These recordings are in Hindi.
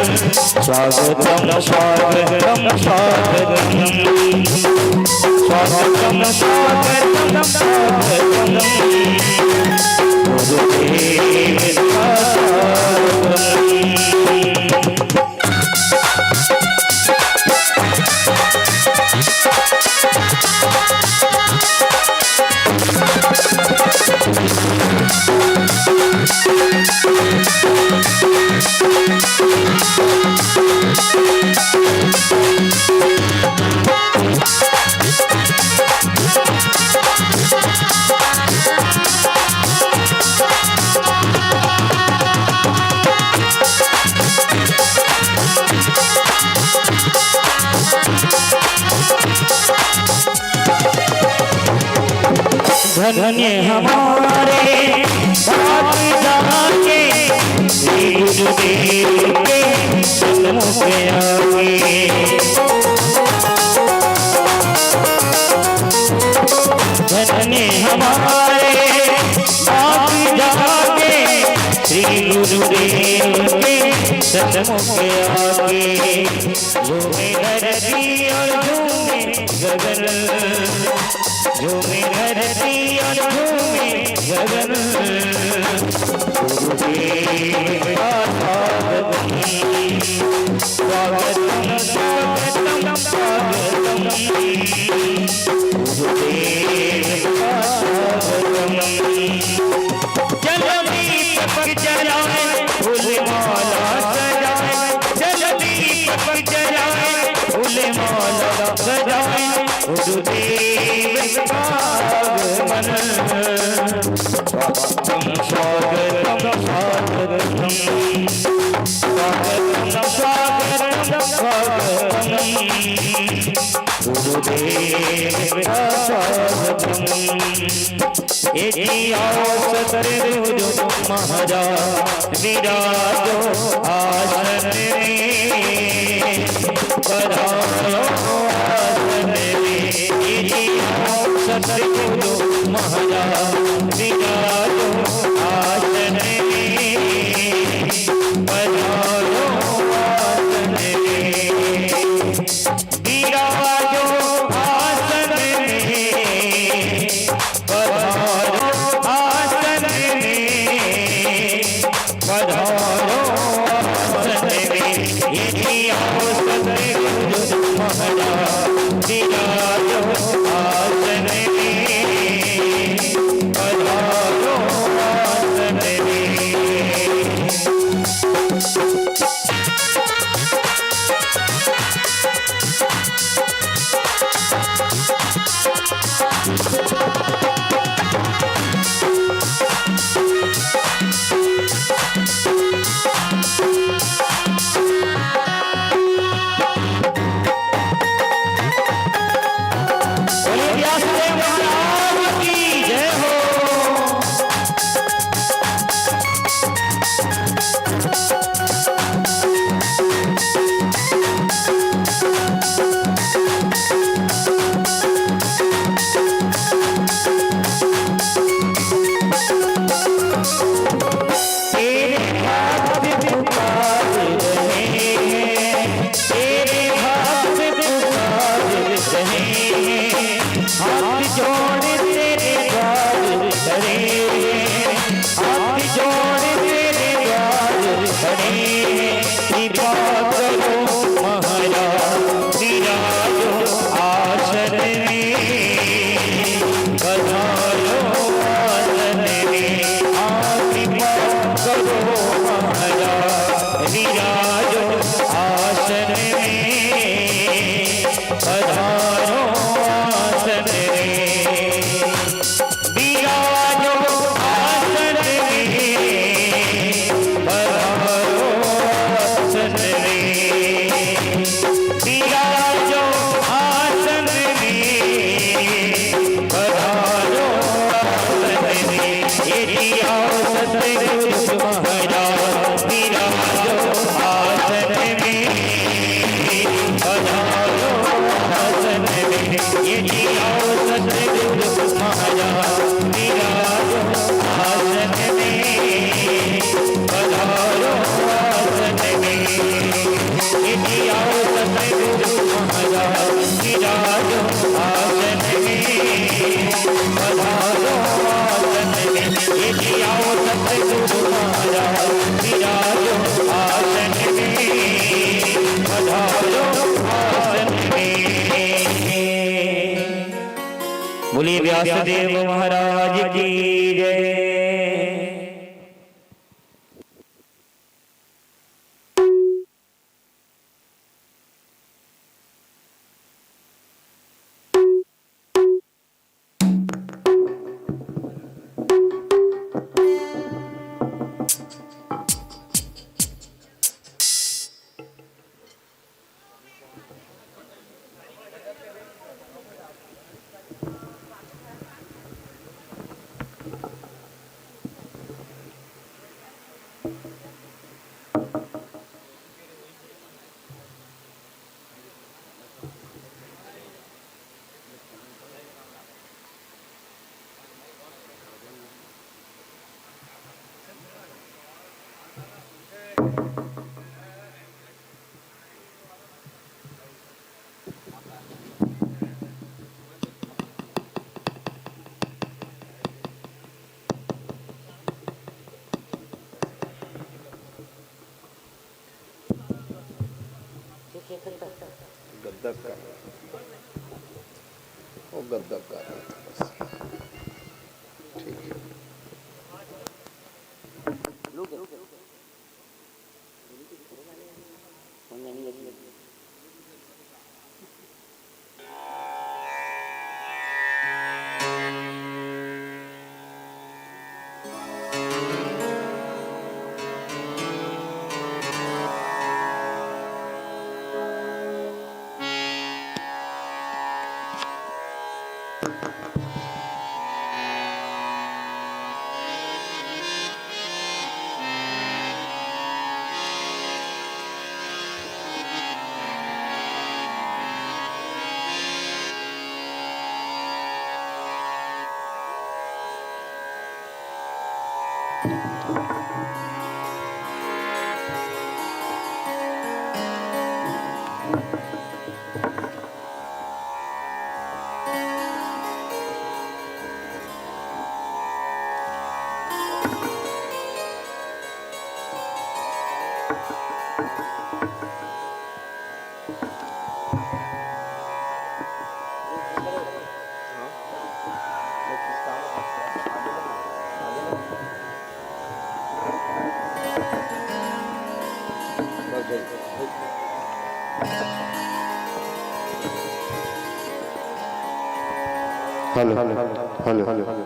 स्वागतम स्वागतम स्वागतम स्वागतम स्वागतम स्वागतम गुरुदेव स्वागतम। धन्य हमारे बात जाके श्री गुरुदेव के सन्मुख आके। धन्य हमारे बात जाके श्री गुरुदेव के सन्मुख आके। झूमे धरती और झूमे गगन, झूमे धरती और झूमे गगन, गुरुदेव का स्वागतम स्वागतम स्वागतम गुरुदेव का स्वागतम। जल्दी पक जलाए फूल माला सजाए, जल्दी पक जलाए फूल माला सजाए गुरुदेव स्वागतम स्वागतम स्वागतम स्वागतम स्वागतम स्वागतम गुरुदेव स्वागतम। औसत जो महाराज विराजो आसन में, पधारो आसन में। सतगुरु महाराज विराजो आसन में, पधारो आसन में। विराजो आसन में, पधारो आसन में, पधारो आसन में। यदि आओ सतगुरु महाराज विराजो आसन में, पधारो आसन में। Sunday. व्यासदेव महाराज की जय। गद्दक का वो गद्दक का ठीक है। हेलो हेलो हेलो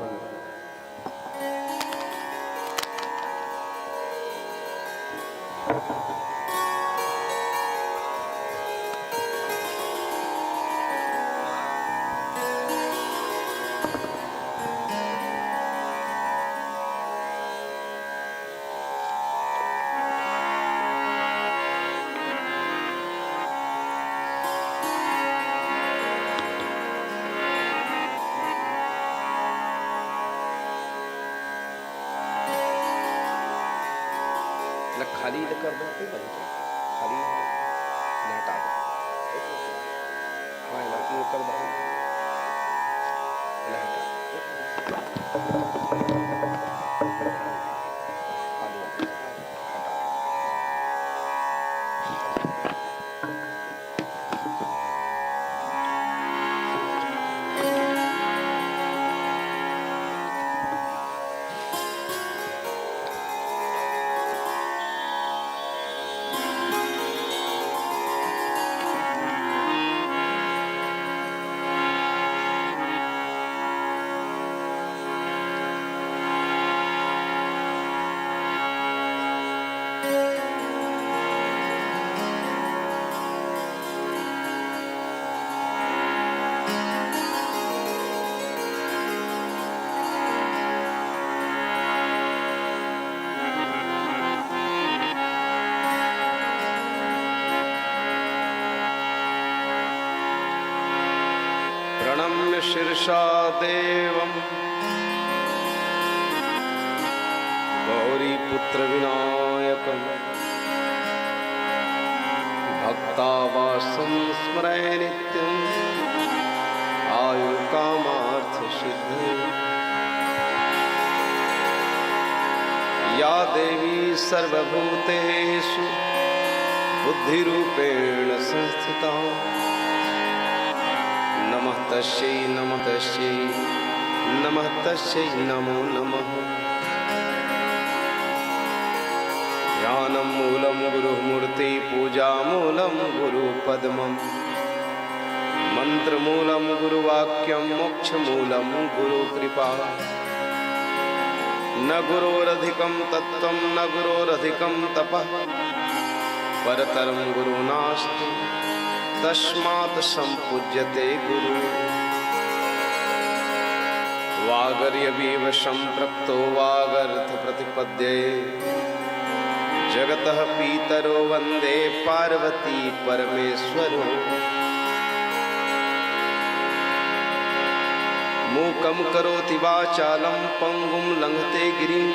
खाली कर दो खाली हटा दो हाँ कर दो प्रणम्य शीर्षा देवं गौरीपुत्र विनायकं भक्तावासं स्मरे नित्यं आयुकामार्थसिद्धये। या देवी सर्वभूतेषु बुद्धिरूपेण संस्थिता नमः तस्यै नमः तस्यै नमो नमः। ध्यानं मूलं गुरुमूर्ति पूजा मूलं गुरुपद्मम् मंत्रमूलं गुरुवाक्यं मोक्षमूलं गुरुकृपा। न गुरोरधिकं तत्त्वं न गुरोरधिकं तपः परतरं गुरु नास्ति तस्मात् सम्पूज्यते गुरु। वागर्यविव सम्पृक्तो वागर्थ प्रतिपद्ये जगतः पीतरो वन्दे पार्वती परमेश्वरो। मूकं करोति वाचालं पंगुं लंघते गिरिं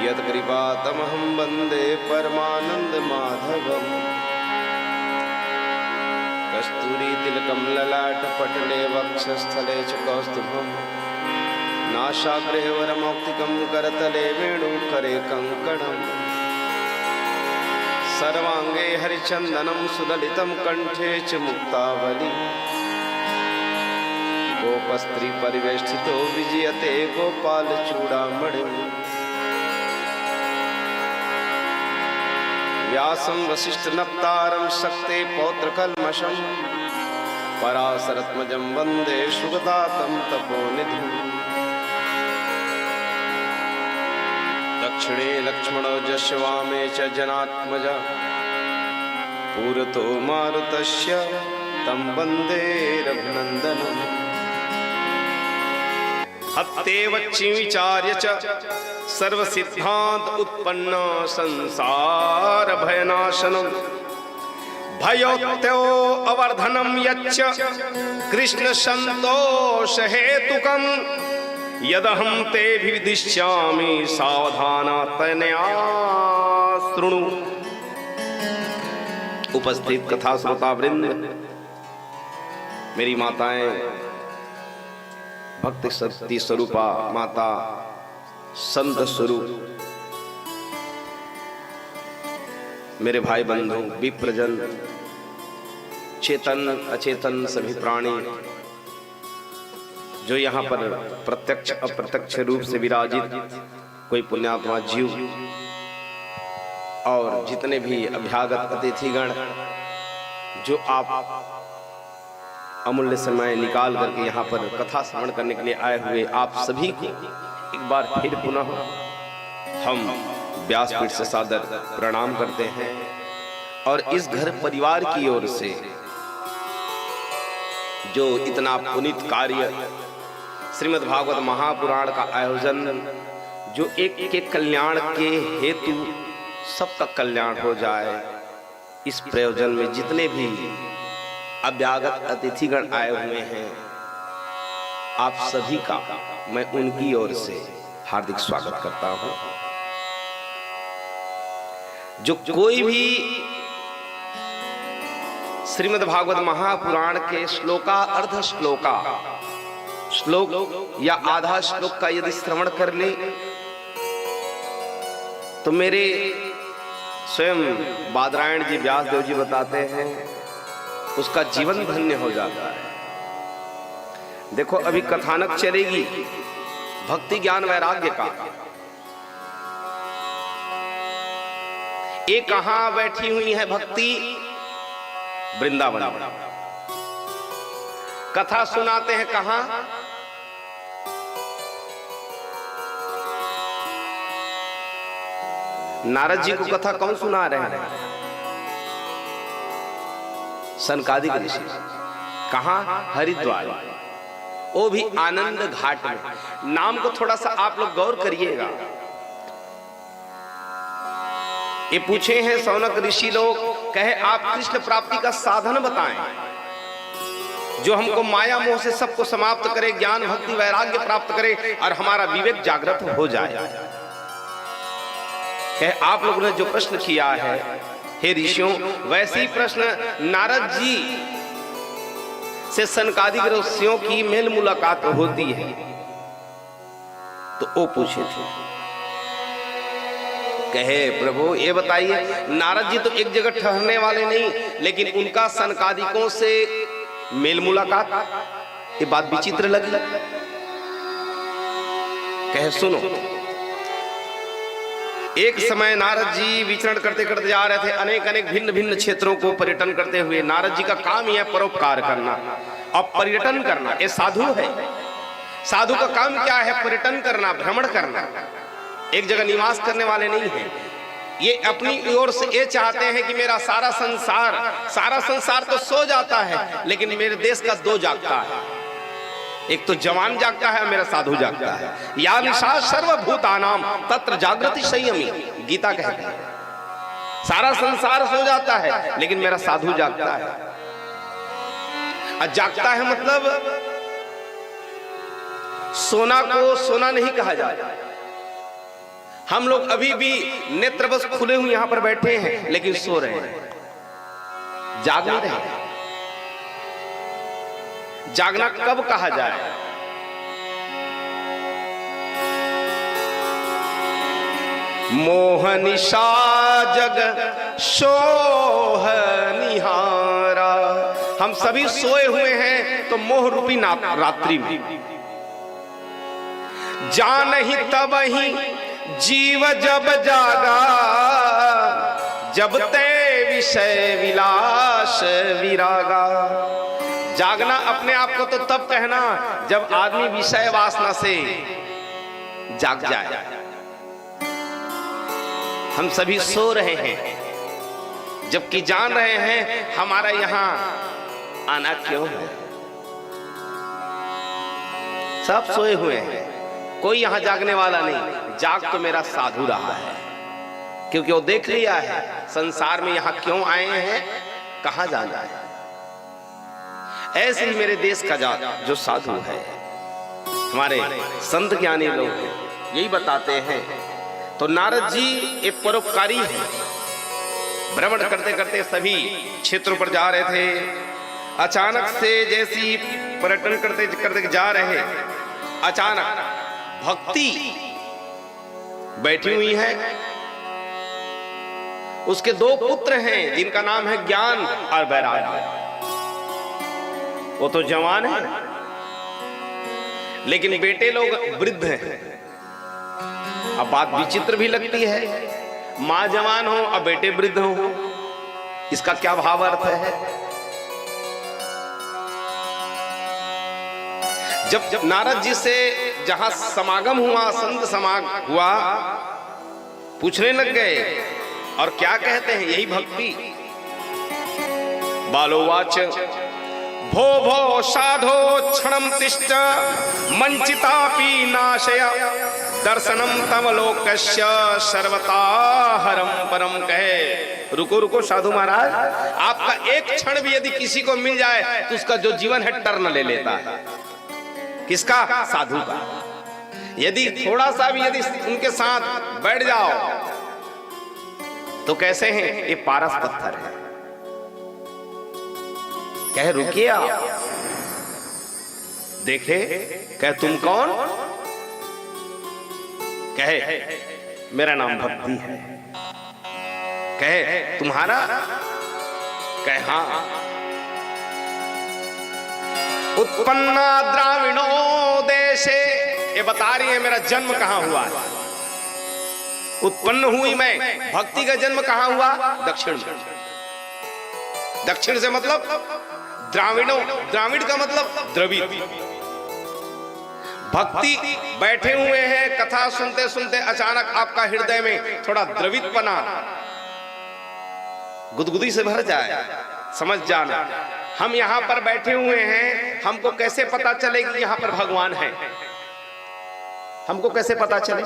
यत्कृपातमहं वन्दे परमानन्दमाधवम्। कस्तूरीतिलकं ललाटपटले वक्षस्थले च कौस्तुभं नासाग्रे वरमौक्तिकं करतले वेणुकरे कङ्कणम्। सर्वाङ्गे हरिचन्दनं सुललितं कण्ठे च मुक्तावली। गोपस्त्री परिवेष्टितो विजयते गोपालचूडामणिम्। व्यासं वसिष्ठनप्तारं शक्ते पौत्रकल्मषं पराशरत्मजं वन्दे सुगतातं तपोनिधिम्। दक्षिणे लक्ष्मणो जश्वामे च जनात्मजा पुरतो मारुतस्य तं वन्दे रघुनन्दनम्। हत्तेवच्चि विचार्य च सर्वसिद्धान्त उत्पन्न संसार भयनाशनम्। भयोत्यो अवर्धनम यच्च कृष्ण संतोष हेतुकम् यदहं ते विदिष्यामि सावधानतया शृणु। उपस्थित कथा श्रोता वृंद, मेरी माताएं, भक्ति शक्ति स्वरूपा माता, संत स्वरूप मेरे भाई बंधु, विप्रजन, चेतन अचेतन सभी प्राणी जो यहाँ पर प्रत्यक्ष अप्रत्यक्ष रूप से विराजित, कोई पुण्यात्मा जीव और जितने भी अभ्यागत अतिथिगण जो आप अमूल्य समय निकाल करके यहाँ पर कथा श्रवण करने के लिए आए हुए, आप सभी को एक बार फिर पुनः हम व्यासपीठ से सादर प्रणाम करते हैं। और इस घर परिवार की ओर से जो इतना पुनीत कार्य श्रीमद् भागवत महापुराण का आयोजन, जो एक के कल्याण के हेतु सबका कल्याण हो जाए, इस प्रयोजन में जितने भी अभ्यागत अतिथिगण आए हुए हैं, आप सभी का मैं उनकी ओर से हार्दिक स्वागत करता हूं। जो कोई भी श्रीमद् भागवत महापुराण के श्लोका अर्ध श्लोका श्लोक या आधा श्लोक का यदि श्रवण कर ले तो मेरे स्वयं बादरायण जी व्यासदेव जी बताते हैं उसका जीवन धन्य हो जाता है। देखो अभी कथानक चलेगी भक्ति ज्ञान वैराग्य का। ये कहां बैठी हुई है भक्ति? वृंदावन। कथा सुनाते हैं कहां? नारद जी को कथा कौन सुना रहे हैं? सनकादिक ऋषि। कहां? हरिद्वार। वो भी आनंद घाट में। नाम को थोड़ा सा आप लोग गौर करिएगा। ये पूछे हैं सौनक ऋषि लोग, कहे आप कृष्ण प्राप्ति का साधन बताएं जो हमको माया मोह से सबको समाप्त करे, ज्ञान भक्ति वैराग्य प्राप्त करे और हमारा विवेक जागृत हो जाए। कहे आप लोगों ने जो प्रश्न किया है हे ऋषियों, वैसे ही प्रश्न नारद जी से सनकादिक ऋषियों की मेल मुलाकात होती है तो वो पूछे थे। कहे प्रभु ये बताइए, नारद जी तो एक जगह ठहरने वाले नहीं, लेकिन उनका सनकादिकों से मेल मुलाकात, ये बात विचित्र लगी। कहे सुनो। एक समय नारद जी विचरण करते करते जा रहे थे, अनेक अनेक भिन्न भिन्न क्षेत्रों को पर्यटन करते हुए। नारद जी का काम ही है परोपकार करना और पर्यटन करना। ये साधु है। साधु का काम क्या है? पर्यटन करना, भ्रमण करना, एक जगह निवास करने वाले नहीं है। ये अपनी ओर से ये चाहते हैं कि मेरा सारा संसार तो सो जाता है, लेकिन मेरे देश का दो जागता है। एक तो जवान जागता है, मेरा साधु जागता है। या निशा सर्वभूतानाम तत्र जागृति संयमी, गीता कहते हैं। सारा संसार सो जाता है, लेकिन मेरा साधु जागता है। और जागता है मतलब सोना को सोना नहीं कहा जाता। हम लोग अभी भी नेत्र बस खुले हुए यहां पर बैठे हैं, लेकिन सो रहे हैं, जाग नहीं रहे। जागना कब कहा जाए? मोह निशा जग सोह निहारा। हम सभी सोए हुए हैं तो मोह रूपी रात्रि में। जानहि तब ही जीव जब जागा, जब ते विषय विलास विरागा। जागना अपने आप को तो तब कहना जब आदमी विषय वासना से जाग जाए। हम सभी सो रहे हैं, जबकि जान रहे हैं हमारा यहां आना क्यों है। सब सोए हुए हैं, कोई यहां जागने वाला नहीं। जाग तो मेरा साधु रहा है, क्योंकि वो देख लिया है संसार में यहां क्यों आए हैं, कहां जाना है। ऐसे ही मेरे देश का जो साधु है, हमारे संत ज्ञानी लोग हैं, यही बताते हैं। तो नारद जी एक परोपकारी है। भ्रमण करते करते सभी क्षेत्रों पर जा रहे थे। अचानक से जैसी पर्यटन करते करते जा रहे, अचानक भक्ति बैठी हुई है। उसके दो पुत्र हैं जिनका नाम है ज्ञान और वैराग्य। वो तो जवान है, लेकिन बेटे लोग वृद्ध हैं। अब बात विचित्र भी लगती है, मां जवान हो और बेटे वृद्ध हो, इसका क्या भाव अर्थ है? जब नारद जी से जहां समागम हुआ, संत समागम हुआ, पूछने लग गए और क्या कहते हैं, यही भक्ति। बालोवाच भो भो साधो क्षणम तिष्ठ मंचितापि नाशय दर्शनम तम लोकस्य सर्वता हरम परम। कहे रुको रुको साधु महाराज, आपका एक क्षण भी यदि किसी को मिल जाए तो उसका जो जीवन है टर्न ले लेता है। किसका? साधु का। यदि थोड़ा सा भी यदि उनके साथ बैठ जाओ तो कैसे हैं? ये पारस पत्थर है। कहे रुकिए आप, देखे। कहे तुम कौन? कहे मेरा नाम भक्ति है। कहे तुम्हारा? कहे हाँ। उत्पन्ना द्राविणो देशे, ये बता रही है मेरा जन्म कहां हुआ है। उत्पन्न हुई मैं, भक्ति का जन्म कहां हुआ? दक्षिण में। दक्षिण से मतलब द्राविणों, द्राविड़ का मतलब द्रविड़। भक्ति बैठे हुए हैं, कथा सुनते सुनते अचानक आपका हृदय में थोड़ा द्रवितपना गुदगुदी से भर जाए, समझ जाना हम यहां पर बैठे हुए हैं। हमको कैसे पता चले कि यहां पर भगवान है? हमको कैसे पता चले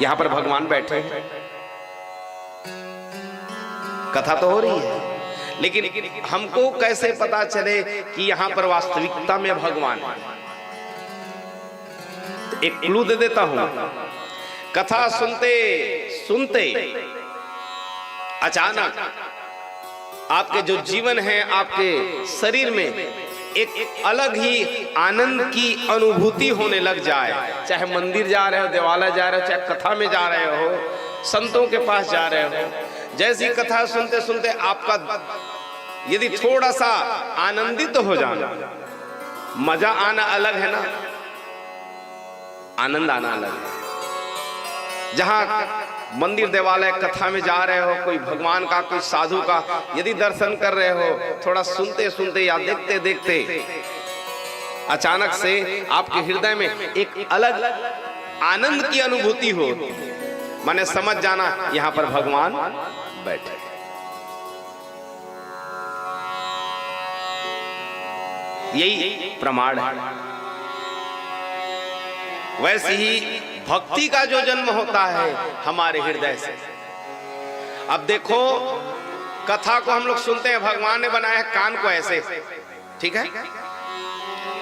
यहां पर भगवान बैठे हैं? कथा तो हो रही है, लेकिन हमको कैसे पता चले कि यहां पर वास्तविकता में भगवान है? एक क्लू दे देता हूं। कथा सुनते सुनते अचानक आपके जो जीवन है, आपके शरीर में एक अलग ही आनंद की अनुभूति होने लग जाए। चाहे मंदिर जा रहे हो, देवालय जा रहे हो, चाहे कथा में जा रहे हो, संतों के पास जा रहे हो, जैसी कथा सुनते सुनते आपका यदि थोड़ा सा आनंदित हो जाना, मजा आना अलग है ना। आनंद आना लगे। जहां मंदिर देवालय कथा में जा रहे हो, कोई भगवान का कोई साधु का यदि दर्शन कर रहे हो, थोड़ा सुनते सुनते या देखते देखते अचानक से आपके हृदय में एक अलग आनंद की अनुभूति हो, माने समझ जाना यहां पर भगवान बैठे। यही प्रमाण है। वैसे ही भक्ति का जो जन्म होता है हमारे हृदय से। अब देखो, कथा को हम लोग सुनते हैं, भगवान ने बनाया है कान को ऐसे, ठीक है,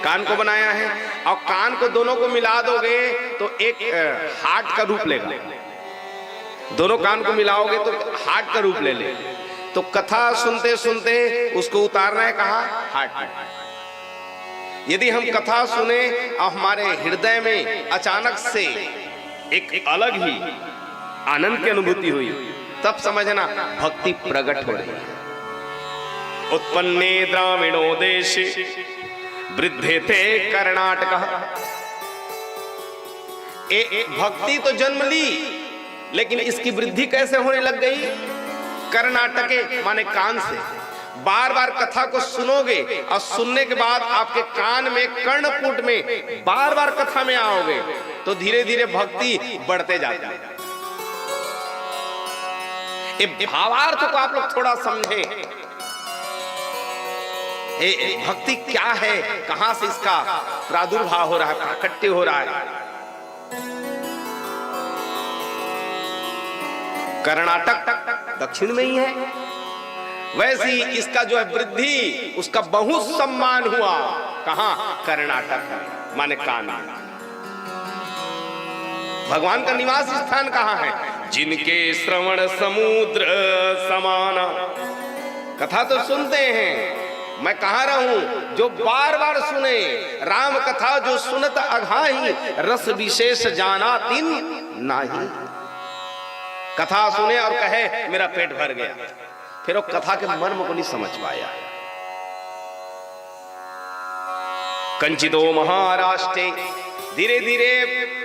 कान को बनाया है, और कान को दोनों को मिला दोगे तो एक हार्ट का रूप लेगा। दोनों कान को मिलाओगे तो हार्ट का रूप ले ले। तो कथा सुनते सुनते उसको उतारना है कहाँ? हार्ट में। यदि हम कथा सुने और हमारे हृदय में अचानक से एक अलग ही आनंद की अनुभूति हुई, तब समझना भक्ति प्रकट हो रही है। उत्पन्ने द्राविणो देशे वृद्धे थे कर्नाटक। भक्ति तो जन्म ली, लेकिन इसकी वृद्धि कैसे होने लग गई? कर्नाटके माने कान से। बार बार कथा को सुनोगे और सुनने के बाद आपके कान में, कर्णपुट में बार बार कथा में आओगे तो धीरे धीरे भक्ति बढ़ते जाती है। भावार्थ को आप लोग थोड़ा समझें। भक्ति क्या है, कहां से इसका प्रादुर्भाव हो रहा है, प्राकट्य हो रहा है। कर्नाटक दक्षिण में ही है, वैसे ही इसका जो है वृद्धि, उसका बहुत सम्मान हुआ। कहां? कर्नाटक माने कान। भगवान का निवास स्थान कहां है? जिनके श्रवण समुद्र समाना। कथा तो सुनते हैं, मैं कहां रहूं? जो बार बार सुने राम कथा, जो सुनत अघाही, रस विशेष जाना तिन नाही। कथा सुने और कहे मेरा पेट भर गया, फिर वो कथा के मर्म को नहीं समझ पाया। कंचितो महाराष्ट्र, धीरे धीरे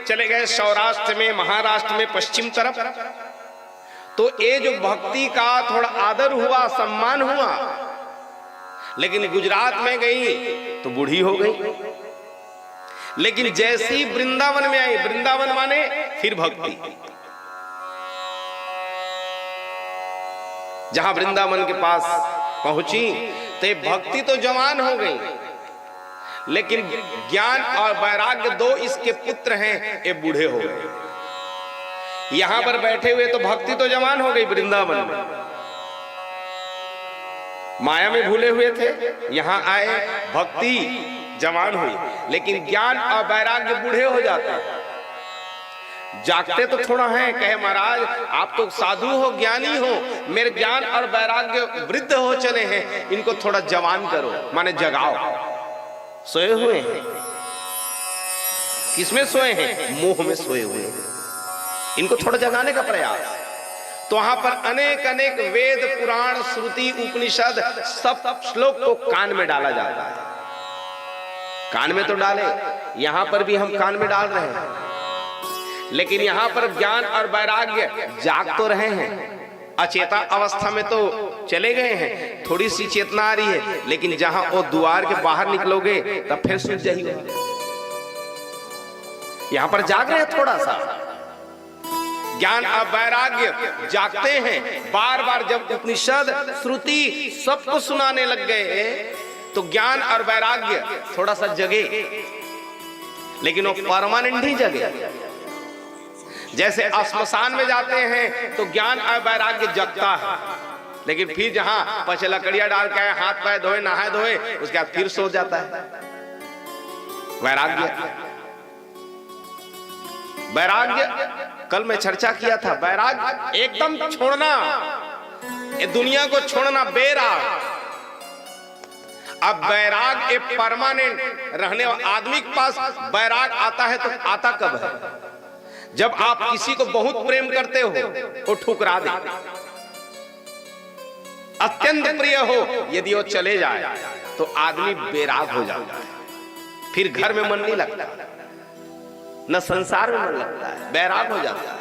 चले गए सौराष्ट्र में, महाराष्ट्र में, पश्चिम तरफ। तो ये जो भक्ति का थोड़ा आदर हुआ, सम्मान हुआ, लेकिन गुजरात में गई तो बूढ़ी हो गई। लेकिन जैसी वृंदावन में आई, वृंदावन माने फिर भक्ति। जहां वृंदावन के पास पहुंची तो भक्ति तो जवान हो गई, लेकिन ज्ञान और वैराग्य दो इसके पुत्र हैं, ये बूढ़े हो गए। यहां पर बैठे हुए तो भक्ति तो जवान हो गई वृंदावन में, माया में भूले हुए थे, यहां आए भक्ति जवान हुई, लेकिन ज्ञान और वैराग्य बूढ़े हो जाते हैं। जागते तो थोड़ा है, कहे महाराज आप तो साधु हो, ज्ञानी हो, मेरे ज्ञान और वैराग्य वृद्ध हो चले हैं, इनको थोड़ा जवान करो, माने जगाओ। सोए हुए हैं, किसमें सोए हैं? मोह में सोए हुए हैं, इनको थोड़ा जगाने का प्रयास। तो वहां पर अनेक अनेक वेद, पुराण, श्रुति, उपनिषद सब श्लोक को कान में डाला जाता है। कान में तो डाले, यहां पर भी हम कान में डाल रहे हैं, लेकिन यहां पर ज्ञान और वैराग्य जाग तो रहे हैं। अचेता अवस्था में तो चले गए हैं, थोड़ी सी चेतना आ रही है, लेकिन जहां वो द्वार के बाहर निकलोगे तब फिर सूझ जाएगी। यहां पर जाग रहे हैं थोड़ा सा, ज्ञान और वैराग्य जागते हैं। बार बार जब उपनिषद, श्रुति सबको सुनाने लग गए तो ज्ञान और वैराग्य थोड़ा सा जगे, लेकिन वो परमानेंट ही जगे। जैसे श्मशान में जाते हैं तो ज्ञान और वैराग्य जगता है, लेकिन फिर जहां पचे लकड़ियां डाल के हाथ पैर धोए, नहाए धोए, उसके बाद फिर सो जाता है। वैराग्य कल मैं चर्चा किया था, वैराग्य एकदम छोड़ना, ये दुनिया को छोड़ना, बेराग। अब वैराग एक परमानेंट रहने आदमी के पास वैराग आता है तो आता कब है? जब आप किसी को बहुत प्रेम करते हो, वो ठुकरा दे, अत्यंत प्रिय हो, यदि वो चले जाए तो आदमी बेराग हो जाता है, फिर घर में मन नहीं लगता, न संसार में मन लगता है, बैराग हो जाता है।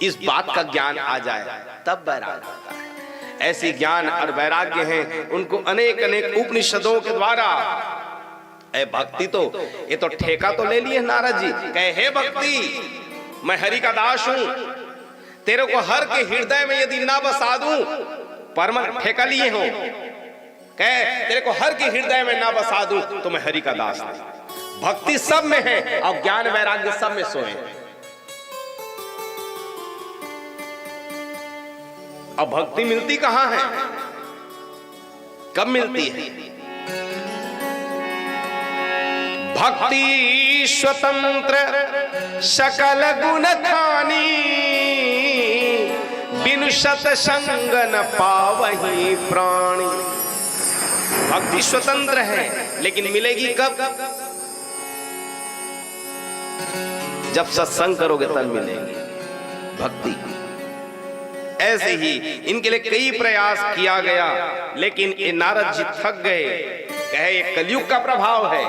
इस बात का ज्ञान आ जाए तब बैराग होता है। ऐसी ज्ञान और वैराग्य हैं, उनको अनेक अनेक उपनिषदों के द्वारा। भक्ति तो ये तो ठेका तो ले लिए नारद जी, कहे हे भक्ति मैं हरि का दास हूं, तेरे को हर के हृदय में यदि ना बसा दूं, परम ठेका लिए हो, कहे तेरे को हर के हृदय में ना बसा दूं तो मैं हरि का दास नहीं। भक्ति सब में है और ज्ञान वैराग्य सब में सोए हैं। अब भक्ति मिलती कहां है, कब मिलती है? भक्ति स्वतंत्र सकल गुण खानी, बिनु सत्संग न पावहि प्राणी। भक्ति स्वतंत्र है लेकिन मिलेगी कब? जब सत्संग करोगे तब मिलेगी भक्ति। ऐसे ही इनके लिए कई प्रयास किया गया, लेकिन ये नारद जी थक गए। कहे ये कलयुग का प्रभाव है,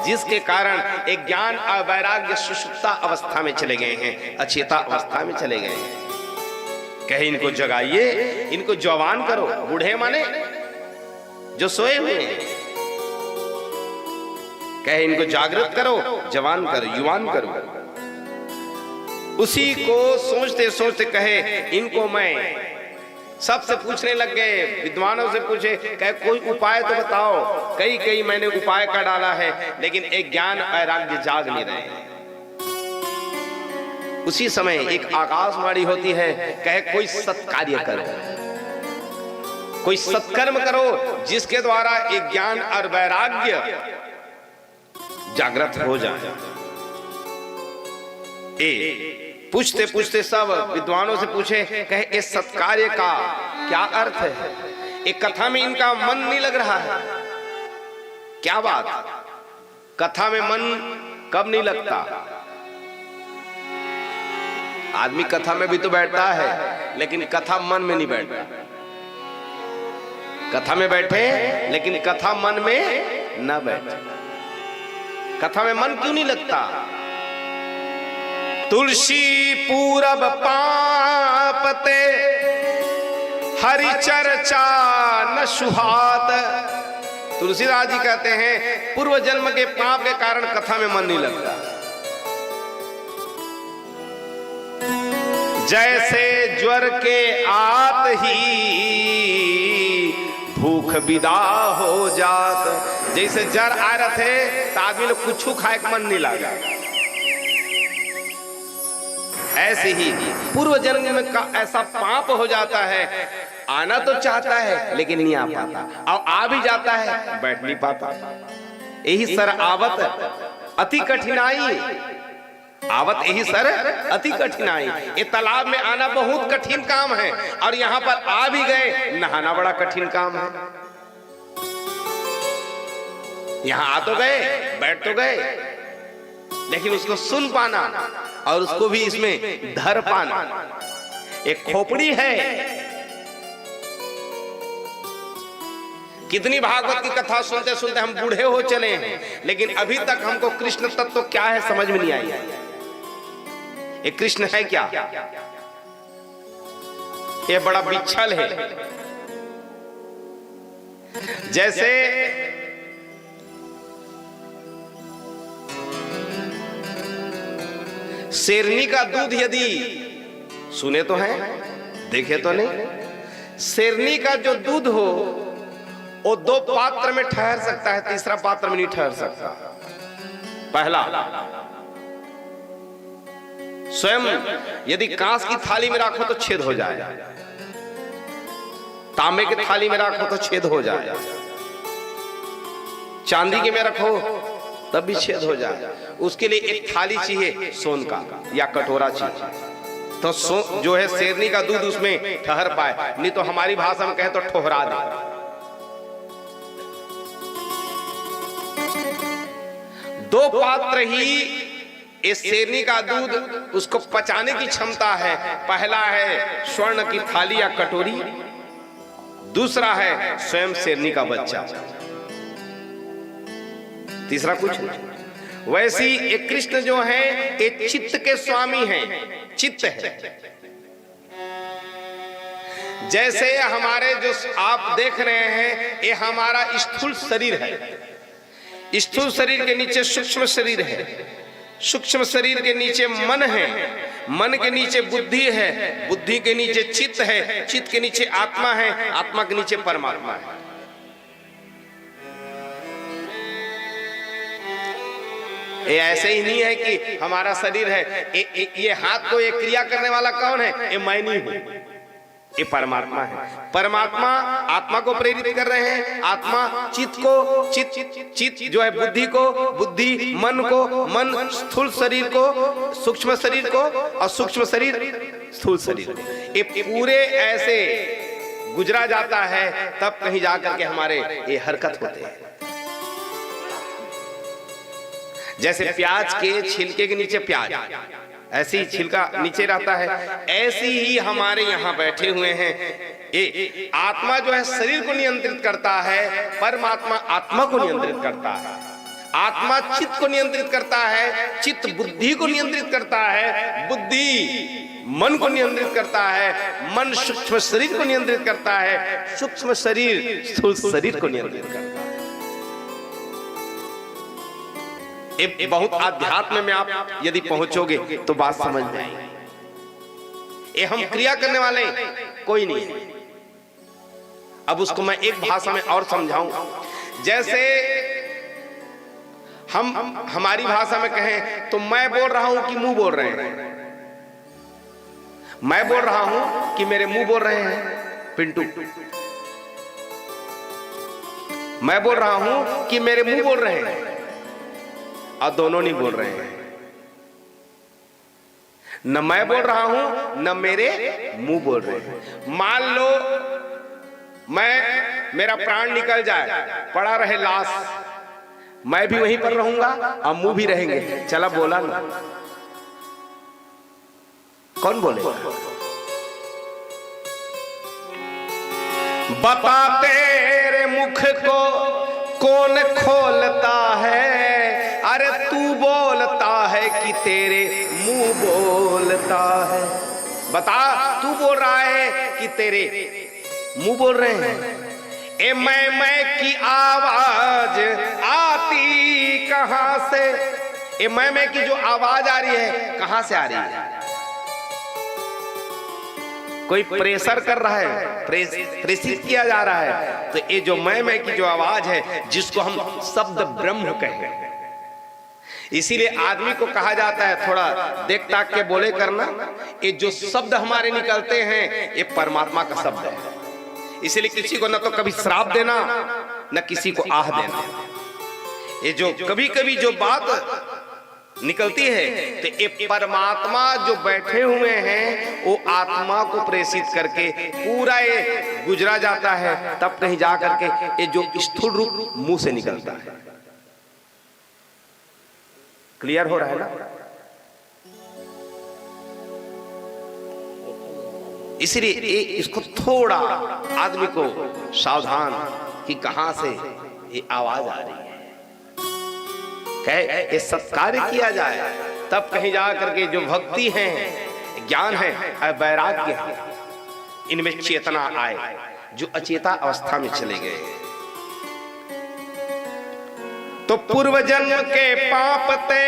जिसके कारण एक ज्ञान और वैराग्य सुषुप्ता अवस्था में चले गए हैं, अचेता अवस्था में चले गए हैं। कहे इनको जगाइए, इनको जवान करो। बूढ़े माने जो सोए हुए हैं, कहे इनको जागृत करो, जवान करो, युवान करो। उसी को सोचते सोचते कहे इनको मैं सबसे पूछने लग गए, विद्वानों से पूछे, कहे कोई उपाय तो बताओ। कई मैंने उपाय कर डाला है, लेकिन एक ज्ञान वैराग्य जाग नहीं रहे। उसी समय एक आकाशवाणी होती है, कहे कोई सत्कार्य करो, कोई सत्कर्म करो, जिसके द्वारा एक ज्ञान और वैराग्य जागृत हो जाए। पूछते पूछते सब विद्वानों से पूछे, कहे इस सत्कार्य का क्या अर्थ है? एक कथा में इनका मन नहीं लग रहा है। क्या बात? कथा में मन कब नहीं लगता? आदमी कथा में भी तो बैठता है, लेकिन कथा मन में नहीं बैठता। कथा में बैठे लेकिन कथा मन में न बैठे। कथा में मन क्यों नहीं लगता? तुलसी पूरब पापते हरि चर्चा न सुहात। तुलसीदास जी कहते हैं पूर्व जन्म के पाप के कारण कथा में मन नहीं लगता। जैसे ज्वर के आत ही भूख विदा हो जात। जैसे जर आ रहे थे तो आदमी लोग कुछ खाए मन नहीं लगा। ऐसे ही पूर्व जन्म में का ऐसा पाप हो जाता है, आना तो चाहता है लेकिन नहीं आ पाता, और आ भी जाता है बैठ नहीं पाता। यही सर आवत अति कठिनाई। आवत यही सर अति कठिनाई। ये तालाब में आना बहुत कठिन काम है, और यहाँ पर आ भी गए, नहाना बड़ा कठिन काम है। यहाँ आ तो गए, बैठ तो गए, लेकिन उसको सुन पाना और उसको भी इसमें धर पाना। एक खोपड़ी है। कितनी भागवत की कथा सुनते सुनते हम बूढ़े हो चले हैं, लेकिन अभी तक हमको कृष्ण तत्व क्या है समझ में नहीं आई। ये कृष्ण है क्या? ये बड़ा बिच्छल है। जैसे शेरनी का दूध, यदि सुने तो हैं, देखे तो नहीं। शेरनी का जो दूध हो वो दो पात्र में ठहर सकता है, तीसरा पात्र में नहीं ठहर सकता। पहला, स्वयं यदि कांच की थाली में रखो तो छेद हो जाए, तांबे की थाली में रखो तो छेद हो जाए, चांदी के में रखो तब भी छेद हो जाए। उसके लिए एक थाली चाहिए सोन का या कटोरा चाहिए, तो जो है शेरनी का दूध उसमें ठहर पाए, नहीं तो हमारी भाषा में कहे तो ठोहरा दे। दो पात्र ही इस शेरनी का दूध उसको पचाने की क्षमता है। पहला है स्वर्ण की थाली या कटोरी, दूसरा है स्वयं शेरनी का बच्चा, तीसरा कुछ नहीं। वैसी ये कृष्ण जो है ये चित्त के स्वामी हैं, चित्त है। जैसे हमारे जो आप देख रहे हैं ये हमारा स्थूल शरीर है, स्थूल शरीर के नीचे सूक्ष्म शरीर है, सूक्ष्म शरीर के नीचे मन है, मन के नीचे बुद्धि है, बुद्धि के नीचे चित्त है, चित्त के नीचे आत्मा है, आत्मा के नीचे परमात्मा है। ये ऐसे ही नहीं है कि हमारा शरीर है, ये हाथ को ये क्रिया करने वाला कौन है? ये मैं नहीं हूं, ये परमात्मा है। परमात्मा आत्मा को प्रेरित कर रहे हैं, आत्मा चित्त को, चित्त जो है बुद्धि को, बुद्धि मन को, मन स्थूल शरीर को, सूक्ष्म शरीर को, और सूक्ष्म शरीर स्थूल शरीर को। ये पूरे ऐसे गुजरा जाता है, तब कहीं जाकर के हमारे ये हरकत होते हैं। जैसे प्याज के छिलके के नीचे प्याज, ऐसी छिलका नीचे रहता है, ऐसी ही हमारे यहाँ बैठे हुए हैं। ये आत्मा जो है शरीर को नियंत्रित करता है, परमात्मा आत्मा को नियंत्रित करता है। आत्मा चित्त को नियंत्रित करता है, चित्त बुद्धि को नियंत्रित करता है, बुद्धि मन को नियंत्रित करता है, मन सूक्ष्म शरीर को नियंत्रित करता है, सूक्ष्म शरीर स्थूल शरीर को नियंत्रित करता है। बहुत आध्यात्म में आप यदि पहुंचोगे तो बात समझ में आएगी। ये हम क्रिया करने वाले कोई नहीं है। अब उसको मैं एक भाषा में और समझाऊं। जैसे हम हमारी भाषा में कहें तो मैं बोल रहा हूं कि मुंह बोल रहे हैं, मैं बोल रहा हूं कि मेरे मुंह बोल रहे हैं पिंटू, मैं बोल रहा हूं कि मेरे मुंह बोल रहे हैं, और दोनों नहीं बोल रहे हैं। न मैं बोल रहा हूं न मेरे मुंह बोल रहे हैं। मान लो मेरा प्राण निकल जाए, पड़ा रहे लाश, मैं भी वहीं पर रहूंगा और मुंह भी रहेंगे। चला बोला ना, कौन बोले? बता तेरे मुख को कौन खोलता है? अरे तू बोलता है कि तेरे मुंह बोलता है? बता, तू बोल रहा है कि तेरे मुंह बोल रहे हैं? ए मैं की आवाज आती कहां से? ए मैं की जो आवाज आ रही है कहां से आ रही है? कोई प्रेशर कर रहा है, प्रेषित किया जा रहा है। तो ये जो मैं की जो आवाज है, जिसको हम शब्द ब्रह्म कहें, इसीलिए आदमी को कहा जाता है थोड़ा देख ताक के बोले करना। ये जो शब्द हमारे निकलते हैं ये परमात्मा का शब्द है। इसीलिए किसी को न तो कभी श्राप देना न किसी को आह देना। ये जो कभी कभी जो बात निकलती है तो ये परमात्मा जो बैठे हुए हैं वो आत्मा को प्रेषित करके पूरा ये गुजरा जाता है, तब कहीं जा करके ये जो स्थूल रूप मुंह से निकलता है। क्लियर हो रहा है ना? इसलिए इसको थोड़ा आदमी को सावधान कि कहां से ये आवाज आ रही है, कहे ये सत्कार्य किया जाए, तब कहीं जा करके जो भक्ति है, ज्ञान है, वैराग्य है, इनमें चेतना आए, जो अचेता अवस्था में चले गए। तो पूर्व जन्म के पाप ते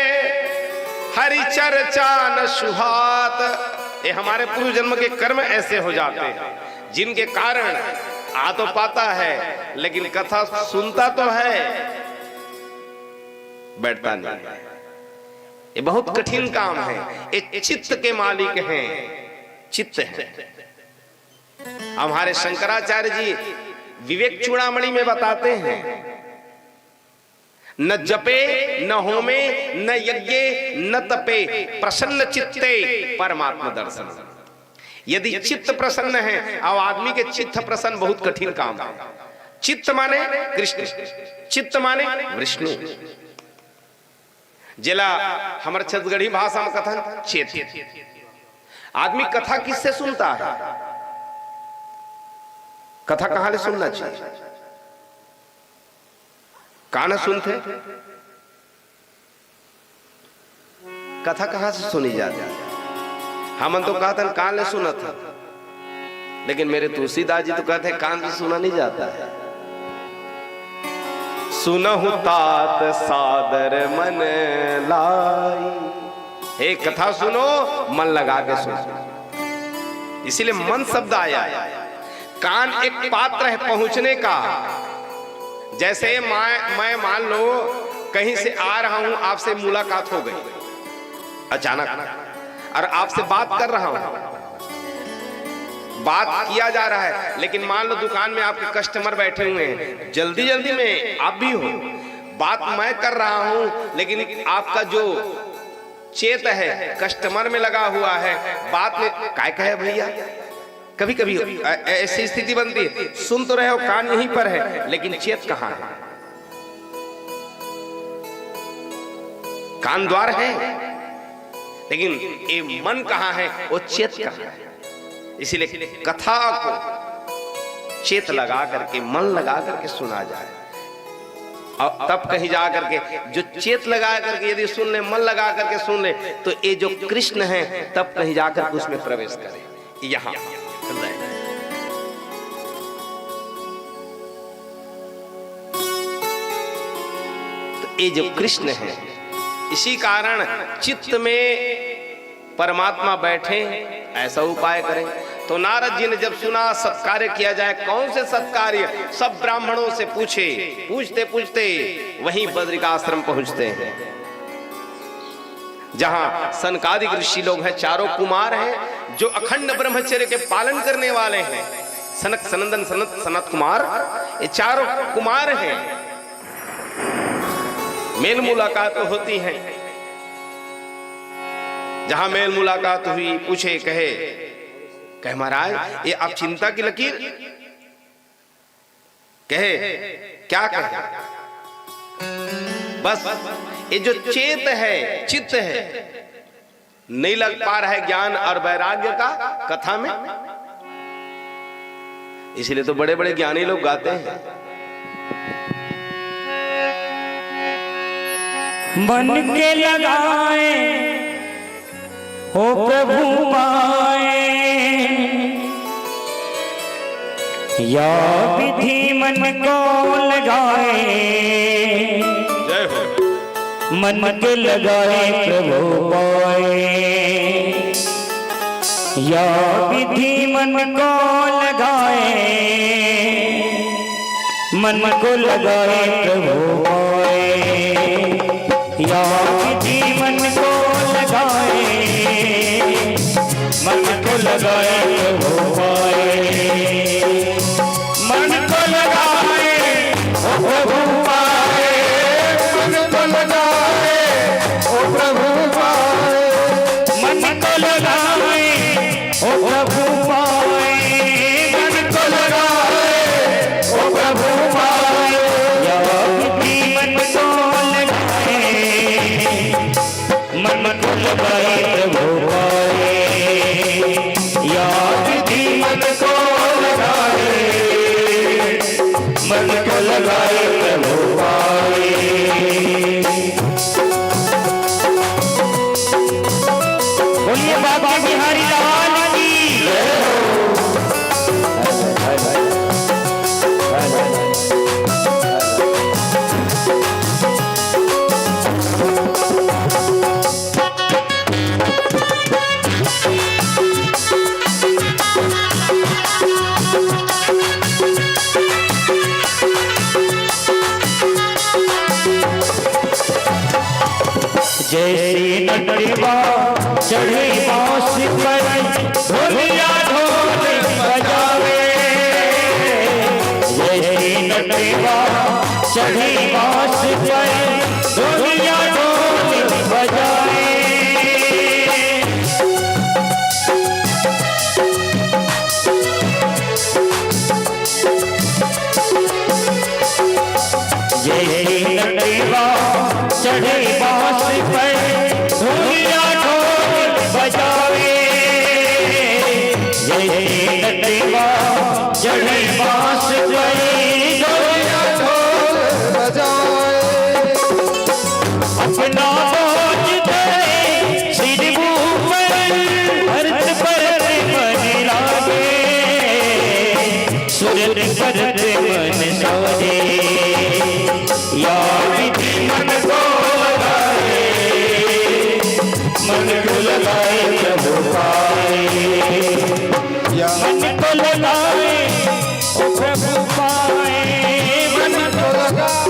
हरि चर्चा न सुहात। ये हमारे पूर्व जन्म के कर्म ऐसे हो जाते हैं जिनके कारण आ तो पाता है लेकिन कथा सुनता तो है, बैठता नहीं है। ये बहुत कठिन काम है। ये चित्त के मालिक हैं, चित्त है। हमारे शंकराचार्य जी विवेक चूड़ामणि में बताते हैं, न जपे न होमे न यज्ञे न तपे प्रसन्न चित्ते परमात्मा दर्शन। यदि चित्त प्रसन्न है, अब आदमी के चित्त प्रसन्न बहुत कठिन काम है। चित्त माने कृष्ण, चित्त माने विष्णु। जिला हमारे छत्तीसगढ़ी भाषा में कथन चेत। आदमी कथा किससे सुनता है? कथा कहां से सुनना चाहिए? कान सुनते कथा कहाँ से सुनी जाती है? हमन तो कहते हैं कान ले सुना था, लेकिन मेरे तुलसीदास जी तो कहते हैं कान से सुना नहीं जाता है। सुनहु तात सादर मन लाई, हे कथा सुनो मन लगा के सुनो, इसीलिए मन शब्द आया। कान एक पात्र है पहुंचने का। जैसे मैं मान लो कहीं से आ रहा हूं, आपसे मुलाकात हो गई अचानक, और आपसे बात कर रहा हूं, बात किया जा रहा है, लेकिन मान लो दुकान में आपके कस्टमर बैठे हुए हैं, जल्दी जल्दी में आप भी हो, बात मैं कर रहा हूं, लेकिन आपका जो चेत है कस्टमर में लगा हुआ है, बात में काय कहे भैया। कभी कभी ऐसी स्थिति बनती है, सुन तो रहे हो, कान यहीं पर है, लेकिन चेत कहां है? कान द्वार है, लेकिन ये मन कहां है, वो चेत कहां है? इसीलिए कथा को चेत लगा करके, मन लगा करके सुना जाए, और तब कहीं जा करके जो चेत लगा करके यदि सुन ले, मन लगा करके सुन ले, तो ये जो कृष्ण है तब कहीं जाकर उसमें प्रवेश करे। यहां तो ये जो कृष्ण है, इसी कारण चित्त में परमात्मा बैठे, ऐसा उपाय करें। तो नारद जी ने जब सुना सत्कार्य किया जाए, कौन से सत्कार्य? सब ब्राह्मणों से पूछे, पूछते पूछते वहीं बद्रिकाश्रम पहुंचते हैं, जहां सनकादिक ऋषि लोग हैं, चारों कुमार हैं जो अखंड ब्रह्मचर्य के पालन करने वाले हैं। सनक, सनंदन, सनत कुमार, ये चारों कुमार हैं। मेल मुलाकात होती है, जहां मेल मुलाकात हुई, पूछे, कहे महाराज ये आप चिंता की लकीर? कहे क्या कहे? बस ये जो चेत है, चित्त है, नहीं लग पा रहा है ज्ञान और वैराग्य का कथा में। इसलिए तो बड़े बड़े ज्ञानी लोग गाते हैं, मन के लगाए हो प्रभु पाए, या विधि मन को लगाए, जय हो। मन के लगाए प्रभु पाए, या विधि मन को लगाए, मन को लगाए प्रभु पाए, या विधि मन को लगाए, मन को लगाए प्रभु पाए, मन को लगाए ओ प्रभु पाए, मन को लगाए ओ प्रभु पाए, मन को लगाए ओ प्रभु पाए, मन को लगाए ओ प्रभु पाए, या विधि मन को लगाए, मन को लगाए प्रभु पाए, या विधि मन को लगाए, मन को लगाए प्रभु पाए। बोलिए बाबा बिहारी लाल की। जैसे नटवा चढ़े बांस पर ढोलिया ढोल बजावे, जैसे नटवा चढ़े बांस पर ढोलिया ढोल बजावे, जैसे नटवा चढ़े बांस पर ढोलिया ढोल बजावे, जैसे नटवा चढ़े बांस पर ढोलिया ढोल बजावे, अपना बोझ दे सुर करते मन सोजे, या विधि मन को लगाए, मन को लगाए प्रभु पाए, मन को लगाए ओ प्रभु पाए, मन को लगाए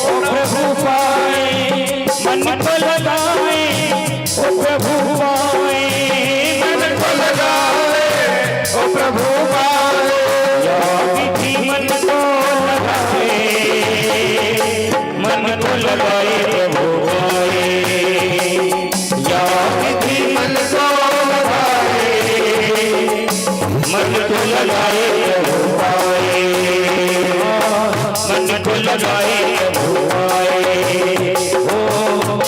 ओ प्रभु पाए, मन को लगाए ओ प्रभु पाए, मन को लगाए ओ प्रभु पाए, या विधि मन को लगाए, मन को लगाए प्रभु पाए, या विधि मन को मन को लगाए प्रभु पाए, मन को लगाए प्रभु पाए, ओ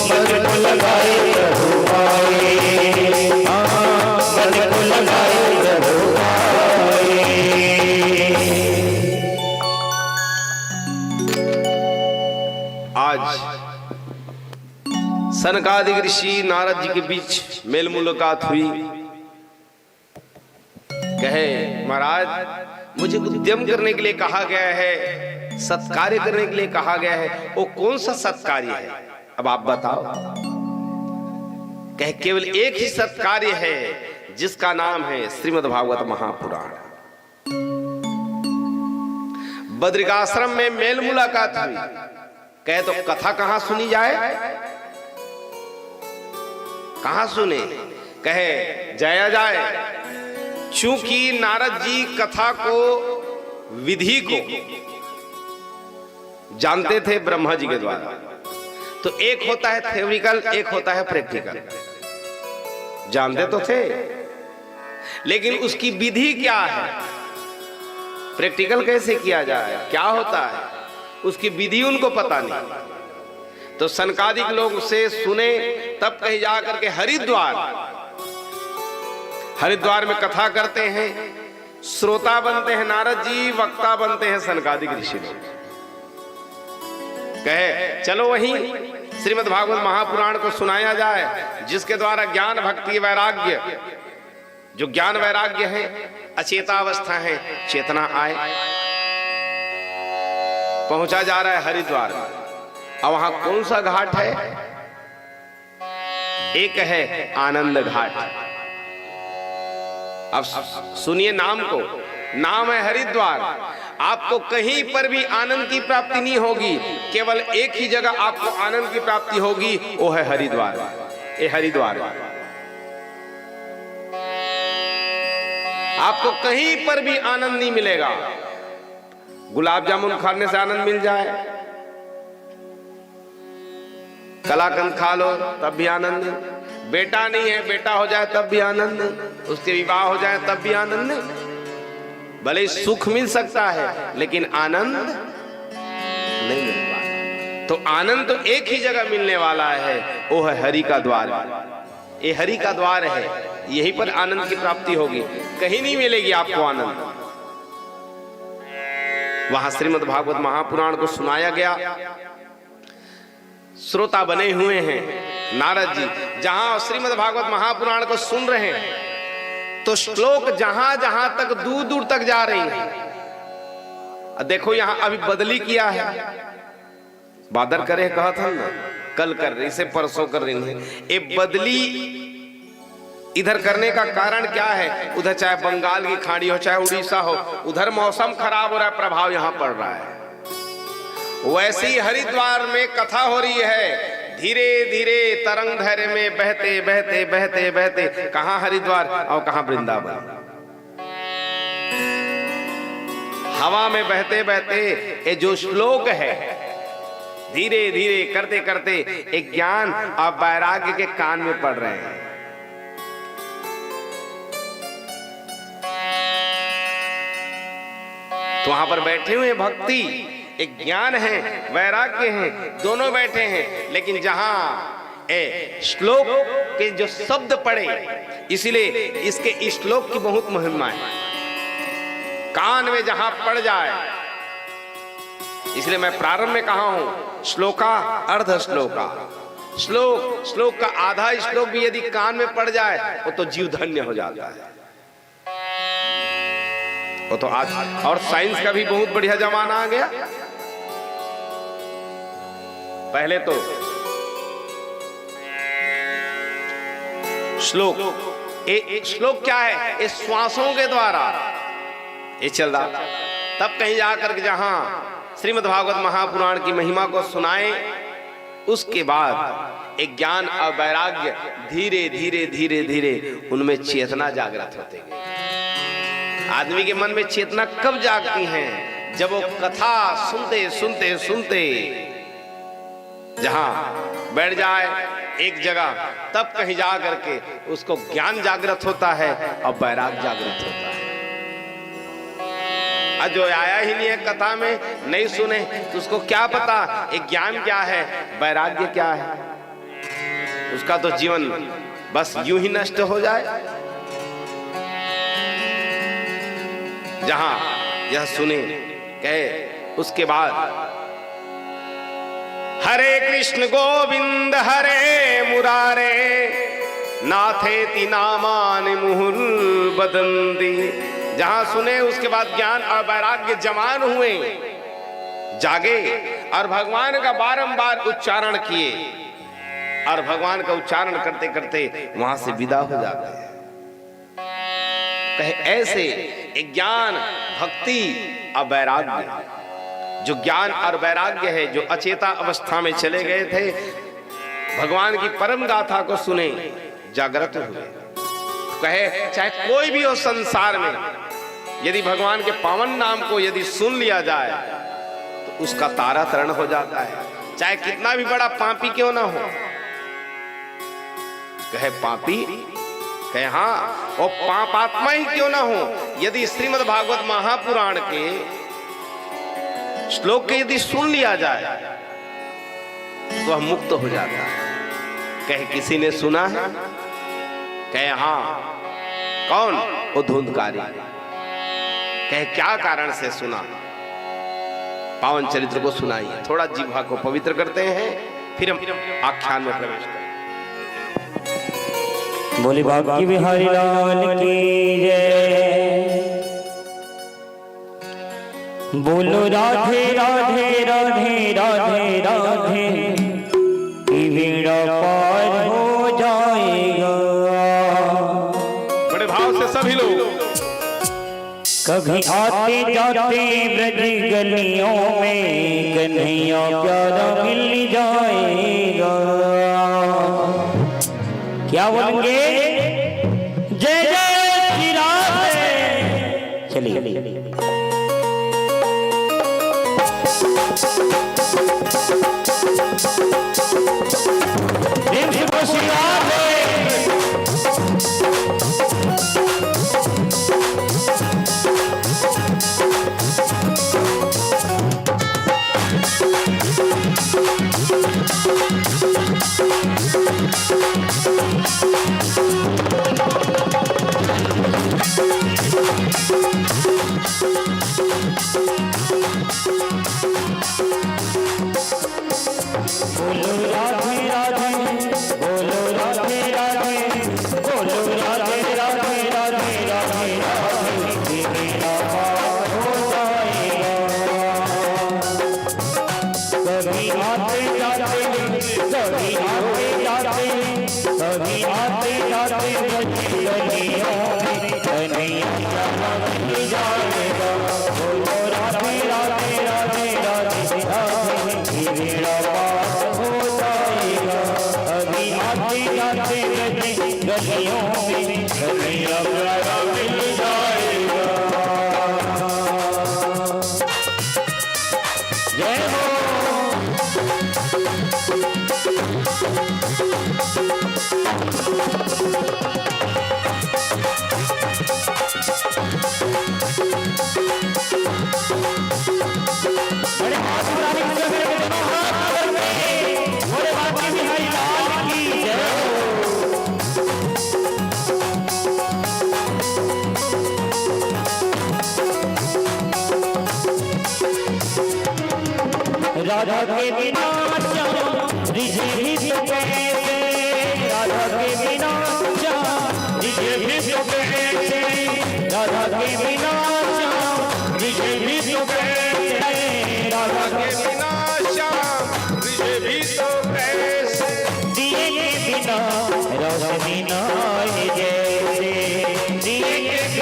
मन को लगाए प्रभु पाए, मन को लगाए प्रभु पाए। आज सनकादिक ऋषि नारद जी के बीच मेल मुलाकात हुई। कहे महाराज मुझे उद्यम करने के लिए कहा गया है, सत्कार्य करने के लिए कहा गया है, वो कौन सा सत्कार्य है अब आप बताओ। कहे केवल एक ही सत्कार्य है जिसका नाम है श्रीमद् भागवत महापुराण। बद्रिकाश्रम में मेल मुलाकात हुई। कहे तो कथा कहां सुनी जाए, कहां सुने। कहे जाया जाए, चूंकि नारद जी कथा को, विधि को जानते थे ब्रह्मा जी के द्वारा। तो एक होता है थ्योरिकल, एक होता है प्रैक्टिकल। जानते तो थे, लेकिन उसकी विधि क्या है, प्रैक्टिकल कैसे किया जाए, क्या होता है, उसकी विधि उनको पता नहीं। तो सनकादिक लोग से सुने, तब कहीं जाकर के हरिद्वार में कथा करते हैं। श्रोता बनते हैं नारद जी, वक्ता बनते हैं सनकादिक ऋषि लोग। कहे चलो वहीं श्रीमद् भागवत महापुराण को सुनाया जाए, जिसके द्वारा ज्ञान भक्ति वैराग्य, जो ज्ञान वैराग्य है, अचेतावस्था है, चेतना आए। पहुंचा जा रहा है हरिद्वार। और वहां कौन सा घाट है, एक है आनंद घाट। अब सुनिए नाम को, नाम है हरिद्वार। आपको कहीं पर भी आनंद की प्राप्ति नहीं होगी, केवल एक ही जगह आपको आनंद की प्राप्ति होगी, वो है हरिद्वार। ये हरिद्वार आपको कहीं पर भी आनंद नहीं मिलेगा। गुलाब जामुन खाने से आनंद मिल जाए, कलाकंद खा लो तब भी आनंद नहीं, बेटा नहीं है बेटा हो जाए तब भी आनंद नहीं, उसके विवाह हो जाए तब भी आनंद नहीं। भले सुख मिल सकता है लेकिन आनंद नहीं मिल पाता। तो आनंद तो एक ही जगह मिलने वाला है, वो है हरि का द्वार। ये हरि का द्वार है, यहीं पर आनंद की प्राप्ति होगी, कहीं नहीं मिलेगी आपको आनंद। वहां श्रीमद् भागवत महापुराण को सुनाया गया। श्रोता बने हुए हैं नारद जी, जहां श्रीमद् भागवत महापुराण को सुन रहे हैं, तो श्लोक जहां जहां तक दूर दूर तक जा रही हैं। देखो यहां अभी बदली किया है, बादल करे कहा था ना, कल कर रही से परसों कर रही है। ये बदली इधर करने का कारण क्या है, उधर चाहे बंगाल की खाड़ी हो चाहे उड़ीसा हो, उधर मौसम खराब हो रहा है, प्रभाव यहां पड़ रहा है। वैसे ही हरिद्वार में कथा हो रही है, धीरे धीरे तरंग धैर्य में बहते बहते बहते बहते, कहां हरिद्वार और कहां वृंदावन, हवा में बहते बहते ये जो श्लोक है, धीरे धीरे करते करते एक ज्ञान और वैराग्य के कान में पड़ रहे हैं। तो वहां पर बैठे हुए भक्ति, एक ज्ञान है, वैराग्य है, दोनों बैठे हैं। लेकिन जहां श्लोक के जो शब्द पड़े, इसलिए इसके श्लोक की बहुत महिमा है, कान में जहां पड़ जाए। इसलिए मैं प्रारंभ में कहा हूं, श्लोका अर्ध श्लोका, श्लोक का आधा श्लोक भी यदि कान में पड़ जाए वो तो जीव धन्य हो जाता है। वो तो आज और साइंस का भी बहुत बढ़िया जमाना आ गया। पहले तो श्लोक, श्लोक क्या है? इस श्वासों के द्वारा ये चल रहा। तब कहीं जाकर के जहां श्रीमद् भागवत महापुराण की महिमा को सुनाए, उसके बाद एक ज्ञान और वैराग्य धीरे धीरे धीरे धीरे उनमें चेतना जागृत होते गए। आदमी के मन में चेतना कब जागती है? जब वो कथा सुनते सुनते सुनते जहां बैठ जाए एक जगह, तब कहीं जा करके उसको ज्ञान जागृत होता है और वैराग्य जागृत होता है। आज जो आया ही नहीं है कथा में, नहीं सुने, तो उसको क्या पता एक ज्ञान क्या है, वैराग्य क्या है? उसका तो जीवन बस यूं ही नष्ट हो जाए। जहां यह सुने कहे, उसके बाद हरे कृष्ण गोविंद हरे मुरारे नाथेति नामानि मुहुर बदंती। जहां सुने उसके बाद ज्ञान और वैराग्य जमान हुए, जागे और भगवान का बारंबार उच्चारण किए, और भगवान का उच्चारण करते करते वहां से विदा हो जाते हैं। कहे ऐसे एक ज्ञान भक्ति और वैराग्य, जो ज्ञान और वैराग्य है, जो अचेता अवस्था में चले गए थे, भगवान की परम गाथा को सुने, जागृत हुए। कहे चाहे कोई भी हो संसार में, यदि भगवान के पावन नाम को यदि सुन लिया जाए तो उसका तारा तरण हो जाता है, चाहे कितना भी बड़ा पापी क्यों ना हो। कहे पापी, कहे हाँ, वो पापात्मा ही क्यों ना हो, यदि श्रीमद् भागवत महापुराण के श्लोक के यदि सुन लिया जाए तो वह मुक्त हो जाता है। कहे किसी ने सुना है? कहे हाँ। कौन? वो धुंधकारी। कहे क्या कारण से सुना? पावन चरित्र को सुनाइए। थोड़ा जिह्वा को पवित्र करते हैं, फिर हम आख्यान में प्रवेश करें। बोले बाकी बिहारी लाल की जय। बोलो राधे राधे राधे राधे राधे, बेड़ा पार हो जाएगा। बड़े भाव से सभी लोग कभी आते जाते ब्रज गलियों में कन्हैया प्यारा मिल जाएगा। क्या बोलेंगे? जय जय श्री राधे। चलिए श्री राधे। बोलो राधे राधे, बोलो राधे राधे, बोलो राधे राधे राधे राधे राधे, मेरा पार हो जाएगा। कभी आते जाते, कभी आते जाते, कभी आते जाते गलियों में कन्हैया मिल जाएगा। बोलो राधे राधे राधे राधे राधे, मेरा पार हो जाएगा। अभी आते जाते गलियों में कन्हैया प्यारा मिल जाएगा। जय हो। बड़े हाथ उठाने की जगह में दोनों हाथ करके बोले बाकी बिहारी लाल की जय हो। राधा के बिना रिझे भी तो कैसे, राधा के बिना रिझे भी तो कैसे, राधा के बिना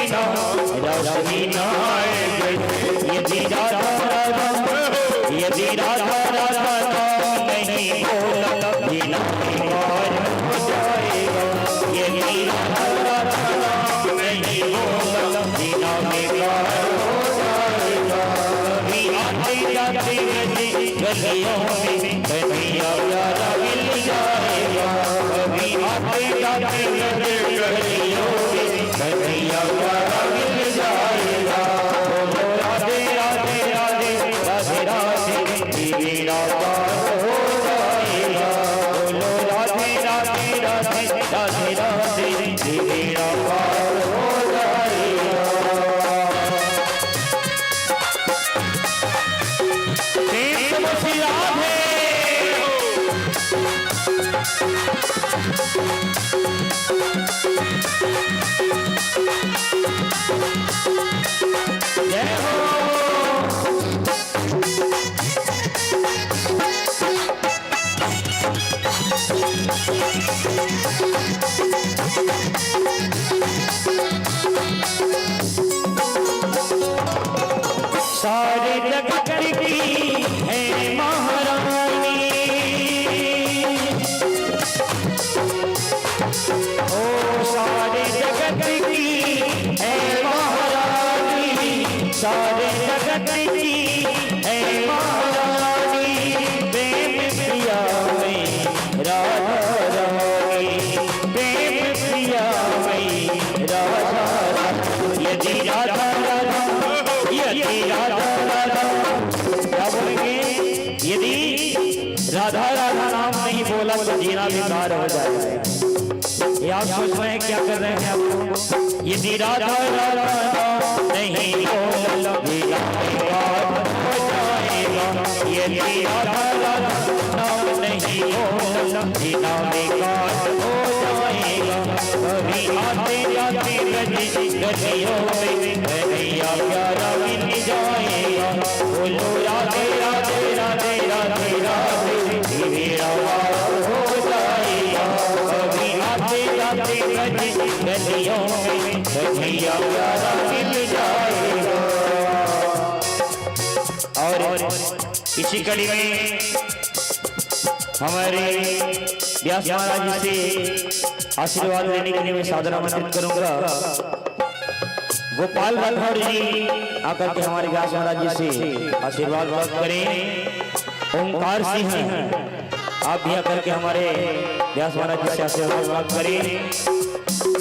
बिना रोशनी न आए। यदि राधा राधा यदि राधा राधा नाम नहीं बोला बिना बीमार हो जाएगा। यदि राधा राधा नाम नहीं बोला बिना बीमार हो जाएगा। कभी आते जाते गलियों में कन्हैया प्यारा मिल जाएगा। कभी आते जाते गलियों में कन्हैया प्यारा मिल जाएगा। बोलो राधे राधे राधे राधे राधे मेरा पार हो जाएगा। बोलो राधे राधे राधे राधे राधे मेरा पार हो जाएगा। जय हो सारे जगत की है महारानी। ओ सारे जगत की है महारानी। सारे जगत की है महारानी। प्रेम प्रिया में राधा रानी। प्रेम प्रिया में राधा रानी। यदि राधा राधा यदि राधा राधा क्या बोलेंगे? यदि राधा राधा नाम नहीं बोला तो जीना बेकार हो जाएगा। ये आप सोच रहे हैं क्या कर रहे हैं आप? यदि राधा राधा नाम नहीं बोला जीना बेकार हो जाएगा। यदि राधा राधा नाम नहीं बोला जीना बेकार हो जाएगा। कभी आते जाते गलियों में कन्हैया प्यारा मिल जाएगा। बोलो राधे राधे राधे राधे राधे मेरा पार हो जाएगा। कभी आते जाते गलियों में कन्हैया प्यारा मिल जाएगा। और इसी कड़ी में हमारे व्यास महाराज जी से आशीर्वाद लेने के लिए मैं सादर आमंत्रित करूंगा। गोपाल राठौर जी आकर के हमारे व्यास महाराज जी से आशीर्वाद प्राप्त करें। ओंकार सिंह आप भी आकर के हमारे व्यास महाराज जी से आशीर्वाद प्राप्त करें।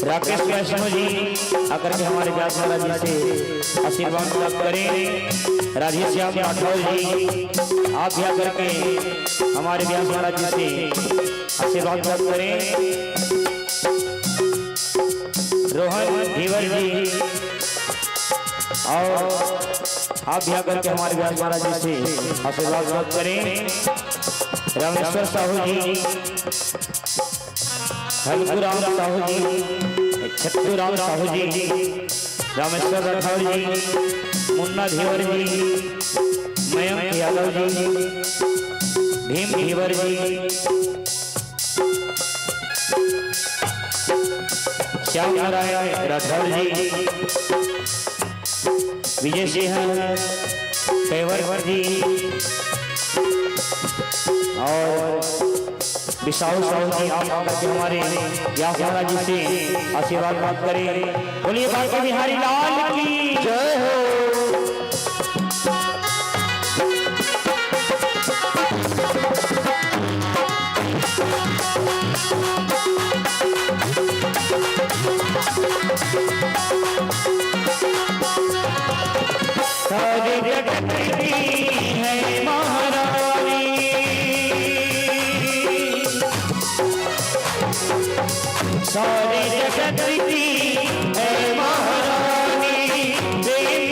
राकेश वैष्णव जी आकर के हमारे व्यास महाराज जी से आशीर्वाद प्राप्त करें। राधेश्याम राठौर जी आप भी आकर के हमारे व्यास महाराज जी से आशीर्वाद प्राप्त करें। रोहन धीवर जी और आप भी आकर के हमारे व्यास महाराज जी से आशीर्वाद प्राप्त करें। रामेश्वर साहू जी, हल्कूराम साहू जी, छत्तूराम साहू जी, रामेश्वर राठौर जी, मुन्ना धीवर जी, मयंक यादव जी, भीम धीवर जी, श्याम नारायण राठौर जी, विजय सिंह कैवर जी और विशाल साहू जी आप आकर के हमारे व्यास महाराज जी से आशीर्वाद प्राप्त करें। बोलिए बांके बिहारी लाल की जय हो। सारे जगत की है महारानी। सारे जगत की है महारानी। प्रेम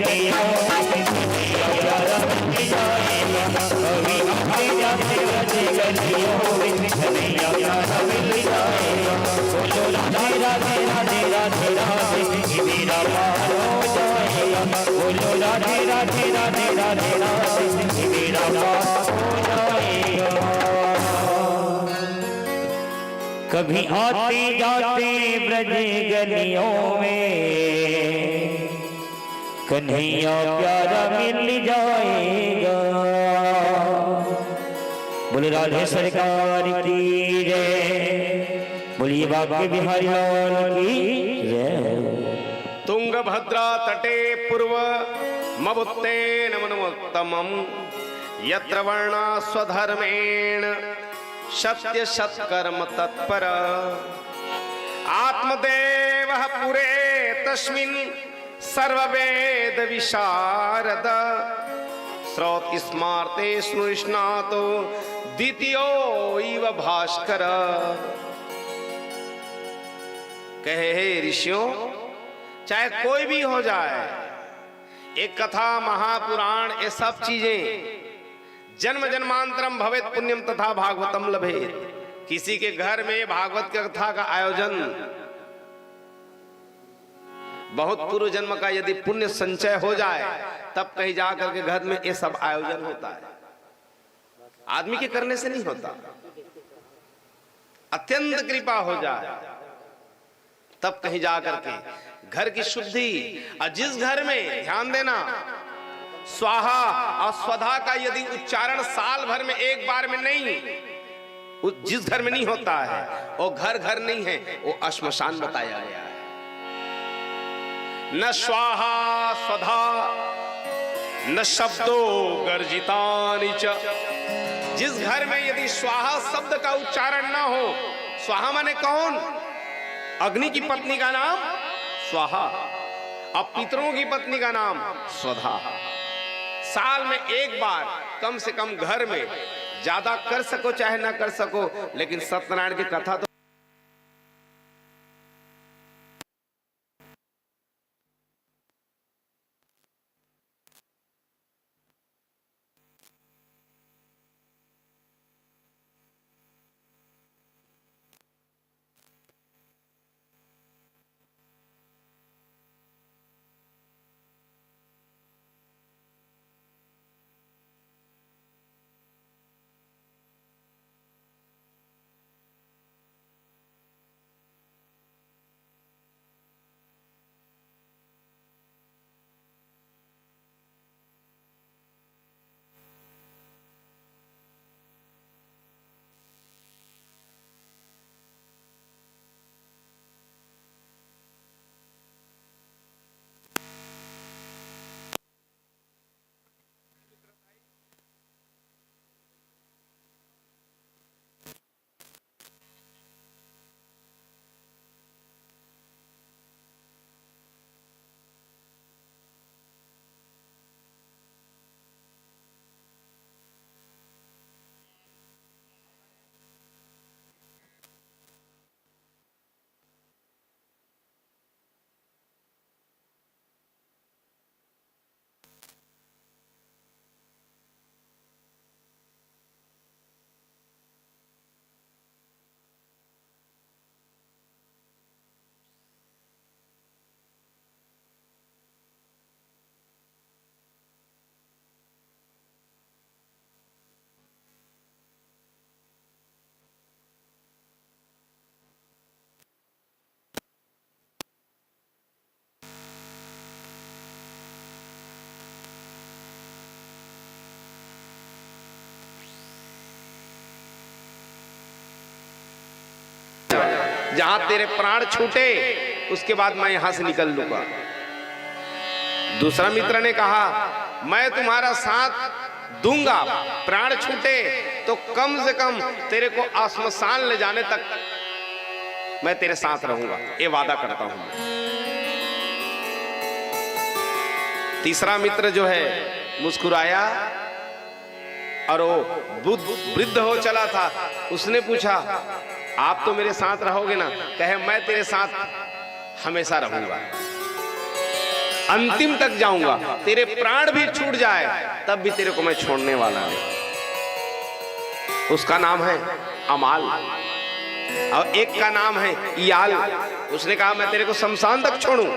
गलियों में कन्हैया प्यारा मिल जाएगा। कभी आते जाते ब्रज गलियों में कन्हैया प्यारा मिल जाएगा। बोलो राधे राधे राधे राधे राधे मेरा पार हो जाएगा। बोलो राधे राधे राधे राधे राधे मेरा पार हो जाएगा। कभी आते जाते ब्रज गलियों में कन्हैया प्यारा मिल जाएगा। बोले राधे सरकार की जय। बोलिए बाबा बिहारी लाल की जय। तुंगभद्रा तटे पूर्व मबुत्तेन मनमोत्तमम् यत्र वर्णा स्वधर्मेण सत्य सत्कर्म तत्पर आत्मदेवः पुरे तस्मिन् सर्ववेद विशारद श्रोत स्मार्ते स्नुष्णातो द्वितीयो इव भास्कर। कहे हे ऋषियों, चाहे कोई भी हो जाए, एक कथा महापुराण ये सब चीजें जन्म जन्मांतरम भवेत पुण्यम तथा भागवतम लभेत। किसी के घर में भागवत की कथा का आयोजन बहुत पूर्व जन्म का यदि पुण्य संचय हो जाए तब कहीं जाकर के घर में ये सब आयोजन होता है। आदमी के करने से नहीं होता, अत्यंत कृपा हो जाए तब कहीं जाकर के घर की शुद्धि। और जिस घर में, ध्यान देना, स्वाहा और स्वधा का यदि उच्चारण साल भर में एक बार में नहीं, जिस घर में नहीं होता है वो घर घर नहीं है, वो श्मशान बताया गया है। न स्वाहा स्वधा न शब्दो गर्जितानि च। जिस घर में यदि स्वाहा शब्द का उच्चारण न हो, स्वाहा माने कौन? अग्नि की पत्नी का नाम स्वाहा, अब पितरों की पत्नी का नाम स्वधा। साल में एक बार कम से कम घर में, ज्यादा कर सको चाहे ना कर सको, लेकिन सत्यनारायण की कथा तो जहां तेरे प्राण छूटे उसके बाद मैं यहां से निकल लूंगा। दूसरा मित्र ने कहा, मैं तुम्हारा साथ दूंगा, प्राण छूटे तो कम से कम तेरे को आश्मशान ले जाने तक मैं तेरे साथ रहूंगा, ये वादा करता हूं। तीसरा मित्र जो है मुस्कुराया और वो वृद्ध हो चला था। उसने पूछा, आप तो मेरे साथ रहोगे ना? कहे, मैं तेरे साथ हमेशा रहूंगा। अंतिम तक जाऊंगा, तेरे प्राण भी छूट जाए तब भी तेरे को मैं छोड़ने वाला नहीं। उसका नाम है अमाल और एक का नाम है इयाल। उसने कहा मैं तेरे को शमशान तक छोड़ूं,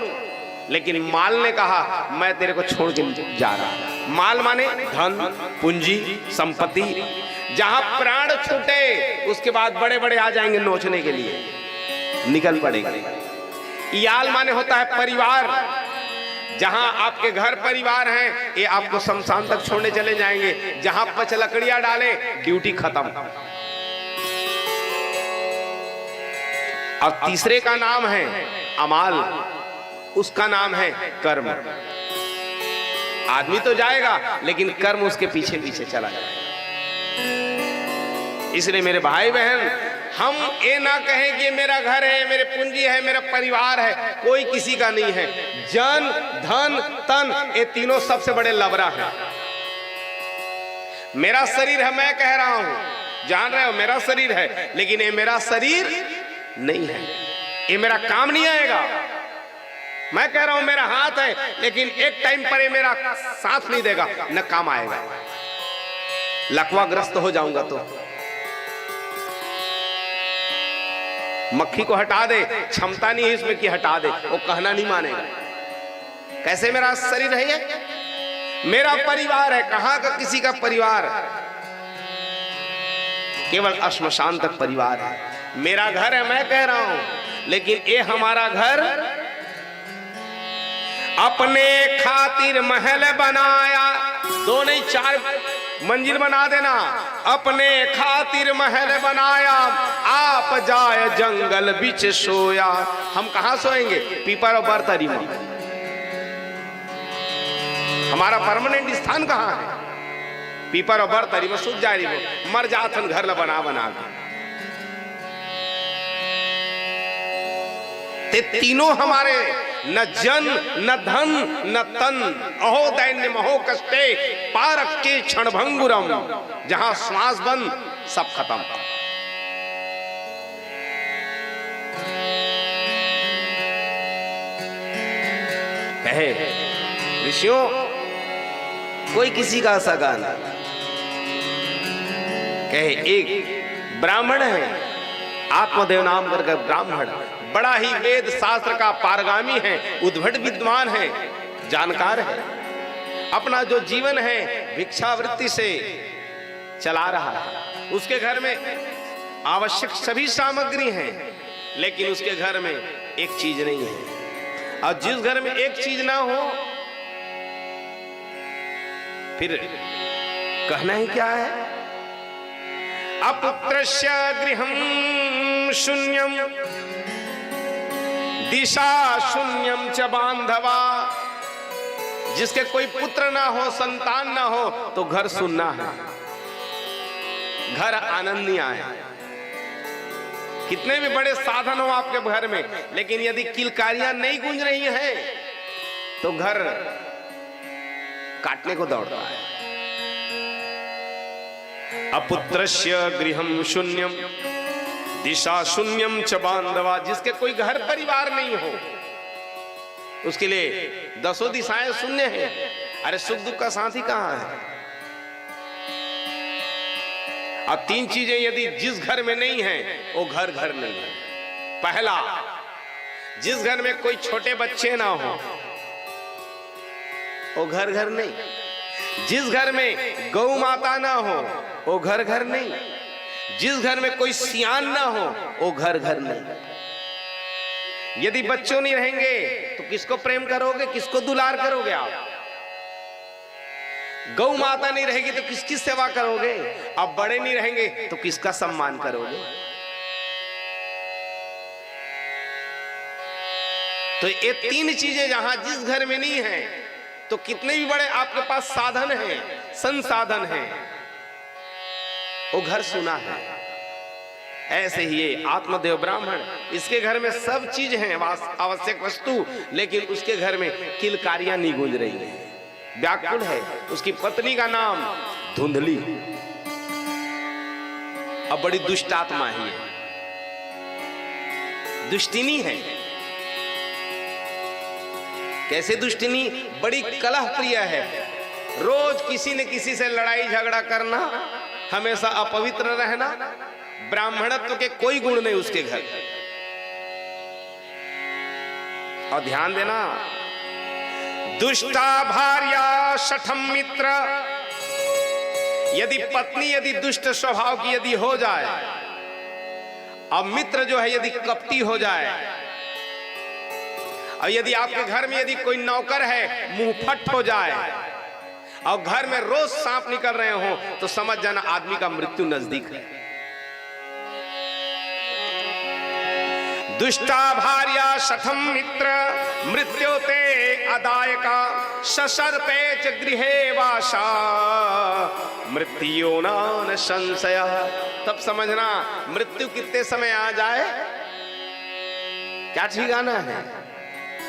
लेकिन माल ने कहा मैं तेरे को छोड़ के जा रहा। माल माने धन, पूंजी, संपत्ति। जहां प्राण छूटे उसके बाद बड़े बड़े आ जाएंगे नोचने के लिए, निकल पड़ेंगे। इयाल माने होता है परिवार। जहां आपके घर परिवार हैं, ये आपको शमशान तक छोड़ने चले जाएंगे। जहां पच लकड़ियां डाले, ड्यूटी खत्म। और तीसरे का नाम है अमाल, उसका नाम है कर्म। आदमी तो जाएगा लेकिन कर्म उसके पीछे पीछे चला जाएगा। इसलिए मेरे भाई बहन, हम ये ना कहें कि मेरा घर है, मेरे पूंजी है, मेरा परिवार है, कोई किसी का नहीं है। जन, धन, तन, ये तीनों सबसे बड़े लबरा हैं। मेरा शरीर है, मैं कह रहा हूं, जान रहे हो मेरा शरीर है, लेकिन ये मेरा शरीर नहीं है, ये मेरा काम नहीं आएगा। मैं कह रहा हूं मेरा हाथ है, लेकिन एक टाइम पर ये मेरा साथ नहीं देगा, न काम आएगा। लकवाग्रस्त हो जाऊंगा तो मक्खी को हटा दे, क्षमता नहीं है इसमें कि हटा दे, वो कहना नहीं मानेगा। कैसे मेरा शरीर है ये? मेरा परिवार है। कहां का किसी का परिवार? केवल श्मशान तक परिवार है। मेरा घर है, मैं कह रहा हूं, लेकिन ये हमारा घर अपने खातिर महल बनाया, 2 नहीं 4 मंजिल बना देना। अपने खातिर महल बनाया, आप जाए जंगल बिच सोया। हम कहां सोएंगे? पीपर और बरतरी में। हमारा परमानेंट स्थान कहां है? पीपर और बरतरी में। सुख जारी में मर जाथन घर बना बना के। तीनों हमारे, न जन, न धन, न तन, अहो दैन्य महो कष्टे, पारक के क्षण भंगुरम। जहां श्वास बंद, सब खत्म। कहे ऋषियों, कोई किसी का सगा नहीं। कहे एक ब्राह्मण है, आत्मदेव नाम करके ब्राह्मण, बड़ा ही वेद शास्त्र का पारगामी है, उद्भट विद्वान है, जानकार है। अपना जो जीवन है भिक्षावृत्ति से चला रहा है। उसके घर में आवश्यक सभी सामग्री हैं, लेकिन उसके घर में एक चीज नहीं है। और जिस घर में एक चीज ना हो, फिर कहना ही क्या है? अपुत्रस्य गृहं शून्यम दिशा शून्यम च बांधवा। जिसके कोई पुत्र ना हो, संतान ना हो, तो घर सुनना है, घर आनंद नहीं आए। कितने भी बड़े साधन हो आपके घर में, लेकिन यदि किलकारियां नहीं गूंज रही हैं, तो घर काटने को दौड़ रहा है। अपुत्रस्य गृहं शून्यम दिशा शून्यम च बांधवा। जिसके कोई घर परिवार नहीं हो, उसके लिए 10 दिशाएं शून्य हैं। अरे सुख दुख का साथी कहां है? अब 3 चीजें यदि जिस घर में नहीं है, वो घर घर नहीं है। पहला, जिस घर में कोई छोटे बच्चे ना हो, वो घर घर नहीं। जिस घर में गौ माता ना हो, वो घर घर नहीं। जिस घर में कोई सियान ना हो, वो घर घर नहीं। यदि बच्चों नहीं रहेंगे तो किसको प्रेम करोगे, किसको दुलार करोगे आप? गौ माता नहीं रहेगी तो किसकी सेवा करोगे? अब बड़े नहीं रहेंगे तो किसका सम्मान करोगे? तो ये 3 चीजें जहां जिस घर में नहीं है, तो कितने भी बड़े आपके पास साधन हैं, संसाधन हैं, वो घर सुना है। ऐसे ही ये आत्मदेव ब्राह्मण, इसके घर में सब चीज है, आवश्यक वस्तु, लेकिन उसके घर में किलकारियां नहीं गूंज रही है, व्याकुल है। उसकी पत्नी का नाम धुंधली, अब बड़ी दुष्ट आत्मा ही है, दुष्टिनी है। कैसे दुष्टिनी? बड़ी कलह प्रिय है, रोज किसी न किसी से लड़ाई झगड़ा करना, हमेशा अपवित्र रहना, ब्राह्मणत्व के कोई गुण नहीं उसके घर। और ध्यान देना, दुष्टा भार्या शठम मित्र, यदि पत्नी यदि दुष्ट स्वभाव की यदि हो जाए, और मित्र जो है यदि कपटी हो जाए, और यदि आपके घर में यदि कोई नौकर है मुंहफट हो जाए, और घर में रोज सांप निकल रहे हो, तो समझ जाना आदमी का मृत्यु नजदीक है। दुष्टा भार्या शठम मित्र मृत्योते अदायका ससर्पे च गृहे वासा मृत्यो न संशय। तब समझना मृत्यु कितने समय आ जाए क्या ठिकाना है।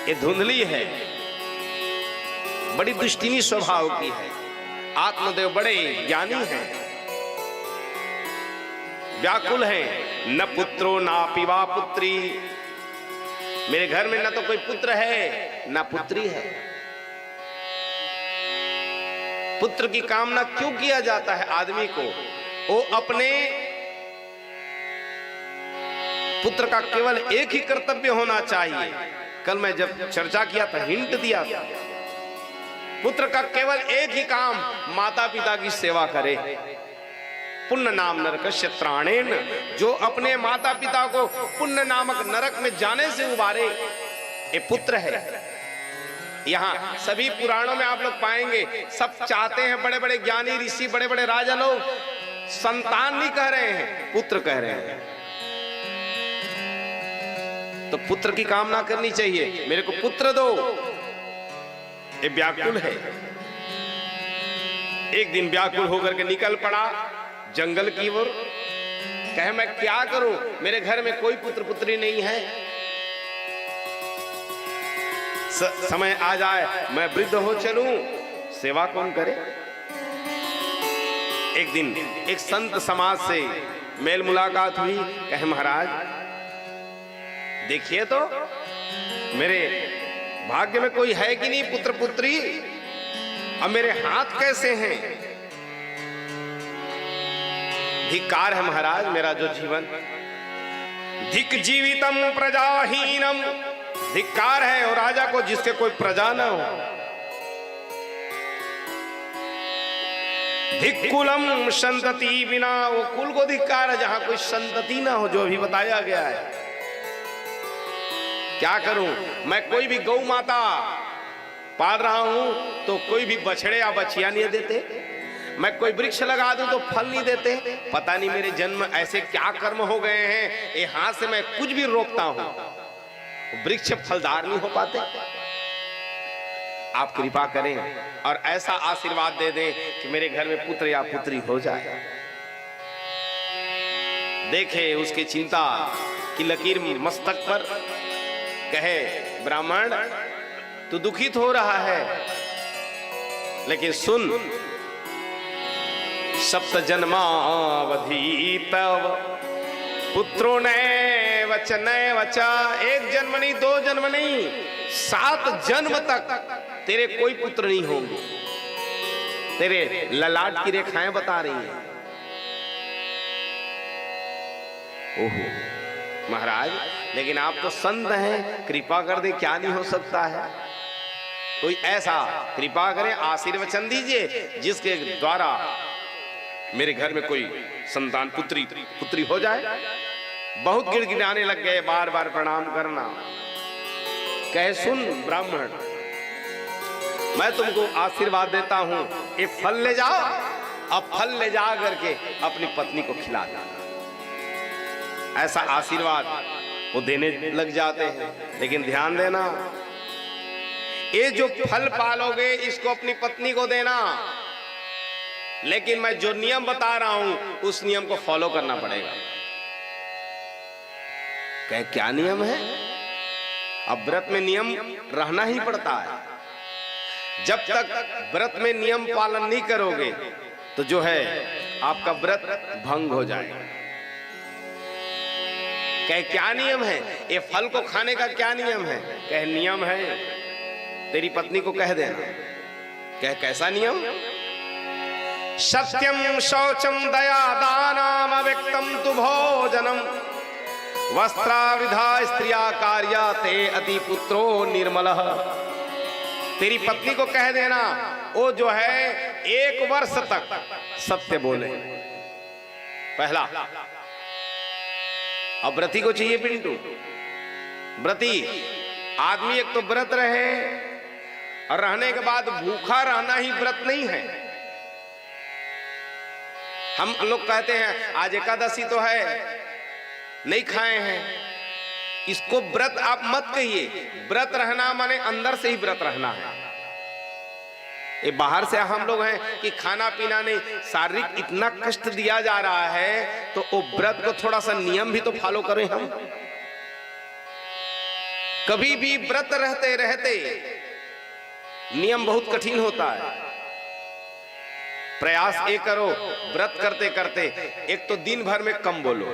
ये धुंधली है, बड़ी दुष्टिनी स्वभाव की है। आत्मदेव बड़े ज्ञानी हैं, व्याकुल हैं। न पुत्रो ना पिवा पुत्री, मेरे घर में न तो कोई पुत्र है ना पुत्री है। पुत्र की कामना क्यों किया जाता है आदमी को? वो अपने पुत्र का केवल एक ही कर्तव्य होना चाहिए। कल मैं जब चर्चा किया था, हिंट दिया था, पुत्र का केवल एक ही काम माता पिता की सेवा करे। पुण्य नाम नरकस्य त्राणेन, जो अपने माता पिता को पुण्य नामक नरक में जाने से उबारे, ये पुत्र है। यहाँ सभी पुराणों में आप लोग पाएंगे, सब चाहते हैं, बड़े बड़े ज्ञानी ऋषि, बड़े बड़े राजा लोग संतान नहीं कह रहे हैं, पुत्र कह रहे हैं। तो पुत्र की कामना करनी चाहिए, मेरे को पुत्र दो। ये व्याकुल है। एक दिन व्याकुल होकर के निकल पड़ा जंगल की ओर, कहे मैं क्या करूं, मेरे घर में कोई पुत्र पुत्री नहीं है। समय आ जाए मैं वृद्ध हो चलूं, सेवा कौन करे। एक दिन एक संत समाज से मेल मुलाकात हुई, कहे महाराज देखिए तो मेरे भाग्य में कोई है कि नहीं पुत्र पुत्री, और मेरे हाथ कैसे हैं। धिक्कार है महाराज मेरा जो जीवन, धिक जीवितम प्रजाहीनम, धिक्कार है और राजा को जिसके कोई प्रजा न हो। धिक्कुलम संतति बिना, वो कुल को धिक्कार है जहां कोई संतति ना हो, जो अभी बताया गया है। क्या करूं मैं, कोई भी गौ माता पाल रहा हूं तो कोई भी बछड़े या बछिया नहीं देते, मैं कोई वृक्ष लगा दूं तो फल नहीं देते। पता नहीं मेरे जन्म ऐसे क्या कर्म हो गए हैं, ये हाथ से मैं कुछ भी रोकता हूं, वृक्ष फलदार नहीं हो पाते। आप कृपा करें और ऐसा आशीर्वाद दे दें कि मेरे घर में पुत्र या पुत्री हो जाए। देखे उसकी चिंता की लकीर मस्तक पर, कहे ब्राह्मण तू दुखित हो रहा है, लेकिन सुन, सप्त जन्मावधि तव पुत्रों ने वचन वचा, एक जन्म नहीं, दो जन्म नहीं, 7 जन्म तक तेरे कोई पुत्र नहीं होंगे। तेरे ललाट की रेखाएं बता रही हैं। ओहो महाराज, लेकिन आप तो संत हैं, कृपा कर दे, क्या नहीं हो सकता है। कोई ऐसा कृपा करें, आशीर्वचन दीजिए जिसके द्वारा मेरे घर में कोई संतान पुत्री हो जाए। बहुत गिड़गिड़ाने लग गए, बार बार प्रणाम करना। कहे सुन ब्राह्मण, मैं तुमको आशीर्वाद देता हूं, ये फल ले जाओ, अब फल ले जा करके अपनी पत्नी को खिला देना। ऐसा आशीर्वाद वो देने लग जाते हैं। लेकिन ध्यान देना, ये जो फल पालोगे इसको अपनी पत्नी को देना, लेकिन मैं जो नियम बता रहा हूं उस नियम को फॉलो करना पड़ेगा। क्या नियम है? अब व्रत में नियम रहना ही पड़ता है। जब तक व्रत में नियम पालन नहीं करोगे तो जो है आपका व्रत भंग हो जाएगा। क्या नियम है? ये फल को खाने का क्या नियम है? नियम है तेरी पत्नी को कह देना। कह कैसा नियम? सत्यम शौचम दया दानम अव्यक्तम तु भोजनम वस्त्रावृधा स्त्रिया कार्या ते अति पुत्रो निर्मलः। तेरी पत्नी को कह देना वो जो है 1 वर्ष तक सत्य बोले। पहला। अब व्रती को चाहिए पिंटू, व्रती आदमी एक तो व्रत रहे और रहने के बाद भूखा रहना ही व्रत नहीं है। हम लोग कहते हैं आज एकादशी तो है, नहीं खाए हैं, इसको व्रत आप मत कहिए। व्रत रहना माने अंदर से ही व्रत रहना है। ये बाहर से हम लोग हैं कि खाना पीना नहीं, शारीरिक इतना कष्ट दिया जा रहा है तो वो व्रत को थोड़ा सा नियम भी तो फॉलो करें हम। कभी भी व्रत रहते रहते नियम बहुत कठिन होता है। प्रयास ये करो व्रत करते करते एक तो दिन भर में कम बोलो,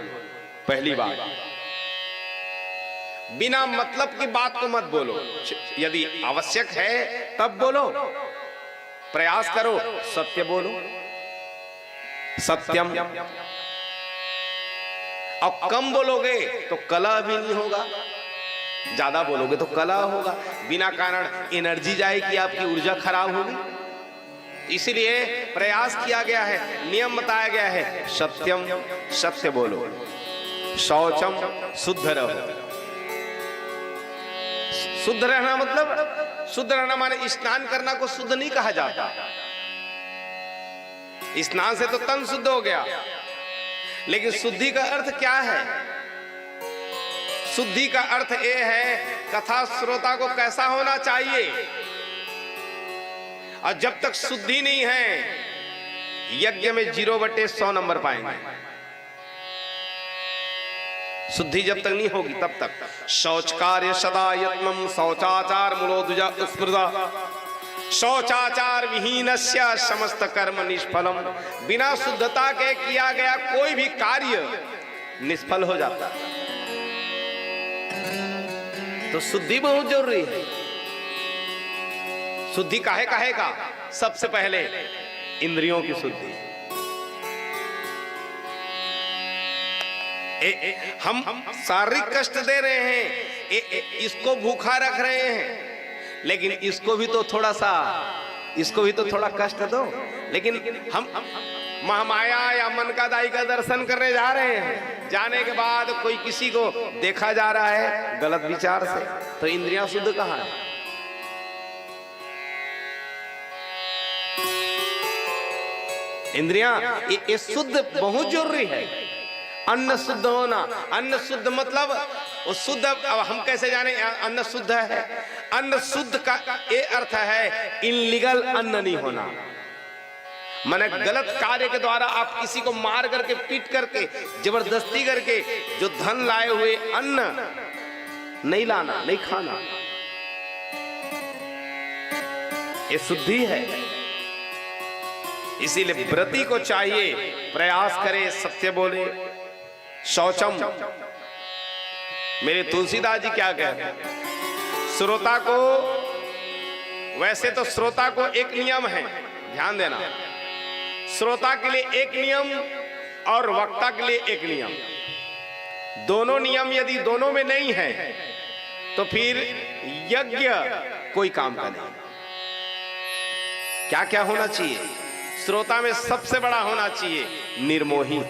पहली बात। बिना मतलब की बात को मत बोलो, यदि आवश्यक है तब बोलो। प्रयास करो सत्य बोलो, सत्यम। अब कम बोलोगे तो कलह भी नहीं होगा, ज्यादा बोलोगे तो कलह होगा, बिना कारण एनर्जी जाएगी, आपकी ऊर्जा खराब होगी। इसलिए प्रयास किया गया है, नियम बताया गया है, सत्यम, सत्य बोलो। शौचम, शुद्ध रहो। शुद्ध रहना मतलब, शुद्ध रहना माने स्नान करना को शुद्ध नहीं कहा जाता। स्नान से तो तन शुद्ध हो गया, लेकिन शुद्धि का अर्थ क्या है? शुद्धि का अर्थ ये है कथा श्रोता को कैसा होना चाहिए। और जब तक शुद्धि नहीं है यज्ञ में 0/100 नंबर पाएंगे। शुद्धि जब तक नहीं होगी तब तक। शौच कार्य सदा यत्नम शौचाचार मूलोद्विजा स्मृता शौचाचार विहीनस्य समस्त कर्म निष्फलम। बिना शुद्धता के किया गया कोई भी कार्य निष्फल हो जाता है। तो शुद्धि बहुत जरूरी है। शुद्धि काहे का? सबसे पहले इंद्रियों की शुद्धि। हम शारीरिक कष्ट दे रहे हैं, इसको भूखा रख रहे हैं, लेकिन इसको भी तो थोड़ा कष्ट दो। लेकिन हम महामाया या मन का दाई का दर्शन करने जा रहे हैं, जाने के बाद कोई किसी को देखा जा रहा है गलत विचार से, तो इंद्रियां शुद्ध कहाँ है? इंद्रियां ये शुद्ध बहुत जरूरी है। अन्न शुद्ध होना, अन्न शुद्ध मतलब वो शुद्ध। अब हम कैसे जाने अन्न शुद्ध है? अन्न शुद्ध का ये अर्थ है इनलीगल अन्न नहीं होना। माने गलत कार्य के द्वारा आप किसी को मार करके, पीट करके, जबरदस्ती करके जो धन लाए हुए अन्न नहीं लाना, नहीं खाना, ये शुद्धि है। इसीलिए व्रती को चाहिए प्रयास करे, सत्य बोले। शौचम, मेरे तुलसीदास जी क्या कहते हैं? श्रोता को, वैसे तो श्रोता को एक नियम है, ध्यान देना, श्रोता के लिए एक नियम और वक्ता के लिए एक नियम। दोनों नियम यदि दोनों में नहीं है तो फिर यज्ञ कोई काम का नहीं। क्या क्या होना चाहिए? श्रोता में सबसे बड़ा होना चाहिए निर्मोही।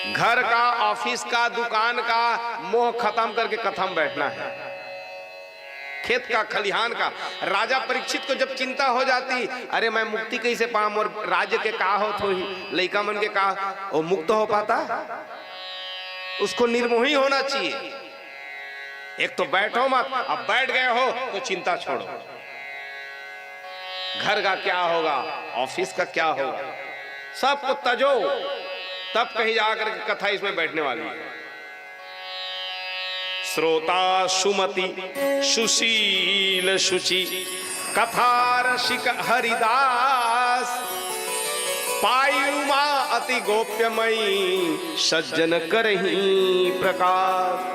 घर का, ऑफिस का, दुकान का मोह खत्म करके कथम बैठना है। खेत का, खलिहान का। राजा परीक्षित को जब चिंता हो जाती, अरे मैं मुक्ति कैसे पाऊं और राज्य के का हो तो लइका मन के का, वो मुक्त हो पाता? उसको निर्मोही होना चाहिए। एक तो बैठो मत, अब बैठ गए हो तो चिंता छोड़ो। घर का क्या होगा, ऑफिस का क्या होगा, सबको तजो, तब कहीं जाकर के कथा इसमें बैठने वाली है। श्रोता सुमति सुशील शुचि कथा रसिक हरिदास पायुमा अति गोप्यमयी सज्जन करही प्रकाश।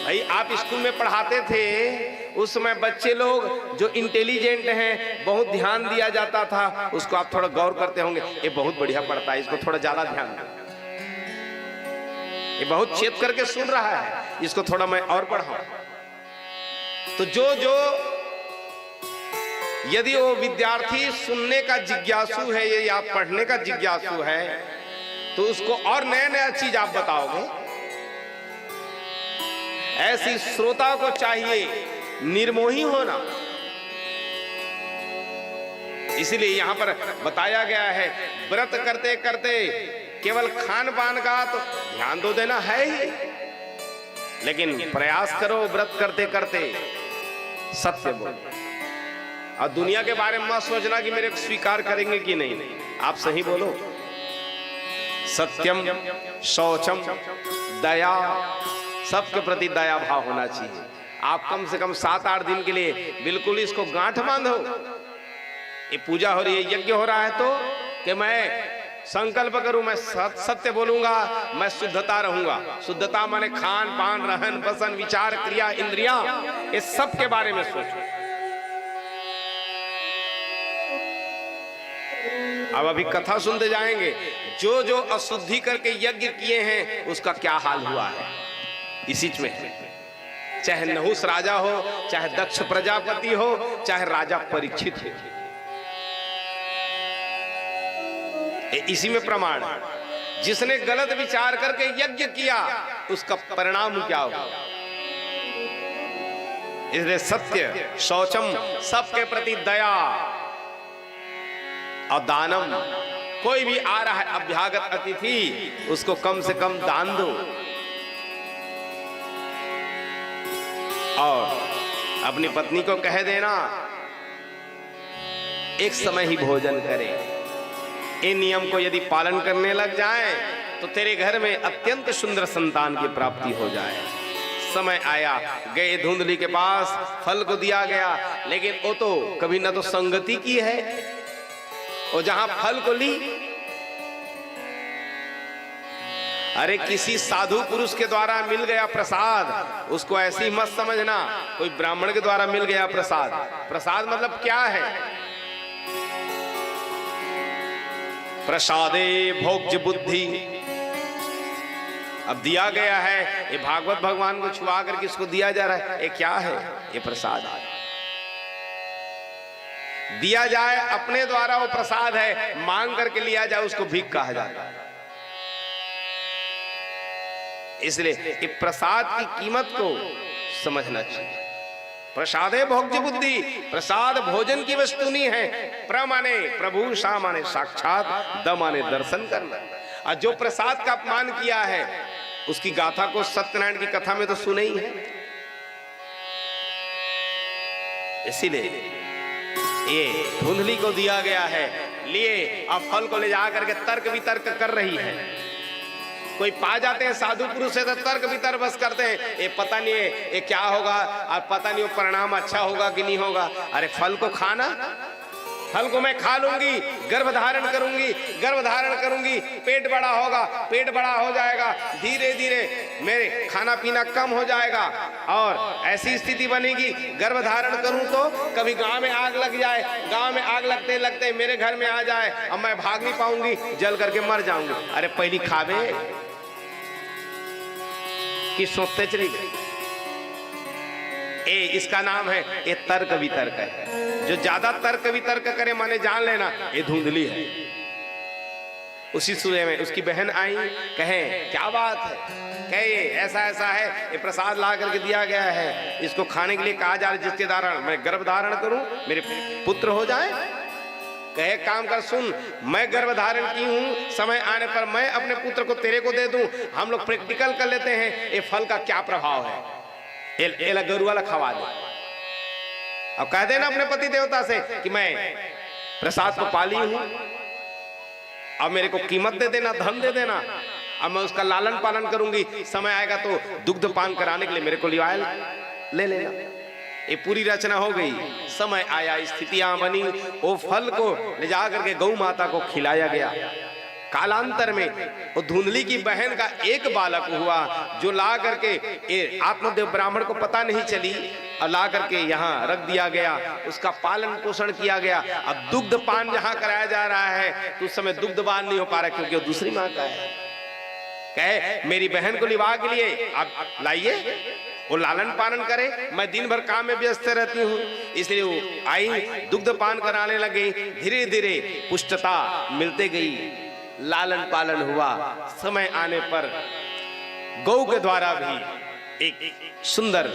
भाई आप स्कूल में पढ़ाते थे, उस समय बच्चे लोग जो इंटेलिजेंट हैं बहुत ध्यान दिया जाता था, उसको आप थोड़ा गौर करते होंगे, ये बहुत बढ़िया पढ़ता है, इसको थोड़ा ज्यादा ध्यान दो, ये बहुत चेत करके सुन रहा है, इसको थोड़ा मैं और पढ़ाऊं। तो जो यदि वो विद्यार्थी सुनने का जिज्ञासु है या पढ़ने का जिज्ञासु है, तो उसको और नया नया चीज आप बताओगे। ऐसी श्रोता को चाहिए निर्मोही होना। इसलिए यहां पर बताया गया है, व्रत करते करते केवल खान पान का तो ध्यान तो देना है ही, लेकिन प्रयास करो व्रत करते करते सत्य बोलो। और दुनिया के बारे में मत सोचना कि मेरे को स्वीकार करेंगे कि नहीं, आप सही बोलो। सत्यम, शौचम, दया, सबके प्रति दया भाव होना चाहिए। आप कम से कम 7-8 दिन के लिए बिल्कुल इसको गांठ बांधो। ये पूजा हो रही है, यज्ञ हो रहा है, तो कि मैं संकल्प करूं, मैं सत्य बोलूंगा, मैं शुद्धता रहूंगा। शुद्धता माने खान पान, रहन बसन, विचार, क्रिया, इंद्रियां, ये सब के बारे में सोचो। अब अभी कथा सुनते जाएंगे, जो जो अशुद्धि करके यज्ञ किए हैं उसका क्या हाल हुआ है इसी में। चाहे नहुस राजा हो, चाहे दक्ष प्रजापति हो, चाहे राजा परीक्षित हो, इसी में प्रमाण है। जिसने गलत विचार करके यज्ञ किया उसका परिणाम क्या होगा। इसलिए सत्य, शौचम, सबके प्रति दया और दानम। कोई भी आ रहा है अभ्यागत अतिथि, उसको कम से कम दान दो और अपनी पत्नी को कह देना एक समय ही भोजन करे। इन नियम को यदि पालन करने लग जाए तो तेरे घर में अत्यंत सुंदर संतान की प्राप्ति हो जाए। समय आया, गए धुंधली के पास, फल को दिया गया, लेकिन वो तो कभी ना तो संगति की है, और जहां फल को ली, अरे किसी साधु पुरुष के द्वारा मिल गया प्रसाद, उसको ऐसी मत समझना कोई ब्राह्मण के द्वारा मिल गया प्रसाद। प्रसाद मतलब क्या है? प्रसादे भोज्य बुद्धि। अब दिया गया है, ये भागवत भगवान को छुआ कर किसको दिया जा रहा है? ये क्या है? ये प्रसाद दिया जाए, अपने द्वारा वो प्रसाद है, मांग करके लिया जाए उसको भीख कहा जाता है। इसलिए ये प्रसाद की कीमत को समझना चाहिए। प्रसादे भोज्य बुद्धि, प्रसाद भोजन की वस्तु नहीं है। प्र माने प्रभु, सा माने साक्षात, द माने दर्शन करना। और जो प्रसाद का अपमान किया है उसकी गाथा को सत्यनारायण की कथा में तो सुने ही है। इसीलिए ये धुंधली को दिया गया है, लिए अब फल को ले जा करके तर्क वितर्क कर रही है। कोई पा जाते हैं साधु पुरुष से तो तर्क वितर्क बस करते हैं, ये पता नहीं है ये क्या होगा, और पता नहीं वो परिणाम अच्छा होगा कि नहीं होगा। अरे फल को खाना, फल को मैं खा लूंगी, गर्भ धारण करूंगी, गर्भ धारण करूंगी, पेट बड़ा होगा, पेट बड़ा हो जाएगा, धीरे धीरे मेरे खाना पीना कम हो जाएगा, और ऐसी स्थिति बनेगी गर्भ धारण करूं तो कभी गांव में आग लग जाए, गांव में आग लगते लगते मेरे घर में आ जाए, अब मैं भाग नहीं पाऊंगी, जल करके मर जाऊंगी। अरे पहली खावे कि सोचते चली गई। इसका नाम है ये तर्क वितर्क है। जो ज्यादा तर्क वितर्क करे माने जान लेना ये धुंधली है। उसी सूर्य में उसकी बहन आई, कहे क्या बात है, कहे ऐसा ऐसा है, ये प्रसाद ला करके दिया गया है, इसको खाने के लिए कहा जा रहा है, जिसके धारण मैं गर्भ धारण करूं, मेरे पुत्र हो जाए। कहे काम कर, सुन, मैं गर्भ धारण की हूं, समय आने पर मैं अपने पुत्र को तेरे को दे दूं, हम लोग प्रैक्टिकल कर लेते हैं ये फल का क्या प्रभाव है। गरु वाला खवा दे, अब कह देना अपने पति देवता से कि मैं प्रसाद को पाली हूं, अब मेरे को कीमत दे देना, धन दे देना, अब मैं उसका लालन पालन करूंगी, समय आएगा तो दुग्ध पान कराने के लिए मेरे को लिवायल ले लेना। ये पूरी रचना हो गई। समय आया, स्थितियां बनी, वो फल को ले जा करके गौ माता को खिलाया गया। कालांतर में वो धुंधली की बहन का एक बालक हुआ जो ला करके ये आत्मदेव ब्राह्मण को पता नहीं चली और ला करके यहाँ रख दिया गया, उसका पालन पोषण किया गया। अब दुग्ध पान जहाँ कराया जा रहा है तो उस समय दुग्धपान नहीं हो पा रहा क्योंकि वो दूसरी माँ का है। कहे मेरी बहन को निभाव के लिए आप लाइए, वो लालन पालन करे, मैं दिन भर काम में व्यस्त रहती हूँ। इसलिए वो आई, दुग्ध पान कराने लगे, धीरे धीरे पुष्टता मिलते गई, लालन पालन हुआ। समय आने पर गौ के द्वारा भी एक सुंदर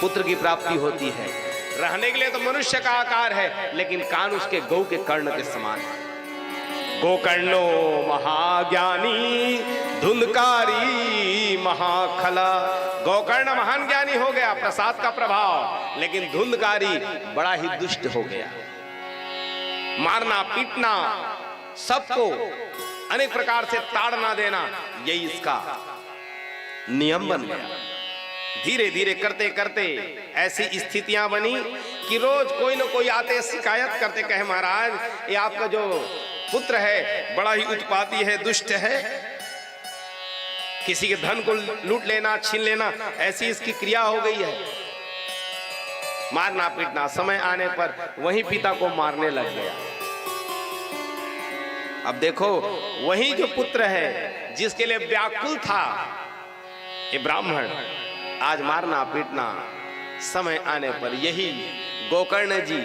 पुत्र की प्राप्ति होती है। रहने के लिए तो मनुष्य का आकार है, लेकिन कान उसके गौ के कर्ण के समान है। गोकर्णो महाज्ञानी धुंधकारी महाखला। गोकर्ण महान ज्ञानी हो गया, प्रसाद का प्रभाव, लेकिन धुंधकारी बड़ा ही दुष्ट हो गया। मारना पीटना, सबको अनेक प्रकार से ताड़ना देना, यही इसका नियम बन गया। धीरे धीरे करते करते ऐसी स्थितियां बनी कि रोज कोई न कोई आते शिकायत करते, कहे महाराज ये आपका जो पुत्र है बड़ा ही उत्पाती है, दुष्ट है, किसी के धन को लूट लेना, छीन लेना, ऐसी इसकी क्रिया हो गई है। मारना पीटना, समय आने पर वही पिता को मारने लग गया। अब देखो वही जो पुत्र है जिसके लिए व्याकुल था ये ब्राह्मण, आज मारना पीटना, समय आने पर यही गोकर्ण जी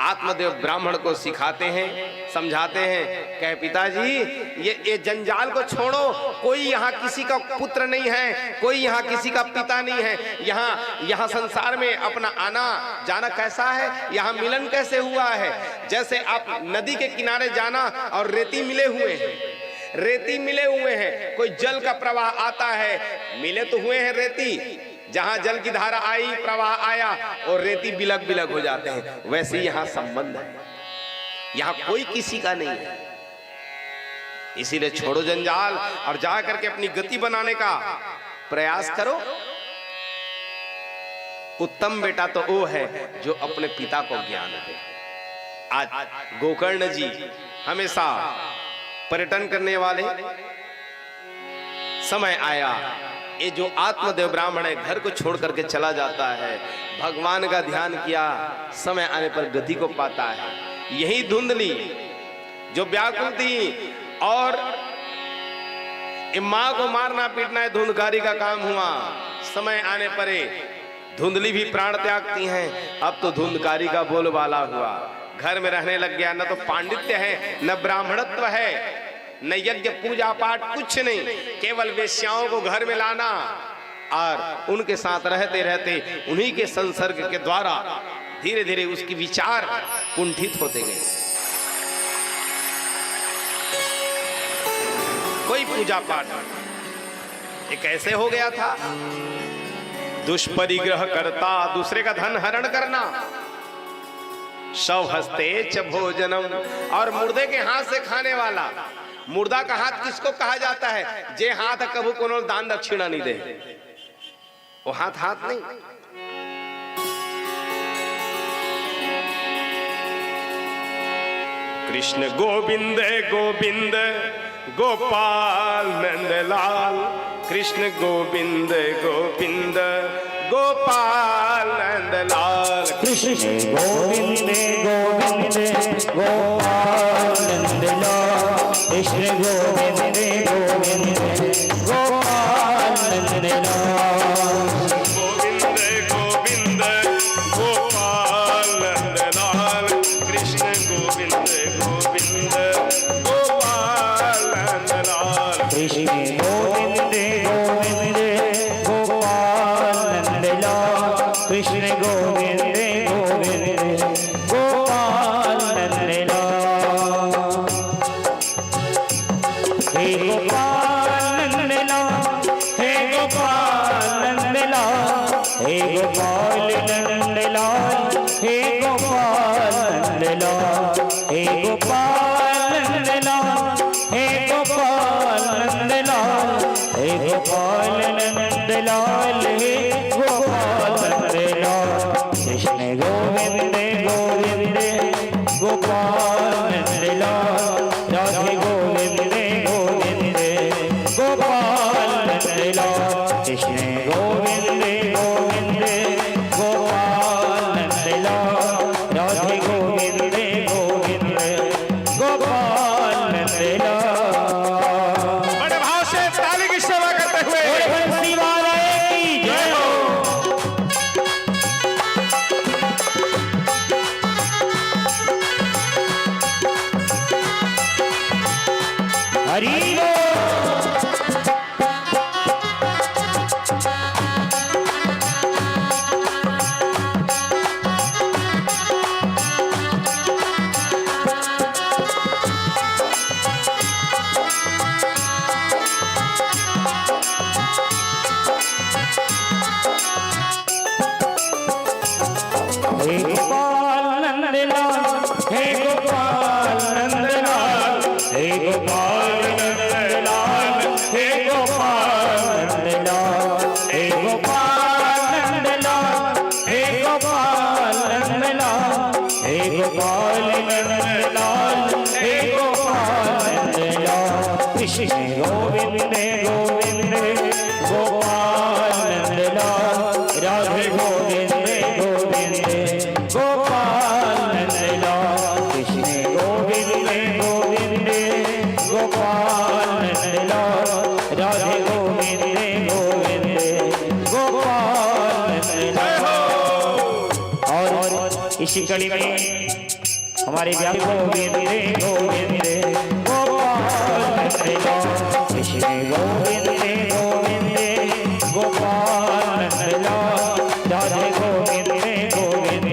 आत्मदेव ब्राह्मण को सिखाते हैं, समझाते हैं। कहे पिताजी ये जंजाल को छोड़ो, कोई यहाँ किसी का पुत्र नहीं है, कोई यहाँ किसी का पिता नहीं है। यहाँ संसार में अपना आना जाना कैसा है, यहाँ मिलन कैसे हुआ है। जैसे आप नदी के किनारे जाना और रेती मिले हुए हैं, रेती मिले हुए हैं, कोई जल का प्रवाह आता है, मिले तो हुए हैं रेती, जहां जल की धारा आई, प्रवाह आया और रेती बिलक बिलक हो जाते हैं। वैसे यहां संबंध है, यहां कोई किसी का नहीं है। इसीलिए छोड़ो जंजाल और जा करके अपनी गति बनाने का प्रयास करो। उत्तम बेटा तो वो है जो अपने पिता को ज्ञान दे। आज गोकर्ण जी हमेशा पर्यटन करने वाले, समय आया ये जो आत्मदेव ब्राह्मण है घर को छोड़ करके चला जाता है, भगवान का ध्यान किया, समय आने पर गति को पाता है। यही धुंधली जो व्याकुल थी और मां को मारना पीटना है, धुंधकारी का काम हुआ। समय आने पर धुंधली भी प्राण त्यागती हैं। अब तो धुंधकारी का बोलबाला हुआ, घर में रहने लग गया। न तो पांडित्य है, न ब्राह्मणत्व है, न यज्ञ पूजा पाठ, कुछ नहीं, केवल वेश्याओं को घर में लाना और उनके साथ रहते रहते उन्हीं के संसर्ग के द्वारा धीरे धीरे उसकी विचार कुंठित होते गए। कोई पूजा पाठ, ये कैसे हो गया था? दुष्परिग्रह करता, दूसरे का धन हरण करना, शव हस्ते च भोजनम, और मुर्दे के हाथ से खाने वाला। मुर्दा का हाथ किसको कहा जाता है? जे हाथ कभू कोनो दान दक्षिणा नहीं दे, वो हाथ हाथ नहीं। कृष्ण गोविंद गोविंद गोपाल नंदलाल, कृष्ण गोविंद गोविंद गोपाल नंदलाल, कृष्ण गोविंद गोविंद गोपाल नंदलाल, कृष्ण गोविंद गोविंद गोपाल नंदलाल, गोविंद गोविंद गोपाल नंदलाल, कृष्ण गोविंद गोविंद गोपाल नंदलाल, कृष्ण गोविंद गोविंद गोपाल नंदलाल, कृष्ण गोविंद गोविंद गोपाल नंदलाल। हे गोपाल नंदलाल, हे गोपाल नंदलाल, हे गोपाल नंदलाल, हे गोपाल नंदलाल, हे गोपाल नंदलाल, हे गोपाल नंदलाल, हे गोपाल नंदलाल, हे गोपाल नंदलाल, कृष्ण गोविंद गोविंद गोपाल नंदलाल, राधे हरि बोल। हे गोपाल नंदलाल, हे गोपाल नंदलाल, हे गोपाल नंदलाल, हे गोपाल नंदलाल, हे गोपाल नंदलाल, हे गोपाल नंदलाल, हे गोपाल नंदलाल, हे गोपाल नंदलाल। कृष्ण गोविंद गोविंद गोपाल नंदलाल, राधे गोविंद गोपाल नंदलाल, कृष्ण गोविंद गोविंद गोपाल नंदलाल, राधे गोविंद गोविंद गोपाल नंदलाल। और इसी कड़ी में हमारे व्यास गोविंद गोविंद गोपाल नंदलाल, कृष्ण गोविंद गोविंद गोपाल नंदलाल, राधे गोविंद गोविंद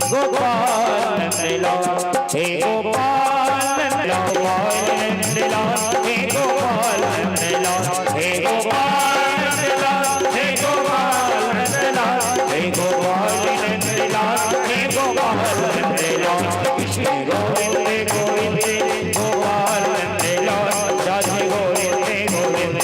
गोपाल नंदलाल। हे गोपाल नंदलाल, हे गोपाल नंदलाल, हे गोपाल नंदलाल, हे गोपाल नंदलाल, हे गोपाल नंदलाल, हे गोपाल नंदलाल, कृष्ण गोविंद गोविंद गोपाल नंदलाल, राधे गोविंद गोविंद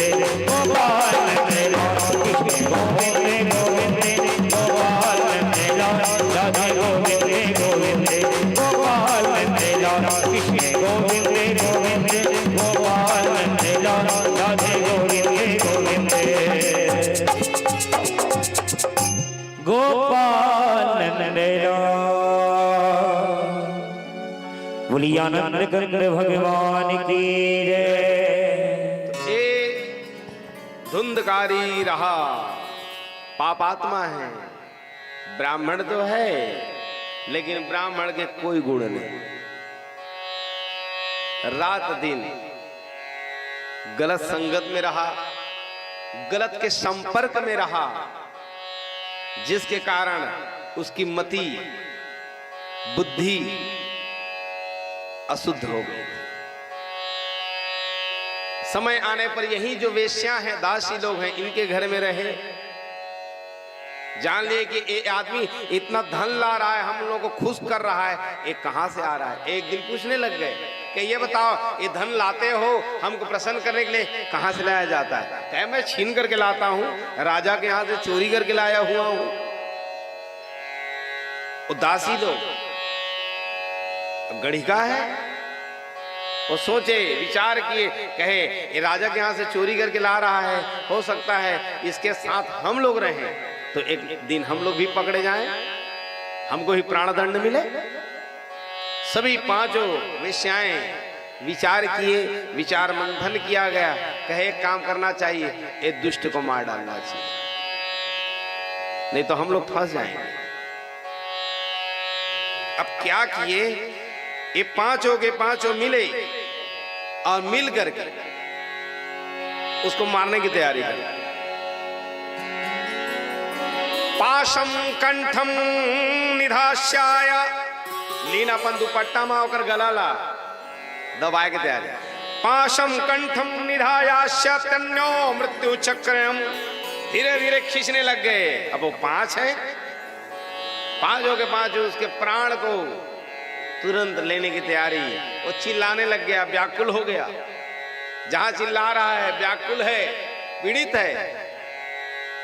गोपाल नंदलाल, कृष्ण गोविंद गोविंद गोपाल नंदलाल, राधे गोविंद गोविंद गोपाल नंदलाल, कृष्ण गोविंद गोविंद गोपाल नंदलाल, राधे गोविंद गोविंद गोपाल नंदलाल। बोलिए आनंद कंद भगवान की जय। ये धुंधकारी रहा, पापात्मा है। ब्राह्मण तो है, लेकिन ब्राह्मण के कोई गुण नहीं। रात दिन गलत संगत में रहा, गलत के संपर्क में रहा, जिसके कारण उसकी मति बुद्धि अशुद्ध हो गई। समय आने पर यही जो वेश्या हैं, दासी लोग हैं, इनके घर में रहे, जान लिए कि ये आदमी इतना धन ला रहा है, हम लोगों को खुश कर रहा है, ये कहां से आ रहा है। एक दिन पूछने लग गए कि ये बताओ, ये धन लाते हो हमको प्रसन्न करने के लिए, कहां से लाया जाता है। कहे मैं छीन करके लाता हूं, राजा के यहां से चोरी करके लाया हुआ हूं। उदासी लोग गढ़िका है, वो सोचे विचार किए, कहे ये राजा के यहां से चोरी करके ला रहा है, हो सकता है इसके साथ हम लोग रहें तो एक दिन हम लोग भी पकड़े जाएं, हमको ही प्राणदंड मिले। सभी पांचों वेश्याएं विचार किए, विचार मंथन किया गया, कहे एक काम करना चाहिए, एक दुष्ट को मार डालना चाहिए, नहीं तो हम लोग फंस जाएंगे। अब क्या किए, ये पांचों के पांचों मिले और मिल करके उसको मारने की तैयारी कर। पाशम कंठम निधास्याय, लीना अपन दुपट्टा में होकर गला ला, दबाए के तैयारी। पाशम कंठम निधायास्य तन्यो मृत्यु चक्रम, धीरे धीरे खींचने लग गए। अब वो पांच है, पांचों के पांचों उसके प्राण को तुरंत लेने की तैयारी। वो चिल्लाने लग गया, व्याकुल हो गया, जहां चिल्ला रहा है व्याकुल है, पीड़ित है,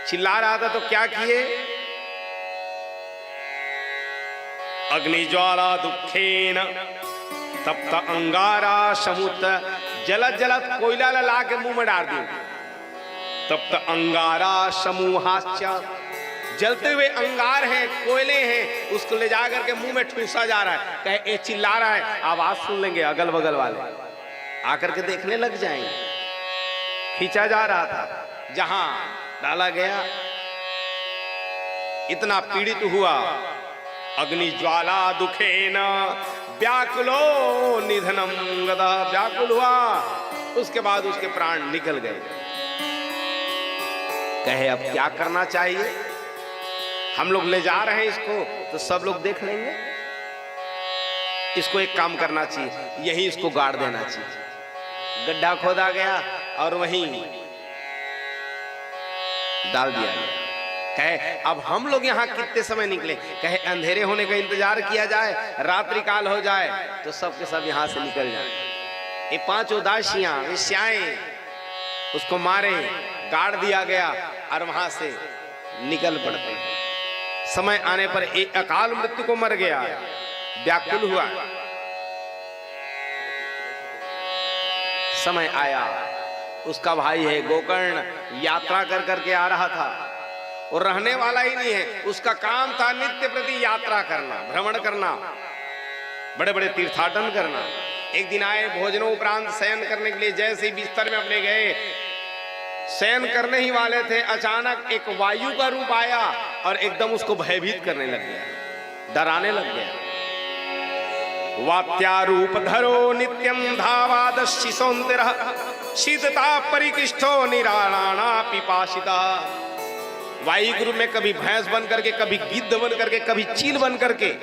चिल्ला रहा था। तो क्या किए, अग्निज्वाला दुखेन तप्त अंगारा समुत, जलत जलत कोयला ला के मुंह में डाल दी। तप्त अंगारा समूहास्य, जलते हुए अंगार हैं, कोयले हैं, उसको ले जाकर के मुंह में ठूसा जा रहा है। कहे ये चिल्ला रहा है, आवाज सुन लेंगे अगल बगल वाले, आकर के देखने लग जाएंगे। खींचा जा रहा था, जहां डाला गया इतना पीड़ित हुआ। अग्नि ज्वाला दुखेन व्याकुलो निधनम गदा, व्याकुल हुआ, उसके बाद उसके प्राण निकल गए। कहे अब क्या करना चाहिए? हम लोग ले जा रहे हैं इसको तो सब लोग देख लेंगे, इसको एक काम करना चाहिए, यही इसको गाड़ देना चाहिए। गड्ढा खोदा गया और वहीं डाल दिया गया। कहे अब हम लोग यहाँ कितने समय निकले? कहे अंधेरे होने का इंतजार किया जाए, रात्रि काल हो जाए तो सब के सब यहाँ से निकल जाए। ये 5 उदासियां वेश्याएं उसको मारे, गाड़ दिया गया और वहां से निकल पड़ते। समय आने पर एक अकाल मृत्यु को मर गया, व्याकुल हुआ। समय आया, उसका भाई है गोकर्ण यात्रा कर करके आ रहा था और रहने वाला ही नहीं है। उसका काम था नित्य प्रति यात्रा करना, भ्रमण करना, बड़े बड़े तीर्थाटन करना। एक दिन आए, भोजनोपरांत शयन करने के लिए जैसे ही बिस्तर में अपने गए, शयन करने ही वाले थे, अचानक एक वायु का रूप आया और एकदम उसको भयभीत करने लग गया, डराने लग गया। वात्यारूप धरो नित्यम धावादशि सौंदर्य शीतता परिकिष्ठो निराणाना पिपासिता। वायुगुरु में कभी भैंस बन करके, कभी गिद्ध बन करके, कभी चील बन करके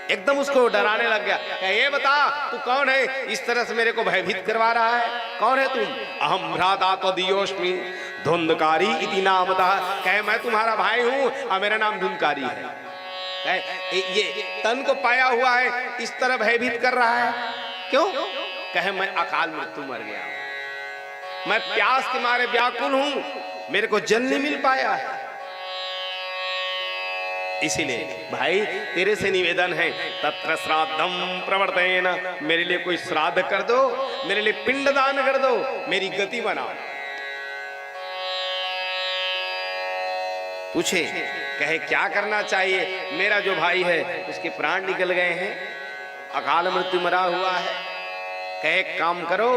एकदम उसको डराने लग गया। ये बता तू कौन है, इस तरह से मेरे को भयभीत करवा रहा है? कौन है तुम? अहम भ्राता त्वदीयोऽस्मि धुंधकारी इति नामतः। कहे मैं तुम्हारा भाई हूं और मेरा नाम धुंधकारी है। ये तन को पाया हुआ है, इस तरह भयभीत कर रहा है क्यों? कहे मैं अकाल मृत्यु मर गया, मैं प्यास के मारे व्याकुल हूं, मेरे को जल नहीं मिल पाया है। इसीलिए भाई तेरे से निवेदन है, तत्र श्राद्धम प्रवर्तयेन, मेरे लिए कोई श्राद्ध कर दो, मेरे लिए पिंडदान कर दो, मेरी गति बनाओ। पूछे, कहे क्या करना चाहिए? मेरा जो भाई है उसके प्राण निकल गए हैं, अकाल मृत्यु मरा हुआ है। कहे काम करो,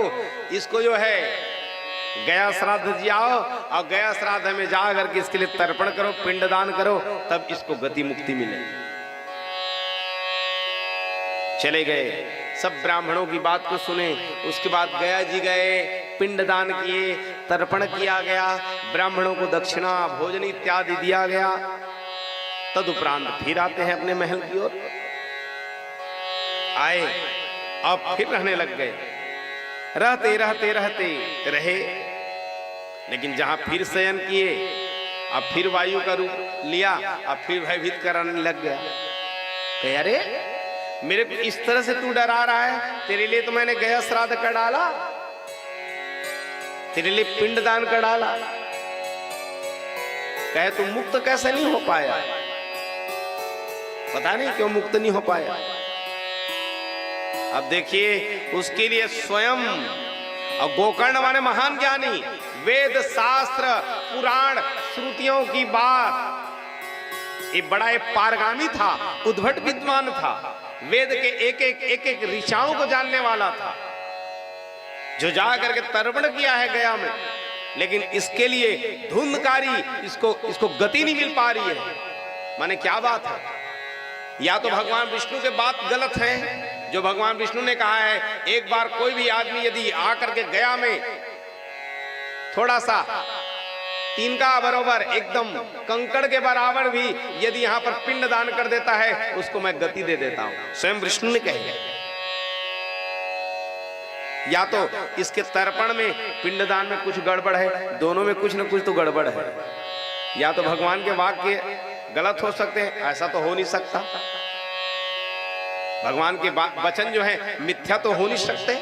इसको जो है गया श्राद्ध जाओ और गया श्राद्ध में जा करके इसके लिए तर्पण करो, पिंडदान करो, तब इसको गति मुक्ति मिलेगी। चले गए, सब ब्राह्मणों की बात को सुने। उसके बाद गया जी गए, पिंडदान किए, तर्पण किया गया, ब्राह्मणों को दक्षिणा भोजन इत्यादि दिया गया। तदुपरांत फिर आते हैं अपने महल की ओर। आए, अब फिर रहने लग गए। रहते रहते रहते रहे, लेकिन जहां फिर शयन किए, अब फिर वायु का रूप लिया, अब फिर भयभीत कराने लग गया। कहे अरे मेरे को इस तरह से तू डरा रहा है, तेरे लिए तो मैंने गया श्राद्ध कर डाला, तेरे लिए पिंडदान कर डाला, कहे तू मुक्त कैसे नहीं हो पाया? पता नहीं क्यों मुक्त नहीं हो पाया। अब देखिए उसके लिए स्वयं, और गोकर्ण माने महान ज्ञानी, वेद शास्त्र पुराण श्रुतियों की बात, ये बड़ा एक पारगामी था, उद्भट विद्वान था, वेद के एक एक ऋचाओं को जानने वाला था, जो जा करके तर्पण किया है गया में। लेकिन इसके लिए धुंधकारी, इसको गति नहीं मिल पा रही है। माने क्या बात है? या तो भगवान विष्णु के बात गलत है, जो भगवान विष्णु ने कहा है एक बार कोई भी आदमी यदि आकर के गया में थोड़ा सा तिनका बराबर, एकदम कंकड़ के बराबर भी यदि यहाँ पर पिंड दान कर देता है, उसको मैं गति दे देता हूं, स्वयं विष्णु ने कही। या तो इसके तर्पण में पिंडदान में कुछ गड़बड़ है, दोनों में कुछ न कुछ तो गड़बड़ है। या तो भगवान के वाक्य गलत हो सकते हैं, ऐसा तो हो नहीं सकता। भगवान के वचन जो है मिथ्या तो हो नहीं सकते।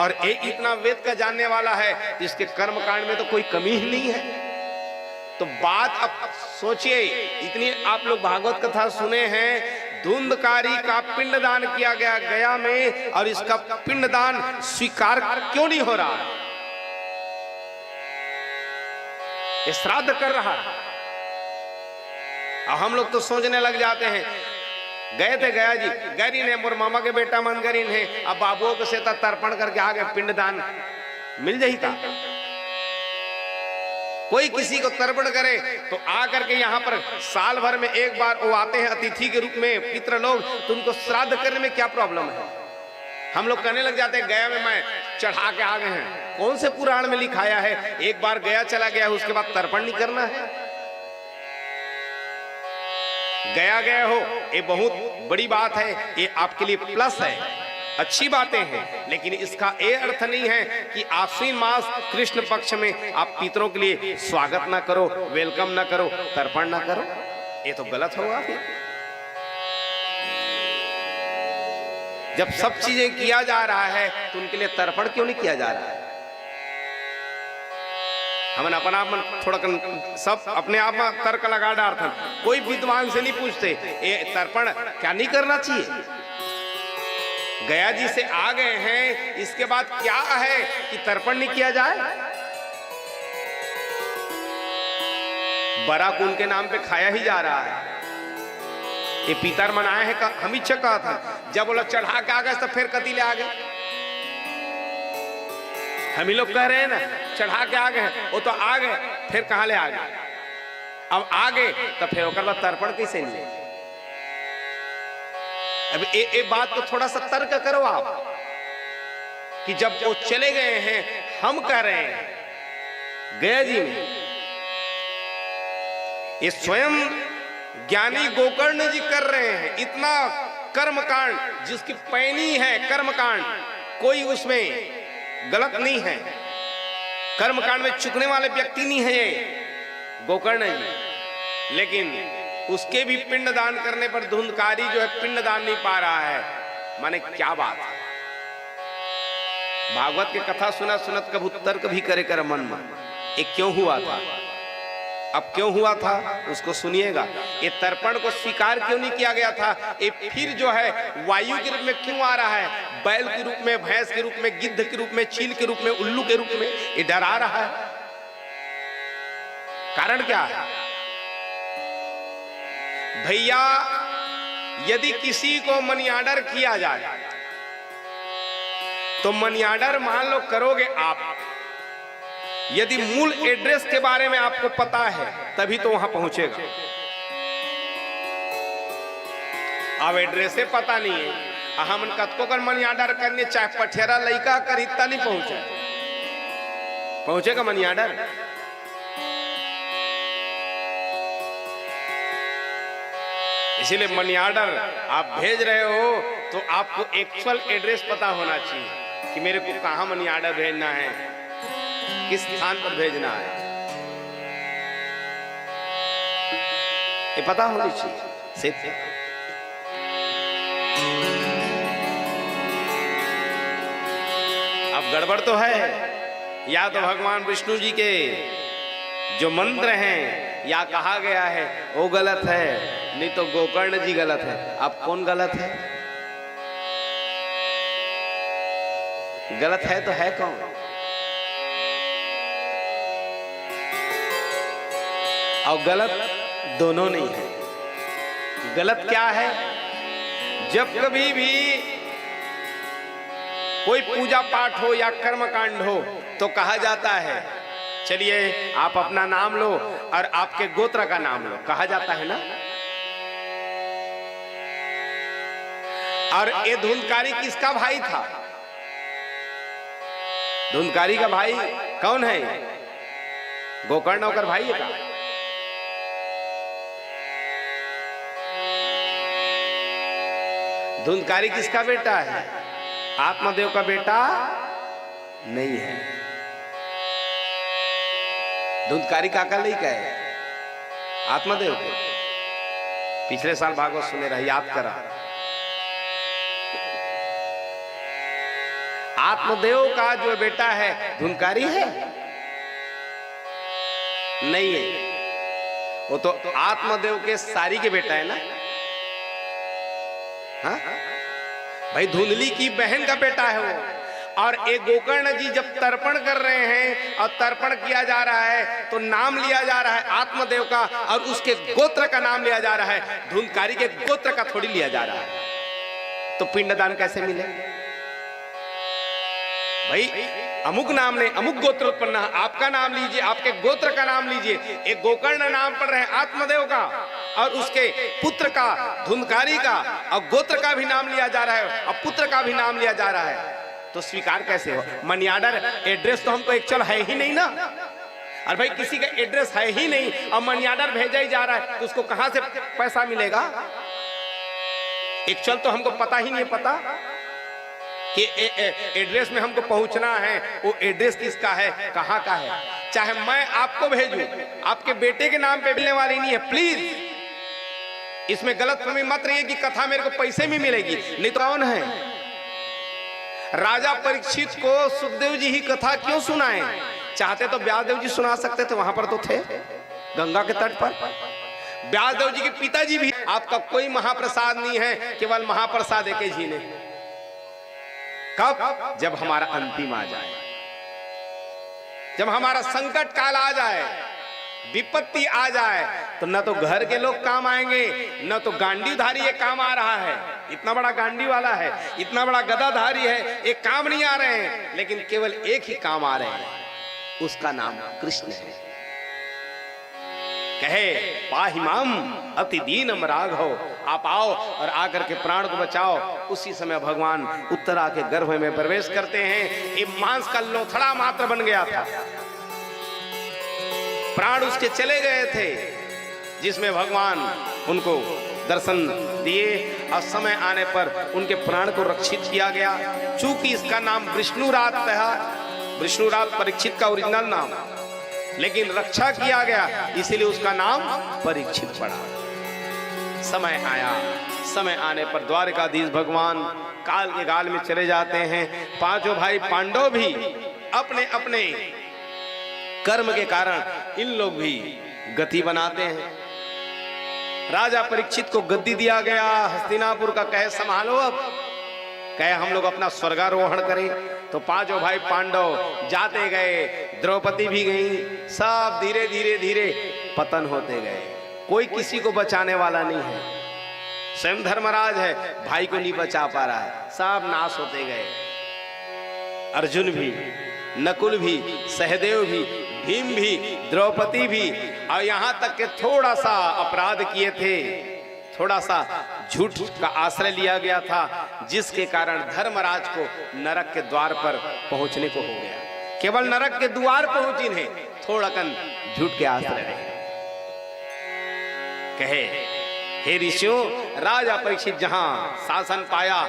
और एक इतना वेद का जानने वाला है, जिसके कर्म कांड में तो कोई कमी ही नहीं है। तो बात अब सोचिए, इतनी आप लोग भागवत कथा सुने हैं, धुंधकारी का पिंडदान किया गया गया में, और इसका पिंडदान स्वीकार क्यों नहीं हो रहा? ये श्राद्ध कर रहा है। अब हम लोग तो सोचने लग जाते हैं, गए थे गया जी, गरीन है, मोर मामा के बेटा मन गरीन है, अब बाबुओं को से तर्पण करके आगे पिंडदान मिल जाही था। कोई किसी को तर्पण करे तो आकर के यहाँ पर साल भर में एक बार वो आते हैं अतिथि के रूप में, पितृ लोग, तो उनको श्राद्ध करने में क्या प्रॉब्लम है? हम लोग कहने लग जाते हैं गया में मैं चढ़ा के आ गए हैं। कौन से पुराण में लिखाया है एक बार गया चला गया उसके बाद तर्पण नहीं करना है? गया गया हो ये बहुत बड़ी बात है, ये आपके लिए प्लस है, अच्छी बातें हैं, लेकिन इसका ये अर्थ नहीं है कि आश्विन मास कृष्ण पक्ष में आप पितरों के लिए स्वागत ना करो, वेलकम ना करो, तर्पण ना करो, ये तो गलत होगा। जब सब चीजें किया जा रहा है तो उनके लिए तर्पण क्यों नहीं किया जा रहा है? हम अपना आप थोड़ा सब अपने आप में तर्क लगा डालते, कोई विद्वान से नहीं पूछते ये तर्पण क्या नहीं करना चाहिए? गया जी से आ गए हैं, इसके बाद क्या है कि तर्पण नहीं किया जाए? बरा कुंड के नाम पे खाया ही जा रहा है। ये पितर मनाए हैं, हम इच्छा कहा था, जब बोला चढ़ा के आ गए तो फिर कतीले आ गए। हम ही लोग कह रहे हैं ना चढ़ा के आ गए, वो तो आ गए, फिर कहां ले आ गए? अब आ गए तो फिर ओकर बाद तर्पण कैसे नहीं? अब ये बात को थोड़ा सा तर्क करो आप कि जब वो चले गए हैं, हम कह रहे हैं गया जी में ये स्वयं ज्ञानी गोकर्ण जी कर रहे हैं इतना कर्मकांड, जिसकी पैनी है कर्मकांड, कोई उसमें गलत नहीं है, कर्मकांड में चुकने वाले व्यक्ति नहीं है ये गोकर्ण जी, लेकिन उसके भी पिंडदान करने पर धुंधकारी जो है पिंडदान नहीं पा रहा है। माने क्या बात है? भागवत की कथा सुना सुनत कबू तर्क भी करे कर मन में, ये क्यों हुआ था? अब क्यों हुआ था उसको सुनिएगा। ये तर्पण को स्वीकार क्यों नहीं किया गया था? ये फिर जो है वायु के रूप में क्यों आ रहा है? बैल के रूप में, भैंस के रूप में, गिद्ध के रूप में, चील के रूप में, उल्लू के रूप में ये डरा रहा है। कारण क्या है भैया? यदि किसी को मनी ऑर्डर किया जाए तो मनी ऑर्डर मान लो करोगे आप, यदि मूल एड्रेस के बारे में आपको पता है तभी तो वहां पहुंचेगा। अब एड्रेस से पता नहीं है, हम कतको कर मनी ऑर्डर करने चाहे पठेरा लइका कर इतना नहीं पहुंचेगा मनी ऑर्डर। इसीलिए मनी ऑर्डर आप भेज रहे हो तो आपको एक्चुअल एड्रेस पता होना चाहिए कि मेरे को कहां मनी ऑर्डर भेजना है, किस स्थान पर भेजना है, ये पता होनी चाहिए सिर्फ। अब गड़बड़ तो है, या तो भगवान विष्णु जी के जो मंत्र हैं या कहा गया है वो गलत है, नहीं तो गोकर्ण जी गलत है। अब कौन गलत है? गलत है तो है कौन? और गलत दोनों नहीं है। गलत क्या है? जब कभी भी कोई पूजा पाठ हो या कर्मकांड हो तो कहा जाता है चलिए आप अपना नाम लो और आपके गोत्र का नाम लो, कहा जाता है ना। और ये धुंधकारी किसका भाई था? धुंधकारी का भाई कौन है? गोकर्ण होकर भाई है का? धुंधकारी किसका बेटा है? आत्मदेव का बेटा नहीं है। धुंधकारी काका नहीं कहे आत्मदेव को। पिछले साल भागवत सुने रहे, याद करा। आत्मदेव का जो बेटा है धुंधकारी है? नहीं है, वो तो आत्मदेव के सारी के बेटा है ना। हाँ? भाई धुंधली की बहन का बेटा है वो। और एक गोकर्ण जी जब तर्पण कर रहे हैं और तर्पण किया जा रहा है तो नाम लिया जा रहा है आत्मदेव का और उसके गोत्र का नाम लिया जा रहा है, धुंधकारी के गोत्र का थोड़ी लिया जा रहा है। तो पिंडदान कैसे मिले? भाई अमुक नाम ने अमुक गोत्र उत्पन्न, आपका नाम लीजिए, आपके गोत्र का नाम लीजिए। एक गोकर्ण नाम पढ़ रहे हैं आत्मदेव का और उसके पुत्र का धुंधकारी का, और गोत्र का भी नाम लिया जा रहा है और पुत्र का भी नाम लिया जा रहा है। तो स्वीकार कैसे हो? मनी ऑर्डर एड्रेस तो हमको एक्चुअल है ही नहीं ना। और भाई किसी का एड्रेस है ही नहीं और मनी ऑर्डर भेजा ही जा रहा है तो उसको कहां से पैसा मिलेगा? एक्चुअल तो हमको पता ही नहीं पता कि एड्रेस में हमको पहुंचना है, वो एड्रेस किसका है, कहां का है। चाहे मैं आपको भेजूं, आपके बेटे के नाम पे मिलने वाली नहीं है। प्लीज इसमें गलतफहमी मत रहिए कि कथा मेरे को पैसे में मिलेगी। नहीं तो कौन है? राजा परीक्षित को सुखदेव जी ही कथा क्यों सुनाए? चाहते तो व्यासदेव जी सुना सकते थे, वहां पर तो थे गंगा के तट पर। व्यासदेव जी के पिताजी भी, आपका कोई महाप्रसाद नहीं है, केवल महाप्रसाद एक ही ने। कब? जब हमारा अंतिम आ जाए, जब हमारा संकट काल आ जाए, विपत्ति आ जाए, तो न तो घर के लोग काम आएंगे, न तो गांडीधारी ये काम आ रहा है। इतना बड़ा गांडी वाला है, इतना बड़ा गदाधारी है, एक काम नहीं आ रहे हैं, लेकिन केवल एक ही काम आ रहे हैं, उसका नाम कृष्ण है। कहे पाहिमाम अति दीनम राघव, आप आओ और आकर के प्राण को बचाओ। उसी समय भगवान उत्तरा के गर्भ में प्रवेश करते हैं। ये मांस का लोथड़ा मात्र बन गया था, प्राण उसके चले गए थे, जिसमें भगवान उनको दर्शन दिए और समय आने पर उनके प्राण को रक्षित किया गया। चूंकि इसका नाम विष्णुरात था, विष्णुरात परीक्षित का ओरिजिनल नाम, लेकिन रक्षा किया गया इसीलिए उसका नाम परीक्षित पड़ा। समय आया, समय आने पर द्वारकाधीश भगवान काल के गाल में चले जाते हैं। पांचों भाई पांडव भी अपने अपने कर्म के कारण इन लोग भी गति बनाते हैं। राजा परीक्षित को गद्दी दिया गया हस्तिनापुर का। कहे संभालो, अब कहे हम लोग अपना स्वर्गारोहण करें। तो पांचों भाई पांडव जाते गए, द्रौपदी भी गई, सब धीरे धीरे धीरे पतन होते गए। कोई किसी को बचाने वाला नहीं है। स्वयं धर्मराज है, भाई को नहीं बचा पा रहा है, सब नाश होते गए। अर्जुन भी, नकुल भी, सहदेव भी, भीम भी, द्रौपदी भी, और यहां तक के थोड़ा सा अपराध किए थे, थोड़ा सा झूठ का आश्रय लिया गया था, जिसके कारण धर्मराज को नरक के द्वार पर पहुंचने को हो गया। केवल नरक के द्वार पहुंची नहीं, थोड़ा कन झूठ के आश्रय रहे। कहे हे ऋषियों, राजा परीक्षित जहां शासन पाया,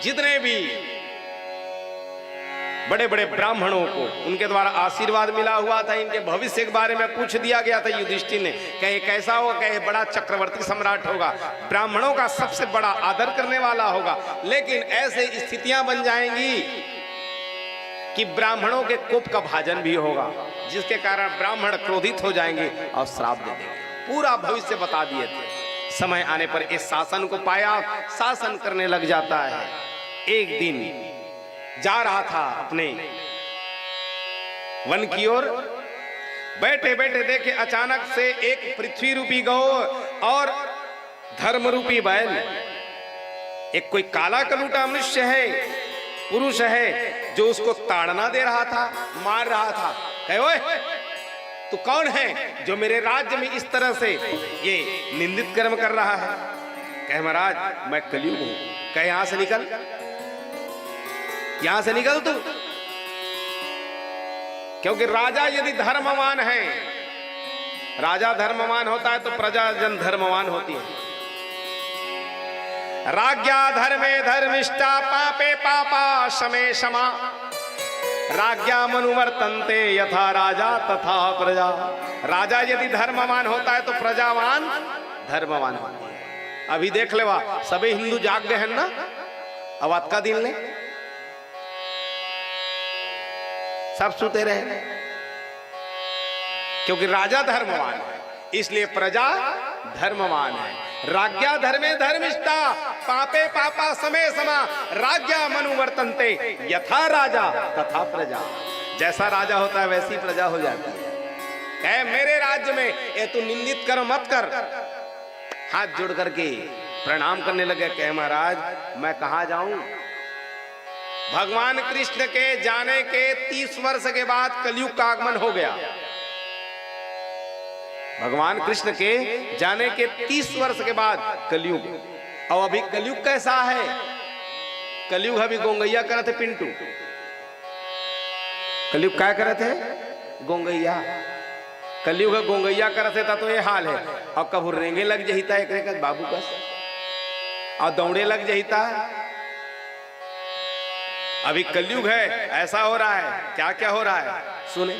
जितने भी बड़े बड़े ब्राह्मणों को उनके द्वारा आशीर्वाद मिला हुआ था, इनके भविष्य के बारे में पूछ दिया गया था युधिष्ठिर ने। कहे कैसा होगा? कहे बड़ा चक्रवर्ती सम्राट होगा, ब्राह्मणों का सबसे बड़ा आदर करने वाला होगा। लेकिन ऐसे स्थितियां बन जाएंगी कि ब्राह्मणों के कोप का भाजन भी होगा, जिसके कारण ब्राह्मण क्रोधित हो जाएंगे और श्राप दे देंगे। पूरा भविष्य बता दिए थे। समय आने पर इस शासन को पाया, शासन करने लग जाता है। एक दिन जा रहा था अपने वन की ओर, बैठे बैठे देखे अचानक से एक पृथ्वी रूपी गौ और धर्म रूपी बैल, एक कोई काला कलूटा मनुष्य है, पुरुष है, जो उसको ताड़ना दे रहा था, मार रहा था। कहे ओए तू कौन है जो मेरे राज्य में इस तरह से ये निंदित कर्म कर रहा है? कहे महाराज मैं कलयुग हूं। कहे यहां से निकल, यहां से निकल तू। क्योंकि राजा यदि धर्मवान है, राजा धर्मवान होता है तो प्रजा जन धर्मवान होती है। राज्ञा धर्मे धर्मिष्ठा पापे पापा शमे क्षमा, राज्ञा मनुवर्तन्ते यथा राजा तथा प्रजा। राजा यदि धर्मवान होता है तो प्रजावान धर्मवान होती है। अभी देख ले, सभी हिंदू जाग गए हैं ना, अब आज का दिन ले सब सुते रहे, क्योंकि राजा धर्मवान है, इसलिए प्रजा धर्मवान है। राज्ञा धर्मे धर्मिष्ठा पापे पापा समय समा, राज्ञा मनुवर्तन्ते यथा राजा तथा प्रजा। जैसा राजा होता है वैसी प्रजा हो जाती है। कहे मेरे राज्य में ये तू निंदित कर मत कर। हाथ जोड़ करके प्रणाम करने लगे। कहे महाराज मैं कहां जाऊं? भगवान कृष्ण के जाने के 30 वर्ष के बाद कलयुग का आगमन हो गया। भगवान कृष्ण के जाने के 30 वर्ष के बाद कलयुग। और अभी कलयुग कैसा है? कलयुग अभी गोंगैया करत है पिंटू। कलयुग क्या करत है? गोंगैया। कलयुग गोंगैया करत है तो ये हाल है। और कब रेंगे लग जहिता एक बाबू का और दौड़े लग जहिता। अभी कलयुग है, ऐसा हो रहा है। क्या क्या हो रहा है सुने।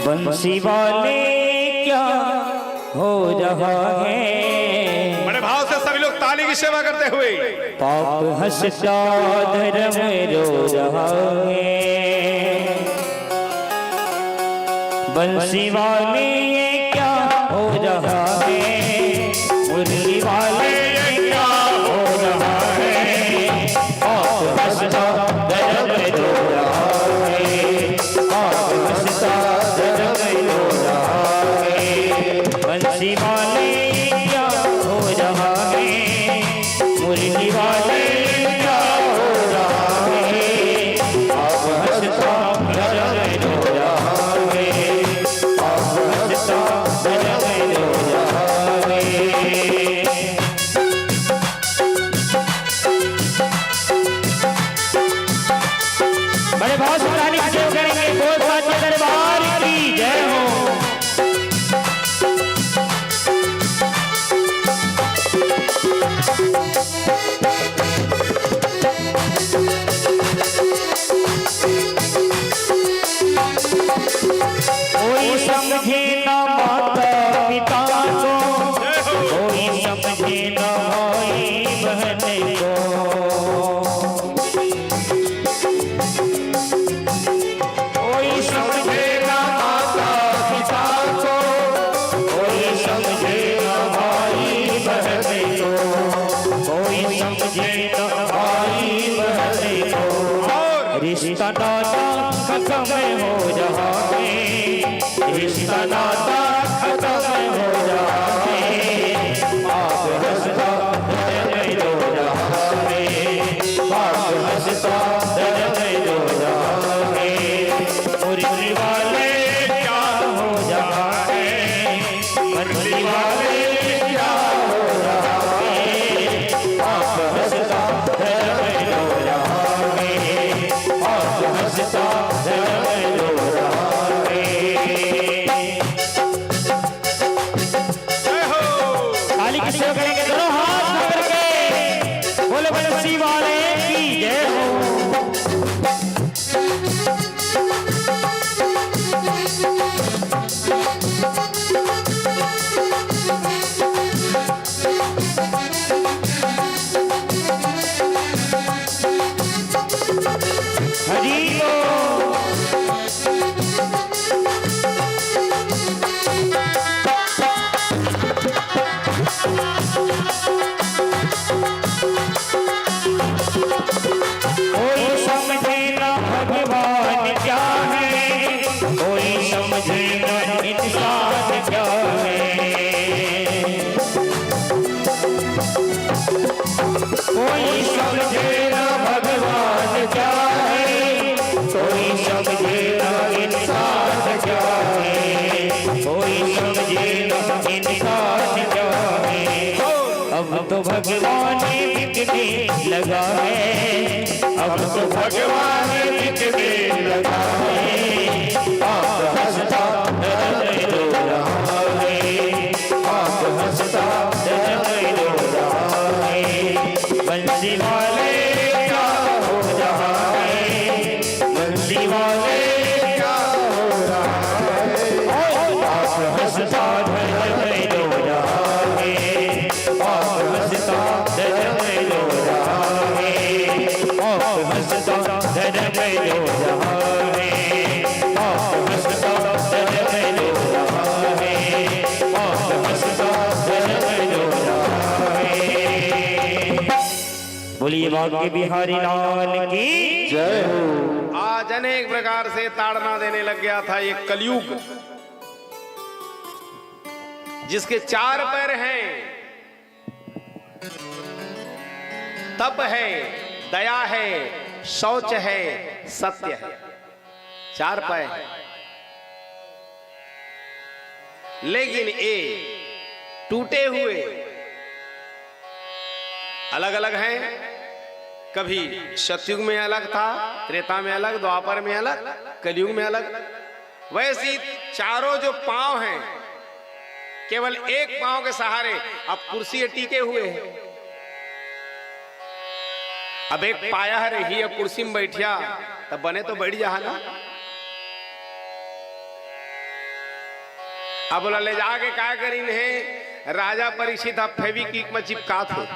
बंसी वाले क्या हो रहा है? बड़े भाव से सभी लोग ताली की सेवा करते हुए। पाप हंसता धर्म रो रहा है। बंसी वाले ये क्या हो रहा है? मुरली वाले ये क्या हो रहा है? पाप हंसता धर्म रो रहा है। पाप हंसता धर्म रो रहा है। बंसी वाले ये क्या हो रहा है? मुरली वाले क्या हो रहा है? पाप हंसता धर्म रो रहा है। पाप हंसता धर्म रो रहा है। बड़े भाव से ताली की सेवा करेंगे। बोल सच्चे दरबार की जय हो। कोई समझे ना माता पिता को, कोई समझे ना भाई बहन को। कोई समझे ना माता पिता को, कोई समझे ना भाई बहन को। कोई समझे ना भाई बहन को। रिश्ता नाता खत्म हो रहा है। रिश्ता नाता खत्म हो रहा है। पाप हंसता धर्म रो रहा है। पाप हंसता धर्म रो रहा है। मुरली वाले क्या हो रहा है? मुरली वाले क्या हो रहा है? पाप हंसता धर्म रो रहा है। पाप हंसता धर्म रो रहा है। ताली की सेवा करेंगे दोनों हाथ पकड़ के। बोले बंसी वाले की जय हो। हरि बोल। कोई समझे ना भगवान क्या है? कोई समझे ना इंसान क्या है? कोई समझे ना भगवान क्या है? कोई समझे ना इंसान क्या है? कोई समझे ना इंसान क्या है? अब तो भगवान बिकने लगा है। अब तो भगवान बिकने लगा है। पाप हंसता धर्म रो रहा है। पाप हंसता धर्म रो रहा है। बंसी वाले क्या हो रहा है? बंसी वाले क्या हो रहा है? पाप हंसता धर्म रो रहा है। पाप हंसता धर्म रो रहा है। पाप हंसता धर्म रो रहा है। पाप हंसता धर्म रो रहा है। पाप हंसता धर्म रो रहा है। बोलिए बांके बिहारी लाल की जय हो। आज अनेक प्रकार से ताड़ना देने लग गया था ये कलयुग, जिसके 4 पैर हैं। तप है, दया है, शौच है, सत्य है। 4 पैर। लेकिन ये टूटे हुए अलग अलग हैं। कभी सतयुग में अलग था, त्रेता में अलग, द्वापर में अलग, कलयुग में अलग। वैसी चारों जो पांव हैं केवल एक पांव के सहारे अब कुर्सी टीके हुए हैं। अब एक पाया रही, अब कुर्सी में बैठिया तब बने तो बैठ जा ना। अब बोला ले जाके क्या करीन है, राजा परीक्षित अब फेविक्विक में चिपका थे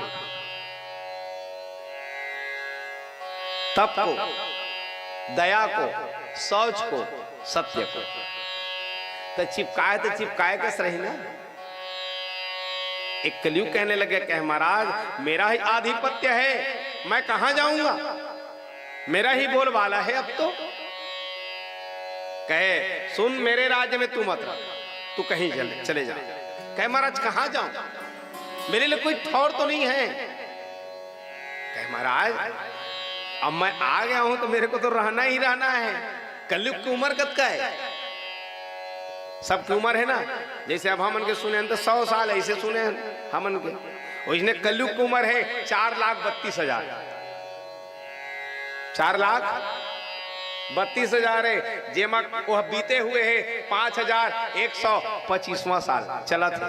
तप को, दया को, शौच को, सत्य को। तो चिपकाए कस रही ना। एक कलयुग कहने लगे कि महाराज मेरा ही आधिपत्य है, मैं कहां जाऊंगा, मेरा ही बोलबाला है। अब तो कहे सुन मेरे राज्य में तू मत रह, तू कहीं चले जा। कहे महाराज कहां जाऊं, मेरे लिए कोई ठौर तो नहीं है। कहे महाराज अब मैं आ गया हूं तो मेरे को तो रहना ही रहना है। कलयुग की उम्र कद का है, सबकी उम्र है ना। जैसे अब हमन के सुने तो 100 साल ऐसे सुने हमन के, उसने कलयुग की उम्र है 4,32,000। 4,32,000 है। जेमा वह बीते हुए है 5,125वां साल चला था।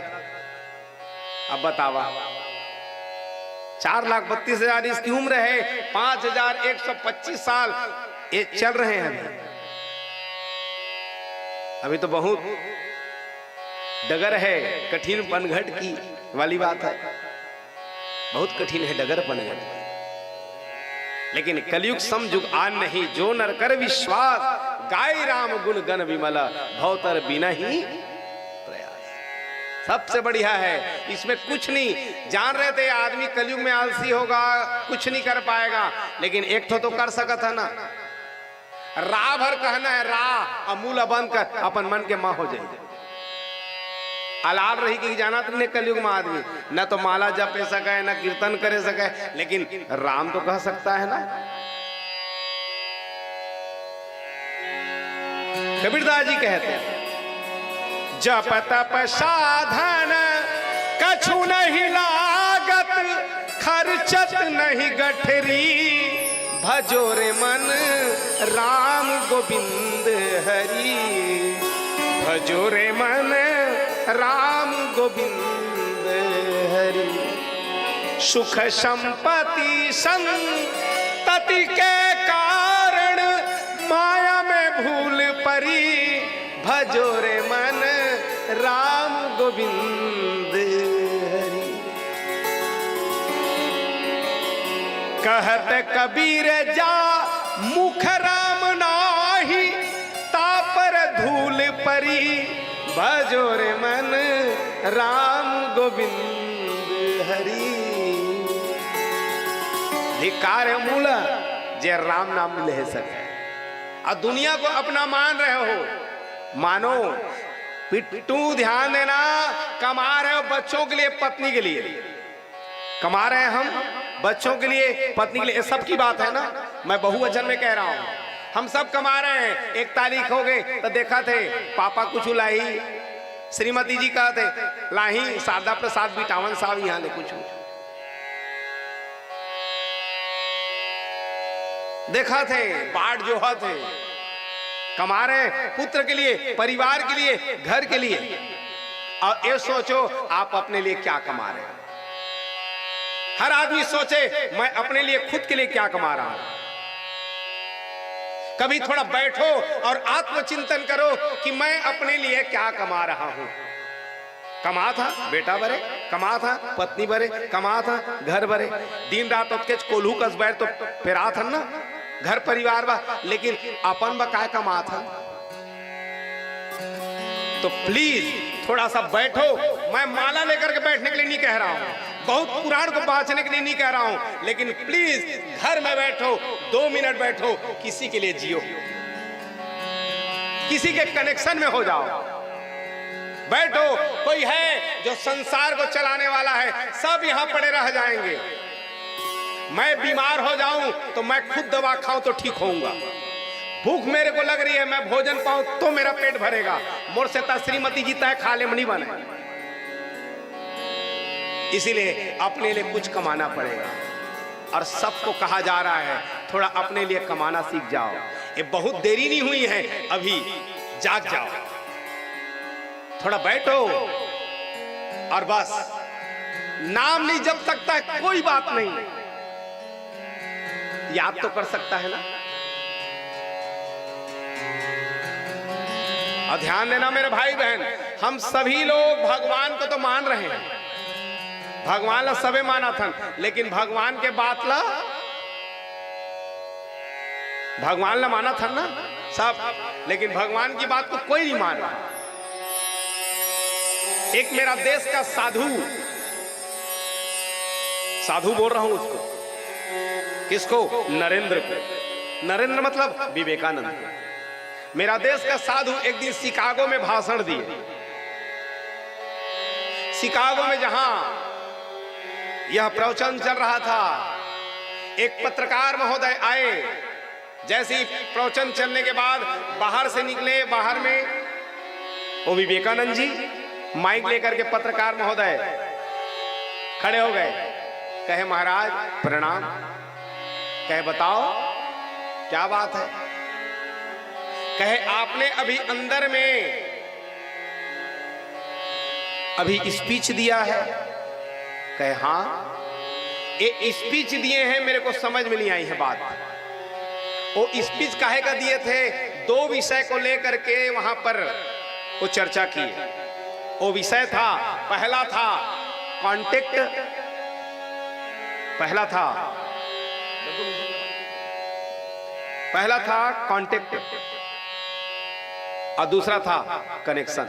अब बतावा 4,32,000 इसकी उम्र है, 5,125 साल ये चल रहे हैं। अभी तो बहुत डगर है, कठिन पनघट की वाली बात है, बहुत कठिन है डगर पनघट की। लेकिन कलयुग समयुग आन नहीं, जो नर कर विश्वास, गाय राम गुण गण विमला, भवतर बिना ही प्रयास। सबसे बढ़िया है, इसमें कुछ नहीं। जान रहे थे आदमी कलयुग में आलसी होगा, कुछ नहीं कर पाएगा, लेकिन एक तो कर सकता है ना। रा भर कहना है रा, अमूल बंद कर अपन मन के मां हो जाएगी। अलाल रही कि जाना तुमने कलयुग में आदमी न तो माला जपे सके, न कीर्तन करे सके, लेकिन राम तो कह सकता है ना। कबीरदास जी कहते हैं जप तप साधन कछु नहीं लागत, खर्चत नहीं गठरी, भजो रे मन राम गोविंद हरि, भजो रे मन राम गोविंद हरि। सुख संपत्ति संतति के कारण माया में भूल परी, भजो रे मन राम गोविंद हरि। कहत कबीर जा मुख राम नाही, तापर धूल परी, भजो रे मन राम गोविंद हरि। धिकार मूल जे राम नाम ले सके। और दुनिया को अपना मान रहे हो, मानो पिट्टू ध्यान देना, कमा रहे हो बच्चों के लिए, पत्नी के लिए कमा रहे हैं हम, बच्चों के लिए, पत्नी के लिए, सबकी बात है ना। मैं बहुवचन में कह रहा हूं, हम सब कमा रहे हैं। 1 तारीख हो गए तो देखा थे पापा कुछ लाई, श्रीमती जी कहते लाही, शारदा प्रसाद बिटावन साहब यहाँ ले कुछ देखा थे, बाट जो थे, कमा रहे पुत्र के लिए, परिवार के लिए, घर के लिए। और ये सोचो आप अपने लिए क्या कमा रहे हैं। हर आदमी सोचे मैं अपने लिए खुद के लिए क्या कमा रहा हूं। कभी थोड़ा बैठो और आत्मचिंतन करो कि मैं अपने लिए क्या कमा रहा हूं। कमा था बेटा बरे, कमा था पत्नी बरे, कमा था घर बरे, दिन रात उसके कोल्हू कस बैठ तो पेरा था ना घर परिवार बा, लेकिन अपन बकाय कमा था। तो प्लीज थोड़ा सा बैठो। मैं माला लेकर के बैठने के लिए नहीं कह रहा हूं, बहुत पुराण को बांचने के लिए नहीं कह रहा हूं, लेकिन प्लीज घर में बैठो, 2 मिनट बैठो, किसी के लिए जियो, किसी के कनेक्शन में हो जाओ। बैठो, कोई है जो संसार को चलाने वाला है, सब यहां पड़े रह जाएंगे। मैं बीमार हो जाऊं तो मैं खुद दवा खाऊं तो ठीक होऊंगा। भूख मेरे को लग रही है, मैं भोजन पाऊं तो मेरा पेट भरेगा। मोर से श्रीमती जी तय खा ले मनी बने। इसीलिए अपने लिए कुछ कमाना पड़ेगा। और सबको कहा जा रहा है थोड़ा अपने लिए कमाना सीख जाओ। ये बहुत देरी नहीं हुई है, अभी जाग जाओ, थोड़ा बैठो और बस नाम नहीं जप सकता है कोई बात नहीं, याद तो कर सकता है ना। और ध्यान देना मेरे भाई बहन, हम सभी लोग भगवान को तो मान रहे हैं, भगवान ला सबे माना था, लेकिन भगवान के बात ला भगवान ला माना था ना सब, लेकिन भगवान की बात को कोई नहीं मान रहा। एक मेरा देश का साधु बोल रहा हूं उसको, किसको? नरेंद्र को। नरेंद्र मतलब विवेकानंद। मेरा देश का साधु एक दिन शिकागो में भाषण दिए। शिकागो में जहां यह प्रवचन चल रहा था, एक पत्रकार महोदय आए। जैसे ही प्रवचन चलने के बाद बाहर से निकले, बाहर में वो विवेकानंद जी माइक लेकर के पत्रकार महोदय खड़े हो गए। कहे महाराज प्रणाम। कहे बताओ क्या बात है। कहे आपने अभी अंदर में अभी स्पीच दिया है। कहे हाँ, ये स्पीच दिए हैं, मेरे को समझ में नहीं आई है बात। वो स्पीच काहे का दिए थे? 2 विषय को लेकर के वहां पर वो चर्चा की। वो विषय था, पहला था कॉन्टेक्ट, पहला था कॉन्टेक्ट और दूसरा था कनेक्शन।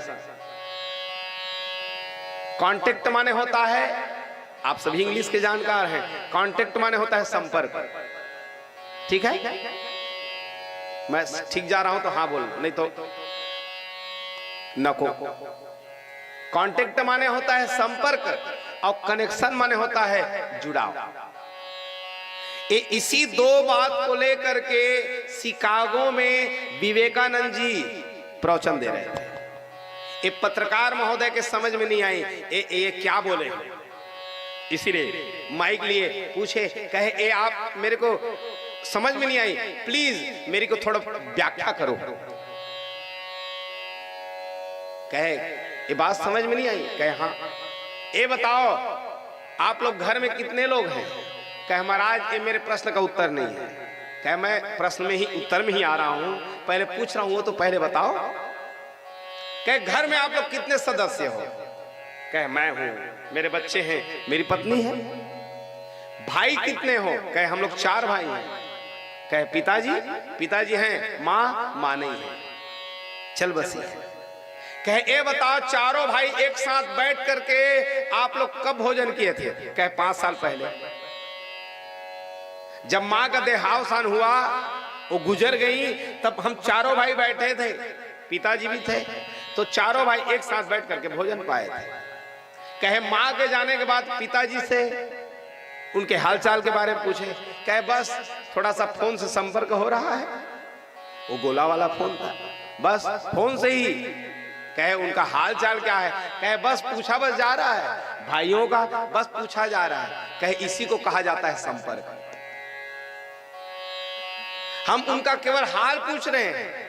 कॉन्टेक्ट माने होता है, आप सभी इंग्लिश के जानकार हैं, कॉन्टेक्ट माने होता है संपर्क। ठीक है, मैं ठीक जा रहा हूं तो हाँ बोलना, नहीं तो नको। कॉन्टेक्ट माने होता है संपर्क और कनेक्शन माने होता है जुड़ाव। इसी 2 बात को लेकर के शिकागो में विवेकानंद जी प्रवचन दे रहे थे। ये पत्रकार महोदय के समझ में नहीं आई ये क्या बोले। इसीलिए माइक लिए पूछे, कहे ए आप मेरे को समझ में नहीं आई, प्लीज मेरी को थोड़ा व्याख्या करो। कहे ये बात समझ में नहीं आई। कहे हाँ। ये बताओ आप लोग घर में कितने लोग हैं? कहे महाराज ये मेरे प्रश्न का उत्तर नहीं है। कहे मैं प्रश्न में ही उत्तर में ही आ रहा हूं, पहले पूछ रहा हूं, वो तो पहले बताओ। कहे घर में आप लोग कितने सदस्य हो? कहे मैं हूं, मेरे बच्चे हैं, मेरी पत्नी है। भाई कितने हो? कहे हम लोग 4 भाई हैं। कहे पिताजी हैं, माँ नहीं है, चल बसी है। कहे ए बताओ चारों भाई एक साथ बैठ करके आप लोग कब भोजन किए थे? कहे 5 साल पहले, जब माँ का देहावसान हुआ, वो गुजर गई, तब हम चारों भाई बैठे थे, पिताजी भी थे, तो चारों भाई एक साथ बैठ करके भोजन पाए थे। कहे माँ के जाने के बाद पिताजी से उनके हालचाल के बारे में पूछे। कहे बस थोड़ा सा फोन से संपर्क हो रहा है, वो गोला वाला फोन था, बस फोन से ही। कहे उनका हालचाल क्या है? कहे बस पूछा बस जा रहा है, भाइयों का बस पूछा जा रहा है। कहे इसी को कहा जाता है संपर्क। हम उनका केवल हाल पूछ रहे हैं।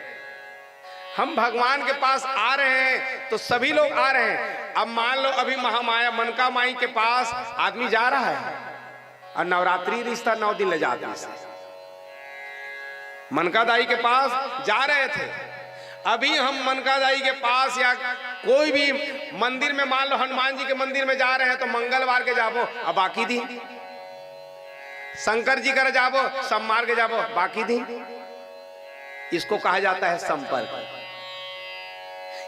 हम भगवान के पास आ रहे हैं तो सभी लोग आ रहे हैं। अब मान लो अभी महामाया मनका माई के पास आदमी जा रहा है और नवरात्रि रिश्ता 9 दिन ले जाते हैं। मनका दाई के पास जा रहे थे, अभी हम मनका दाई के पास या कोई भी मंदिर में, मान लो हनुमान जी के मंदिर में जा रहे हैं तो मंगलवार के जाबो, अब बाकी दिन शंकर जी कर जाबो, सोमवार के जाबो, बाकी दिन। इसको कहा जाता है संपर्क।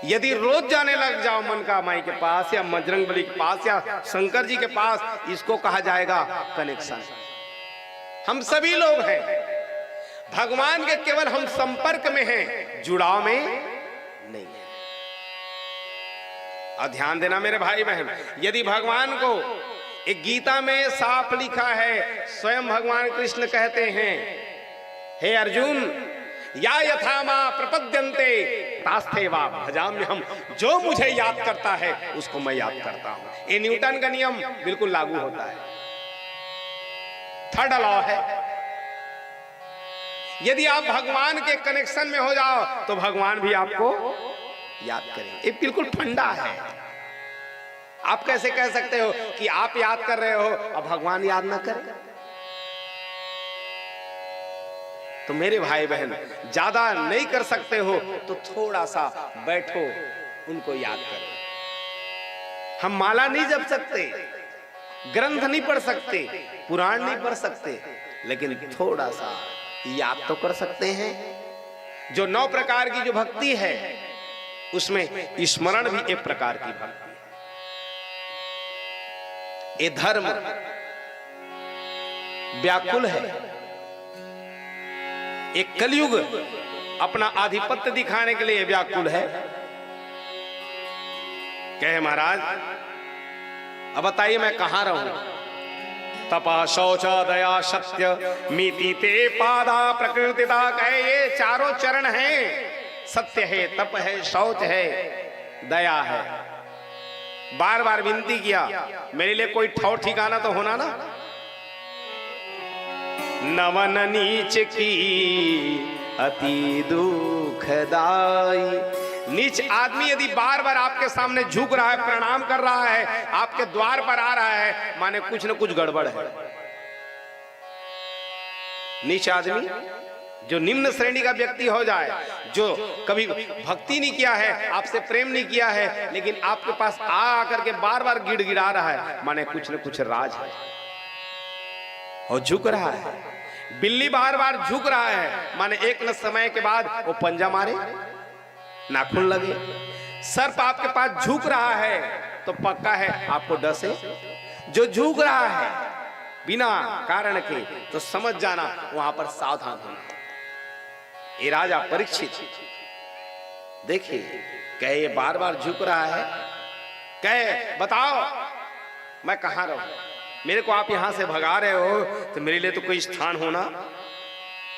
यदि रोज जाने लग जाओ मनका माई के पास या बजरंगबली के पास या शंकर जी के पास, इसको कहा जाएगा कनेक्शन। हम सभी लोग हैं भगवान के, केवल हम संपर्क में हैं, जुड़ाव में नहीं है। और ध्यान देना मेरे भाई बहन, यदि भगवान को एक गीता में साफ लिखा है, स्वयं भगवान कृष्ण कहते हैं, हे अर्जुन या यथा मा प्रपद्यन्ते तास्ते वा भजाम्यहम्। जो मुझे याद करता है उसको मैं याद करता हूं। ये न्यूटन का नियम बिल्कुल लागू होता है, थर्ड लॉ है। यदि आप भगवान के कनेक्शन में हो जाओ तो भगवान भी आपको याद करेंगे। ये बिल्कुल फंडा है। आप कैसे कह सकते हो कि आप याद कर रहे हो और भगवान याद ना करे? तो मेरे भाई बहन, ज्यादा नहीं कर सकते हो तो थोड़ा सा बैठो, उनको याद करो। हम माला नहीं जप सकते, ग्रंथ नहीं पढ़ सकते, पुराण नहीं पढ़ सकते, लेकिन थोड़ा सा याद तो कर सकते हैं। जो 9 प्रकार की जो भक्ति है उसमें स्मरण भी एक प्रकार की भक्ति है। ये धर्म व्याकुल है। एक कलयुग अपना आधिपत्य दिखाने के लिए व्याकुल है। कहे महाराज अब बताइए मैं कहां रहूं? तपा शौच दया सत्य मीति ते पादा प्रकृतिता। कहे ये चारों चरण हैं, सत्य है, तप है, शौच है, दया है। बार बार विनती किया, मेरे लिए कोई ठौर ठिकाना तो होना ना। नवन नीच की अति दुखदाई। नीच आदमी यदि बार बार आपके सामने झुक रहा है, प्रणाम कर रहा है, आपके द्वार पर आ रहा है, माने कुछ न कुछ गड़बड़ है। नीच आदमी जो निम्न श्रेणी का व्यक्ति हो जाए, जो कभी भक्ति नहीं किया है, आपसे प्रेम नहीं किया है, लेकिन आपके पास आकर के बार बार गिड़गिड़ा रहा है, माने कुछ न कुछ राज है और झुक रहा है। बिल्ली बार बार झुक रहा है, माने एक न समय के बाद वो पंजा मारे, नाखून लगे। सर्प आपके पास झुक रहा है तो पक्का है आपको डसे। जो झुक रहा है बिना कारण के तो समझ जाना वहां पर सावधान होना। ये राजा परीक्षित देखिए, कहे ये बार बार झुक रहा है, कहे बताओ मैं कहां रहूं? मेरे को आप यहां से भगा रहे हो तो मेरे लिए तो कोई स्थान होना।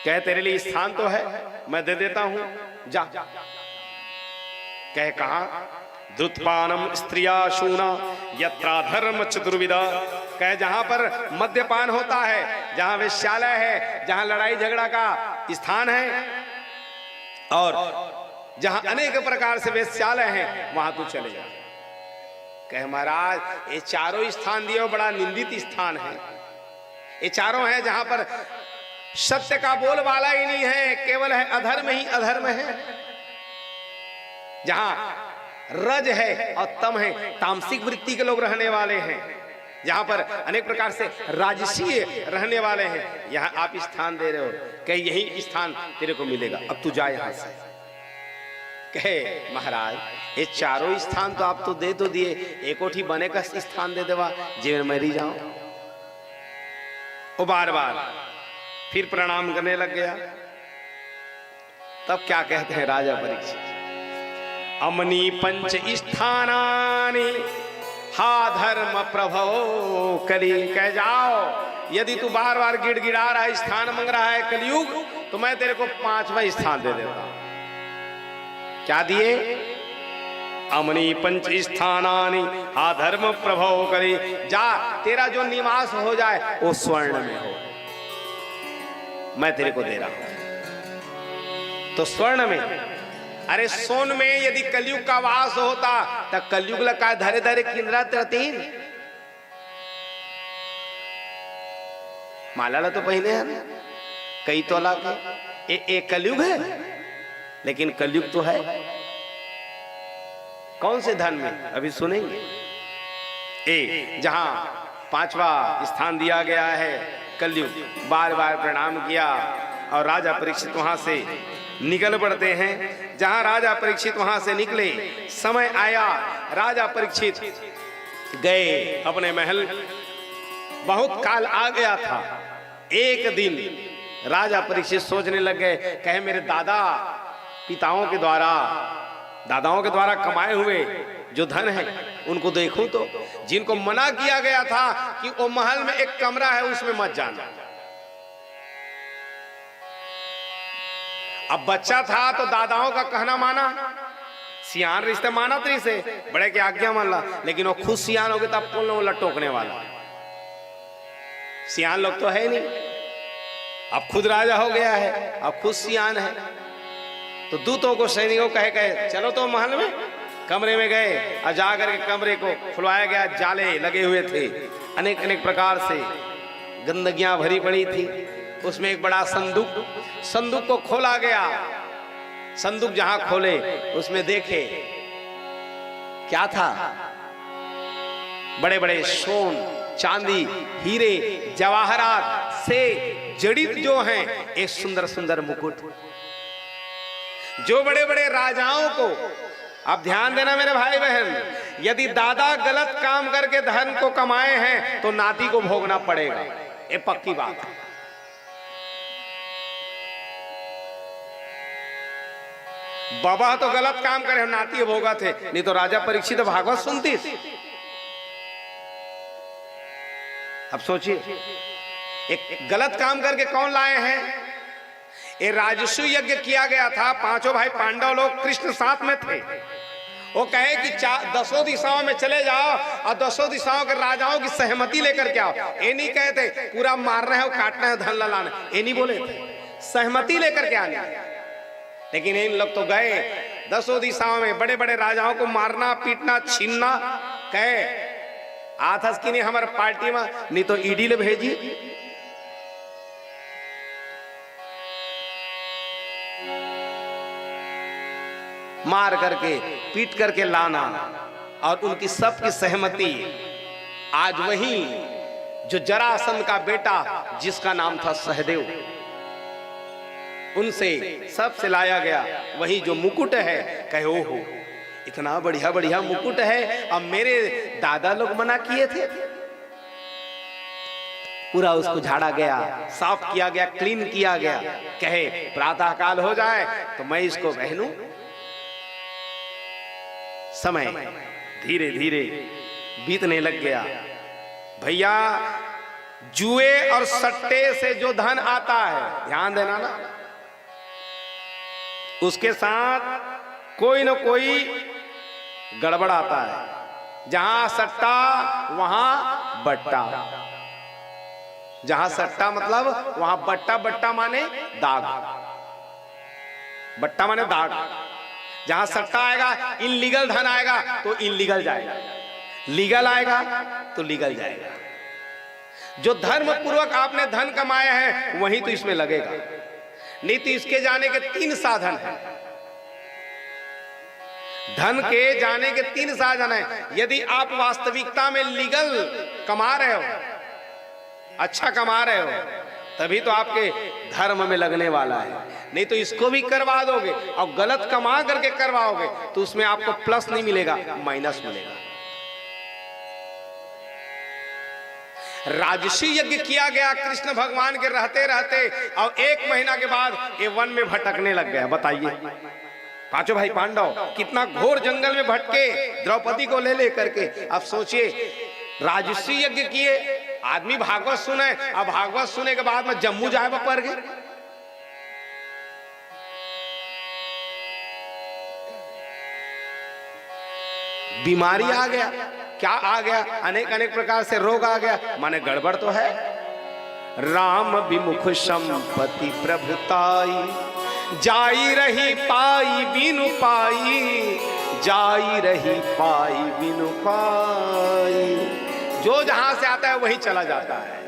कहे तेरे लिए स्थान तो है, मैं दे देता हूं, जा। कहे कहां? द्रुतपानम स्त्रिया शूना यत्रा धर्म चतुर्विदा। कहे जहां पर मद्यपान होता है, जहां वेश्यालय है, जहां लड़ाई झगड़ा का स्थान है और जहां अनेक प्रकार से वेश्यालय हैं, वहां तू चले जा। कहे महाराज ये चारों स्थान दिए बड़ा निंदित स्थान है। ये चारों हैं जहां पर सत्य का बोलबाला ही नहीं है, केवल है अधर्म ही अधर्म है। जहां रज है और तम है, तामसिक वृत्ति के लोग रहने वाले हैं, जहां पर अनेक प्रकार से राजसीय रहने वाले हैं, यहां आप स्थान दे रहे हो। कहे यही स्थान तेरे को मिलेगा, अब तू जा यहां से। कहे महाराज ये चारों स्थान तो आप तो दे तो दिए, एकोठी बने का स्थान दे देवा जीवन मरी जाऊं। वो बार बार फिर प्रणाम करने लग गया। तब क्या कहते हैं राजा परीक्षित? अमनी पंच स्थानानि हा धर्म प्रभो कली। कह जाओ यदि तू बार बार गिड़गिड़ा रहा है, स्थान मांग रहा है कलयुग, तो मैं तेरे को 5वां स्थान दे देता हूं। क्या दिए? अमनी पंच स्थानानि हा धर्म प्रभो कली। जा तेरा जो निवास हो जाए वो स्वर्ण में हो, मैं तेरे को दे रहा हूं। तो स्वर्ण में, अरे सोन में यदि कलयुग का वास होता तो कलयुग लगा धरे धरे किंद्रा तीन माला तो पहने हैं कई तोला के। एक कलयुग है, लेकिन कलयुग तो है कौन से धन में, अभी सुनेंगे। जहां 5वां स्थान दिया गया है कलयुग, बार बार प्रणाम किया और राजा परीक्षित वहां से निकल पड़ते हैं। जहां राजा परीक्षित वहां से निकले, समय आया, राजा परीक्षित गए अपने महल। बहुत काल आ गया था। एक दिन राजा परीक्षित सोचने लग गए, कहे मेरे दादाओं के द्वारा कमाए हुए जो धन है उनको देखूं तो। जिनको मना किया गया था कि वो महल में एक कमरा है उसमें मत जाना, अब बच्चा था तो दादाओं का कहना माना, सियान रिश्ते माना तो इसे बड़े की आज्ञा मान ला, लेकिन वो खुद सियान हो गए तब कौन लोग लटोकने वाला। सियान लोग तो है नहीं, अब खुद राजा हो गया है, अब खुद सियान है। तो दूतों को सैनिकों कहे चलो तो महल में, कमरे में गए और जाकर के कमरे को खुलवाया गया। जाले लगे हुए थे, अनेक अनेक प्रकार से गंदगियां भरी पड़ी थी। उसमें एक बड़ा संदूक को खोला गया। संदूक जहां खोले उसमें देखे क्या था, बड़े बड़े सोन चांदी हीरे जवाहरात से जड़ित जो हैं एक सुंदर सुंदर मुकुट, जो बड़े बड़े राजाओं को। अब ध्यान देना मेरे भाई बहन, यदि दादा गलत काम करके धन को कमाए हैं तो नाती को भोगना पड़ेगा, ये पक्की बात है। बाबा तो गलत काम करे, नाती भोगा थे, नहीं तो राजा परीक्षित तो भागवत सुनती। अब सोचिए, एक गलत काम करके कौन लाए हैं? ये राजस्व यज्ञ किया गया था, पांचों भाई पांडव लोग, कृष्ण साथ में थे। वो कहे कि 10 दिशाओं में चले जाओ और 10 दिशाओं के राजाओं की सहमति लेकर के आओ। ये नहीं कहते पूरा मारना है, काटना है, धन ललाना, ये नहीं बोले थे, सहमति लेकर के आने। लेकिन इन लोग तो गए 10 दिशाओं में, बड़े बड़े राजाओं को मारना पीटना छीनना। कहे आथस की नहीं हमारे पार्टी में, नहीं तो ईडी ले भेजी। मार करके पीट करके लाना, और उनकी सबकी सहमति। आज वही जो जरासंध का बेटा जिसका नाम था सहदेव, उनसे सबसे लाया गया वही जो मुकुट है। कहे ओहो इतना बढ़िया बढ़िया मुकुट है, अब मेरे दादा लोग मना किए थे। पूरा उसको झाड़ा गया, साफ किया गया, क्लीन किया गया। कहे प्रातः काल हो जाए तो मैं इसको पहनूं। समय धीरे धीरे बीतने लग गया। भैया जुए और सट्टे से जो धन आता है, ध्यान देना ना, उसके साथ कोई न कोई गड़बड़ आता है। जहां सट्टा वहां बट्टा, जहां सट्टा मतलब वहां बट्टा। बट्टा माने दाग, बट्टा माने दाग। जहां सट्टा आएगा इनलीगल धन आएगा तो इनलीगल जाएगा, लीगल आएगा तो लीगल जाएगा। जो धर्म पूर्वक आपने धन कमाए हैं वही तो इसमें लगेगा, नहीं तो इसके जाने के 3 साधन हैं। धन के जाने के 3 साधन हैं। यदि आप वास्तविकता में लीगल कमा रहे हो, अच्छा कमा रहे हो, तभी तो आपके धर्म में लगने वाला है। नहीं तो इसको भी करवा दोगे और गलत कमा करके करवाओगे तो उसमें आपको प्लस नहीं मिलेगा, माइनस मिलेगा। राजसी यज्ञ किया गया कृष्ण भगवान के रहते रहते, और 1 महीना के बाद ये वन में भटकने लग गया। बताइए, पांचों भाई पांडव कितना घोर जंगल में भटके द्रौपदी को ले लेकर के। अब सोचिए, राजसी यज्ञ किए, आदमी भागवत सुने, अब भागवत सुने के बाद में जम्मू जाए पर गए। बीमारी आ गया, क्या आ गया? अनेक अनेक प्रकार से रोग आ गया, माने गड़बड़ तो है। राम विमुख संपत्ति प्रभुताई, जाई रही पाई बिनु पाई, जाई रही पाई बिनु पाई। जो जहां से आता है वही चला जाता है।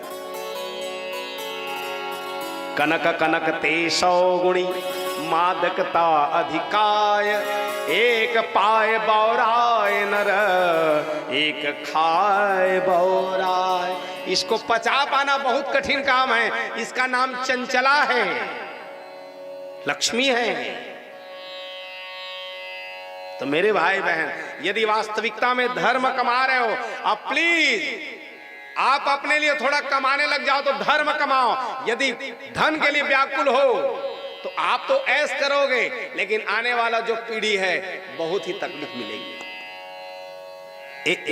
कनक कनक ते 100 गुणी, मादकता अधिकाय, एक पाए बौराय नर, एक खाए बौराय। इसको पचा पाना बहुत कठिन काम है। इसका नाम चंचला है, लक्ष्मी है। तो मेरे भाई बहन, यदि वास्तविकता में धर्म कमा रहे हो, अब प्लीज आप अपने लिए थोड़ा कमाने लग जाओ तो धर्म कमाओ। यदि धन के लिए व्याकुल हो तो आप तो ऐश करोगे, लेकिन आने वाला जो पीढ़ी है बहुत ही तकलीफ मिलेगी।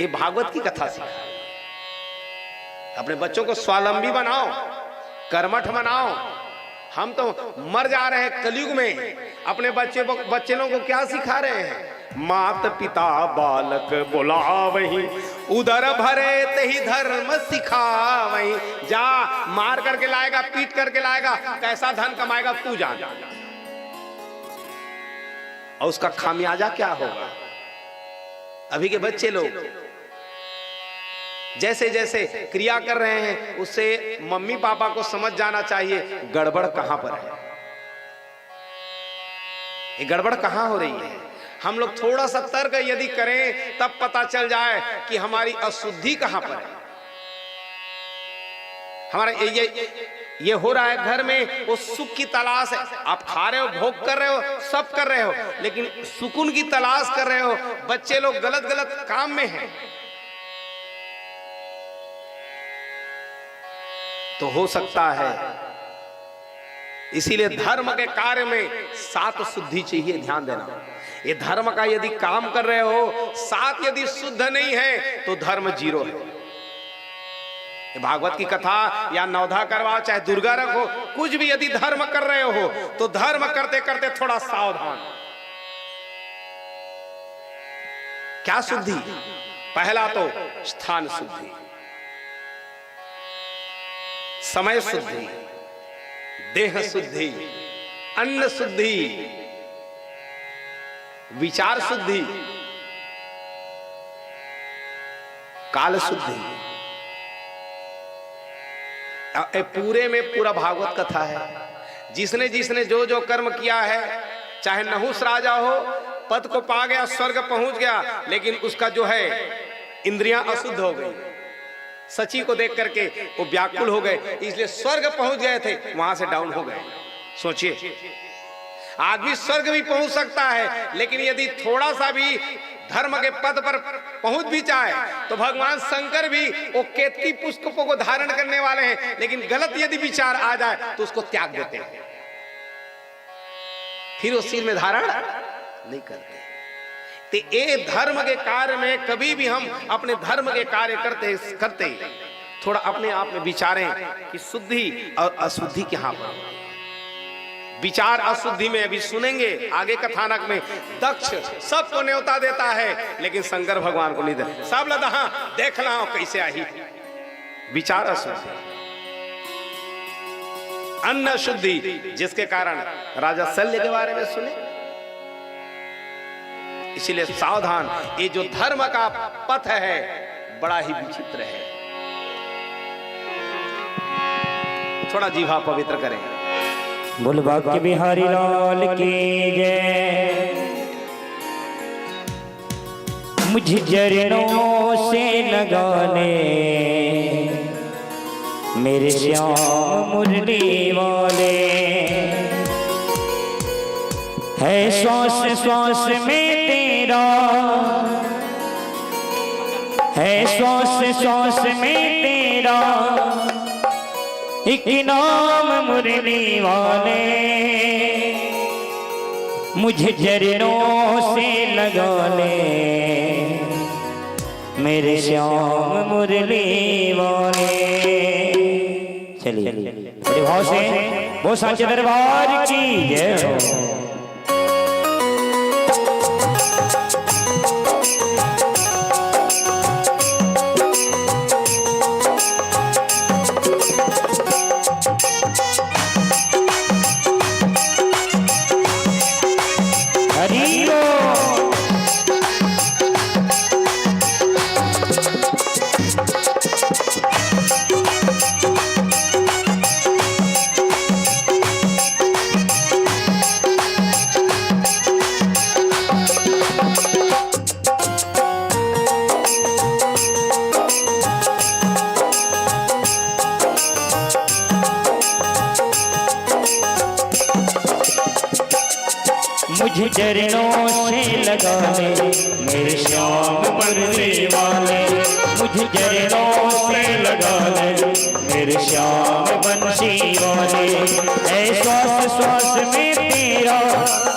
ये भागवत की कथा सिखा। अपने बच्चों को स्वावलंबी बनाओ, कर्मठ बनाओ, हम तो मर जा रहे हैं कलयुग में। अपने बच्चे लोगों को क्या सिखा रहे हैं? मात पिता बालक बोलावही, उदर भरे तही धर्म सिखावही। जा, मार करके लाएगा, पीट करके लाएगा, कैसा धन कमाएगा तू जान, और उसका खामियाजा क्या होगा। अभी के बच्चे लोग जैसे जैसे क्रिया कर रहे हैं, उससे मम्मी पापा को समझ जाना चाहिए गड़बड़ कहां पर है, ये गड़बड़ कहां हो रही है। हम लोग थोड़ा सा तर्क यदि करें तब पता चल जाए कि हमारी अशुद्धि कहां पर है। हमारा ये हो रहा है घर में, वो सुख की तलाश है। आप खा रहे हो, भोग कर रहे हो, सब कर रहे हो, लेकिन सुकून की तलाश कर रहे हो। बच्चे लोग गलत गलत काम में हैं, तो हो सकता है। इसीलिए धर्म के कार्य में सात शुद्धि चाहिए, ध्यान देना। ये धर्म का यदि काम कर रहे हो, सात यदि शुद्ध नहीं है तो धर्म जीरो है। भागवत की कथा या नवधा करवाओ, चाहे दुर्गा रखो, कुछ भी यदि धर्म कर रहे हो तो धर्म करते करते थोड़ा सावधान। क्या शुद्धि? पहला तो स्थान शुद्धि, समय शुद्धि, देह शुद्धि, अन्न शुद्धि, विचार शुद्धि, काल शुद्धि। पूरे में पूरा भागवत कथा है। जिसने जिसने जो जो कर्म किया है, चाहे नहुस राजा हो, पद को पा गया, स्वर्ग पहुंच गया, लेकिन उसका जो है इंद्रियां अशुद्ध हो गई। सची को देख करके वो व्याकुल हो गए, इसलिए स्वर्ग पहुंच गए थे, वहां से डाउन हो गए। सोचिए, आदमी स्वर्ग भी पहुंच सकता है, लेकिन यदि थोड़ा सा भी धर्म के पद पर पहुंच भी जाए तो भगवान शंकर भी वो केतकी पुष्पों को धारण करने वाले हैं, लेकिन गलत यदि विचार आ जाए तो उसको त्याग देते हैं, फिर उस सिर में धारण नहीं करते। तो ये धर्म के कार्य में कभी भी हम अपने धर्म के कार्य करते थोड़ा अपने आप में विचारें कि शुद्धि और अशुद्धि कहां पर। विचार अशुद्धि में अभी सुनेंगे आगे कथानक में, दक्ष सबको न्योता देता है लेकिन शंकर भगवान को नहीं देता। सब लगा हाँ देखना हो कैसे आई। विचार अशुद्धि, अन्न शुद्धि, जिसके कारण राजा शल्य के बारे में सुने। इसलिए सावधान, ये जो धर्म का पथ है बड़ा ही विचित्र है। थोड़ा जीवा पवित्र करें। बोल बाके बिहारी लाल की जय। मुझे चरणों से लगाने मेरे श्याम मुरली वाले, है श्वास श्वास में तेरा, है श्वास श्वास में तेरा, एक नाम मुरली वाले। मुझे चरणों से लगा ले मेरे श्याम मुरली वाले। चलिए बड़े भाव से वो सांचे दरबार की जय हो। मुझे चरणों से लगा ले मेरे श्याम मुरली वाले। मुझे चरणों से लगा ले मेरे श्याम बंसी वाले। है श्वास श्वास में तेरा,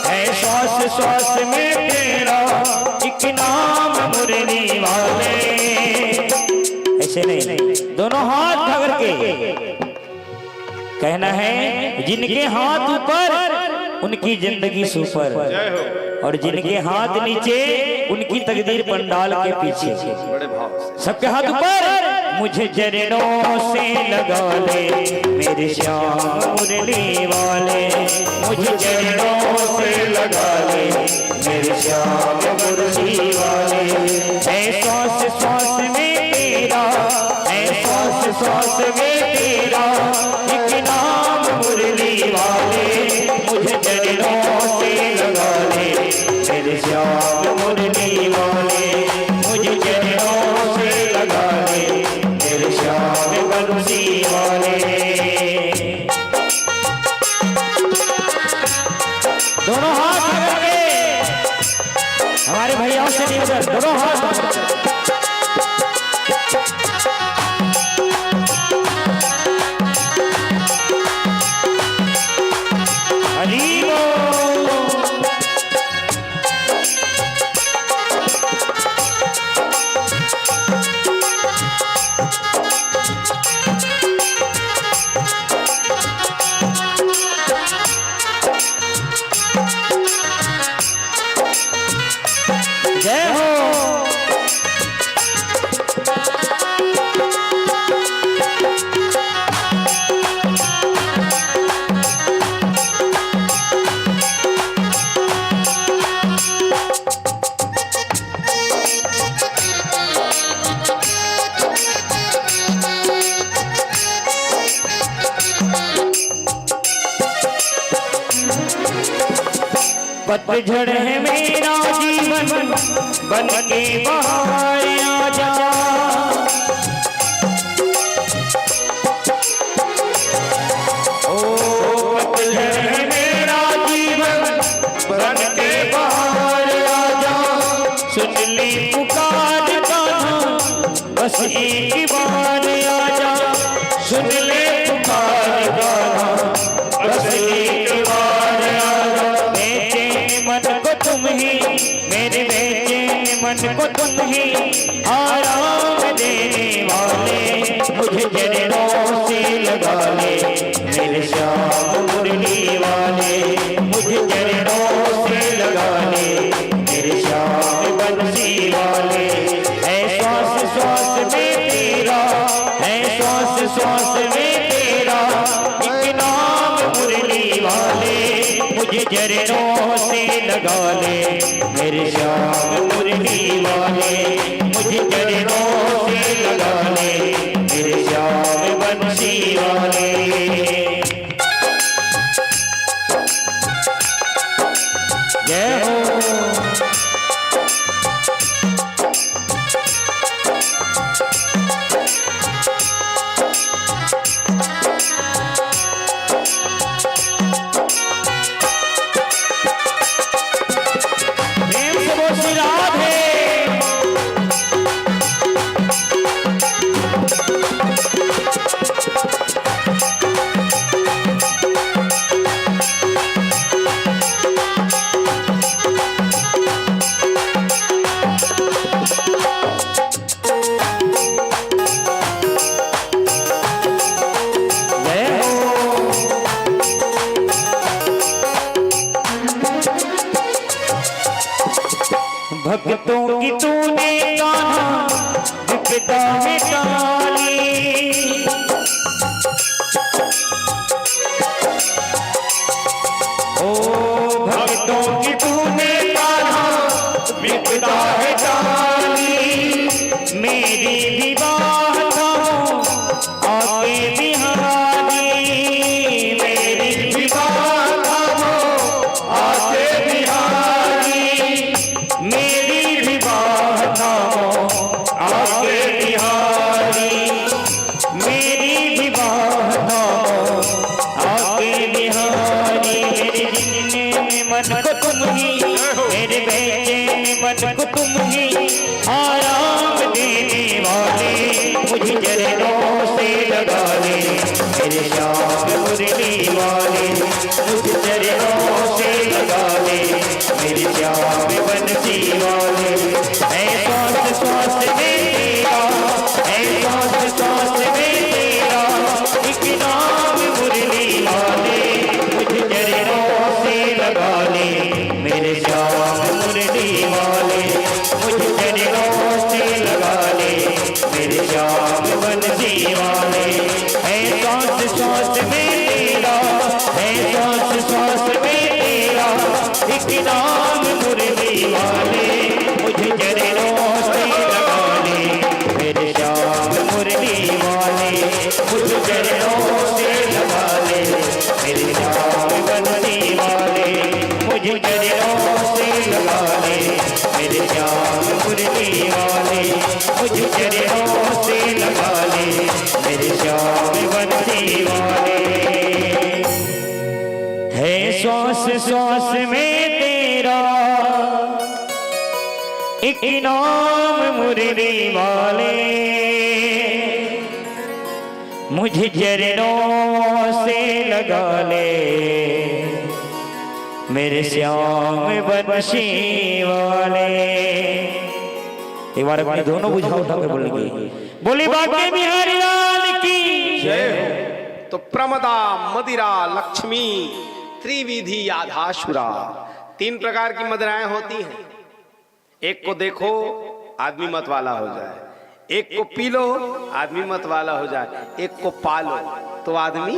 है श्वास श्वास में तेरा, एक नाम मुरली वाले। ऐसे नहीं, दोनों हाथ पकड़ के कहना है जिनके हाथ ऊपर उनकी जिंदगी सुपर, और जिनके हाथ नीचे उनकी तकदीर पंडाल के पीछे। बड़े भाव से सबके हाथ ऊपर मुझे चरणों से लगा ले मेरे श्याम मुरली वाले, मुझे चरणों से लगा ले मेरे श्याम मुरली वाले। ऐ श्वास श्वास में तेरा, ऐ श्वास श्वास में तेरा एक नाम मुरली वाले, मुझे चरणों से लगा ले मेरे श्याम मुरली वाले, मुझे चरणों से लगा ले मेरे श्याम बंसी वाले। दोनों हाथ लगा के हमारे भैयाओं से निवेदन, दोनों हाथ हरी बोल। जय हो। पतझड़ है मेरा जीवन बन के बाहर आ जा, ओ पतझड़ है मेरा जीवन बन के बाहर आ जा। सुन ली पुकार गाना बस एक बार आ जा, सुन ले पुकार गाना बस एक बार आ जा। मन को तुम ही मेरे बेचैन मन को तुम ही आराम देने वाले, मुझे चरणों से लगा ले मेरे श्याम मुरली वाले, मुझे चरणों से लगा ले मेरे श्याम बंसी वाले। है श्वास श्वास में तेरा, है श्वास श्वास में तेरा एक नाम मुरली वाले, मुझे चरणों से लगा ले मेरे श्याम मुरली वाले, मुझे चरणों से लगा ले मेरे श्याम बंसी वाले। जय हो। भक्तों की तूने कान्हा विपदा में डाली, ओ भक्तों की तूने कान्हा विपदा में डाली। मेरी विवाह था आके बिहारी, मेरी विवाह था आके बिहारी, मेरी विवाह था आके बिहारी, मेरी विवाह था आके बिहारी। मेरे जिन्ने मन को तुम ही, मेरे बेचैन मन को तुम ही आराम देने वाले, मुझे चरणों से लगा ले मेरे श्याम मुरली वाले, मुझे चरणों से लगा ले मेरे श्याम बंसी वाले। ऐ श्वास श्वास में तेरा, ऐ श्वास श्वास में तेरा एक नाम मुरली इनाम मुरली वाले मुझे चरणों से लगा ले, मेरे श्याम बंशी वाले। एक बार अपने दोनों बुझा उठा के बोलेंगे, बोली बाके बिहारी लाल की जय हो। तो प्रमदा मदिरा लक्ष्मी त्रिविधि आधाशुरा, 3 प्रकार की मदिराएं होती हैं। एक को देखो आदमी मत वाला हो जाए, एक को पी लो आदमी मत वाला हो जाए, एक को पालो तो आदमी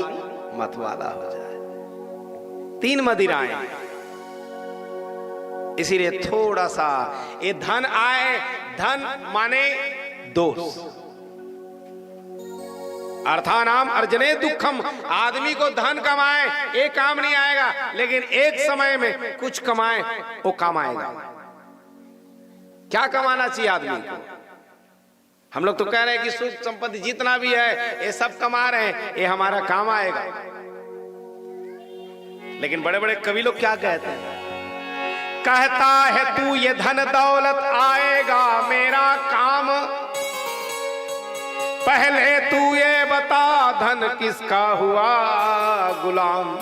मत वाला हो जाए। 3 मदिराएं। इसीलिए थोड़ा सा ये धन आए, धन माने दोष, अर्थानाम अर्जने दुखम। आदमी को धन कमाए एक काम नहीं आएगा, लेकिन एक समय में कुछ कमाए वो काम आएगा। क्या कमाना चाहिए आदमी को? हम लोग तो कह रहे हैं कि सुख संपत्ति जितना भी है ये सब कमा रहे हैं, ये हमारा काम आएगा। लेकिन बड़े बड़े कवि लोग क्या कहते हैं? कहता है तू ये धन दौलत आएगा मेरा काम, पहले तू ये बता धन किसका हुआ गुलाम।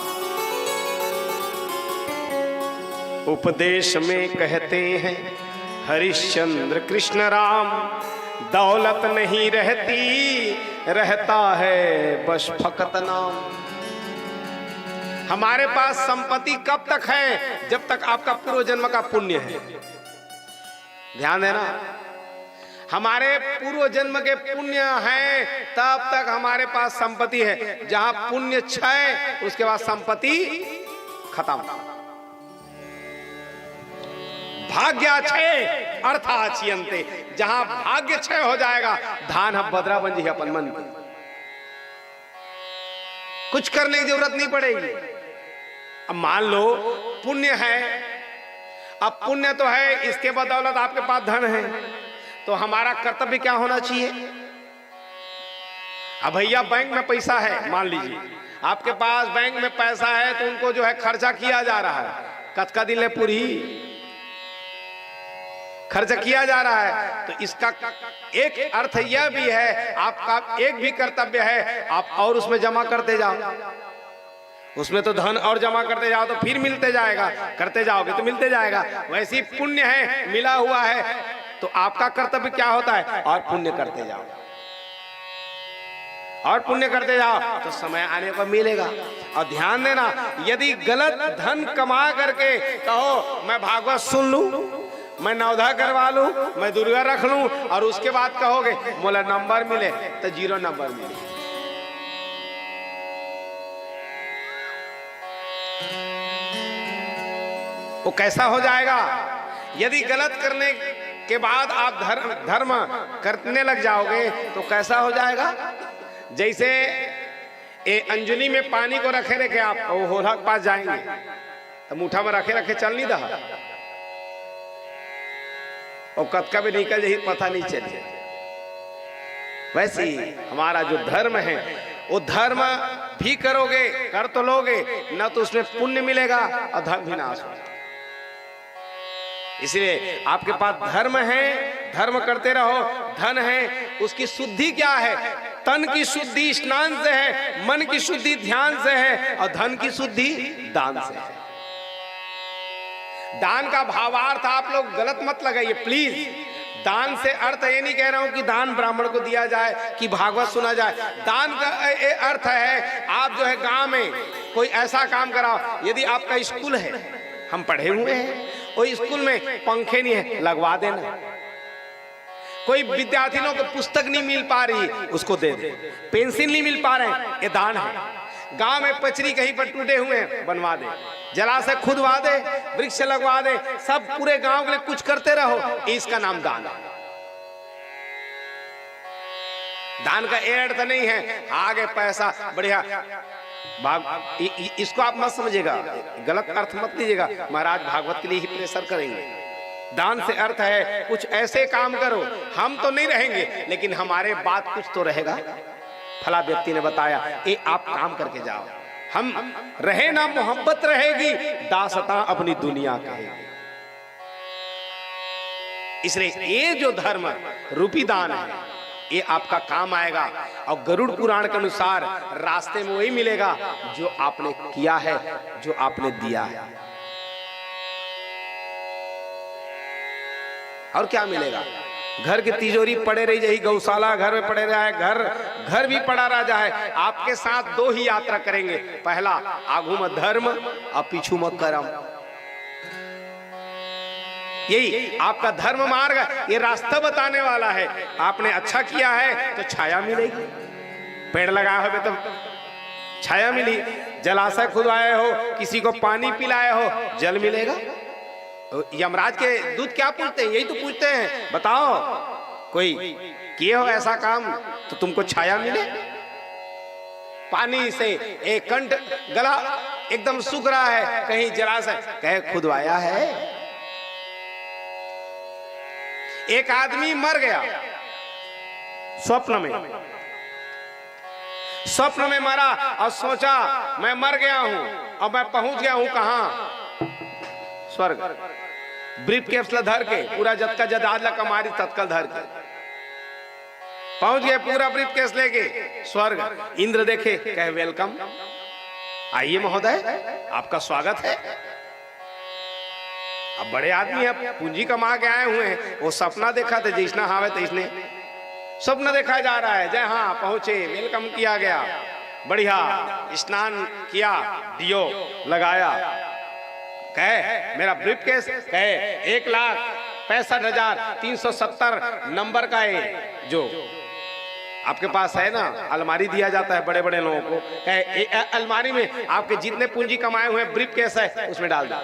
उपदेश में कहते हैं हरिश्चंद्र कृष्ण राम, दौलत नहीं रहती रहता है बस फकत नाम। हमारे पास संपत्ति कब तक है? जब तक आपका पूर्व जन्म का पुण्य है। ध्यान देना, हमारे पूर्व जन्म के पुण्य हैं तब तक हमारे पास संपत्ति है। जहां पुण्य क्षय उसके बाद संपत्ति खत्म। भाग्य क्षय अर्थाचियंते, जहां भाग्य क्षय हो जाएगा धान हम बदरा बन जी अपन मन की, कुछ करने की जरूरत नहीं पड़ेगी। अब मान लो पुण्य है, अब पुण्य तो है, इसके बदौलत आपके पास धन है, तो हमारा कर्तव्य क्या होना चाहिए? अब भैया बैंक में पैसा है, मान लीजिए आपके पास बैंक में पैसा है, तो उनको जो है खर्चा किया जा रहा है, कतका दिन ले पूरी खर्च किया जा रहा है। तो इसका एक अर्थ यह भी है, आपका एक भी कर्तव्य है, आप और उसमें जमा करते जाओ। उसमें तो धन और जमा करते जाओ तो फिर मिलते जाएगा, करते जाओगे तो मिलते जाएगा। वैसे पुण्य है, मिला हुआ है, तो आपका कर्तव्य क्या होता है? और पुण्य करते जाओ, और पुण्य करते जाओ तो समय आने पर मिलेगा। और ध्यान देना, यदि गलत धन कमा करके कहो मैं भागवत सुन लूं, मैं नवधा करवा लूं, मैं दुर्गा रख लूं, और उसके बाद कहोगे मोला नंबर मिले, तो 0 नंबर मिले। वो कैसा हो जाएगा? यदि गलत करने के बाद आप धर्म करने लग जाओगे तो कैसा हो जाएगा? जैसे ए अंजलि में पानी को रखे रखे आप वो होला के पास जाएंगे तो मुठा में रखे रखे चल नहीं रहा, और कतका भी निकल जाए पता नहीं चले। वैसे ही हमारा जो धर्म है वो धर्म भी करोगे, कर तो लोगे, न तो उसमें पुण्य मिलेगा और धर्म भी नाश हो। इसलिए आपके पास धर्म है, धर्म करते रहो। धन है, उसकी शुद्धि क्या है? तन की शुद्धि स्नान से है, मन की शुद्धि ध्यान से है, और धन की शुद्धि दान से है। दान का भावार्थ आप लोग गलत मत लगाइए प्लीज। दान से अर्थ ये नहीं कह रहा हूं कि दान ब्राह्मण को दिया जाए कि भागवत सुना जाए। दान का अर्थ है आप जो है गांव में कोई ऐसा काम कराओ। यदि आपका स्कूल है, हम पढ़े हुए हैं, और स्कूल में पंखे नहीं है, लगवा देना। कोई विद्यार्थियों को पुस्तक नहीं मिल पा रही, उसको दे दे। पेंसिल नहीं मिल पा रहे, ये दान है। गांव में पचरी कहीं पर टूटे हुए हैं, बनवा दे। जलाशय खुदवा दे, वृक्ष लगवा दे, सब पूरे गांव के लिए कुछ करते रहो, इसका नाम दान है। दान का ये अर्थ नहीं है आगे पैसा बढ़िया इसको आप मत समझिएगा, गलत अर्थ मत लीजिएगा। महाराज भागवत के लिए ही प्रेशर करेंगे। दान से अर्थ है कुछ ऐसे काम करो, हम तो नहीं रहेंगे लेकिन हमारे बाद कुछ तो रहेगा। फला व्यक्ति ने बताया, ये आप काम करके जाओ, हम रहे ना मोहब्बत रहेगी, दासता अपनी दुनिया कहेगी। इसलिए ये जो धर्म रूपी दान है ये आपका काम आएगा। और गरुड़ पुराण के अनुसार रास्ते में वही मिलेगा जो आपने किया है, जो आपने दिया है। और क्या मिलेगा? घर की तिजोरी पड़े रही जाए, गौशाला घर में पड़े रहा है, घर भी पड़ा रह जाए। आपके साथ दो ही यात्रा करेंगे, पहला आगू में धर्म और पीछू में कर्म। यही आपका धर्म मार्ग ये रास्ता बताने वाला है। आपने अच्छा किया है तो छाया मिलेगी, पेड़ लगाए हो तो छाया मिली, जलाशय खुदवाए हो, किसी को पानी पिलाए हो, जल मिलेगा। यमराज के दूत क्या पूछते हैं? यही तो पूछते हैं, बताओ कोई किए हो ऐसा काम तो तुमको छाया मिले। पानी से एक कंठ गला एकदम सूख रहा है, कहीं जलाशय कहे खुदवाया है। एक आदमी मर गया स्वप्न में मरा और सोचा मैं मर गया हूं, अब मैं पहुंच गया हूं कहां? स्वर्ग। ब्रीफ कैप्सूल धर के पूरा जद का जदादला कमारी तत्काल धर के पहुंच गए, पूरा ब्रीफ केस लेके स्वर्ग। इंद्र देखे, कहे वेलकम, आइए महोदय आपका स्वागत है। अब बड़े आदमी अब पूंजी कमा के आए हुए हैं, वो सपना देखा था जिसने हावे तो इसने स्वप्न देखा जा रहा है। जय हाँ पहुंचे, वेलकम किया गया, बढ़िया स्नान किया, दियो लगाया। कहे मेरा ब्रीफकेस, कहे 1,65,370 नंबर का है जो आपके पास है ना, अलमारी दिया जाता है बड़े बड़े लोगों को। कहे अलमारी में आपके जितने पूंजी कमाए हुए ब्रीफकेस है उसमें डाल दो।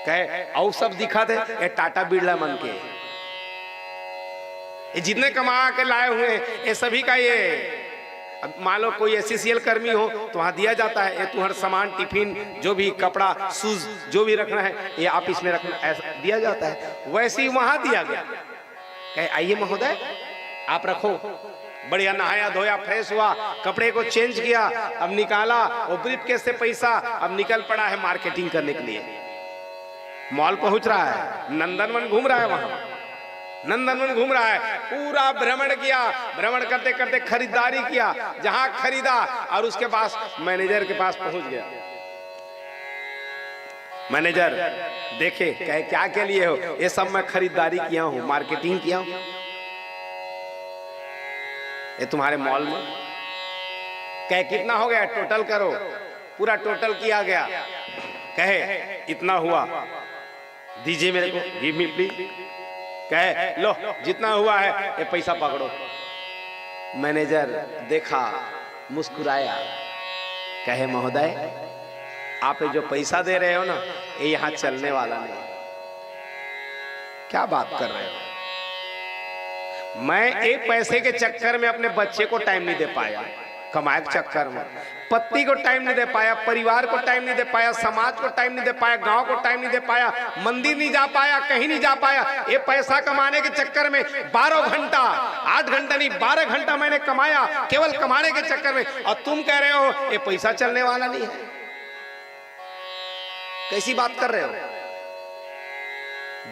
कहे और सब दिखा थे, ये टाटा बिरला मन के, ये जितने कमा के लाए हुए ये सभी का ये। अब मान लो कोई एससीसीएल कर्मी हो तो वहां दिया जाता है, ये तुम्हारा सामान, टिफिन, जो भी कपड़ा, शूज जो भी रखना है ये आप इसमें रखना, ऐसा दिया जाता है। वैसे ही वहां दिया गया। कहे आइए महोदय आप रखो। बढ़िया नहाया धोया, फ्रेश हुआ, कपड़े को चेंज किया, अब निकाला वो ब्रीफकेस से पैसा, अब निकल पड़ा है मार्केटिंग करने के लिए। मॉल पहुंच रहा है, नंदनवन घूम रहा है, वहां नंदनवन घूम रहा है, पूरा भ्रमण किया, भ्रमण करते करते खरीदारी किया, जहां खरीदा और उसके पास मैनेजर के पास पहुंच गया। मैनेजर देखे, कहे क्या के लिए हो? ये सब मैं खरीदारी किया हूं, मार्केटिंग किया हूं ये तुम्हारे मॉल में। कहे कितना हो गया? टोटल करो। पूरा टोटल किया गया। कहे इतना हुआ, दीजिए मेरे को, गिव मी प्लीज। कहे लो जितना हुआ है ये पैसा पकड़ो। मैनेजर देखा, मुस्कुराया, कहे महोदय आप जो पैसा दे रहे हो ना ये यहां चलने वाला नहीं। क्या बात कर रहे हो? मैं एक पैसे के चक्कर में अपने बच्चे को टाइम नहीं दे पाया, कमाए के चक्कर में पत्नी को टाइम नहीं दे पाया, परिवार को टाइम नहीं दे पाया, समाज को टाइम नहीं दे पाया, गांव को टाइम नहीं दे पाया, मंदिर नहीं जा पाया, कहीं नहीं जा पाया। ये पैसा कमाने के चक्कर में 12 घंटा, 8 घंटा नहीं 12 घंटा मैंने कमाया केवल कमाने के चक्कर में, और तुम कह रहे हो ये पैसा चलने वाला नहीं है। कैसी बात कर रहे हो?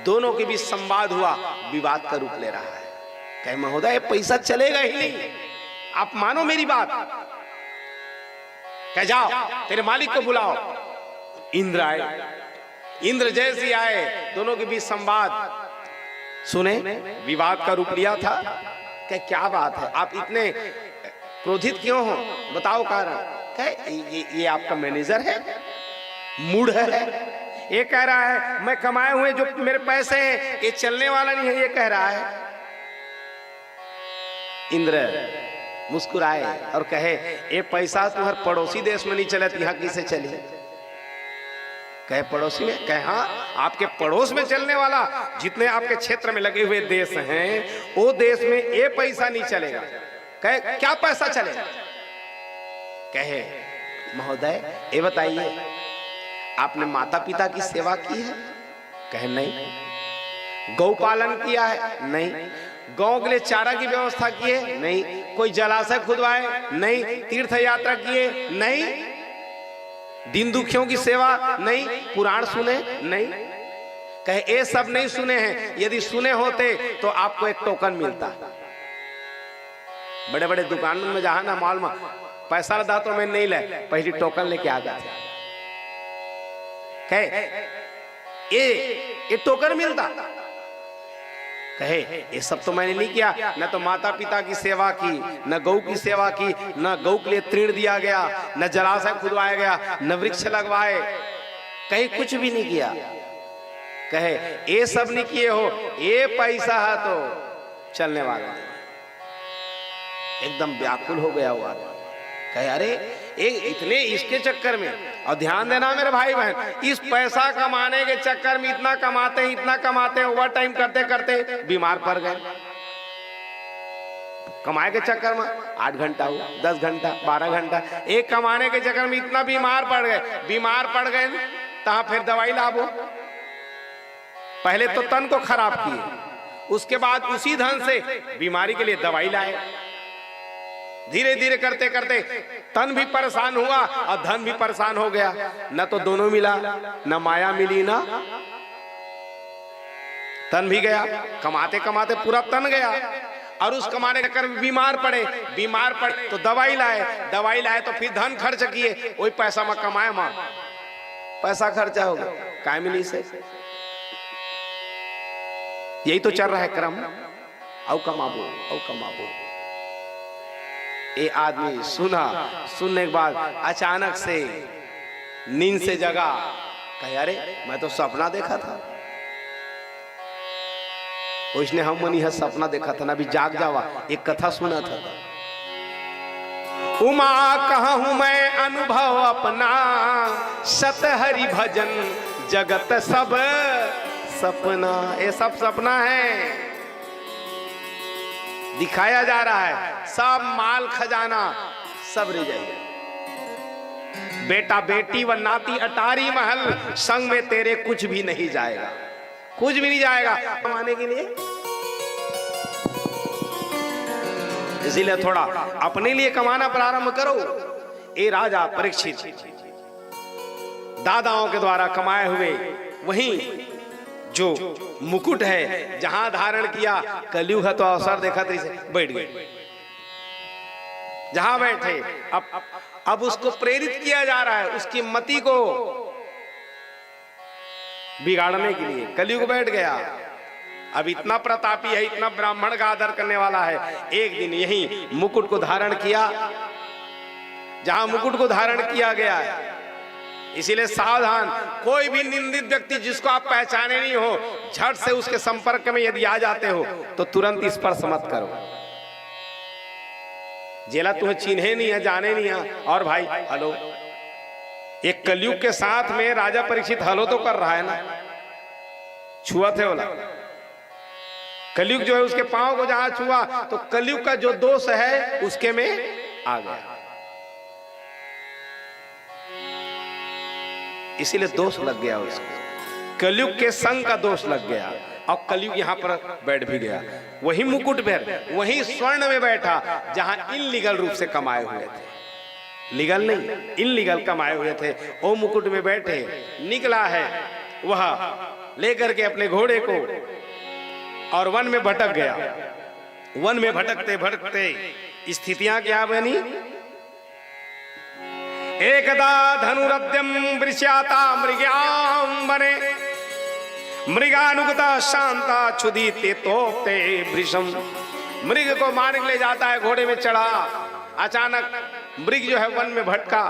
दोनों के बीच संवाद हुआ, विवाद का रूप ले रहा है। कहे महोदय पैसा चलेगा ही नहीं, आप मानो मेरी बात। कह जाओ तेरे मालिक को बुलाओ। इंद्र आए, इंद्र जैसे आए, दोनों के बीच संवाद सुने, विवाद का रूप लिया था। क्या बात है, आप इतने क्रोधित क्यों हो? बताओ कारण। कहे ये आपका मैनेजर है, मूड है, ये कह रहा है मैं कमाए हुए जो मेरे पैसे हैं ये चलने वाला नहीं है, ये कह रहा है। इंद्र मुस्कुराए और कहे ये पैसा तुम्हारे पड़ोसी देश में नहीं चले तो यहाँ किसे चले? कहे पड़ोसी में? कहे हाँ आपके पड़ोस में चलने वाला, जितने आपके क्षेत्र में लगे हुए देश हैं वो देश में ये पैसा नहीं चलेगा। कहे क्या पैसा चलेगा? कहे महोदय ये बताइए आपने माता पिता की सेवा की है? कहे नहीं। गौ पालन किया है? नहीं। गौ के लिए चारा की व्यवस्था की है? नहीं। कोई जलाशय खुदवाए? नहीं। तीर्थ यात्रा किए? नहीं। दीन दुखियों की सेवा? नहीं। पुराण सुने? नहीं। कहे ये सब नहीं सुने हैं, यदि सुने होते तो आपको एक टोकन मिलता। बड़े बड़े दुकानों में जहां ना मॉल में पैसा लदा तो मैं नहीं ले, पहली टोकन लेके आ गया। कहे ये टोकन मिलता। कहे ये सब तो मैंने नहीं किया, न तो माता पिता की सेवा की, न गौ की सेवा की, न गौ के लिए तृण दिया गया, न जलाशय खुदवाया गया, न वृक्ष लगवाए, कहीं कुछ भी नहीं किया। कहे ये सब नहीं किए हो, ये पैसा है तो चलने वाला। एकदम व्याकुल हो गया हुआ। कहे अरे इतने इसके चक्कर में, और ध्यान देना मेरे भाई बहन, इस पैसा कमाने के चक्कर में इतना कमाते हैं, ओवर टाइम करते करते बीमार पड़ गए। कमाए के चक्कर में 8 घंटा हुआ, 10 घंटा, 12 घंटा, एक कमाने के चक्कर में इतना बीमार पड़ गए तहां फिर दवाई लाभो। पहले तो तन को खराब किए, उसके बाद उसी धन से बीमारी के लिए दवाई लाए। धीरे धीरे करते करते तन भी परेशान हुआ और धन भी परेशान हो गया। न तो दोनों मिला, न माया मिली, न तन भी गया। कमाते कमाते पूरा तन गया, और उस कमाने के चक्कर में बीमार पड़े तो दवाई लाए तो फिर धन खर्च किए, वही पैसा में कमाए मां पैसा खर्चा हो गया। काय मिली से यही तो चल रहा है क्रम। औ कमाबो। ये आदमी सुनने के बाद अचानक से नींद से जगा। कहे अरे मैं तो सपना देखा था। उसने हम मनी है सपना देखा था ना, अभी जाग जावा, एक कथा सुना था। उमा कहूं मैं अनुभव अपना, सत हरि भजन जगत सब सपना। ये सब सपना है, दिखाया जा रहा है। सब माल खजाना सब रह जाएगा। बेटा बेटी व नाती अटारी महल, संग में तेरे कुछ भी नहीं जाएगा, कुछ भी नहीं जाएगा कमाने के लिए। इसीलिए थोड़ा अपने लिए कमाना प्रारंभ करो। ए राजा परीक्षित दादाओं के द्वारा कमाए हुए वहीं जो मुकुट है जहां धारण किया, कलयुग है तो अवसर देखा तो इसे बैठ गए। जहां बैठे अब उसको प्रेरित किया जा रहा है, उसकी मति को बिगाड़ने के लिए कलयुग बैठ गया। अब इतना प्रतापी है, इतना ब्राह्मण का आदर करने वाला है। एक दिन यही मुकुट को धारण किया, जहां मुकुट को धारण किया गया है। इसीलिए सावधान, कोई भी निंदित व्यक्ति जिसको आप पहचाने नहीं हो, झट से उसके संपर्क में यदि आ जाते हो तो तुरंत स्पर्श मत करो। जेला तुम्हें चिन्हे नहीं है, जाने नहीं है, और भाई हेलो, एक कलयुग के साथ में राजा परीक्षित हेलो तो कर रहा है ना, छुआ थे बोला। कलयुग जो है उसके पांव को जहां छुआ तो कलयुग का जो दोष है उसके में आ गया। इसीलिए दोष लग गया उसको, कलयुग के संग का दोष लग गया, और कलयुग यहां पर बैठ भी गया। वही मुकुट पर, वही स्वर्ण में बैठा जहां इनलीगल रूप से कमाए हुए थे। लीगल नहीं, इनलीगल कमाए हुए थे। ओ मुकुट में बैठे निकला है वह लेकर के अपने घोड़े को, और वन में भटक गया। वन में भटकते भटकते स्थितियां क्या बनी। एकदा धनुरद्यम वृष्याता मृग्याम बने, मृगानुगता शांता क्षुदिते तोप्ते भृशम। मृग को मारने के लिए जाता है, घोड़े में चढ़ा, अचानक मृग जो है वन में भटका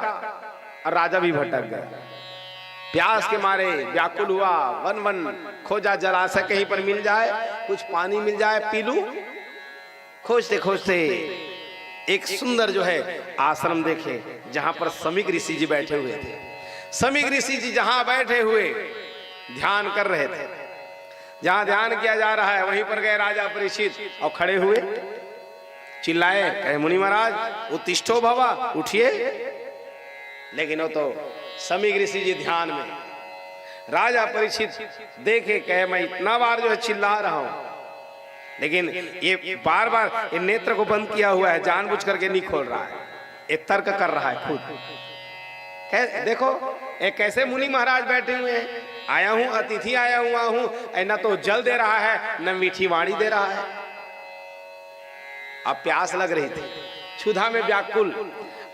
और राजा भी भटक गया। प्यास के मारे व्याकुल हुआ, वन वन खोजा, जलाशय कहीं पर मिल जाए, कुछ पानी मिल जाए, पी लूं। खोजते खोजते एक सुंदर जो है आश्रम देखे, जहां पर समीक ऋषि जी बैठे हुए थे। समीक ऋषि जी जहां बैठे हुए ध्यान कर रहे थे, जहां ध्यान किया जा रहा है वहीं पर गए राजा परीक्षित और खड़े हुए, चिल्लाए, कहे मुनि महाराज उत्तिष्ठो भवा, उठिए। लेकिन वो तो समीक ऋषि जी ध्यान में। राजा परीक्षित देखे, कहे मैं इतना बार जो है चिल्ला रहा हूं, लेकिन ये बार बार ये नेत्र को बंद किया हुआ है, जानबूझ करके नहीं खोल रहा है, ये तर्क कर रहा है खुद। देखो एक कैसे मुनि महाराज बैठे हुए हैं, आया हूं, अतिथि आया हुआ हूं, न तो जल दे रहा है न मीठी वाणी दे रहा है। अब प्यास लग रही थी, क्षुधा में व्याकुल।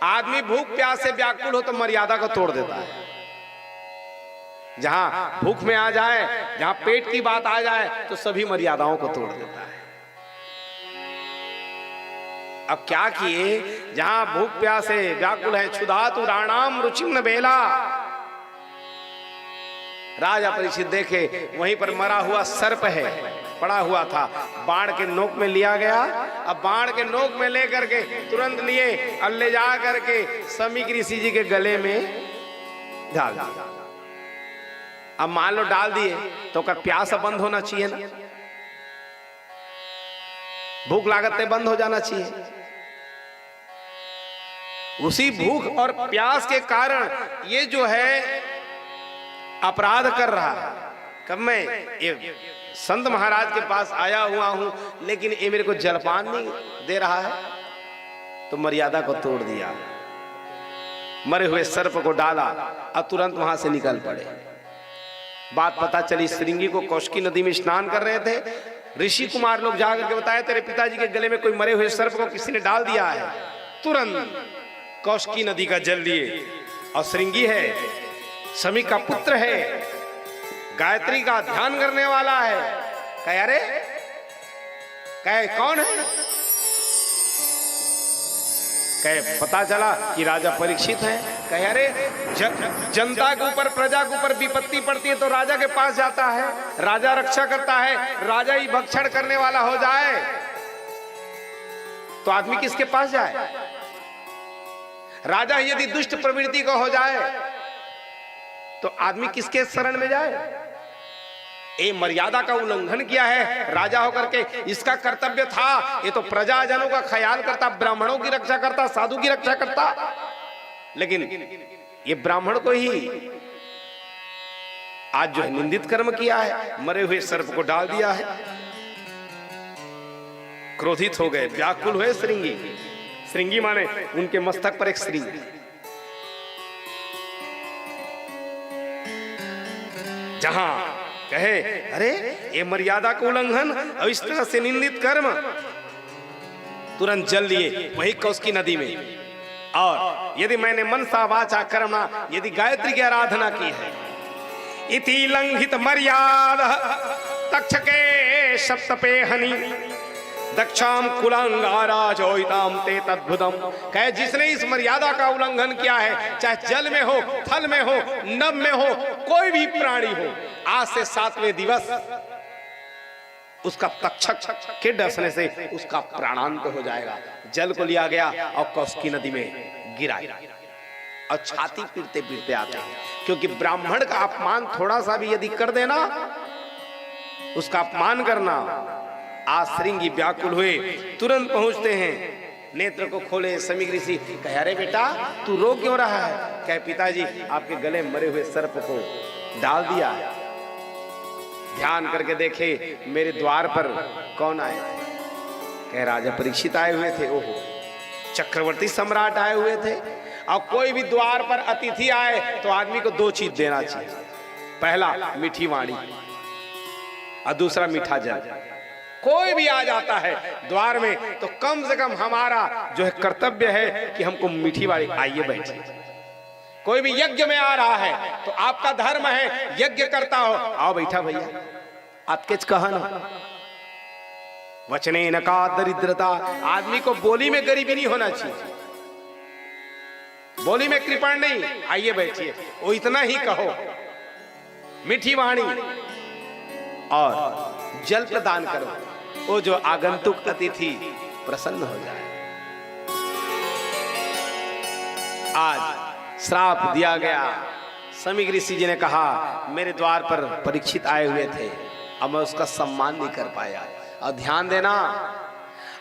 आदमी भूख प्यास से व्याकुल हो तो मर्यादा को तोड़ देता है। जहां भूख में आ जाए, जहां पेट की बात आ जाए तो सभी मर्यादाओं को तोड़ देता है। अब क्या किए, जहां भूख प्यास से व्याकुल है, क्षुधा तु राणाम रुचिम बेला। राजा परीक्षित देखे वहीं पर मरा हुआ सर्प है, पड़ा हुआ था, बाण के नोक में लिया गया। अब बाण के नोक में लेकर के तुरंत लिए और ले जा करके समीक ऋषि जी के गले में डाल दिया। अब मान लो डाल दिए तो कर प्यास बंद होना चाहिए ना, भूख लागत बंद हो जाना चाहिए। उसी भूख और प्यास के कारण ये जो है अपराध कर रहा है। कब मैं ये संत महाराज के पास आया हुआ हूं, लेकिन ये मेरे को जलपान नहीं दे रहा है, तो मर्यादा को तोड़ दिया, मरे हुए सर्प को डाला और तुरंत वहां से निकल पड़े। बात पता चली, श्रृंगी को कौशिकी नदी में स्नान कर रहे थे, ऋषि कुमार लोग जाकर के बताया तेरे पिताजी के गले में कोई मरे हुए सर्प को किसी ने डाल दिया है। तुरंत कौशिकी नदी का जल लिए, और श्रृंगी है, समी का पुत्र है, गायत्री का ध्यान करने वाला है। कहे अरे, कहे कौन है? कहे पता चला कि राजा परीक्षित है। कहे अरे, जनता के ऊपर, प्रजा के ऊपर विपत्ति पड़ती है तो राजा के पास जाता है, राजा रक्षा करता है, राजा ही भक्षण करने वाला हो जाए तो आदमी किसके पास जाए? राजा यदि दुष्ट प्रवृत्ति का हो जाए तो आदमी किसके शरण में जाए? ये मर्यादा का उल्लंघन किया है राजा होकर के। इसका कर्तव्य था, ये तो प्रजाजनों का ख्याल करता, ब्राह्मणों की रक्षा करता, साधु की रक्षा करता, लेकिन ये ब्राह्मण को ही आज जो है निंदित कर्म किया है, मरे हुए सर्प को डाल दिया है। क्रोधित हो गए, व्याकुल हुए श्रृंगी। श्रृंगी माने उनके मस्तक पर एक श्रृंग, जहां कहे अरे ये मर्यादा का उल्लंघन और इस तरह से निंदित कर्म, तुरंत जल लिए वही कौशिकी नदी में। और यदि मैंने मनसा वाचा कर्मणा, यदि गायत्री की आराधना की है, इति लंघित मर्यादा तक्षके सप्तपे हनि दक्षाम कुलांगाराजोइताम ते तद्भुतम। कहे जिसने इस मर्यादा का उल्लंघन किया है, चाहे जल में हो, थल में हो, नभ में हो, कोई भी प्राणी हो, आज से 7वें दिवस उसका तक्षक के डसने से उसका प्राणांत हो जाएगा। जल को लिया गया और कौशिकी नदी में गिराया, और छाती पीटते पीटते आते हैं, क्योंकि ब्राह्मण का अपमान थोड़ा सा भी यदि कर देना, उसका अपमान करना। आज श्रृंगी व्याकुल हुए, तुरंत पहुंचते हैं, नेत्र को खोले, समीक ऋषि कहे अरे बेटा तू रो क्यों रहा है? कहे पिताजी आपके गले मरे हुए सर्प को डाल दिया। ध्यान करके देखे मेरे द्वार पर कौन आए? कहे राजा परीक्षित आए हुए थे। ओहो, चक्रवर्ती सम्राट आए हुए थे। और कोई भी द्वार पर अतिथि आए तो आदमी को 2 चीज देना चाहिए, पहला मीठी वाणी और दूसरा मीठा जल। कोई भी आ जाता है द्वार में तो कम से कम हमारा जो है कर्तव्य है कि हमको मीठी वाली, आइए बैठिए। कोई भी यज्ञ में आ रहा है तो आपका धर्म है यज्ञ करता हो, आओ बैठा भैया। आपके कहा ना, वचने न का दरिद्रता, आदमी को बोली में गरीबी नहीं होना चाहिए, बोली में कृपण नहीं, आइए बैठिए, वो इतना ही कहो, मीठी वाणी और जल प्रदान करो, वो जो आगंतुक अतिथि प्रसन्न हो जाए। आज श्राप दिया गया। समीक ऋषि जी ने कहा मेरे द्वार पर परीक्षित आए हुए थे, अब मैं उसका सम्मान नहीं कर पाया। और ध्यान देना,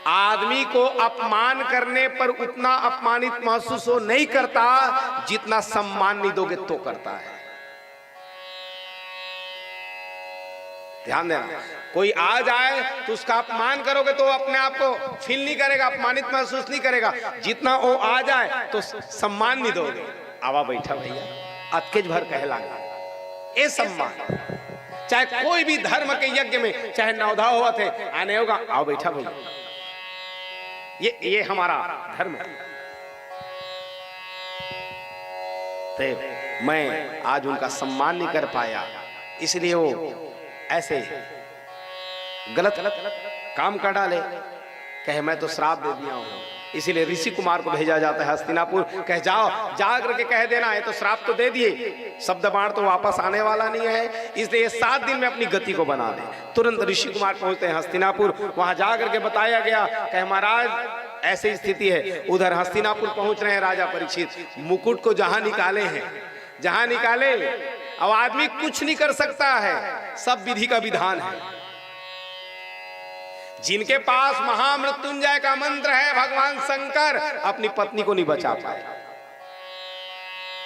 आदमी को अपमान करने पर उतना अपमानित महसूस हो नहीं करता जितना सम्मान नहीं दोगे तो करता है। ध्यान देना, कोई आ जाए तो उसका अपमान करोगे तो अपने आप को फील नहीं करेगा, अपमानित महसूस नहीं करेगा। जितना वो आ जाए तो सम्मान नहीं दोगे, आवा बैठा भैया, अतकेज भर कहलागा, ये सम्मान। चाहे कोई भी धर्म के यज्ञ में, चाहे नवधा हुआ थे, आने होगा, आओ बैठा भैया, ये हमारा धर्म है। तो मैं आज उनका सम्मान नहीं कर पाया, इसलिए वो ऐसे गलत काम कर डाले। कहे मैं तो श्राप दे दिया हूं, इसीलिए ऋषि कुमार को भेजा जाता है हस्तिनापुर, कह जाओ जा करके कह देना है, तो श्राप तो दे दिए, शब्द बाण तो वापस आने वाला नहीं है, इसलिए 7 दिन में अपनी गति को बना दे। तुरंत ऋषि कुमार पहुंचते हैं हस्तिनापुर, वहां जा करके बताया गया कहे महाराज ऐसी स्थिति है। उधर हस्तिनापुर पहुंच रहे हैं राजा परीक्षित, मुकुट को जहां निकाले हैं, जहां निकाले, अब आदमी कुछ नहीं कर सकता है, सब विधि का विधान है। जिनके पास महामृत्युंजय का मंत्र है भगवान शंकर, अपनी पत्नी को नहीं बचा पाए,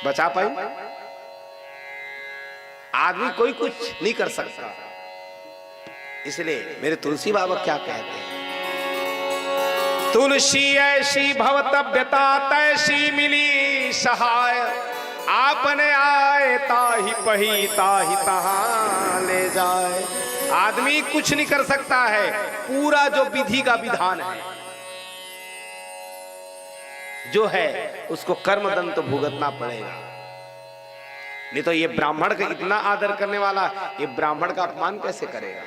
बचा पाए, आदमी कोई कुछ नहीं कर सकता। इसलिए मेरे तुलसी बाबा क्या कहते हैं, तुलसी ऐसी भवतव्यता तैसी मिली सहाय, आपने आए ताहि पही ताहि तहां ले जाए। आदमी कुछ नहीं कर सकता है, पूरा जो विधि का विधान है जो है उसको कर्मदंड तो भुगतना पड़ेगा। नहीं तो ये ब्राह्मण का इतना आदर करने वाला, ये ब्राह्मण का अपमान कैसे करेगा।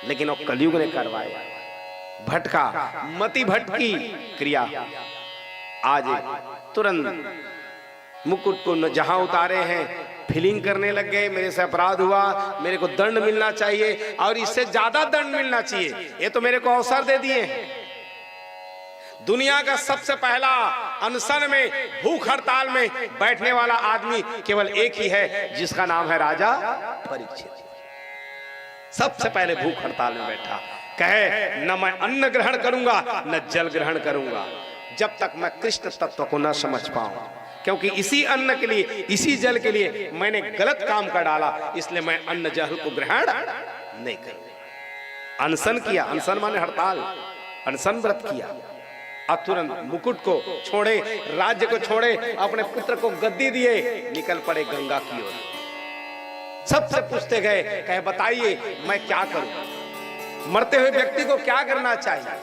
लेकिन वो कलयुग ने करवाया, भटका मति भटकी क्रिया, आज तुरंत मुकुट को जहां उतारे हैं फीलिंग करने लग गए, मेरे से अपराध हुआ, मेरे को दंड मिलना चाहिए और इससे ज्यादा दंड मिलना चाहिए, ये तो मेरे को अवसर दे दिए हैं। दुनिया का सबसे पहला अनशन में, भूख हड़ताल में बैठने वाला आदमी केवल एक ही है, जिसका नाम है राजा परीक्षित। सबसे पहले भूख हड़ताल में बैठा, कहे न मैं अन्न ग्रहण करूंगा न जल ग्रहण करूंगा जब तक मैं कृष्ण तत्व को न समझ पाऊं, क्योंकि इसी अन्न के लिए, इसी जल के लिए मैंने गलत काम कर डाला, इसलिए मैं अन्न जल को ग्रहण नहीं करूंगा। अनशन किया, अनशन माने हड़ताल, अनशन व्रत किया और तुरंत मुकुट को छोड़े, राज्य को छोड़े, अपने पुत्र को गद्दी दिए, निकल पड़े गंगा की ओर। सबसे पूछते गए, कहे बताइए मैं क्या करूं, मरते हुए व्यक्ति को क्या करना चाहिए।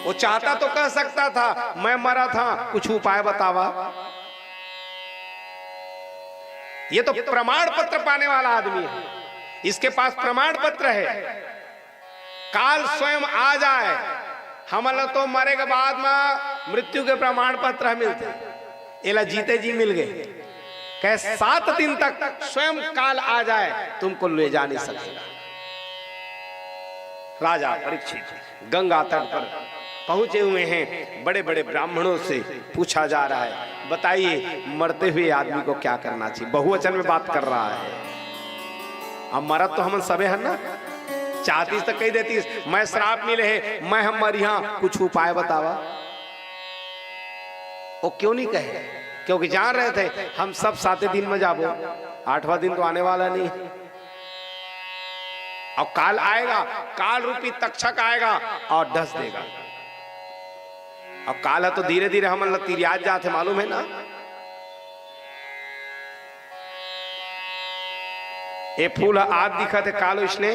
वो चाहता तो कह सकता था मैं मरा था, कुछ उपाय बतावा। ये तो प्रमाण पत्र पाने वाला आदमी है, इसके पास प्रमाण पत्र है, काल स्वयं आ जाए, हम तो मरे के बाद में मृत्यु के प्रमाण पत्र मिलते, एला जीते जी मिल गए, कह 7 दिन तक स्वयं काल आ जाए तुमको ले जा नहीं सकेगा। राजा परीक्षित गंगा तट पर पहुंचे हुए हैं, बड़े बड़े ब्राह्मणों से पूछा जा रहा है बताइए मरते हुए आदमी को क्या करना चाहिए। बहुवचन में बात कर रहा है, अब मरत तो हम सबे है ना, चाहती तो कही देती मैं श्राप मिले है, मैं हम मरी, हाँ कुछ उपाय बतावा। वो क्यों नहीं कहे, क्योंकि जान रहे थे हम सब 7 दिन में जाबो, 8वां दिन तो आने वाला नहीं, अब काल आएगा, काल रूपी तक्षक आएगा और डस देगा। अब काल है तो धीरे धीरे हम तिरियाज जाते, मालूम है ना। ये फूल आज दिखा थे कालो, इसने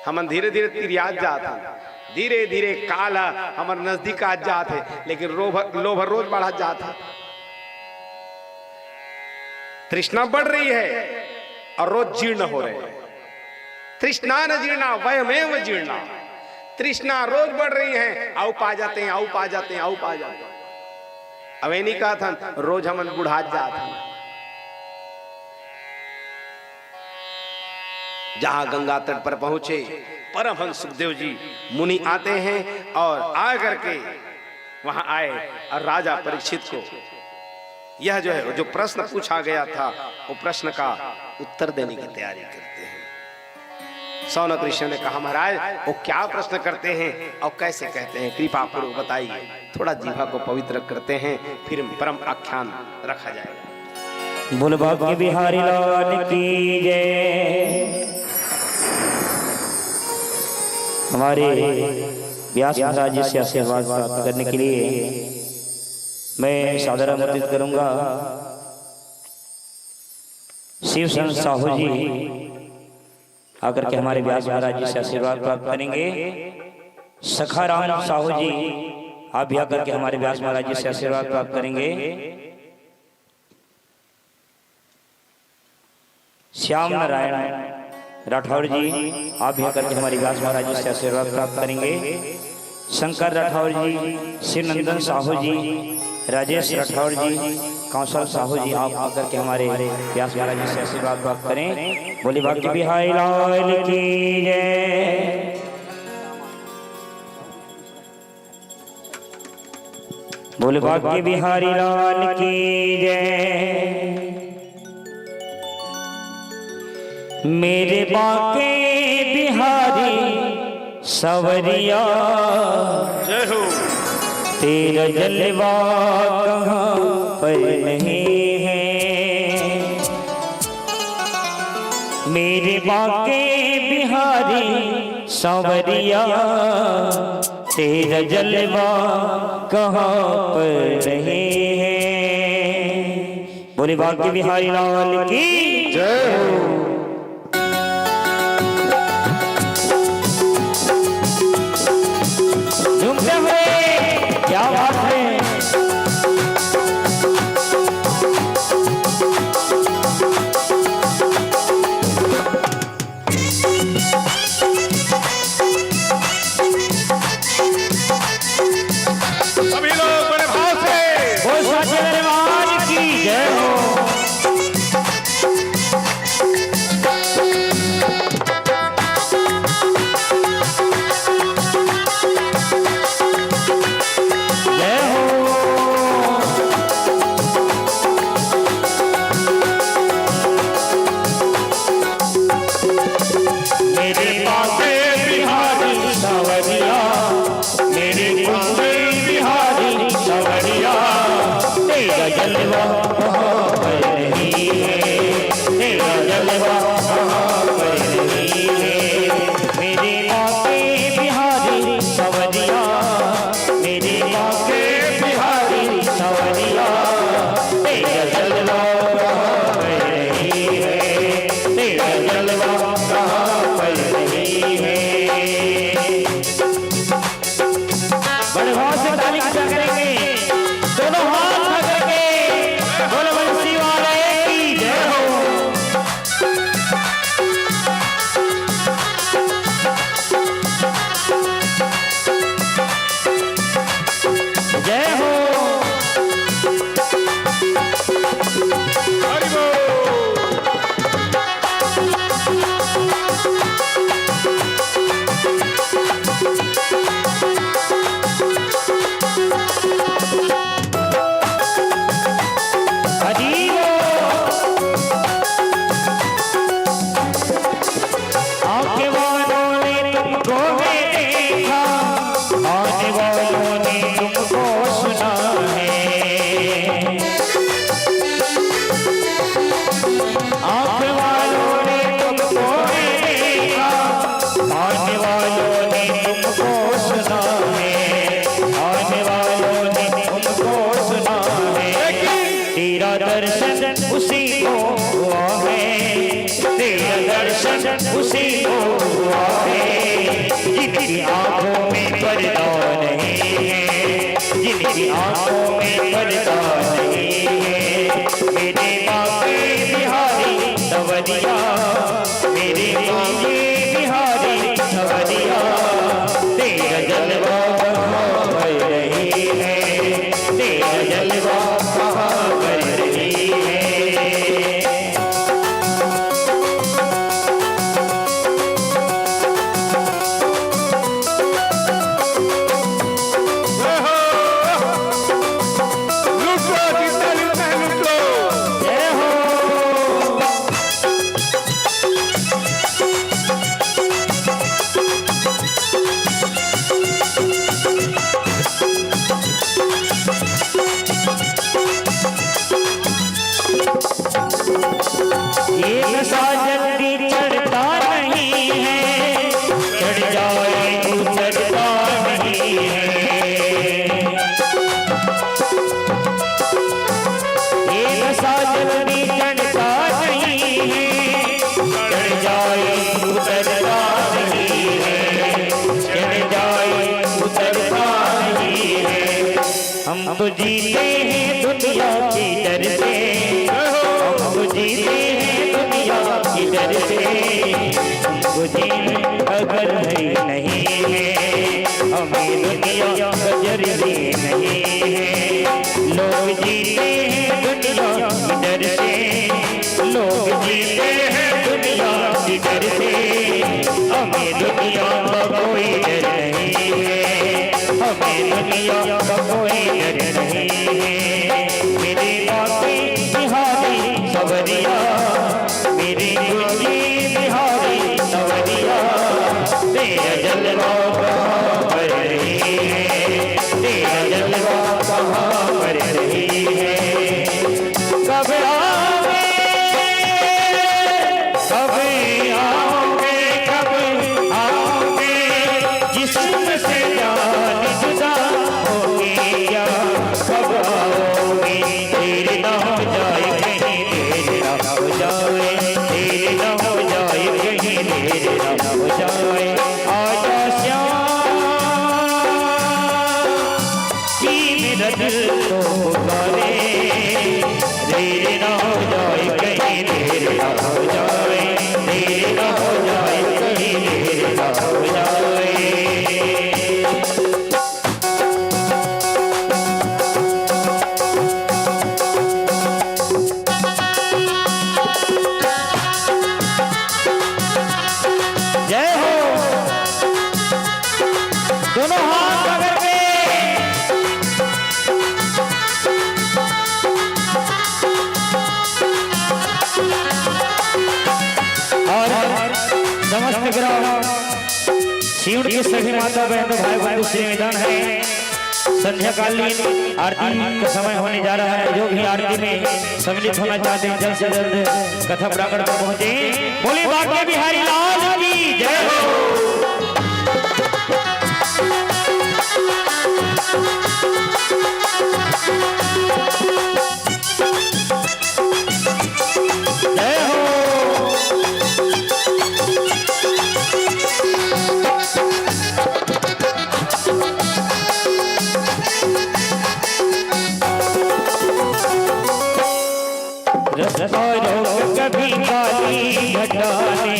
हम धीरे धीरे तिरियाज जाते, धीरे धीरे काल हमारे नजदीक आज जाते, लेकिन लोभ रोज बढ़ा जाता, तृष्णा बढ़ रही है और रोज जीर्ण हो रहे हैं। तृष्णा न जीर्णा वयमेव जीर्णा, तृष्णा रोज बढ़ रही है, आओ पा जाते हैं, आओ पा जाते हैं, आओ पा जाते हैं। अब नहीं कहा था रोज हम बुढ़ा जाते हैं। जहां गंगा तट पर पहुंचे परमहंस सुखदेव जी मुनि आते हैं और आकर के वहां आए और राजा परीक्षित को यह जो है जो प्रश्न पूछा गया था वो प्रश्न का उत्तर देने की तैयारी करते हैं। सौनक ऋषि ने कहा महाराज वो क्या प्रश्न करते हैं और कैसे कहते हैं, कृपा पूर्वक बताइए, थोड़ा जीवा को पवित्र करते हैं, फिर परम आख्यान रखा जाएगा। बोल भाग्य बिहारी लाल की जय। हमारे व्यास महाराज जी से आशीर्वाद प्राप्त करने के लिए मैं सादर आमंत्रित करूंगा शिव सन साहू जी आकर के हमारे व्यास महाराज जी से आशीर्वाद प्राप्त करेंगे। सखाराम साहू जी आप भी आकर के हमारे व्यास महाराज जी से आशीर्वाद प्राप्त करेंगे। श्याम नारायण राठौर जी आप भी आकर के हमारे व्यास महाराज जी से आशीर्वाद प्राप्त करेंगे। शंकर राठौर जी, शिवनंदन साहू जी, राजेश राठौर जी, कौशल साहू जी आप आकर के हमारे व्यास महाराज जी से आशीर्वाद प्राप्त करें। बोले भाग्य बिहारी लाल की जय। बोले भाग्य बिहारी लाल की जय। मेरे बाके बिहारी सवरिया जय हो। तेरा जलवा कहाँ पर नहीं है। मेरे बाके बिहारी सवरिया तेरा जलवा कहाँ पर नहीं है। बोले बाके बिहारी लाल की जय हो। झूमते हुए क्या बात है। सभी लोग बड़े भाव से वो साचे दरबार की जय हो। बड़े भाव से ताली करेंगे, दोनों हाथ करके बोले बंसी वाले की जय हो। जय हो। हरि बोल। उसी को हुआ है, तेरा दर्शन उसी को हुआ है, जिनकी आंखों में पर्दा नहीं है, जिनकी आंखों में पर्दा नहीं है। मेरे बाके बिहारी सवरिया, मेरे बाके बिहारी सवरिया, तेरा जलवा कहाँ पर रही है, तेरा जलवा कहाँ पर रही है। लूटो हम तो जीते हैं दुनिया की डर से, हम तो जीते हैं दुनिया की डर से, हमको जीने अगर है नहीं है, हमें दुनिया का जरिए नहीं है। लोग जीते हैं दुनिया की डर से, लोग जीते हैं दुनिया की डर से, हमें दुनिया का कोई डर नहीं है, हमें दुनिया का कोई डर नहीं है। मेरी बातें बिहारी सवरिया, मेरी गुंजी बिहारी सवरिया, तेरा जलवा कहाँ पर रही है, तेरा जलवा कहाँ पर रही है। कब आओगे, कब आओगे, कब आओगे, जिस्म से जान जुदा होगी क्या, कब आओगे, देर न हो जाए कहीं, देर न हो जाए, देर न हो जाए कहीं, देर न हो जाए। आजा श्याम की मेरा दिल तो पुकारे, देर न हो जाए कहीं, देर न हो जाए, देर न हो जाए कहीं, देर न हो जाए। जय हो, दोनों हाथ पकड़ के। और समस्त ग्राम शिव के सभी माता बहन भाई भाई से निवेदन है, संध्याकालीन आरती का समय होने जा रहा है। जो भी आरती में सम्मिलित होना चाहते हैं जल्द से जल्द कथा प्रांगण पर पहुंचे। बोले बाके बिहारी लाल की जय हो। जय हो। कभी काली घटाने,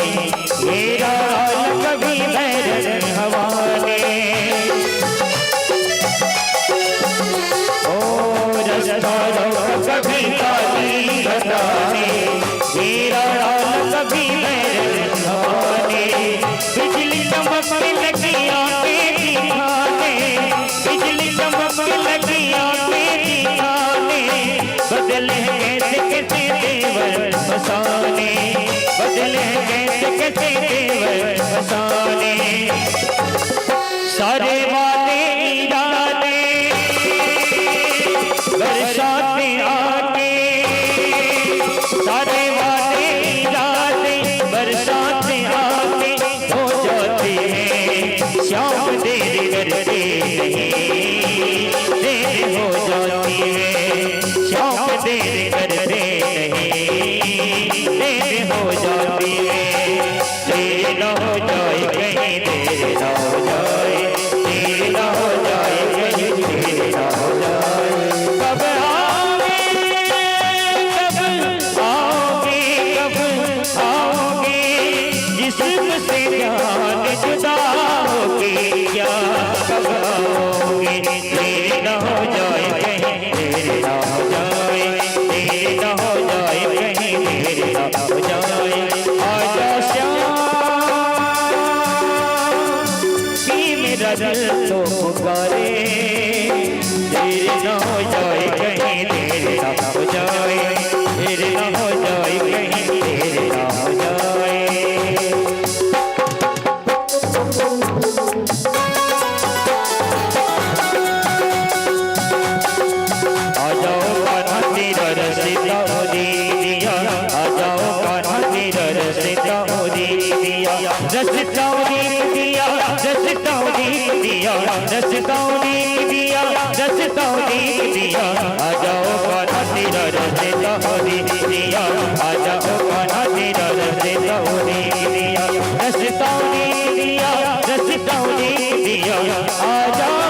मेरा कभी भैरव हवाले, ओ रसदारो कभी काली घटाने, मेरा कभी भैरव हवाले। बिजली चमकने लगी आंखें दिखाने, बिजली चमकने लगी आंखें दिखाने, बदले कैसे कैसे देवर फसाने, बदले कैसे कैसे देवर फसाने। सारे वादे इरादे बरसाते आके, सारे वादे इरादे बरसाते आके हो जाते हैं। श्याम देर करते नहीं, देर हो जाती है, श्याम देर करते नहीं, देर हो जाती है। देर न हो जाए कहीं, देर न हो जाए, देर न हो जाए कहीं, देर न हो जाए। कब आओगे, कब आओगे, कब आओगे, जिस्म से जान जुदा होगी क्या, कब आओगे, देर न हो जाए कहीं, देर न हो जाए, देर न हो जाए कहीं, देर न हो जाए। आजा श्याम की मेरा दिल तो पुकारे, देर न हो जाए कहीं, देर न हो जाए, देर न हो जाए कहीं, देर न हो जाए। आ जाओ कान्हा तेरा रसीदा हो दीदिया, आ जाओ कान्हा तेरा रसीदा हो दीदिया, रसीदा हो दीदिया, रसीदा हो दीदिया, रसीदा हो दीदिया, रसीदा हो दीदिया। आ जाओ कान्हा तेरा रसीदा हो दीदिया, आ जाओ कान्हा तेरा रसीदा हो दीदिया, रसीदा हो दीदिया, रसीदा हो दीदिया। आ जाओ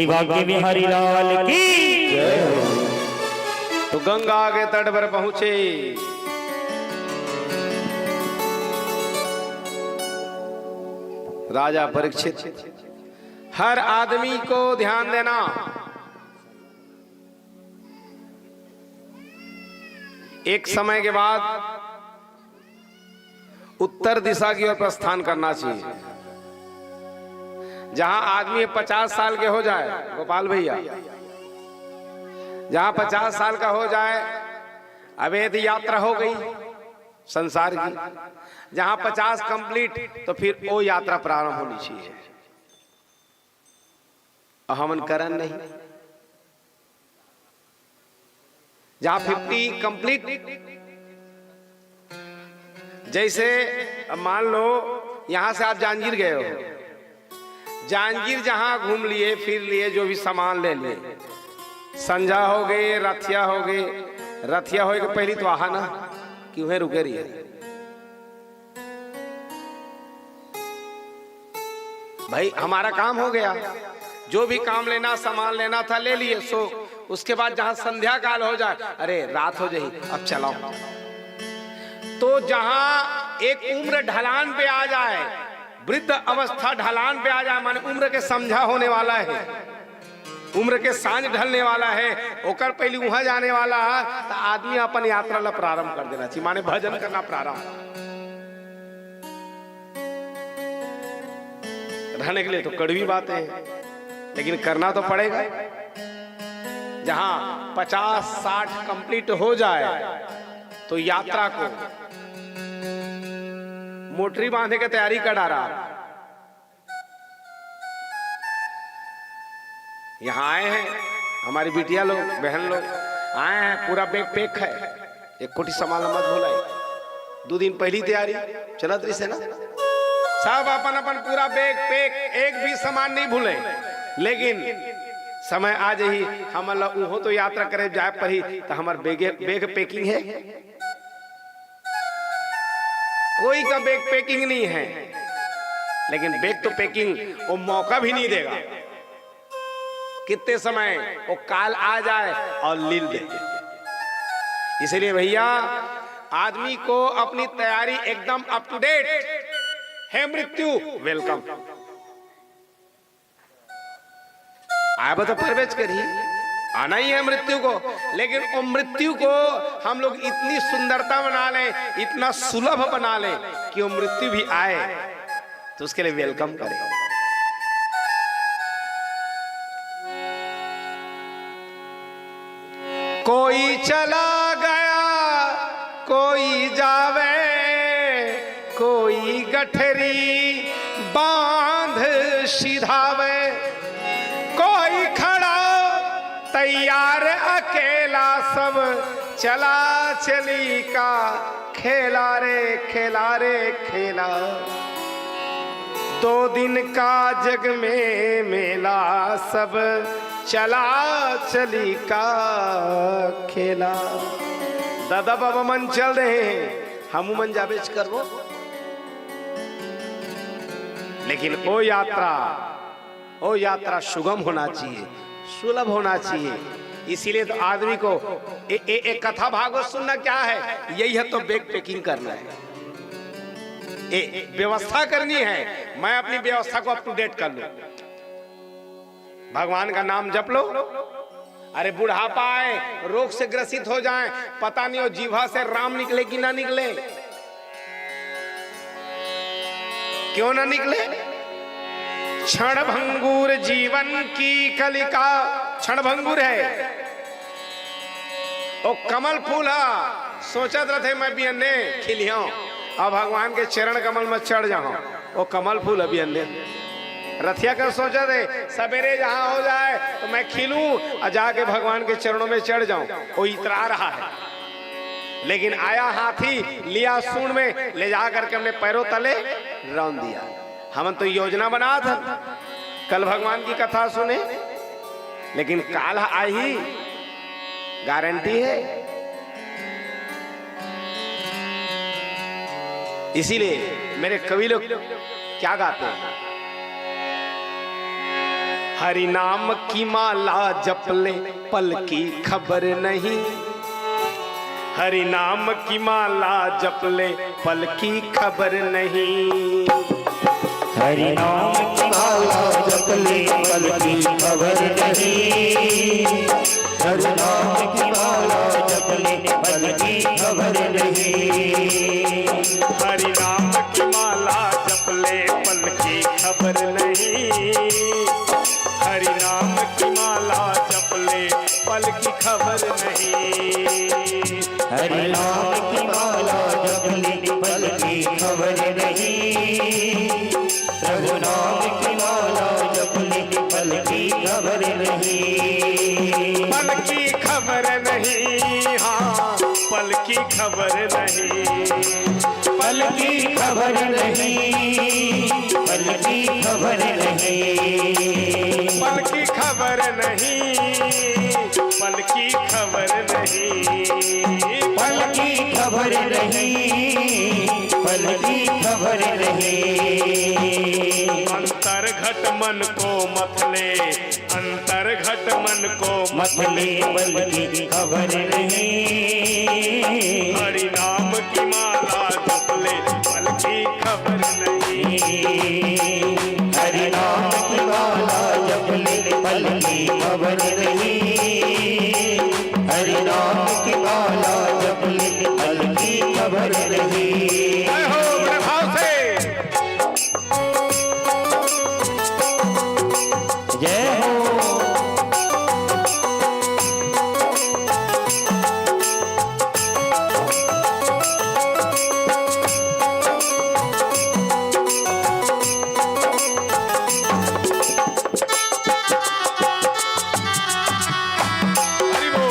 बोली भाग्य बिहारी लाल की जय हो। तो गंगा के तट पर पहुंचे, राजा परीक्षित। हर आदमी को ध्यान देना, एक समय के बाद उत्तर दिशा की ओर प्रस्थान करना चाहिए। जहां आदमी 50 साल के हो जाए, गोपाल भैया, जहां 50 साल का हो जाए, अवैध यात्रा हो गई संसार की। जहां 50 कंप्लीट, तो फिर वो यात्रा प्रारंभ होनी चाहिए। हमन करन नहीं। जहां 50 कंप्लीट, जैसे मान लो यहां से आप जांजगीर गए हो, जांजगीर जहां घूम लिए फिर लिए, जो भी सामान ले लिए, संझा हो गए, रथिया हो गए। रथिया हो गए पहली तो आहा ना, क्यों है रुके रही है भाई, हमारा काम हो गया। जो भी काम लेना, सामान लेना था ले लिए। सो उसके बाद जहां संध्या काल हो जाए, अरे रात हो जाए, अब चलाओ। तो जहां एक उम्र ढलान पे आ जाए, वृद्ध अवस्था ढलान पे आ जाए, माने उम्र के समझा होने वाला है, उम्र के सांझ ढलने वाला है, ओकर पहले वहां जाने वाला है, तो आदमी अपन यात्रा ला प्रारंभ कर देना चाहिए, माने भजन करना प्रारंभ। रहने के लिए तो कड़वी बातें हैं, लेकिन करना तो पड़ेगा। जहां 50-60 कंप्लीट हो जाए, तो यात्रा को मोटरी बांधने की तैयारी कर डाला। यहाँ आए हैं हमारी बिटिया लोग, बहन लोग आए हैं, पूरा बैग पैक है, एक कोटी सामान मत भुलाई। 2 दिन पहली तैयारी चलत रही से ना, सब अपन अपन पूरा बैग पैक, एक भी सामान नहीं भूले। लेकिन समय आ जाही, हम उहो तो यात्रा करे जाए पर ही, तो हमार बैग पैकिंग है, कोई का बैग पैकिंग नहीं है। लेकिन बैग तो पैकिंग वो मौका भी नहीं देगा। कितने समय वो काल आ जाए और लील दे। इसलिए भैया, आदमी को अपनी तैयारी एकदम अप टू डेट है। मृत्यु वेलकम, आए तो प्रवेश करी, आना ही है मृत्यु को। लेकिन वो मृत्यु को हम लोग इतनी सुंदरता बना लें, इतना सुलभ बना लें कि वो मृत्यु भी आए तो उसके लिए वेलकम करें। कोई चला गया, कोई जावे, कोई गठरी बांध सिधावे, कोई खड़ा तैयार अकेला, सब चला चली का खेला रे खेला रे खेला। 2 दिन का जग में मेला, सब चला चली का खेला। दादा बाबा मन चल रहे हैं, हम मन जाबेच करबो। लेकिन वो यात्रा सुगम होना चाहिए, सुलभ होना चाहिए। इसीलिए तो आदमी को एक कथा भागवत सुनना क्या है, यही है तो बैग पैकिंग करना है, व्यवस्था करनी है। मैं अपनी व्यवस्था को अप टू डेट कर लूं, भगवान का नाम जप लो। अरे बुढ़ापा आए, रोग से ग्रसित हो जाएं, पता नहीं हो जीवा से राम निकले कि ना निकले, क्यों ना निकले। क्षण भंगुर जीवन की कलिका, क्षण भंगुर है। ओ कमल फूला सोचत रहे मैं भी अन्ने खिलिया, अब भगवान के चरण कमल में चढ़ जाऊं। वो कमल फूल अभी अन्ने रथिया कर सोचा थे, सवेरे जहां हो जाए तो मैं खिलूं और जाके भगवान के चरणों में चढ़ जाऊं। वो इतरा रहा है, लेकिन आया हाथी, लिया सूंड में ले जा करके हमने पैरों तले रौंद दिया। हम तो योजना बना था कल भगवान की कथा सुने, लेकिन काल आई ही गारंटी है। इसीलिए मेरे कवि लोग क्या गाते हैं, हरि नाम की माला जप ले पल की खबर नहीं, हरि नाम की माला जप ले पल की खबर नहीं। हरि नाम की माला जप ले पल की खबर नहीं, हरि नाम की माला जप ले पल की खबर नहीं, हरि नाम की माला जप ले पल की खबर नहीं, हरि नाम की माला जप ले पल की खबर नहीं। हरि नाम की माला जप ले पल की खबर नहीं, प्रभु नाम की माला जप ले पल की खबर नहीं, पल की खबर नहीं, हाँ पल की खबर नहीं, पल की खबर नहीं, पल की खबर नहीं, पल की खबर नहीं, पल की खबर नहीं, पल की खबर नहीं, पल की खबर नहीं। अंतर घट मन को मथले, अंतर घट मन को मथले पल की खबर नहीं, हरि नाम की माला जप ले पल की खबर नहीं, हरि नाम की माला जप ले पल की खबर नहीं, हरि नाम की माला जप ले पल की खबर नहीं। जय हो बड़े भाव से। जय हो। हरि बोल।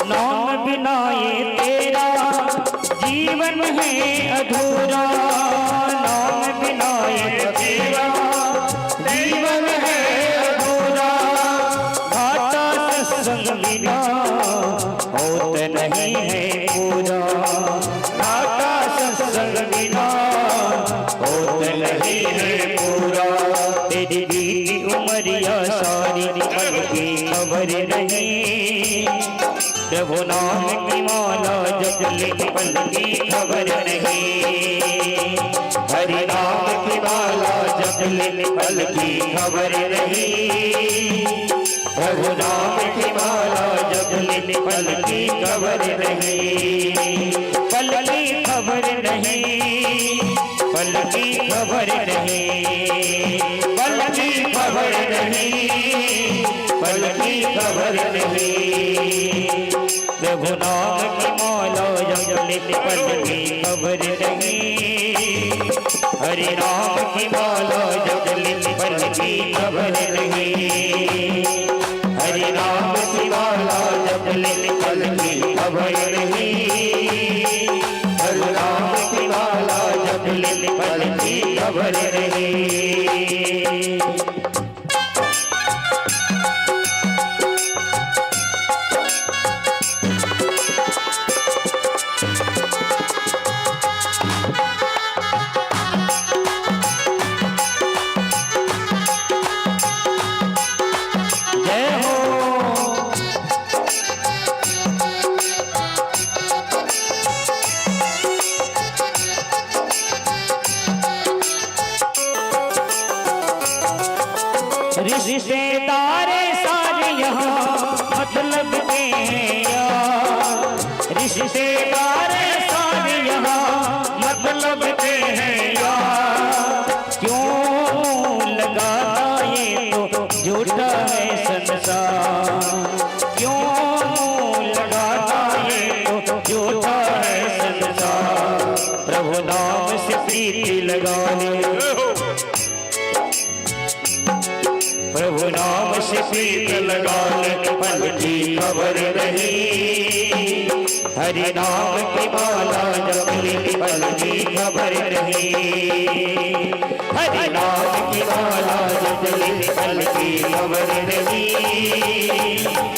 नाम बिना ये तेरा जीवन है अधूरा, नाम बिना ये तेरा जीवन है अधूरा, घाटा सत्संग बिना होत नहीं है पूरा, घाटा सत्संग बिना होत नहीं है पूरा, तेरी बीती उमरिया सारी पल की खबर नहीं, प्रभु नाम की माला जप ले पल की खबर नहीं, हरि नाम की माला जप ले पल की खबर नहीं, प्रभु नाम की माला जप ले पल की खबर नहीं, पल की खबर नहीं, पल की खबर नहीं, पल की खबर नहीं, पल की खबर नहीं, प्रभु नाम की माला जप ले पल की खबर नहीं, हरि नाम की माला जप ले पल की खबर नहीं, हरि नाम की माला जप ले पल की खबर नहीं, हरि नाम की माला जप ले पल की खबर नहीं। जय हो। रिश्तेदार सारे यहाँ मतलब के हैं यार, रिश्तेदार सारे यहाँ मतलब के हैं यार, क्यों लगाता ये तो झूठा है संसार, क्यों लगाता ये तो झूठा है संसार, प्रभु नाम से प्रीति लगा ले, प्रभु नाम से गीत लगा ले पल की खबर नहीं, हरि नाम की माला जप ले पल की खबर नहीं, हरि नाम की माला जप ले पल की खबर नहीं,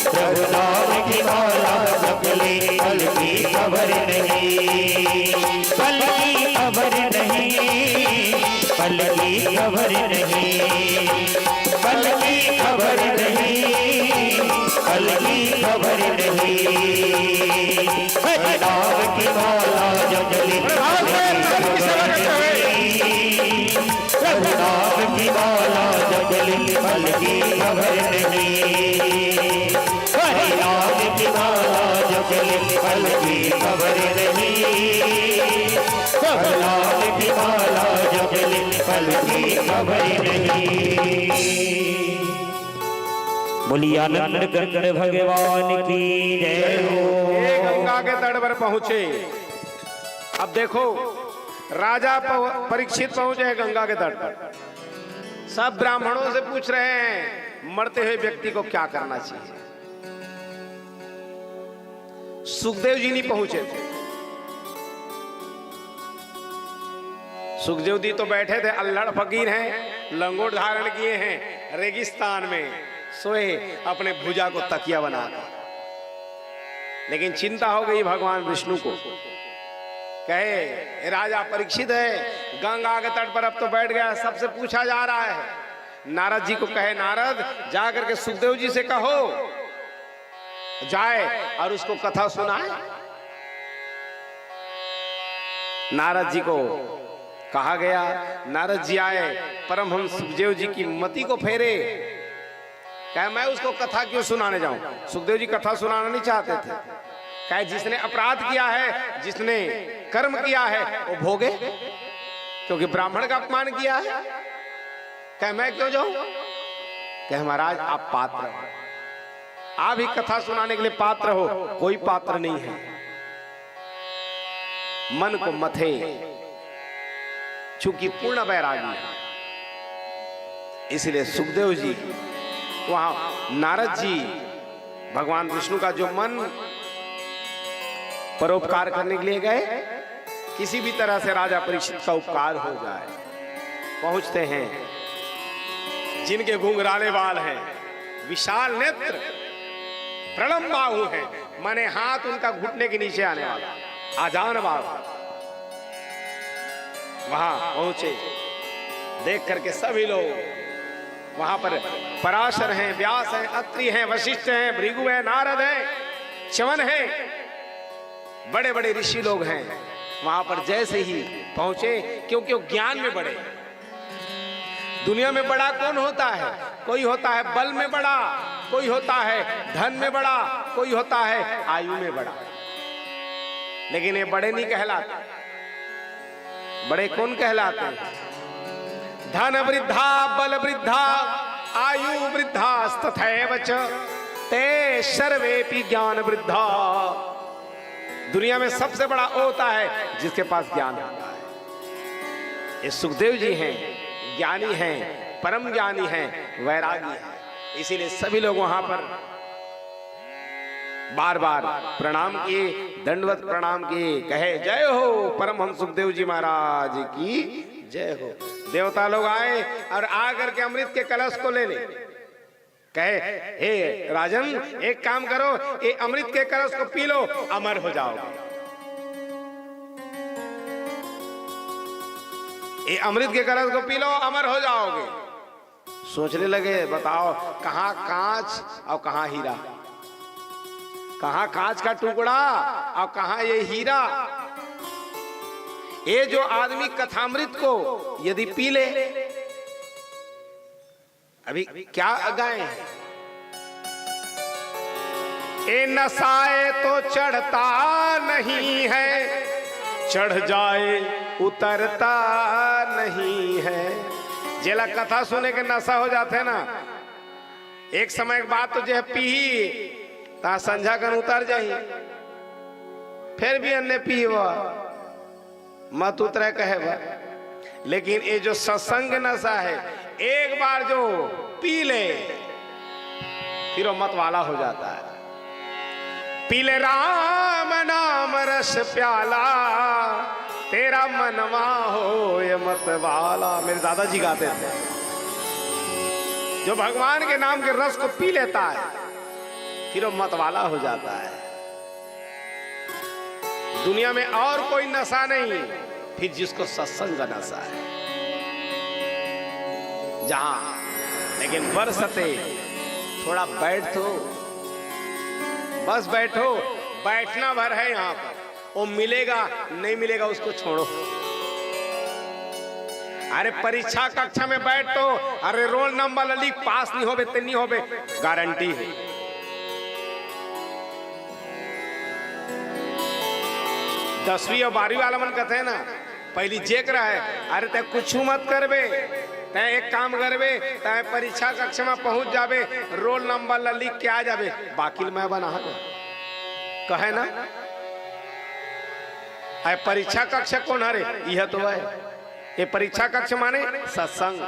प्रभु नाम की माला जप ले पल की खबर नहीं, पल की खबर नहीं, पल की खबर नहीं, पल की खबर नहीं, पल की खबर नहीं, हरि नाम की माला जप ले पल की खबर नहीं, प्रभु नाम की माला जप ले पल की खबर नहीं, हरि नाम की माला जप ले पल की खबर नहीं, प्रभु नाम की माला जप ले पल की खबर नहीं। बोलिए आनंद गंग भगवान की जय हो। ये गंगा के तट पर पहुंचे। अब देखो राजा परीक्षित पहुंचे हैं गंगा के तट पर। सब ब्राह्मणों से पूछ रहे हैं मरते हुए व्यक्ति को क्या करना चाहिए। सुखदेव जी नहीं पहुंचे थे। सुखदेव जी तो बैठे थे, अल्हड़ फकीर हैं, लंगोट धारण किए हैं, रेगिस्तान में सोए अपने भुजा को तकिया बनाकर। लेकिन चिंता हो गई भगवान विष्णु को। कहे राजा परीक्षित है गंगा के तट पर अब तो बैठ गया, सबसे पूछा जा रहा है। नारद जी को कहे नारद जा करके सुखदेव जी से कहो जाए और उसको कथा सुनाए। नारद जी को कहा गया। नारद जी आए, परमहंस सुखदेव जी की मति को फेरे। कहे मैं उसको कथा क्यों सुनाने जाऊं। सुखदेव जी कथा सुनाना नहीं चाहते थे। कहे जिसने अपराध किया है, जिसने कर्म किया है वो भोगे, क्योंकि ब्राह्मण का अपमान किया है। कहे मैं क्यों जाऊं। कहे महाराज आप पात्र हो, आप ही कथा सुनाने के लिए पात्र हो, कोई पात्र नहीं है। मन को मथे, चूंकि पूर्ण वैरागी है, इसलिए सुखदेव जी वहां नारद जी भगवान विष्णु का जो मन परोपकार करने के लिए गए, किसी भी तरह से राजा परीक्षित का उपकार हो जाए। पहुंचते हैं, जिनके घुंघराले बाल हैं, विशाल नेत्र, प्रलंब बाहु है, माने हाथ उनका घुटने के नीचे आने वाला, आजान बाहु। वहां पहुंचे, देख करके सभी लोग वहां पर पराशर हैं, व्यास हैं, अत्रि हैं, वशिष्ठ हैं, भृगु हैं, नारद हैं, च्यवन हैं, बड़े बड़े ऋषि लोग हैं। वहां पर जैसे ही पहुंचे, क्योंकि वो ज्ञान में बड़े। दुनिया में बड़ा कौन होता है? कोई होता है बल में बड़ा, कोई होता है धन में बड़ा, कोई होता है आयु में बड़ा। लेकिन ये बड़े नहीं कहलाते। बड़े कौन कहलाते हैं? धन वृद्धा, बल वृद्धा, आयु वृद्धा, तथैव च ते सर्वेपि ज्ञान वृद्धा। दुनिया में सबसे बड़ा वो होता है जिसके पास ज्ञान होता है। ये सुखदेव जी हैं, ज्ञानी हैं, परम ज्ञानी हैं, वैरागी हैं। इसीलिए सभी लोग वहां पर बार बार प्रणाम किए, दंडवत प्रणाम किए, कहे जय हो परमहंस सुखदेव जी महाराज की जय हो। देवता लोग आए और आकर के अमृत के कलश को ले ले। कहे हे राजन एक काम करो, ये अमृत के कलश को पी लो, अमर हो जाओगे। ये अमृत के कलश को पी लो, अमर हो जाओगे। सोचने लगे बताओ कहां कांच और कहां हीरा, कहां कांच का टुकड़ा और कहां ये हीरा। ये जो आदमी कथामृत को यदि पी ले, अभी क्या गाए हैं? ए नशाए तो चढ़ता नहीं है, चढ़ जाए उतरता नहीं है। जेला कथा सुने के नशा हो जाते ना, एक समय के बाद तो जो पी ता संझा कर उतर जाई, फिर भी अन्य पी मत उतरे कहे। लेकिन ये जो सत्संग नशा है, एक बार जो पी ले फिर वो मत वाला हो जाता है। पीले राम नाम रस प्याला, तेरा मनवा हो ये मत वाला। मेरे दादाजी गाते थे, जो भगवान के नाम के रस को पी लेता है फिर वो मत वाला हो जाता है। दुनिया में और कोई नशा नहीं फिर जिसको सत्संग का नशा है। जहां लेकिन बरसते थोड़ा बैठो, बस बैठो, बैठना भर है यहाँ पर। वो मिलेगा नहीं मिलेगा उसको छोड़ो। अरे परीक्षा कक्षा में बैठो, अरे रोल नंबर लिख, पास नहीं होबे तो नहीं होबे, गारंटी है। दसवीं और 12वीं वाला मन कहते हैं ना, पहली जेक रहा है, अरे ते कुछ मत करबे, ते एक काम करबे, ते परीक्षा कक्षा में पहुंच जाबे, रोल नंबर लिख के आ जाबे, बाकी मैं बना कहे ना। अरे परीक्षा कक्षा कौन हरे, यह तो है। ये परीक्षा कक्षा माने सत्संग,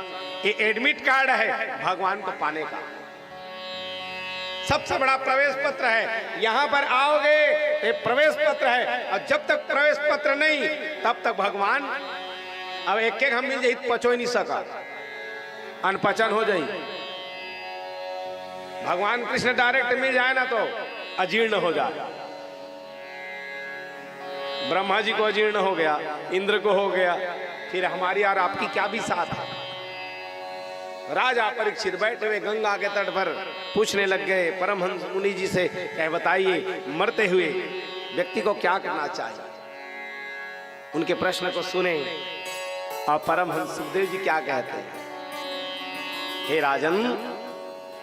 ये एडमिट कार्ड है भगवान को पाने का। सबसे बड़ा प्रवेश पत्र है। यहां पर आओगे ये प्रवेश पत्र है, और जब तक प्रवेश पत्र नहीं तब तक भगवान, अब एक एक हम मिल जाए पचो ही नहीं सका, अनपचन हो जाए। भगवान कृष्ण डायरेक्ट मिल जाए ना तो अजीर्ण हो जाए। ब्रह्मा जी को अजीर्ण हो गया, इंद्र को हो गया, फिर हमारी और आपकी क्या भी साथ है। राजा परीक्षित बैठे हुए गंगा के तट पर पूछने लग गए परमहंस मुनि जी से, कह बताइए मरते हुए व्यक्ति को क्या करना चाहिए। उनके प्रश्न को सुने और परमहंस सुखदेव जी क्या कहते हैं, हे राजन,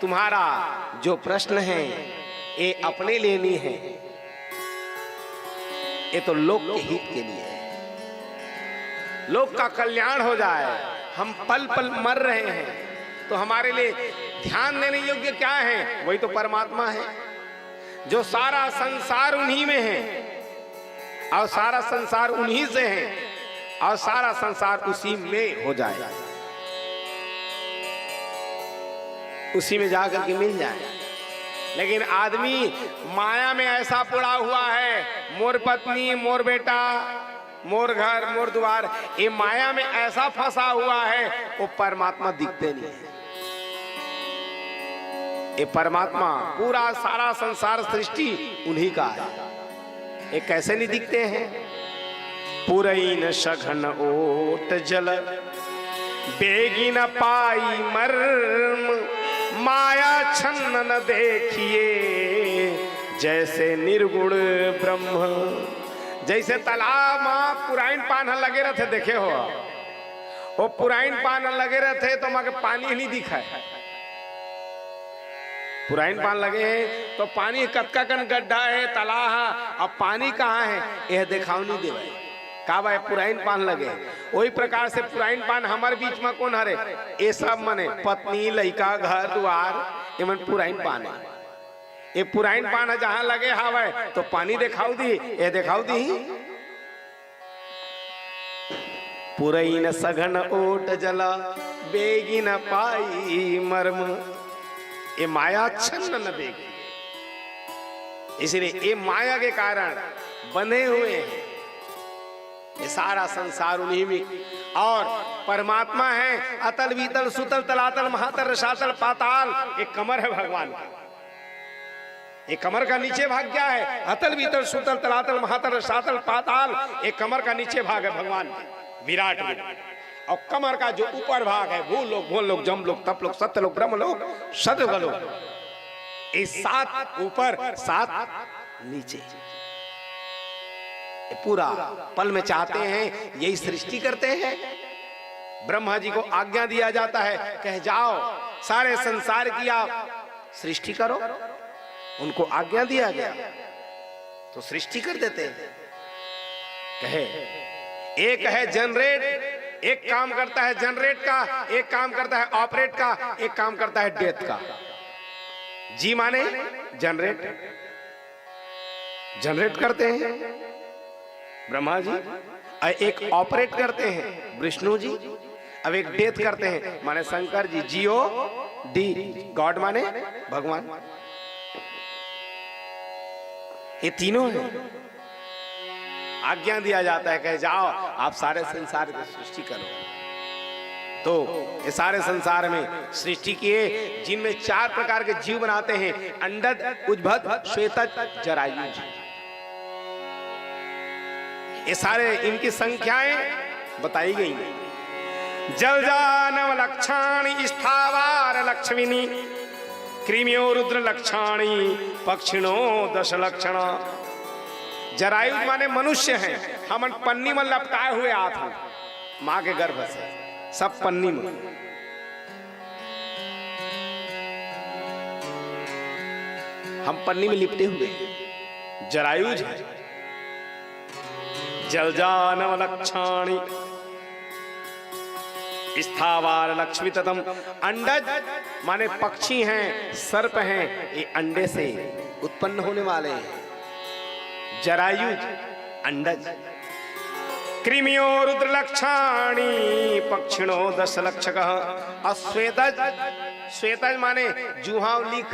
तुम्हारा जो प्रश्न है ये अपने लिए नहीं है, ये तो लोक के हित के लिए है। लोक का कल्याण हो जाए। हम पल पल मर रहे हैं तो हमारे लिए ध्यान देने योग्य क्या है, वही तो परमात्मा है। जो सारा संसार उन्हीं में है और सारा संसार उन्हीं से है और सारा संसार उसी में हो जाए, उसी में जाकर के मिल जाए। लेकिन आदमी माया में ऐसा पड़ा हुआ है, मोर पत्नी, मोर बेटा, मोर घर, मोर द्वार, ये माया में ऐसा फंसा हुआ है, वो परमात्मा दिखते नहीं है। ये परमात्मा पूरा सारा संसार सृष्टि उन्हीं का है, ये कैसे नहीं दिखते हैं। पुरैन सघन ओट जल बेगी न पाई मर्म, माया छन्न न देखिए जैसे निर्गुण ब्रह्म। जैसे तालाब में पुराइन पान लगे रहते, देखे हो वो पुराइन पान लगे रहते तो मगर पानी ही नहीं दिखा है। पुराइन पान लगे हैं तो पानी कतका कन गड्ढा है, तालाब है, अब पानी कहाँ है यह दिखाओ नहीं देवे का भाई पुराइन पान लगे। वही प्रकार से पुराइन पान हमारे बीच में कौन हरे, ये सब मने पत्नी, लड़का, घर द्वार, ये मन पुराइन पान है। ये पुराइन पान है जहां लगे हवा तो पानी दिखाऊ दी, ये दिखाऊ दी। पुरैन सघन ओट जला बेगी न पाई मर्म, ये माया छन्न न देगी। इसलिए ये माया के कारण बंधे हुए हैं, ये सारा संसार उन्हीं में। और परमात्मा है अतल बीतल सुतल तलातल महातल रसातल पाताल, एक कमर है भगवान का। एक कमर का नीचे भाग क्या है, अतल बीतल सुतल तलातल महातल रसातल पाताल, एक कमर का नीचे भाग है भगवान विराट में। और कमर का जो ऊपर भाग है भूल लोग, भोल लोग, जम लोग, तप लोग, सत्य लोग, ब्रह्म लोग, सदयुग लोग, ये 7 ऊपर 7 नीचे। पूरा पल में चाहते हैं, यही सृष्टि करते हैं। ब्रह्मा जी को आज्ञा दिया जाता है, कह जाओ सारे संसार की आप सृष्टि करो। उनको आज्ञा दिया गया तो सृष्टि कर देते हैं। कहे एक है जनरेट, एक काम करता है जनरेट का, एक काम करता है ऑपरेट का, एक काम करता है डेथ का। जी माने जनरेट, जनरेट करते हैं ब्रह्मा जी, एक ऑपरेट करते हैं विष्णु जी, अब एक डेथ करते हैं माने शंकर जी। जियो डी गॉड माने भगवान, ये तीनों है। आज्ञा दिया जाता है कि जाओ आप सारे संसार की सृष्टि करो। तो ये सारे संसार में सृष्टि किए, जिनमें 4 प्रकार के जीव बनाते हैं, अंडज, उद्भट, श्वेतज, जरायुज। ये सारे इनकी संख्याएं बताई गई हैं। जलजानव लक्षाणि स्थावर लक्ष्मिनी, कृमियो रुद्र लक्षाणि, पक्षिणो 10 लक्षण। जरायुज माने मनुष्य हैं, हम पन्नी में लपटाए हुए आते हैं मां के गर्भ से, सब पन्नी में। हम पन्नी में लिपटे हुए जरायुज है। जलजानव लक्षाणि स्थावर लक्ष्मी ततम। अंडज माने पक्षी हैं, सर्प हैं, ये अंडे से उत्पन्न होने वाले हैं। जरायुज अंडज। कृमियो रुद्र लक्षाणि, पक्षिणो 10 लक्षक। अश्वेतज, श्वेतज माने जुहाव लिख।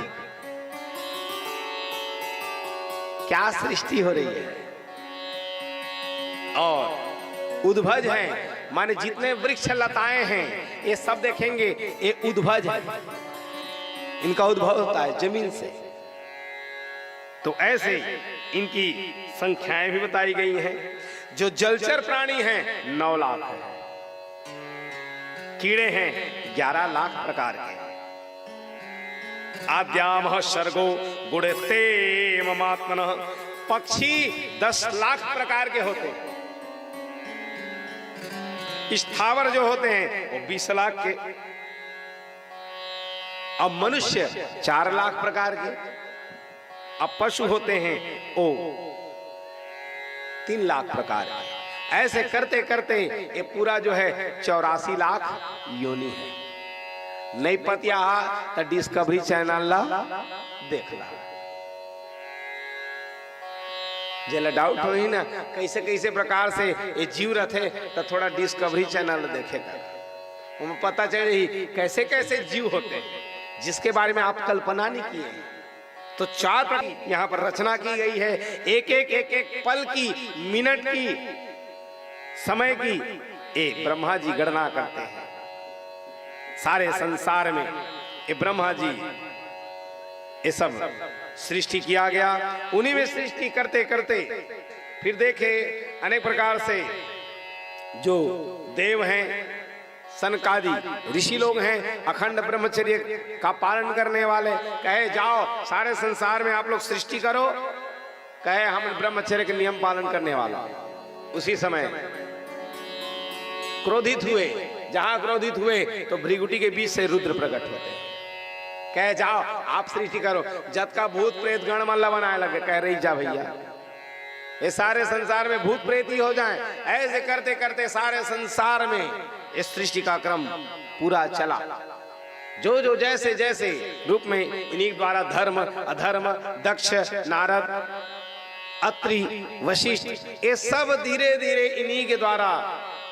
क्या सृष्टि हो रही है। और उद्भज है माने जितने वृक्ष लताएं हैं ये सब देखेंगे, ये उद्भज है, इनका उद्भव होता है जमीन से। तो ऐसे इनकी संख्याएं भी बताई गई हैं। जो जलचर प्राणी हैं 9 लाख हैं, कीड़े हैं 11 लाख प्रकार के। आद्यामः सर्गो गुणते ममात्मनः। पक्षी 10 लाख प्रकार के होते हैं। स्थावर जो होते हैं वो 20 लाख के। अब मनुष्य 4 लाख प्रकार के। अब पशु होते हैं वो 3 लाख प्रकार के। ऐसे करते करते ये पूरा जो है 84 लाख योनि है। नहीं पतिया तो डिस्कवरी चैनल ला देख ला। जेला डाउट हो ही ना कैसे कैसे प्रकार से ये जीव रहते, तो थोड़ा डिस्कवरी चैनल देखेगा, उन्हें पता चले कैसे कैसे जीव होते हैं जिसके बारे में आप कल्पना नहीं किए। तो 4 यहाँ पर रचना की गई है। एक एक पल की, मिनट की, समय की एक ब्रह्मा जी गणना करते हैं। सारे संसार में ये ब्रह्मा जी ये सब सृष्टि किया गया। उन्हीं में सृष्टि करते करते फिर देखे अनेक प्रकार से जो देव हैं, सनकादि ऋषि लोग हैं, अखंड ब्रह्मचर्य का पालन करने वाले, कहे जाओ सारे संसार में आप लोग सृष्टि करो, कहे हम ब्रह्मचर्य के नियम पालन करने वाला। उसी समय क्रोधित हुए, जहां क्रोधित हुए तो भृगुटी के बीच से रुद्र प्रकट होते हैं। कहे जाओ आप सृष्टि करो। जत का भूत प्रेत गण मल्ला बनाए लगे, कह रही जा भैया ये सारे संसार में भूत प्रेत ही हो जाएं। ऐसे करते करते सारे संसार में इस सृष्टि का क्रम पूरा चला। जो जो जैसे जैसे रूप में इन्हीं द्वारा धर्म, अधर्म, दक्ष, नारद, अत्रि, वशिष्ठ, ये सब धीरे धीरे इन्हीं के द्वारा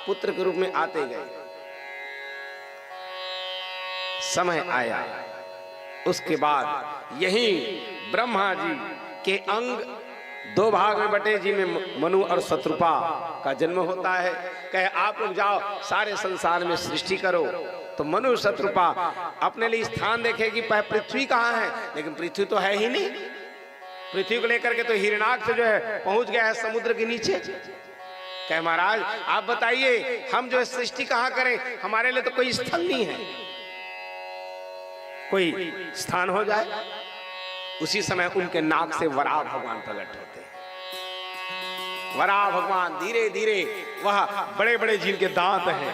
पुत्र के रूप में आते गए। समय आया, उसके बाद यही ब्रह्मा जी के अंग 2 भाग में बटे, जिनमें मनु और शत्रुपा का जन्म होता है। कहे आप लोग जाओ सारे संसार में सृष्टि करो। तो मनु शत्रुपा अपने लिए स्थान देखेगी, पृथ्वी कहाँ है, लेकिन पृथ्वी तो है ही नहीं। पृथ्वी को लेकर के तो हिरणाक्ष जो है पहुंच गया है समुद्र के नीचे। कहे महाराज आप बताइए हम जो सृष्टि कहाँ करें, हमारे लिए तो कोई स्थल नहीं है, कोई स्थान हो जाए। उसी समय उनके नाक से वराह भगवान प्रकट होते हैं। वराह भगवान धीरे धीरे, वह बड़े बड़े जिनके दांत हैं,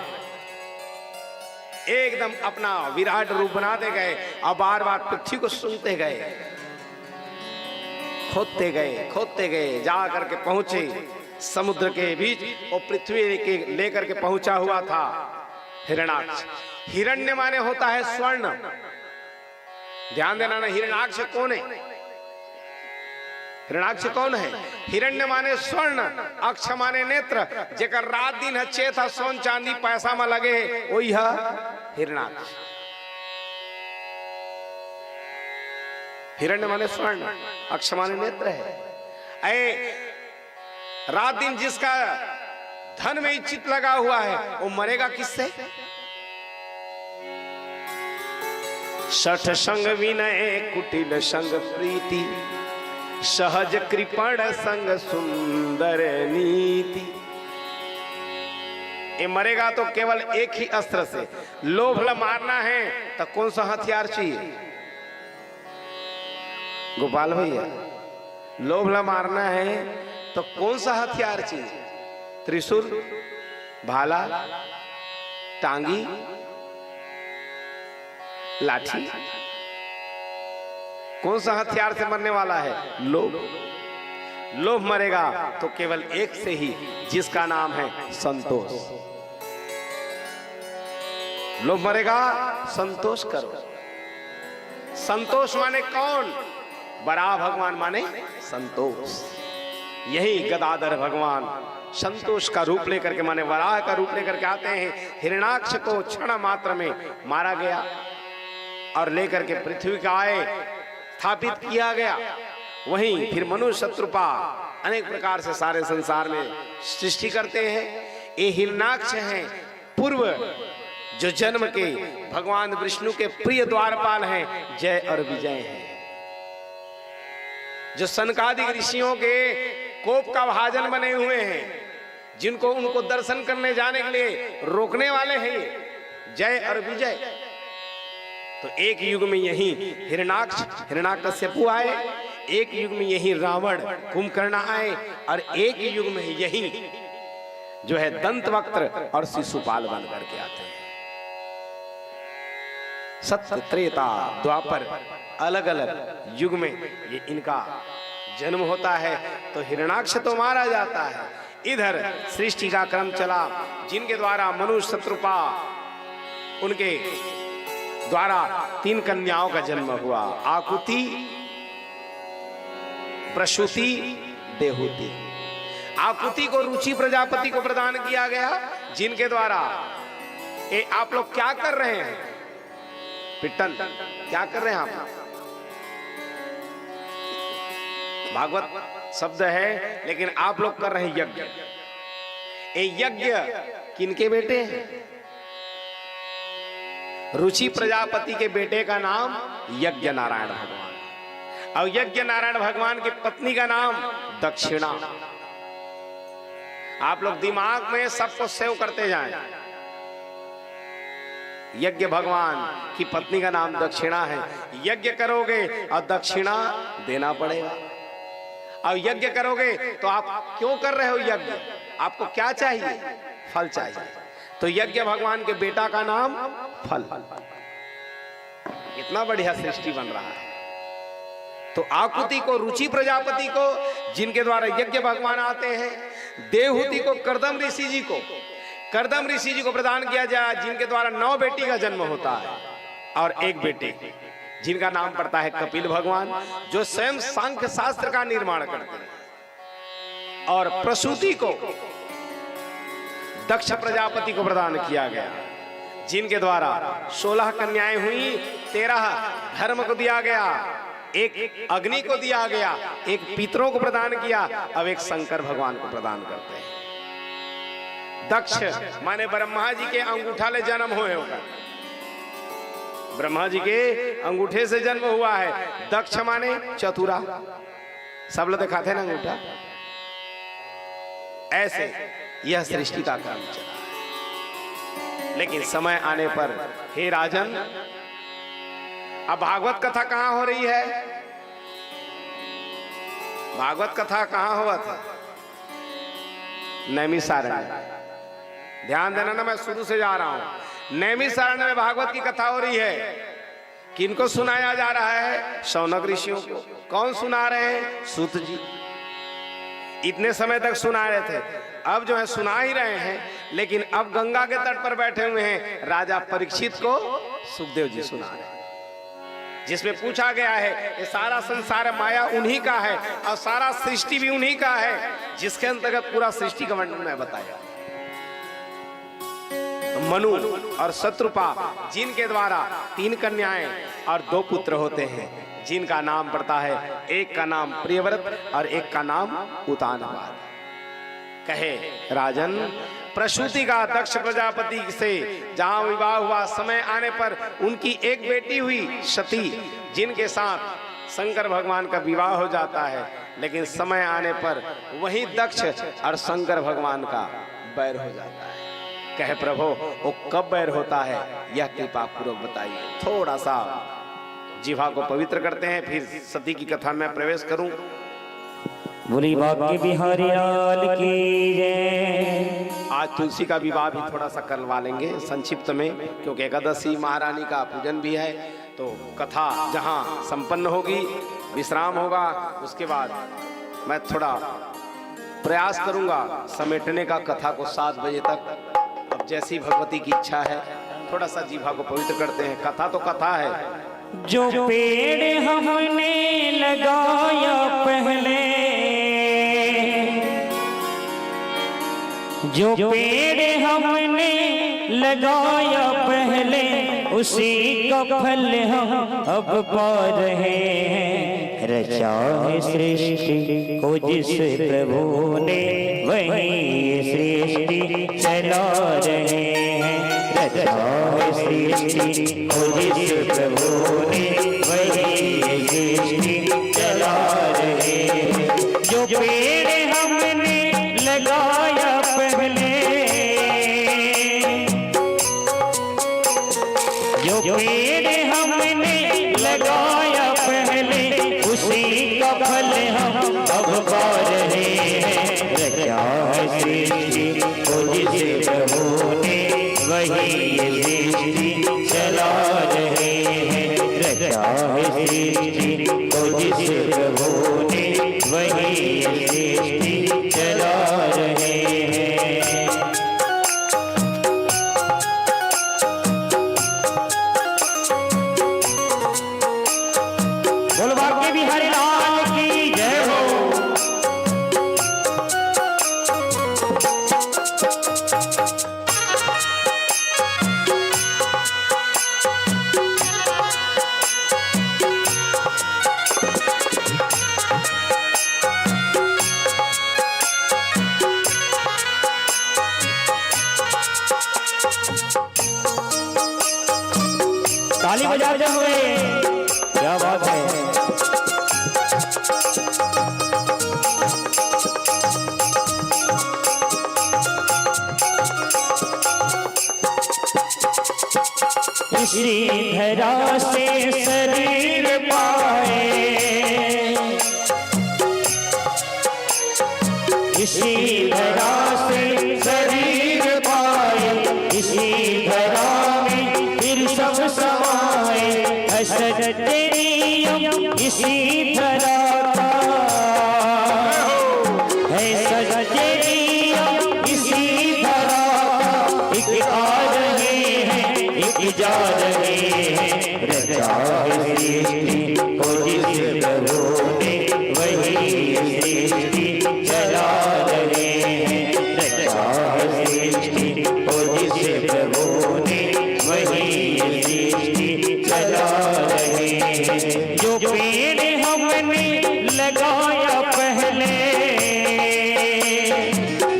एकदम अपना विराट रूप बनाते गए और बार बार पृथ्वी को सूंघते गए, खोदते गए, जा करके पहुंचे समुद्र के बीच। और पृथ्वी के लेकर के पहुंचा हुआ था हिरणाक्ष। हिरण्य माने होता है स्वर्ण, ध्यान देना ना। हिरणाक्ष कौन है? हिरणाक्ष कौन है? हिरण्य माने स्वर्ण, अक्ष माने नेत्र, जेकर रात दिन अच्छे था, सोन चांदी पैसा में लगे वही है हिरणाक्ष। हिरण्य माने स्वर्ण, अक्ष माने नेत्र है। ऐ रात दिन जिसका धन में चित लगा हुआ है वो मरेगा किससे? शठ संग विनय कुटिल संग प्रीति, सहज कृपण संग सुंदर नीति। ये मरेगा तो केवल एक ही अस्त्र से। लोभ मारना है तो कौन सा हथियार चाहिए गोपाल भैया? लोभ मारना है तो कौन सा हथियार चाहिए? त्रिशूल, भाला, टांगी, लाठी? कौन सा हथियार से मरने वाला है? लोभ। लोभ मरेगा तो केवल एक से ही, जिसका नाम है संतोष। लोभ मरेगा, संतोष करो। संतोष माने कौन? बराह भगवान माने संतोष। यही गदाधर भगवान संतोष का रूप लेकर के, माने वराह का रूप लेकर के आते हैं। हिरण्याक्ष को क्षण मात्र में मारा गया और लेकर के पृथ्वी का आए स्थापित किया गया। वहीं फिर मनुष्य शत्रुपा अनेक प्रकार से सारे संसार में सृष्टि करते हैं। ये हिरण्याक्ष हैं, पूर्व जो जन्म के भगवान विष्णु के प्रिय द्वारपाल हैं, जय और विजय हैं। जो सनकादिक ऋषियों के कोप का भाजन बने हुए हैं, जिनको उनको दर्शन करने जाने के लिए रोकने वाले हैं, जय और विजय। तो एक युग में यही हिरण्याकश्यपु आए, एक युग में यही रावण कुंभकर्ण आए, और एक युग में यही जो है दंतवक्त्र और शिशुपाल बन करके आते हैं। सत्य, त्रेता, द्वापर, अलग अलग युग में ये इनका जन्म होता है। तो हिरण्याक्ष तो मारा जाता है। इधर सृष्टि का क्रम चला, जिनके द्वारा मनुष्य शत्रुपा, उनके द्वारा 3 कन्याओं का जन्म हुआ। आकुति, प्रसूति, देहुति। आकुति को रुचि प्रजापति को प्रदान किया गया, जिनके द्वारा ये आप लोग क्या कर रहे हैं? पिट्टन क्या कर रहे हैं आप? भागवत शब्द है, लेकिन आप लोग कर रहे हैं यज्ञ। ये यज्ञ किनके बेटे हैं? रुचि प्रजापति के बेटे का नाम यज्ञ नारायण भगवान, और यज्ञ नारायण भगवान की पत्नी का नाम दक्षिणा। आप लोग दिमाग में सबको सेव करते जाएं। यज्ञ भगवान की पत्नी का नाम दक्षिणा है। यज्ञ करोगे और दक्षिणा देना पड़ेगा। और यज्ञ करोगे तो आप क्यों कर रहे हो यज्ञ? आपको क्या चाहिए? फल चाहिए। तो यज्ञ भगवान के बेटा का नाम फल। इतना बढ़िया सृष्टि बन रहा है। तो आकुति को रुचि प्रजापति को, जिनके द्वारा यज्ञ भगवान आते हैं। देवहूति को कर्दम ऋषि जी को, कर्दम ऋषि जी को प्रदान किया जाए, जिनके द्वारा 9 बेटी का जन्म होता है, और एक बेटे जिनका नाम पड़ता है कपिल भगवान, जो स्वयं सांख्य शास्त्र का निर्माण करते हैं। और प्रसूति को दक्ष प्रजापति को प्रदान किया गया, जिनके द्वारा 16 कन्याएं हुई, 13 धर्म को दिया गया, एक अग्नि को दिया गया, एक पितरों को प्रदान किया, अब एक शंकर भगवान को प्रदान करते हैं। दक्ष माने ब्रह्मा जी के अंगूठा ले जन्म हुए होगा, ब्रह्मा जी के अंगूठे से जन्म हुआ है। दक्ष माने चतुरा, सब लोग दिखाते हैं ना अंगूठा। ऐसे यह सृष्टि का क्रम चला। लेकिन समय आने पर हे राजन, अब भागवत कथा कहां हो रही है? भागवत कथा कहां हुआ था? नैमिषारण्य। ध्यान देना ना, मैं शुरू से जा रहा हूं। नैमिषारण्य में भागवत की कथा हो रही है। किनको सुनाया जा रहा है? शौनक ऋषियों को। कौन सुना रहे हैं? सूत जी। इतने समय तक सुना रहे थे, अब जो है सुना ही रहे हैं, लेकिन अब गंगा के तट पर बैठे हुए हैं राजा परीक्षित को सुखदेव जी सुना रहे हैं, जिसमें पूछा गया है ये सारा संसार माया उन्हीं का है और सारा सृष्टि भी उन्हीं का है, जिसके अंतर्गत पूरा सृष्टि का वर्णन मैं बताया। मनु और शत्रुपा, जिनके द्वारा 3 कन्याएं और 2 पुत्र होते हैं, जिनका नाम पड़ता है, एक का नाम प्रियव्रत और एक का नाम उतानपाद। कहे राजन, प्रसूति का दक्ष प्रजापति से जहां विवाह हुआ, समय आने पर उनकी एक बेटी हुई सती, जिनके साथ शंकर भगवान का विवाह हो जाता है, लेकिन समय आने पर वही दक्ष और शंकर भगवान का बैर हो जाता है। कहे प्रभु, वो कब बैर होता है, यह कृपा पूर्वक बताइए। थोड़ा सा जिह्वा को पवित्र करते हैं, फिर सती की कथा में प्रवेश करूं। बोली बाकी बिहारी लाल की जय। आज तुलसी का विवाह भी थोड़ा सा करवा लेंगे संक्षिप्त में, क्योंकि एकादशी महारानी का पूजन भी है। तो कथा जहां संपन्न होगी, विश्राम होगा, उसके बाद मैं थोड़ा प्रयास करूंगा समेटने का कथा को 7 बजे तक। अब जैसी भगवती की इच्छा है, थोड़ा सा जीवा को पवित्र करते हैं। कथा तो कथा है। जो पेड़ हमने लगाया पहले, जो पेड़ हमने लगाया पहले, उसी का फल हम अब पा रहे हैं। रचा है सृष्टि को जिस प्रभु ने, वही सृष्टि चला रहे हैं। रचा है सृष्टि को जिस प्रभु ने, वही सृष्टि चला रहे हैं। जो पेड़ हमने लगाया पहले, जो पेड़ हमने लगाया पहले, उसी का फल हम अब पा रहे हैं। रचा है सृष्टि को जिस प्रभु ने, वही सृष्टि चला रहे हैं। रचा है सृष्टि को जिस प्रभु ने, वही सृष्टि चला रहे हैं। बोल बाके बिहारी लाल की जय हो। ताली बजाते हुए, क्या बात है। इसी धरा से शरीर पाए, इसी धरा से शरीर पाए, इसी धरा में फिर सब समाए। असर तेरी इसी धरा का है, सजरी इसी धरा का। एक आ रहे हैं, एक जा रहे हैं। रचा है सृष्टि को जिस प्रभु ने, वही सृष्टि चला रहे हैं। रचा है सृष्टि को जिस प्रभु ने, वही सृष्टि चला रहे हैं। जो पेड़ हमने लगाया पहले,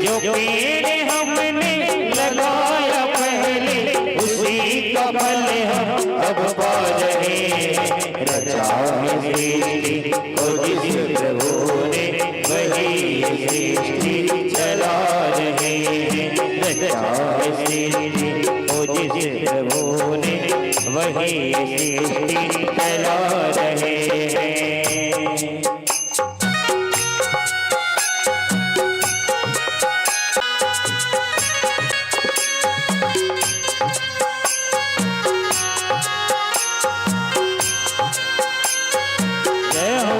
जो पेड़ हमने लगाया पहले, उसी का फल हम अब पा रहे हैं। रचा है सृष्टि को जिस प्रभु ने, वही सृष्टि चला रहे हैं। रचा है सृष्टि को जिस प्रभु ने, वही सृष्टि चला रहे हैं। जय हो।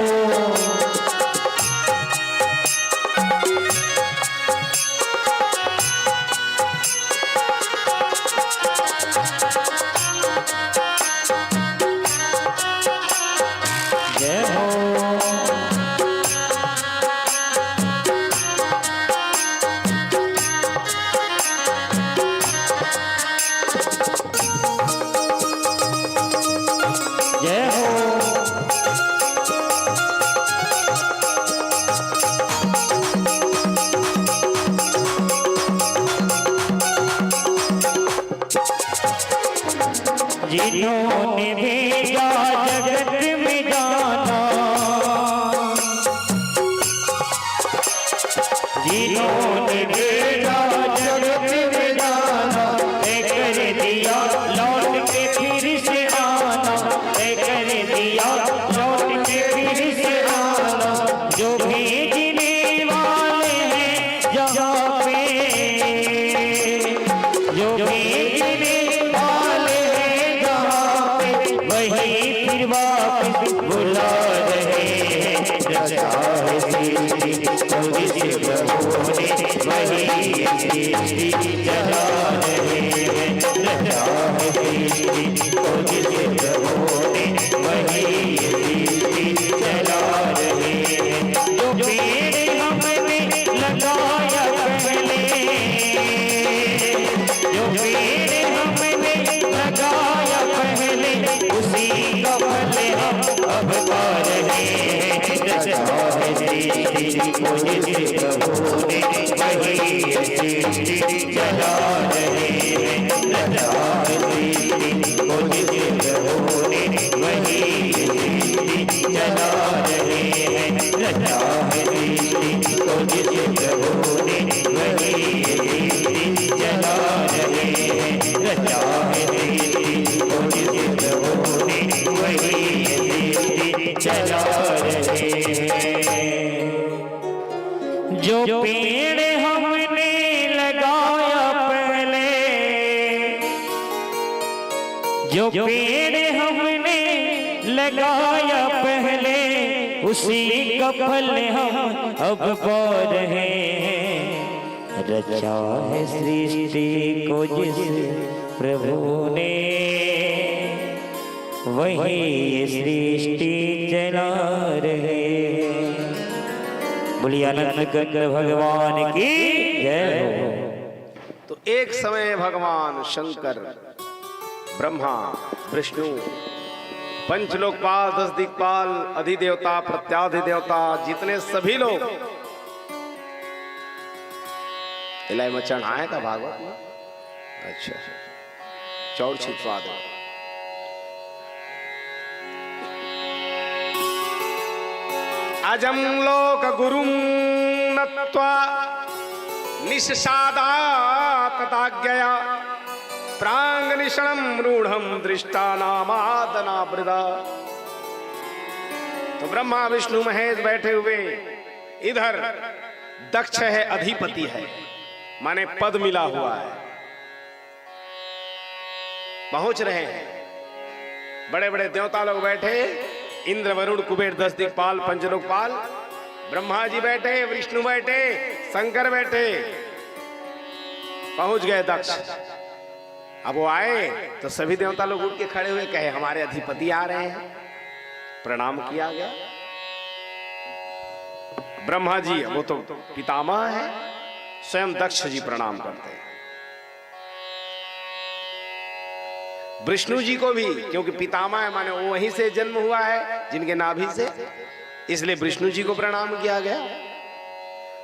जिन्होंने भेजा जगत में जाना, जिन्होंने भेजा जगत में जाना, तय कर दिया लौट के फिर से आना, तय कर दिया लौट के फिर से आना। जो भेजने वाले हैं जहाँ पे, जो भेजने वाले हैं जहाँ पे, वही फिर वापस बुला रहे हैं। रचा है सृष्टि तो जिसे प्रभु ने, वही सृष्टि चला रहे हैं। रचा है सृष्टि तो जिसे प्रभु ने, वही सृष्टि चला रहे हैं। जो पेड़ हमने लगाया पहले, जो पेड़ हमने लगाया पहले, उसी का फल हम अब पा रहे हैं। रचा है सृष्टि को जिसे प्रभु ने, वही सृष्टि चला रहे हैं। रचा है सृष्टि को जिसे प्रभु ने, वही सृष्टि चला रहे हैं। रचा है सृष्टि को जिसे प्रभु ने, वही सृष्टि चला रहे हैं। रचा है सृष्टि को जिसे प्रभु ने, वही सृष्टि चला रहे हैं। जो पेड़ हमने लगाया पहले, जो पेड़ हमने लगाया पहले, उसी का फल हम अब पा रहे हैं। रचा है सृष्टि को जिस प्रभु ने, वही सृष्टि चला रहे हैं। बोलिए आनंद कंद भगवान की जय हो। तो एक समय भगवान शंकर, ब्रह्मा, विष्णु, पंचलोकपाल, 10 दिक्पाल, अधिदेवता, प्रत्याधिदेवता, जितने सभी लोग इलाई में चढ़ाए का भागवत में। अच्छा, चौर छिपवा दो। अजम लोक गुरुं नत्वा निशादात ताज्ञया, प्रांगनिशणं रूढ़ं दृष्टा नामादना वृदा। तो ब्रह्मा विष्णु महेश बैठे हुए, इधर दक्ष है, अधिपति है, माने पद मिला हुआ है, पहुंच रहे हैं। बड़े बड़े देवता लोग बैठे, इंद्र, वरुण, कुबेर, 10 दिक्पाल, पंचलोकपाल, ब्रह्मा जी बैठे, विष्णु बैठे, शंकर बैठे, पहुंच गए दक्ष। अब वो आए तो सभी देवता लोग उठ के खड़े हुए, कहे हमारे अधिपति आ रहे हैं। प्रणाम किया गया। ब्रह्मा जी, वो तो पितामह है, स्वयं दक्ष जी प्रणाम करते हैं। विष्णु जी को भी, क्योंकि पितामह है माने वो वहीं से जन्म हुआ है, जिनके नाभि से, इसलिए विष्णु जी को प्रणाम किया गया।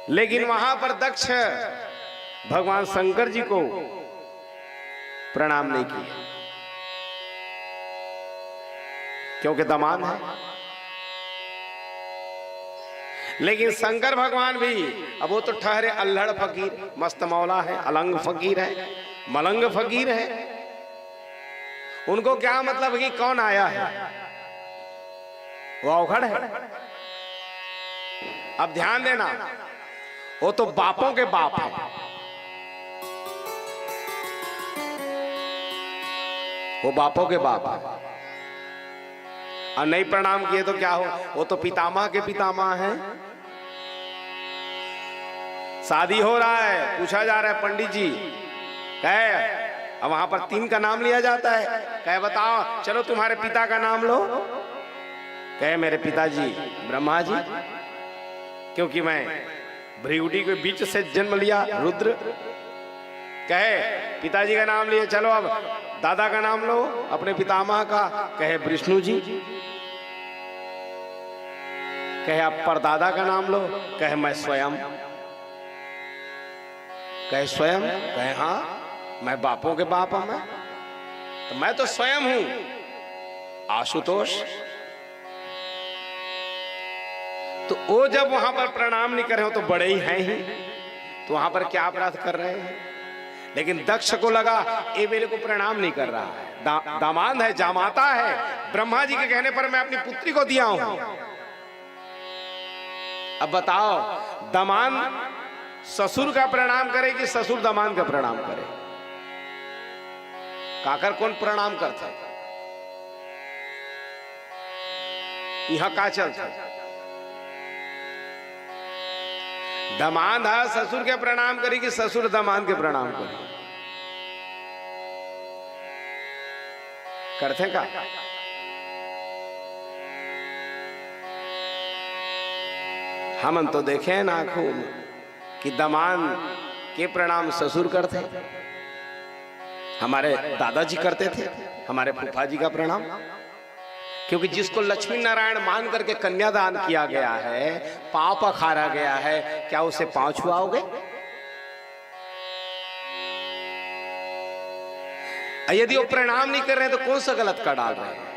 लेकिन वहां पर दक्ष भगवान शंकर जी को प्रणाम नहीं किया, क्योंकि दामाद है। लेकिन शंकर भगवान भी, अब वो तो ठहरे अल्हड़ फकीर, मस्त मौला है, अलंग फकीर है, मलंग फकीर है। उनको क्या मतलब कि कौन आया है, वो अवघड़ है। अब ध्यान देना, वो तो बापों के बाप है, वो बापों के बाप है। और नहीं प्रणाम किए तो क्या हो, वो तो पितामह के पितामह हैं। शादी हो रहा है, पूछा जा रहा है पंडित जी, कहे अब वहां पर 3 का नाम लिया जाता है, कहे बताओ, चलो तुम्हारे पिता का नाम लो। कहे मेरे पिताजी ब्रह्मा जी, क्योंकि मैं भृगुटी के बीच से जन्म लिया, रुद्र। कहे पिताजी का नाम लिए, चलो अब दादा का नाम लो, अपने पितामह का। कहे विष्णु जी। कहे आप परदादा का नाम लो। कहे मैं स्वयं। कहे स्वयं। कहे हाँ, मैं बापों के बाप हूं मैं। तो मैं तो स्वयं हूं आशुतोष। तो वो जब वहां पर प्रणाम नहीं कर रहे हो तो बड़े ही हैं ही, तो वहां पर क्या अपराध कर रहे हैं? लेकिन दक्ष को लगा ये मेरे को प्रणाम नहीं कर रहा है, दामाद है, जामाता है, ब्रह्मा जी के कहने पर मैं अपनी पुत्री को दिया हूं। अब बताओ, दामाद ससुर का प्रणाम करे कि ससुर दामाद का प्रणाम करे? काकर कौन प्रणाम करता है? यहां का चलता है? दामाद ससुर के प्रणाम करी कि ससुर दामाद के प्रणाम करी? करते का? हम तो देखे हैं ना आंखों कि दामाद के प्रणाम ससुर करते, हमारे दादाजी करते थे, हमारे फूफा जी का प्रणाम। क्योंकि जिसको लक्ष्मी नारायण मान करके कन्यादान किया गया है, पांव पखारा गया है, क्या उसे पांव छुआओगे? यदि वो प्रणाम नहीं कर रहे हैं तो कौन सा गलत कर डाल रहे हैं?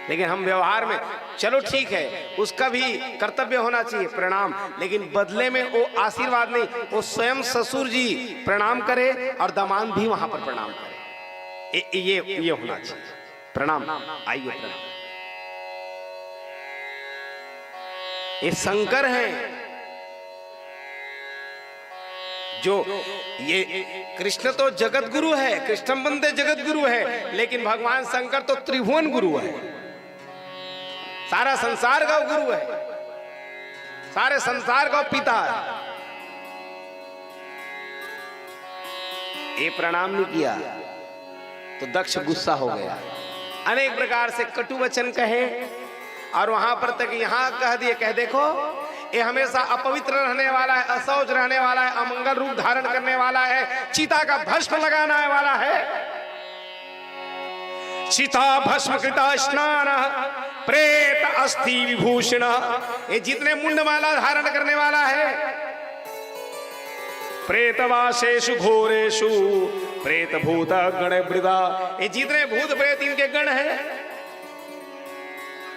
लेकिन हम व्यवहार में, चलो ठीक है, उसका भी कर्तव्य होना चाहिए प्रणाम, लेकिन बदले में वो आशीर्वाद नहीं, वो स्वयं ससुर जी प्रणाम करे और दामाद भी वहां पर प्रणाम करे। ये होना चाहिए। प्रणाम, आइए प्रणाम। ये शंकर है जो, ये कृष्ण तो जगत गुरु है, कृष्ण वंदे जगत गुरु है, लेकिन भगवान शंकर तो त्रिभुवन गुरु है, सारा संसार का गुरु है, सारे संसार का पिता है। ये प्रणाम नहीं किया तो दक्ष गुस्सा हो गया, अनेक प्रकार से कटु वचन कहे, और वहां पर तक यहां कह दिए, कह देखो ये हमेशा अपवित्र रहने वाला है, असौच रहने वाला है, अमंगल रूप धारण करने वाला है, चिता का भस्म लगाने वाला है। चिता भस्म कृता स्नान प्रेत अस्थि विभूषण, ये जितने मुंडमाला धारण करने वाला है, प्रेतवासेषु घोरेषु प्रेत भूत गण वृदा, ये जितने भूत प्रेत इनके गण हैं,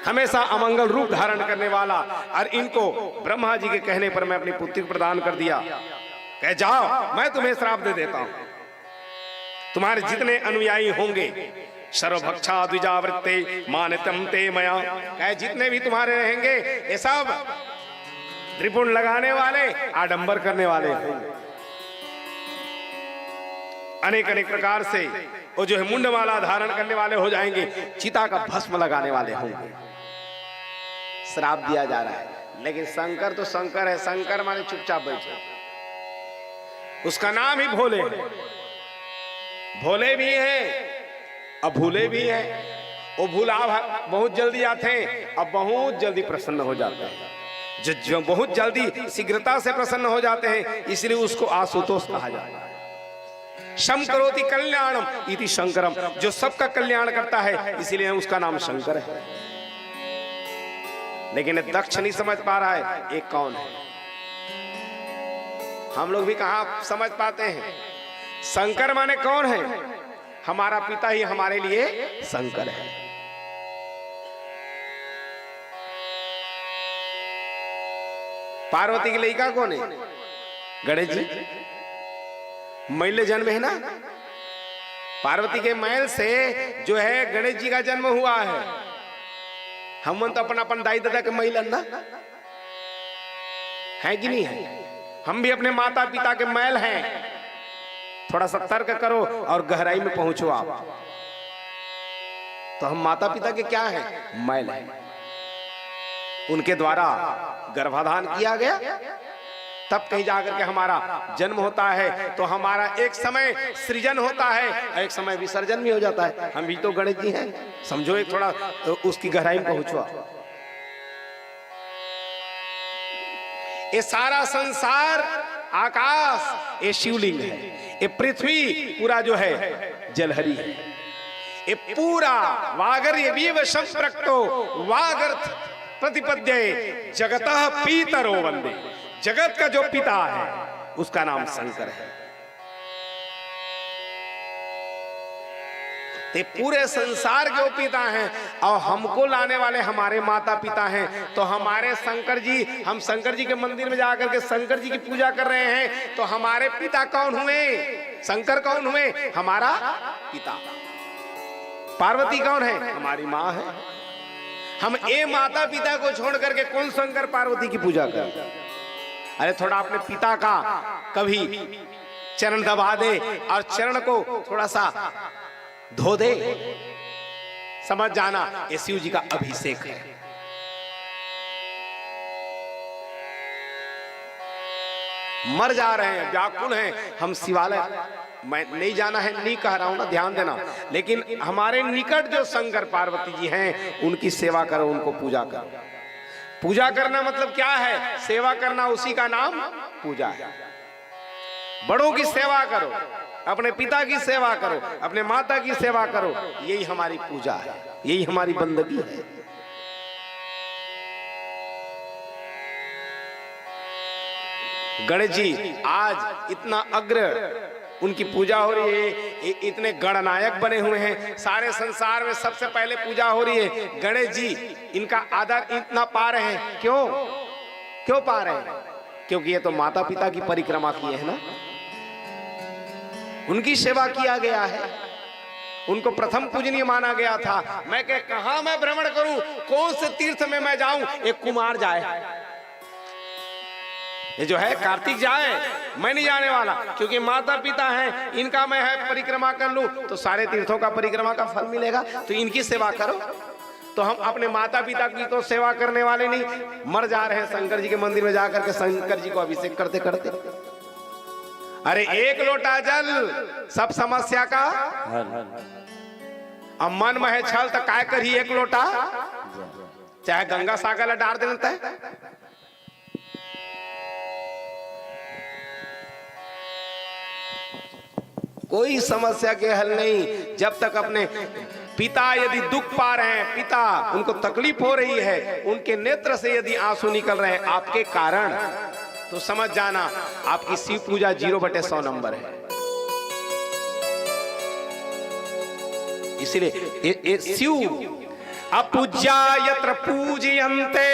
हमेशा अमंगल रूप धारण करने वाला। और इनको ब्रह्मा जी के कहने पर मैं अपनी पुत्री को प्रदान कर दिया, कह जाओ मैं तुम्हें श्राप दे देता हूं, तुम्हारे जितने अनुयायी होंगे सर्वभक्षा द्विजावृत्ते मानतम ते मया, कह जितने भी तुम्हारे रहेंगे ये सब त्रिपुण लगाने वाले, आडंबर करने वाले होंगे, अनेक अनेक प्रकार से वो जो है मुंडमाला धारण करने वाले हो जाएंगे, चिता का भस्म लगाने वाले होंगे। श्राप दिया जा रहा है। लेकिन शंकर तो शंकर है, शंकर माने चुपचाप बैठे, उसका नाम ही भोले, भोले भी हैं और भूले भी हैं। वो भूला बहुत जल्दी आते हैं और बहुत जल्दी प्रसन्न हो जाते हैं, जो बहुत जल्दी शीघ्रता से प्रसन्न हो जाते हैं, इसलिए उसको आशुतोष कहा जाता है। शम करोति कल्याणम इति शंकरम, जो सबका कल्याण करता है इसीलिए उसका नाम शंकर है। लेकिन दक्ष नहीं समझ पा रहा है ये कौन है। हम लोग भी कहां समझ पाते हैं शंकर माने कौन है? हमारा पिता ही हमारे लिए शंकर है। पार्वती की लड़का कौन है? गणेश जी। मैले जन्म है ना, पार्वती के मैल से जो है गणेश जी का जन्म हुआ है। हम तो अपन अपन दाई दादा के मैल अंदा है कि नहीं है? हम भी अपने माता पिता के मैल हैं। थोड़ा सा तर्क करो और गहराई में पहुंचो आप। तो हम माता पिता के क्या हैं? मैल हैं। उनके द्वारा गर्भाधान किया गया, तब कहीं जाकर के हमारा जन्म होता है। तो हमारा एक समय सृजन होता है, एक समय विसर्जन भी हो जाता है। हम भी तो गणेश जी हैं, समझो। एक थोड़ा उसकी गहराई में पहुंचो। ये सारा संसार, आकाश ये शिवलिंग है, ये पृथ्वी पूरा जो है जलहरी है। ये पूरा वागर्य विव संप्रक्तो वागर्थ प्रतिपद्ये जगतः पीतरो वंदे। जगत का जो पिता है उसका नाम शंकर है। ते पूरे संसार के वो पिता हैं और हमको लाने वाले हमारे माता पिता हैं। तो हमारे शंकर जी, हम शंकर जी के मंदिर में जाकर के शंकर जी की पूजा कर रहे हैं, तो हमारे पिता कौन हुए? शंकर कौन हुए? हमारा पिता। पार्वती कौन है? हमारी माँ है। हम ए माता पिता को छोड़ करके कौन शंकर पार्वती की पूजा करें? अरे थोड़ा अपने पिता का कभी चरण दबा दे और चरण को थोड़ा सा धो दे, समझ जाना ये शिव जी का अभिषेक है। मर जा रहे हैं, व्याकुल हैं हम शिवालय, मैं नहीं जाना है, नहीं कह रहा हूं ना, ध्यान देना, लेकिन हमारे निकट जो शंकर पार्वती जी हैं उनकी सेवा करो, उनको पूजा करो। पूजा करना मतलब क्या है? सेवा करना, उसी का नाम पूजा है। बड़ों की सेवा करो, अपने पिता की सेवा करो, अपने माता की सेवा करो, यही हमारी पूजा है, यही हमारी बंदगी है। गणेश जी आज इतना अग्र उनकी पूजा हो रही है, इतने गणनायक बने हुए हैं, सारे संसार में सबसे पहले पूजा हो रही है। गणेश जी इनका आदर इतना पा रहे हैं, क्यों पा रहे हैं? क्योंकि ये तो माता पिता की परिक्रमा किए हैं ना, उनकी सेवा किया गया है, उनको प्रथम पूजनीय माना गया था। मैं कहां मैं भ्रमण करूं, कौन से तीर्थ में मैं जाऊं? एक कुमार जाए, ये जो है कार्तिक जाए, मैं नहीं जाने वाला, क्योंकि माता पिता हैं, इनका मैं है परिक्रमा कर लूं तो सारे तीर्थों का परिक्रमा का फल मिलेगा। तो इनकी सेवा करो। तो हम अपने माता पिता की तो सेवा करने वाले नहीं, मर जा रहे हैं शंकर जी के मंदिर में जाकर के शंकर जी को अभिषेक करते करते। अरे एक लोटा जल सब समस्या का अब मन में है छल, तो काय करी एक लोटा, चाहे गंगा सागर डाल देता है। कोई समस्या के हल नहीं जब तक अपने पिता यदि दुख पा रहे हैं, पिता उनको तकलीफ हो रही है, उनके नेत्र से यदि आंसू निकल रहे हैं आपके कारण, तो समझ जाना आपकी शिव पूजा 0/100 नंबर है। इसलिए शिव अपूज्या यत्र पूजयन्ते,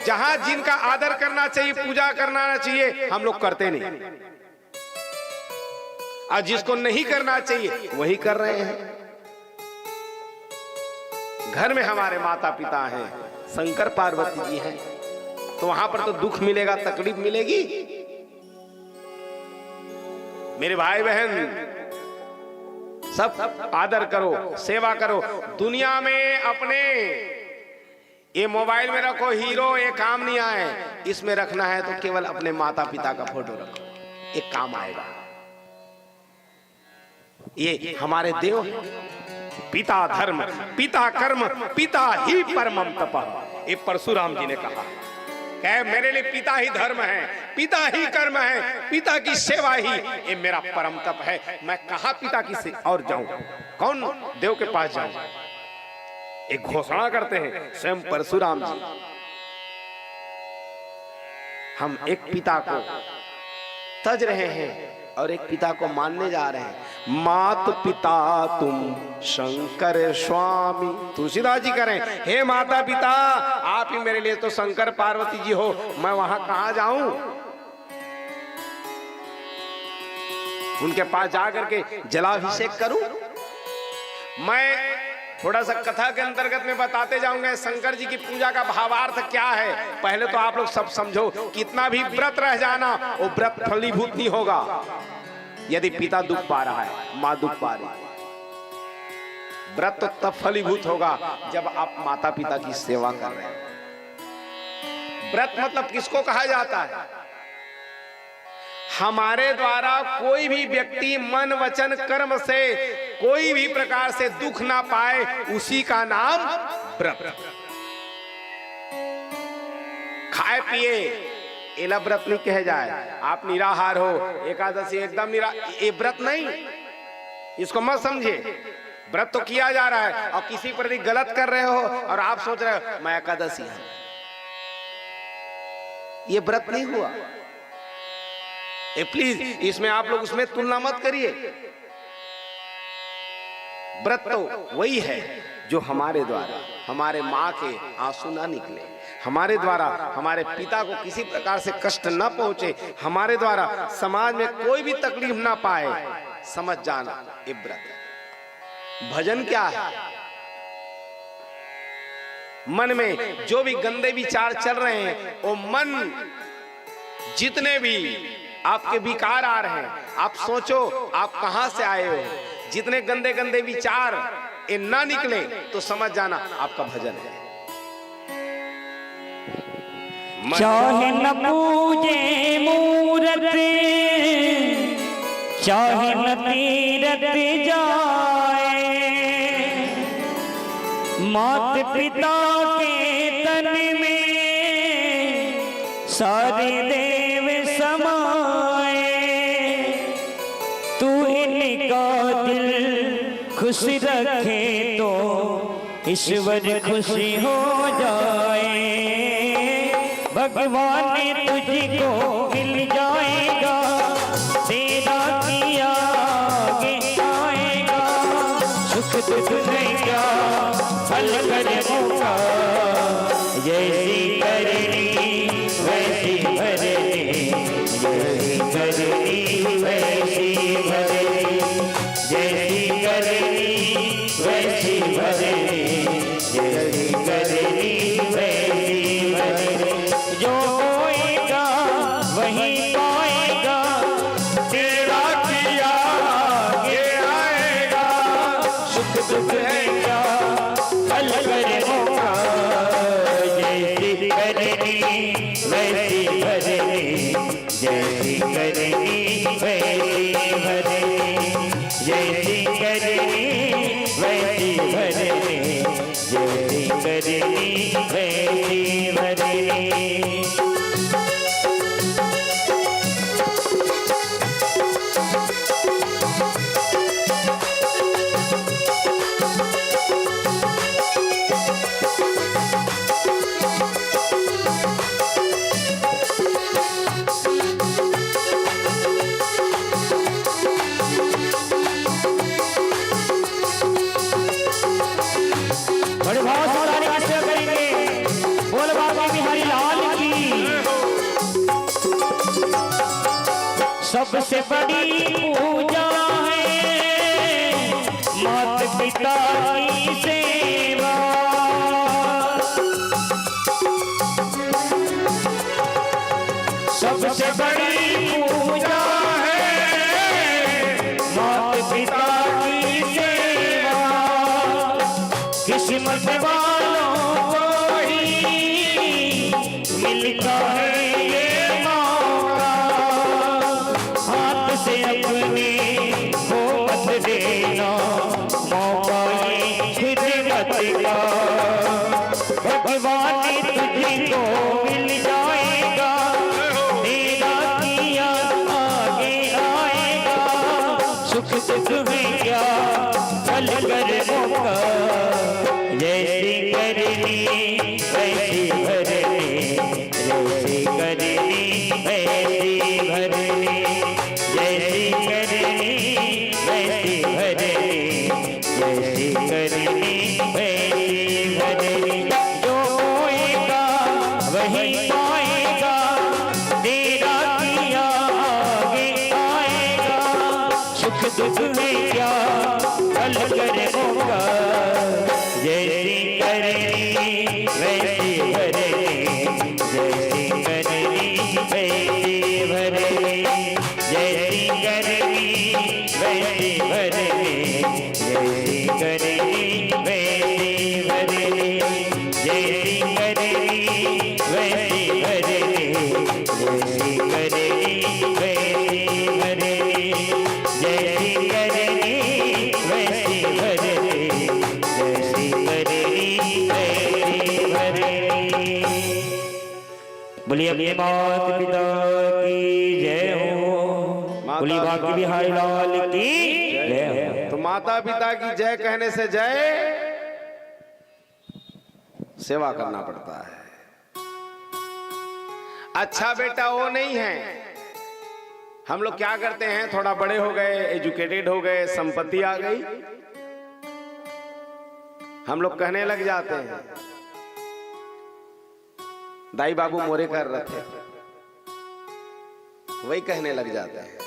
जहां जिनका आदर करना चाहिए, पूजा करना चाहिए, हम लोग करते नहीं, और जिसको नहीं करना चाहिए वही कर रहे हैं। घर में हमारे माता पिता हैं, शंकर पार्वती जी हैं, तो वहां पर तो दुख मिलेगा, तकलीफ मिलेगी। मेरे भाई बहन सब आदर करो, सेवा करो। दुनिया में अपने ये मोबाइल में रखो हीरो, ये काम नहीं आए, इसमें रखना है तो केवल अपने माता पिता का फोटो रखो, एक काम आएगा। ये हमारे देव हैं। पिता धर्म, पिता कर्म, पिता ही परमम तपः, ये परशुराम जी ने कहा। कहे मेरे लिए पिता ही धर्म है, पिता ही कर्म है, पिता की सेवा ही ये मेरा परम तप है। मैं कहां पिता की से और जाऊं, कौन देव के पास जाऊं? एक घोषणा करते हैं स्वयं परशुराम जी। हम एक पिता को तज रहे हैं और एक पिता को मानने जा रहे हैं। मात पिता तुम शंकर स्वामी, तुलसीदास जी करें, हे माता पिता आप ही मेरे लिए तो शंकर पार्वती जी हो, मैं वहां कहां जाऊं? उनके पास जाकर के जलाभिषेक करूं? मैं थोड़ा सा कथा के अंतर्गत में बताते जाऊंगा शंकर जी की पूजा का भावार्थ क्या है। पहले तो आप लोग सब समझो, कितना भी व्रत रह जाना वो व्रत फलीभूत नहीं होगा यदि पिता दुख पा रहा है, माँ दुख पा रही है। व्रत तो तब फलीभूत होगा जब आप माता पिता की सेवा कर रहे हैं। व्रत मतलब किसको कहा जाता है? हमारे द्वारा कोई भी व्यक्ति मन वचन कर्म से कोई भी प्रकार से दुख ना पाए, उसी का नाम व्रत। खाए पिए एला व्रत नहीं कहे जाए। आप निराहार हो, एकादशी एकदम ये व्रत नहीं, इसको मत समझे। व्रत तो किया जा रहा है और किसी प्रति गलत कर रहे हो और आप सोच रहे हो मैं एकादशी हूं, ये व्रत नहीं हुआ। प्लीज इसमें आप लोग उसमें तुलना मत करिए। व्रत तो वही है जो हमारे द्वारा हमारे माँ के आंसू ना निकले, हमारे द्वारा हमारे पिता को किसी प्रकार से कष्ट न पहुंचे, हमारे द्वारा समाज में कोई भी तकलीफ ना पाए, समझ जाना ये व्रत है। भजन क्या है? मन में जो भी गंदे विचार चल रहे हैं, वो मन जितने भी आपके विकार आ रहे हैं, आप सोचो आप कहां से आए हो, जितने गंदे गंदे विचार ये ना निकले तो समझ जाना आपका भजन है। चाहे न पूजे मूरत, चाहे न तीरथ जाए, मात पिता के तन में सारे देव समाए, तू इनका दिल खुश रखे तो ईश्वर खुशी हो जाए, भगवान तुझको मिल जाएगा, तेरा किया आगे आएगा, सुख दुख में क्या फल करेगा, जैसी करनी वैसी भरनी, जैसी करनी वैसी भरनी, जैसी करनी वैसी भरनी, जैसी करनी वैसी भरनी, जो होएगा वही पाएगा, तेरा किया आगे आएगा, सुख दुख है क्या फल करेगा, जैसी करनी वैसी भरनी, जैसी करनी वैसी भरनी, जैसी करनी वैसी भरनी, जैसी करनी वैसी भरनी। बड़े भाव से ताली की सेवा करेंगे, बोल बाबा बिहारी लाल की। सबसे बड़ी पूजा है माता पिता की सेवा, सबसे बड़ी पूजा है माता पिता की सेवा, किस्मत वालों को ही मिलता है ये मौका, हाथ से अपने को मत देना मौका ये खिदमत का, भगवान तुझको मिल जाएगा, तेरा किया आगे आएगा, सुख दुख में क्या फल कर मौका, जैसी करनी वैसी भरनी, जैसी करनी वैसी भरनी, जैसी करनी वैसी भरनी, जैसी करनी वैसी भरनी, जो होएगा वही पाएगा, तेरा किया आगे आएगा, सुख दुख में क्या फल करे होगा, जैसी करनी वैसी भरनी, जैसी करनी वैसी भरनी, जैसी करनी वैसी भरनी, जैसी करनी वैसी भरनी, जैसी करनी वैसी भरनी, जैसी करनी वैसी भरनी, जैसी करनी वैसी भरनी, जैसी करनी वैसी भरनी। बोलिए अपने माता पिता की जय हो, बोलिए बाकी बिहारी लाल की जय हो। तो माता पिता की जय कहने से जय सेवा करना पड़ता है। अच्छा बेटा वो नहीं है, हम लोग क्या करते हैं, थोड़ा बड़े हो गए, एजुकेटेड हो गए, संपत्ति आ गई, हम लोग कहने लग जाते हैं दाई बाबू मोरे कर रहे थे, वही कहने लग जाते हैं।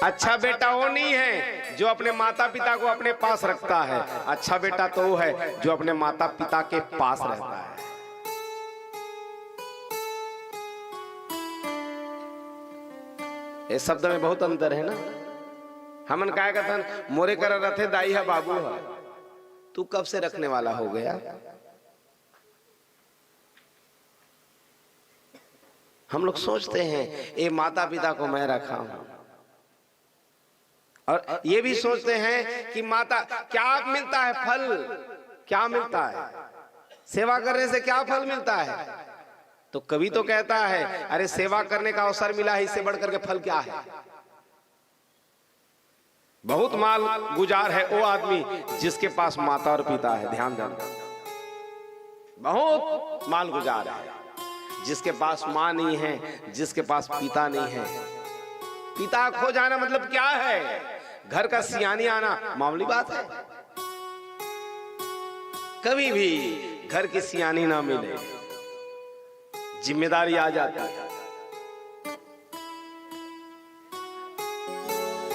अच्छा बेटा वो नहीं है जो अपने माता पिता को अपने पास रखता है, अच्छा बेटा तो वो है जो अपने माता पिता के पास रहता है। इस शब्द में बहुत अंतर है ना। हमन क्या कहते हैं मोरे कर रहे दाई है बाबू है, तू कब से रखने वाला हो गया। हम लोग सोचते हैं ये माता पिता को मैं रखा हूं, और ये भी सोचते हैं कि माता क्या मिलता है फल, क्या मिलता है, सेवा करने से क्या फल मिलता है। तो कभी तो कहता है अरे सेवा करने का अवसर मिला है, इससे बढ़कर के फल क्या है। बहुत माल गुजार है वो आदमी जिसके पास माता और पिता है। ध्यान देना, बहुत माल गुजार है जिसके पास मां नहीं है, जिसके पास पिता नहीं है। पिता खो जाना मतलब क्या है, घर का सियानी आना मामूली बात है। कभी भी घर की सियानी ना मिले, जिम्मेदारी आ जाती है।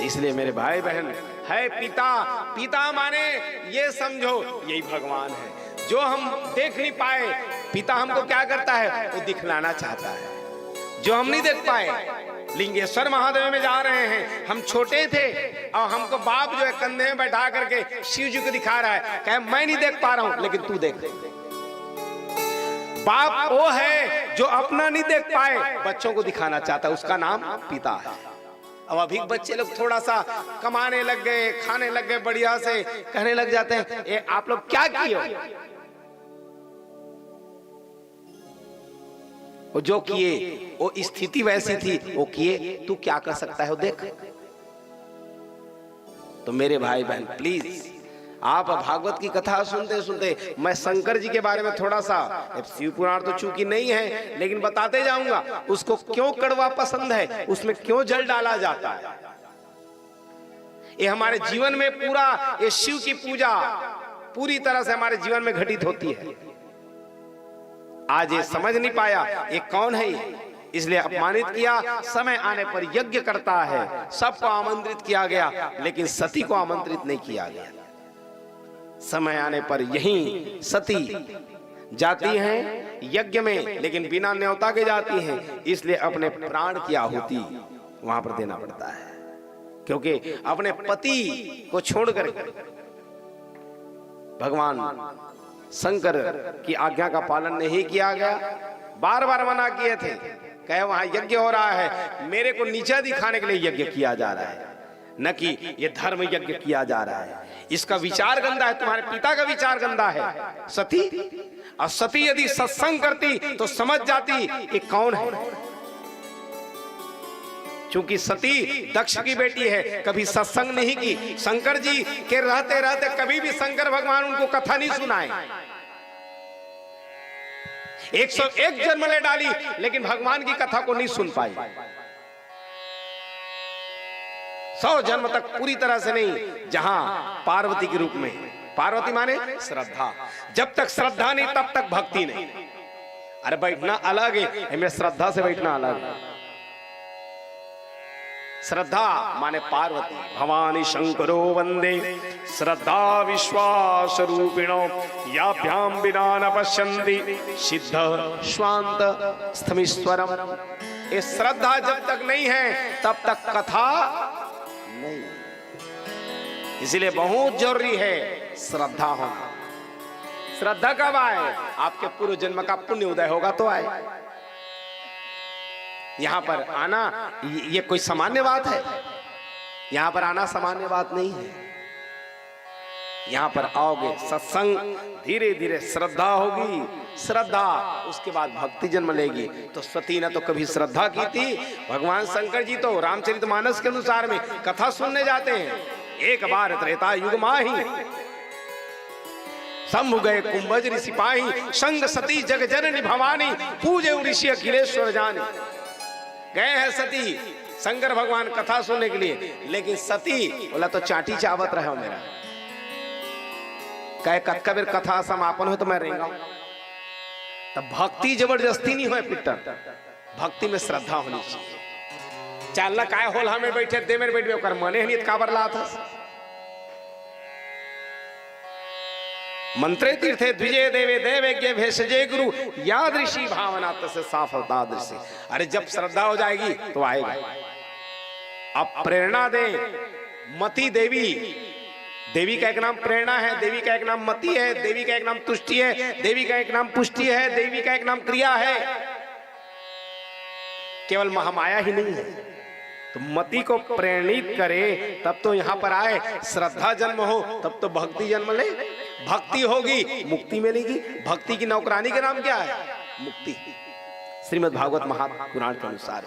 इसलिए मेरे भाई बहन है पिता, पिता माने ये समझो यही भगवान है जो हम देख नहीं पाए। पिता हमको क्या करता है, वो दिखलाना चाहता है जो हम नहीं देख पाए। लिंगेश्वर महादेव में जा रहे हैं, हम छोटे थे और हमको बाप जो है कंधे में बैठा करके शिव जी को दिखा रहा है, कहे मैं नहीं देख पा रहा हूं लेकिन तू देख। बाप वो है जो अपना नहीं देख पाए, बच्चों को दिखाना चाहता है, उसका नाम पिता है। अब अभी बच्चे लोग थोड़ा सा कमाने लग गए, खाने लग गए, बढ़िया से कहने लग जाते हैं ए, आप लोग क्या किए। वो जो किए वो स्थिति वैसी थी, वो किए, तू क्या कर सकता है वो देख। तो मेरे भाई बहन प्लीज, आप भागवत की कथा सुनते सुनते मैं शंकर जी के बारे में थोड़ा सा, शिव पुराण तो चूंकि नहीं है लेकिन बताते जाऊंगा उसको क्यों कड़वा पसंद है, उसमें क्यों जल डाला जाता है। ये हमारे जीवन में पूरा ये शिव की पूजा पूरी तरह से हमारे जीवन में घटित होती है। आज ये समझ नहीं पाया ये कौन है ये, इसलिए अपमानित किया। समय आने पर यज्ञ करता है, सबको आमंत्रित किया गया लेकिन सती को आमंत्रित नहीं किया गया। समय आने पर यही सती जाती हैं यज्ञ में लेकिन बिना न्योता के जाती हैं, इसलिए अपने प्राण की आहुति वहां पर देना पड़ता है, क्योंकि अपने पति को छोड़कर भगवान शंकर की आज्ञा का पालन नहीं किया गया। बार बार मना किए थे, कहे वहां यज्ञ हो रहा है, मेरे को नीचा दिखाने के लिए यज्ञ किया जा रहा है, न कि ये धर्म यज्ञ किया जा रहा है। इसका विचार गंदा है, तुम्हारे पिता का विचार गंदा है सती। और सती यदि सत्संग करती तो समझ जाती ये कौन है। चूंकि सती दक्ष की बेटी है, कभी सत्संग नहीं की। शंकर जी के रहते रहते कभी भी शंकर भगवान उनको कथा नहीं सुनाए। 101 जन्म ले डाली लेकिन भगवान की कथा को नहीं सुन पाई। 100 जन्म तक पूरी तरह से नहीं, जहां पार्वती के रूप में। पार्वती माने श्रद्धा, जब तक श्रद्धा नहीं तब तक भक्ति नहीं। अरे बैठना अलग है, मेरे श्रद्धा से बैठना अलग है। श्रद्धा माने पार्वती, भवानी शंकरो वंदे श्रद्धा विश्वास रूपिणो याभ्याम विना न पश्यन्ति सिद्ध स्वांत स्थमीश्वरम। ये श्रद्धा जब तक नहीं है तब तक कथा नहीं। इसलिए बहुत जरूरी है श्रद्धा होना। श्रद्धा कब आए, आपके पूर्व जन्म का पुण्य उदय होगा तो आए। यहां पर आना ये कोई सामान्य बात है, यहां पर आना सामान्य बात नहीं है। यहां पर आओगे सत्संग, धीरे धीरे श्रद्धा होगी, श्रद्धा उसके बाद भक्ति जन्म लेगी। तो सती ने तो कभी श्रद्धा की थी। भगवान शंकर जी तो रामचरितमानस के अनुसार में कथा सुनने जाते हैं। एक बार त्रेता युग माही शंभु गए कुंभज ऋषि पाही, संग सती जग जननी भवानी, पूजे ऋषि अखिलेश्वर जानी। गए हैं सती शंकर भगवान कथा सुनने के लिए, लेकिन सती बोला तो चाटी चावत रहे हो मेरा। कहे कत्कबीर कथा समापन हो तो मैं रहेगा। तब भक्ति जबरदस्ती नहीं हो पिटर, भक्ति में श्रद्धा होनी चाहिए। चालना काय होल हमें बैठे दे मेरे बैठ में कर मने नहीं काबर ला था। मंत्रे तीर्थे द्विजय देवे देवज्ञ भेषजे गुरु यादृशी भावना तसे साफ तादृशी। अरे जब श्रद्धा हो जाएगी तो आएगा। अब प्रेरणा दे मति देवी, देवी का एक नाम प्रेरणा है, देवी का एक नाम मति है, देवी का एक नाम तुष्टि है, देवी का एक नाम पुष्टि है, देवी का एक नाम क्रिया है। केवल महामाया ही नहीं है। तो मति को प्रेरणित करे तब तो यहाँ पर आए, श्रद्धा जन्म हो तब तो भक्ति जन्म ले। भक्ति होगी मुक्ति मिलेगी। भक्ति की नौकरानी का नाम क्या है? मुक्ति। श्रीमद् भागवत महापुराण के अनुसार।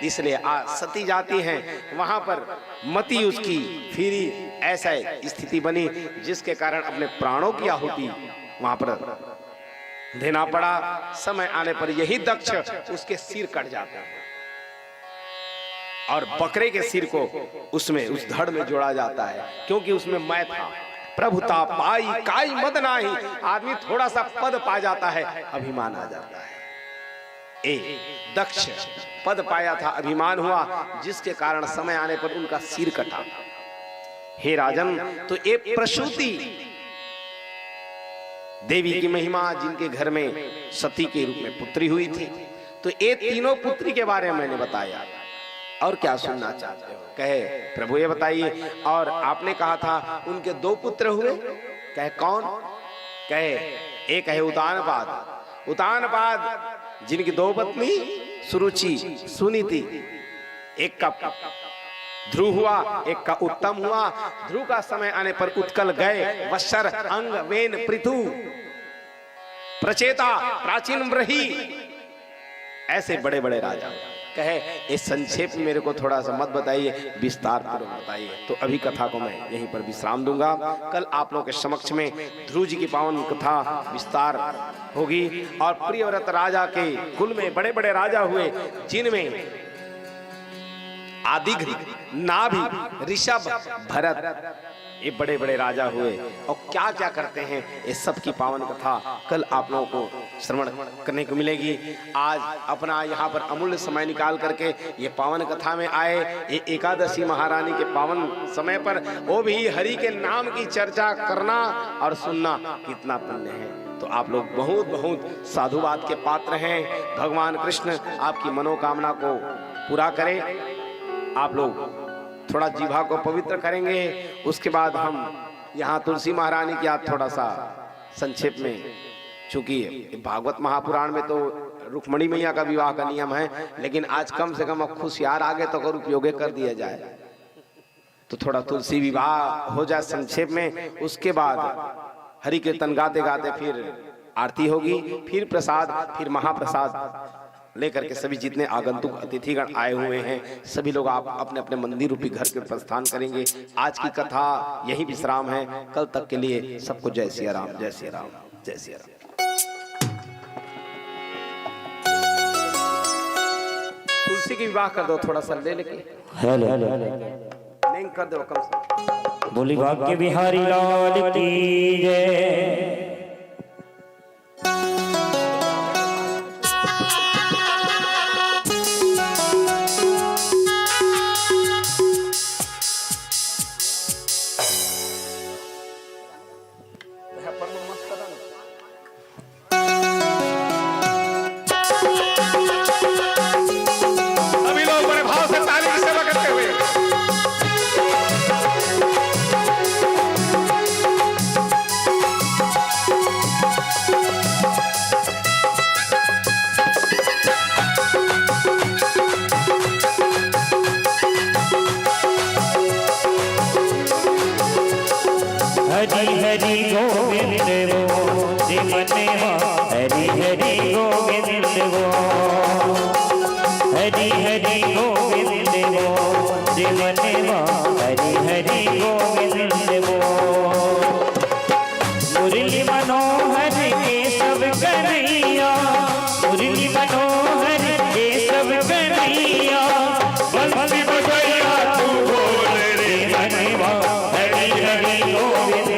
इसलिए सती जाती हैं वहां पर मति उसकी फिरी ऐसा स्थिति बनी जिसके कारण अपने प्राणों की आहुति वहां पर देना पड़ा। समय आने पर यही दक्ष उसके सिर कट जाते हैं और बकरे के सिर को उसमें उस धड़ में जोड़ा जाता है, क्योंकि उसमें मैं था। प्रभुता पाई काई मद नाही। आदमी थोड़ा सा पद पा जाता है, अभिमान आ जाता है। दक्ष पद पाया था, अभिमान हुआ, जिसके कारण समय आने पर उनका सिर कटा। हे राजन, तो ये प्रसूति देवी की महिमा, जिनके घर में सती के रूप में पुत्री हुई थी। तो ये तीनों पुत्री के बारे में मैंने बताया। और क्या सुनना चाहते हो? कहे प्रभु ये बताइए। और आपने कहा था उनके 2 पुत्र हुए। कहे कौन? कहे एक है उतानपाद। उतानपाद जिनकी 2 पत्नी सुरुचि सुनीति। एक का ध्रुव हुआ, एक का उत्तम हुआ। ध्रुव का समय आने पर उत्कल गए, वत्सर अंग वेन पृथु प्रचेता प्राचीन ब्रही। ऐसे बड़े बड़े राजा। कहे इस संक्षेप में मेरे को थोड़ा सा मत बताइए, विस्तार पूर्वक बताइए। तो अभी कथा को मैं यहीं पर विश्राम दूंगा। कल आप लोगों के समक्ष में ध्रुव जी की पावन कथा विस्तार होगी। और प्रियव्रत राजा के कुल में बड़े बड़े राजा हुए, जिनमें आदिघ्न, नाभि, ऋषभ, भरत, ये बड़े बड़े राजा हुए। और क्या क्या करते हैं, ये सब की पावन कथा कल आप लोगों को श्रवण करने को मिलेगी। आज अपना यहाँ पर अमूल्य समय निकाल करके ये पावन कथा में आए। ये एकादशी महारानी के पावन समय पर वो भी हरि के नाम की चर्चा करना और सुनना कितना पुण्य है। तो आप लोग बहुत बहुत साधुवाद के पात्र हैं। भगवान कृष्ण आपकी मनोकामना को पूरा करें। आप लोग थोड़ा जीवा को पवित्र करेंगे। उसके बाद हम यहाँ तुलसी महारानी की आज थोड़ा सा संक्षेप में, चूंकि भागवत महापुराण में तो रुक्मणी मैया का विवाह का नियम है, लेकिन आज कम से कम अब खुशियार आगे तो अगर उपयोग कर दिया जाए तो थोड़ा तुलसी विवाह हो जाए संक्षेप में। उसके बाद हरि कीर्तन गाते गाते फिर आरती होगी, फिर प्रसाद, फिर महाप्रसाद लेकर के सभी जितने आगंतुक अतिथिगण आए हुए हैं सभी लोग आप अपने अपने मंदिर रूपी घर के प्रस्थान करेंगे। आज की कथा यही विश्राम है। कल तक के लिए सबको जय सिया राम, जय सिया राम, जय सिया राम। तुलसी की विवाह कर दो, थोड़ा सा ले लेके नहीं कर दो कम से। बोली भाग्य बिहारी लाल की जय। हरि हरि गोविंद वो सिमरने हरि हरि गोविंद वो, हरि हरि गोविंद वो सिमरने हरि हरि गोविंद वो। मुरली मनोहर के सब कन्हैया, मुरली मनोहर के सब कन्हैया, बंसी बजैया तू बोल रे मनवा हरि हरि गोविंद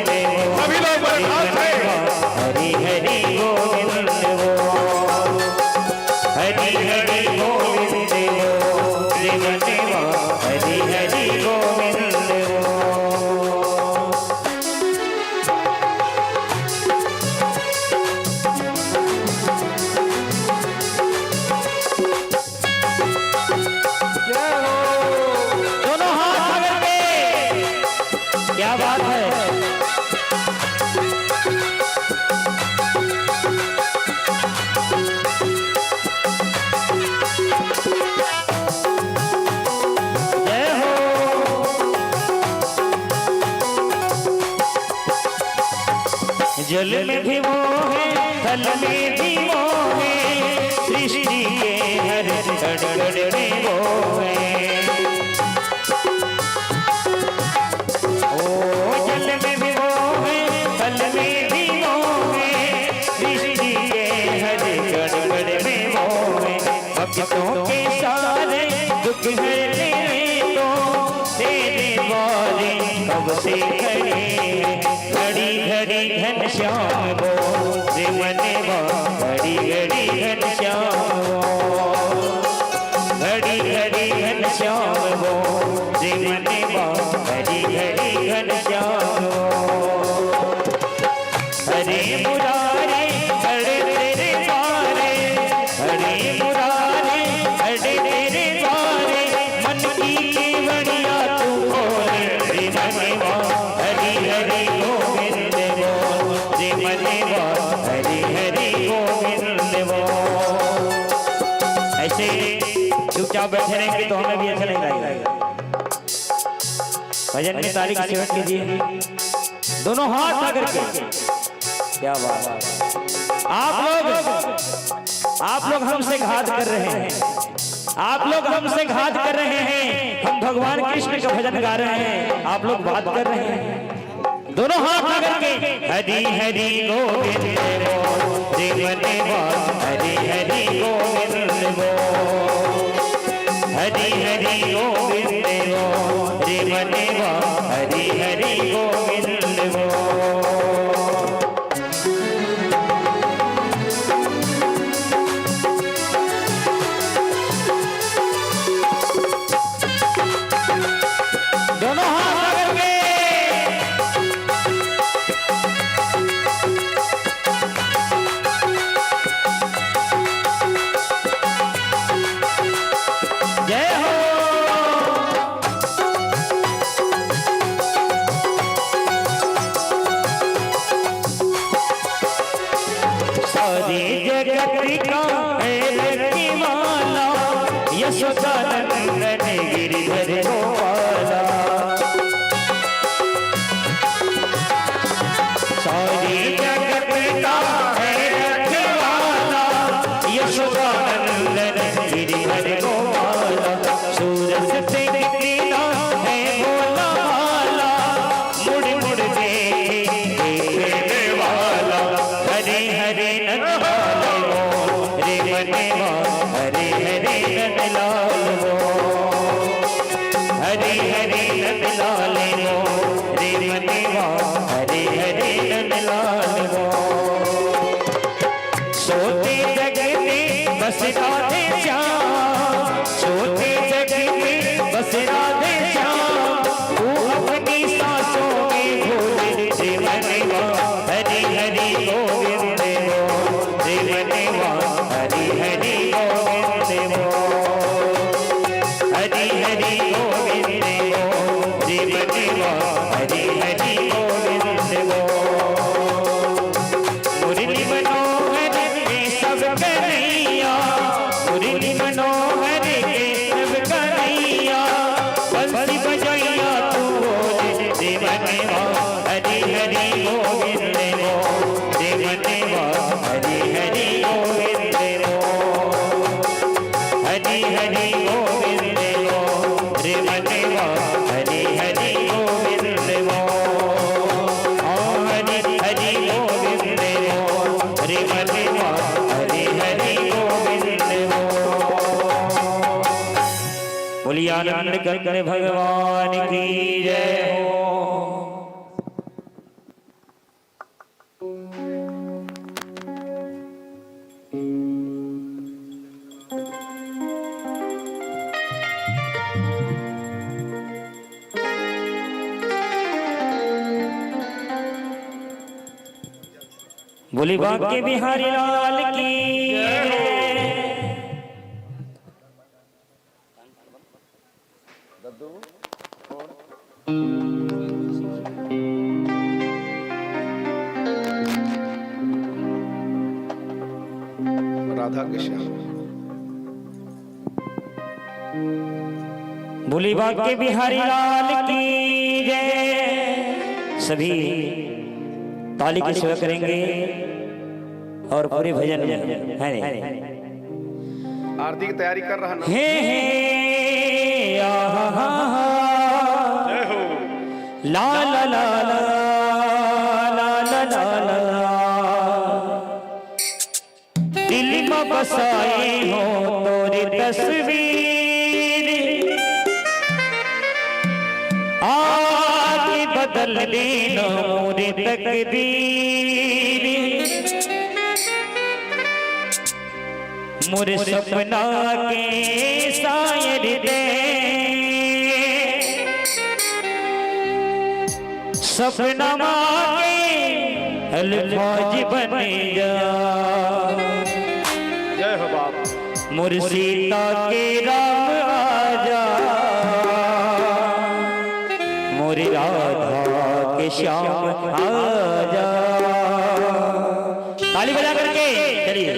जल में भी वो है, थल में भी वो है, सृष्टि के हर कण में वो है। ओ जल में भी वो है, थल में भी वो है, सृष्टि के हर कण में वो है। भक्तों के सारे दुख हरने तो तेरे द्वारे कब से खड़े घड़ी घड़ी घनश्याम वो मनवा घड़ी घड़ी घनश्याम घड़ी घड़ी घनश्याम वो मनवा घड़ी घड़ी घनश्याम हरे मुरारे हरे तेरे द्वारे हरे मुरारे हरे तेरे द्वारे मन की केवड़िया तू खोले रे मनवा हरि हरि गोविंद वो रे मनवा हरि हरि गोविंद वो। ऐसे चुपचाप बैठे रहेंगे तो हमें भी अच्छा नहीं लगेगा। भजन में ताली की सेवन कीजिए, दोनों हाथ लगा करके। क्या बात है। आप लोग हमसे घात कर रहे हैं, आप लोग हमसे घात कर रहे हैं। हम भगवान कृष्ण का भजन गा रहे हैं, आप लोग बात कर रहे हैं। दोनों हाथ लगा करके हरि हरि गोविंद वो रे मनवा हरि हरि गोविंद वो हरि हरि गोविंद वो रे मनवा हरि हरि गोविंद वो। दोनों हाथ लगा के जय हो। सारी जगत का है रखवाला यशोदानंदन गिरिधर गोपाला। सारी जगत का है रखवाला यशोदानंदन गिरिधर गोपाला। सूरज से निकला है भोला भाला मुड़ मुड़ देखने वाला। हरे हरे नंदलाल वो रे मनवा हरे हरे नंदलाल वो हरे हरे नंदलाल वो रे मनवा हरे हरे नंदलाल वो। सोते जगते बस राधे श्याम सोते जगते बस राधे श्याम तू अपनी सांसों में भूल रे मनवा हरि हरि गोविंद वो रे मनवा हरि हरि गोविंद वो हरि हरि गोविंद वो रे मनवा हरि हरि गोविंद वो। मुरली मनोहर के सब कन्हैया मुरली मनोहर के सब कन्हैया बंसी बजैया तू रे मनवा हरि हरि गोविंद वो रे मनवा हरि हरि गोविंद वो हरि हरि गोविंद वो रे मनवा हरि हरि गोविंद वो हरि हरि गोविंद वो रे मनवा हरि हरि गोविंद वो। बोलिए आनंद कर भगवान की जय हो। बोली बांके बिहारी लाल की राधा कृष्ण। बोली बांके बिहारी लाल की जय। सभी ताली की सेवा करेंगे और पूरे भजन है आरती की तैयारी कर रहा ना। हे आहा जय हो। ला ला ला ला ला ला ला ला दिल में बसाई हो तोरी तस्वीर आगे बदल देना मोरी तकदीर मोरे सपना के शायर दे सपना मांगे अल्फाज बन जा जय हो बाप। मोरे सीता के राम आजा मोरे राधा के श्याम आजा। ताली बजा करके चलिए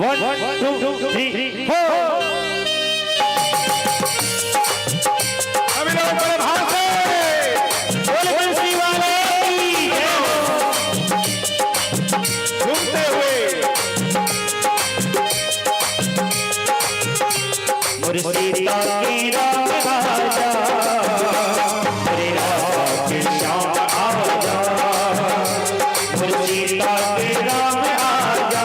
1 2 3 4 अभी लोग बड़े भाव से बोले बंसी वाले की जय हो। घूमते हुए मोरे सीता के राम आजा मोरे राधा के श्याम आजा मोरे सीता के राम आजा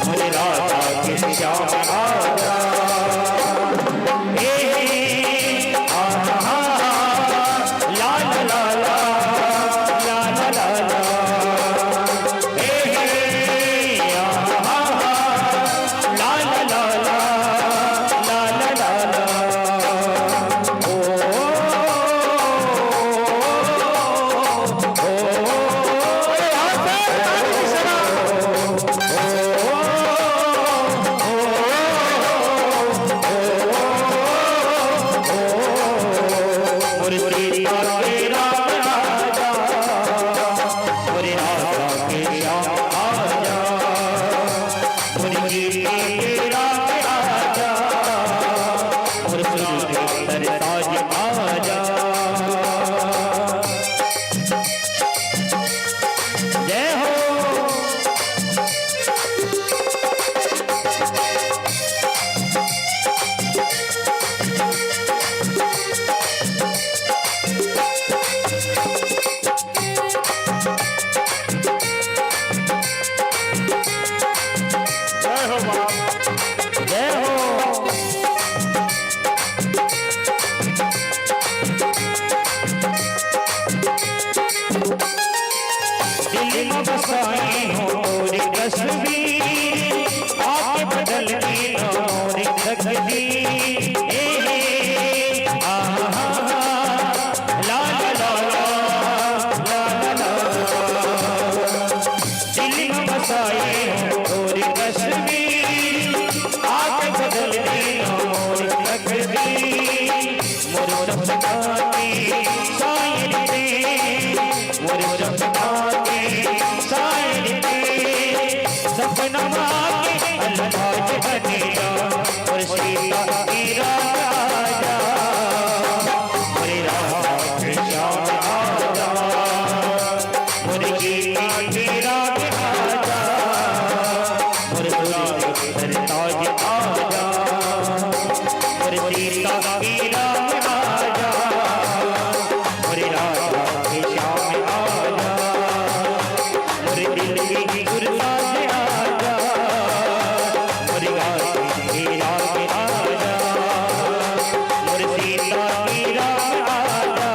मोरे राधा के श्याम आजा। ए आहा ला ला ला ला ला ला ला ला ए आहा ला ला ला ला ला ला ला ला ओ मोरे सीता के राम आजा मोरे राधा के श्याम आजा मोरे सीता के राम आजा मोरे सुंदर सरताज आजा। जय हो। जय हो बाप। जय हो। दिल में बसाई हो तोरी तस्वीर आके बदल दी मोरी तकदीर ए आहा ला ला ला ला ला ला दिल में बसाई हो तोरी तस्वीर आके बदल दी मोरी तकदीर मोरे सपना की शायर दे मोरे सपना के शायर दे सपना मांगे अल्फाज बने जा मोरे सीता की राजा मोरे राधा के श्याम आजा मोरे गीता की राग आजा मोरे सुंदर सरताज आजा मोरे सीता की राग आजा मोरे राधा के श्याम आजा मोरे दिल की गुरसाज आजा मोरे गाल की राग आजा मोरे सीता की राग आजा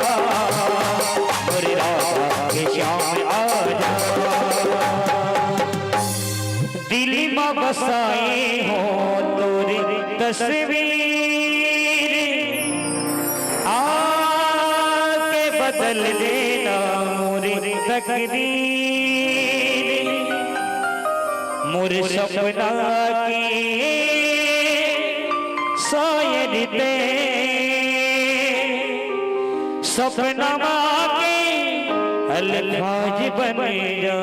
मोरे राधा के श्याम आजा। दिल में बसाए हो तोरी तस्वीर आके बदल देना मोरी तकदीर मोरे सपना की शायर दे सपना मांगे अल्फाज बन जा।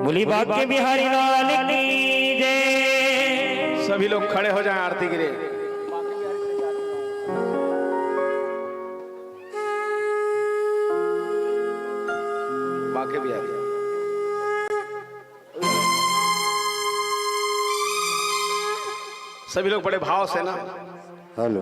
बोली बाके बिहारी लाल की जय। सभी लोग खड़े हो जाएं आरती के लिए। आके भी आ गया। सभी लोग बड़े भाव से ना हेलो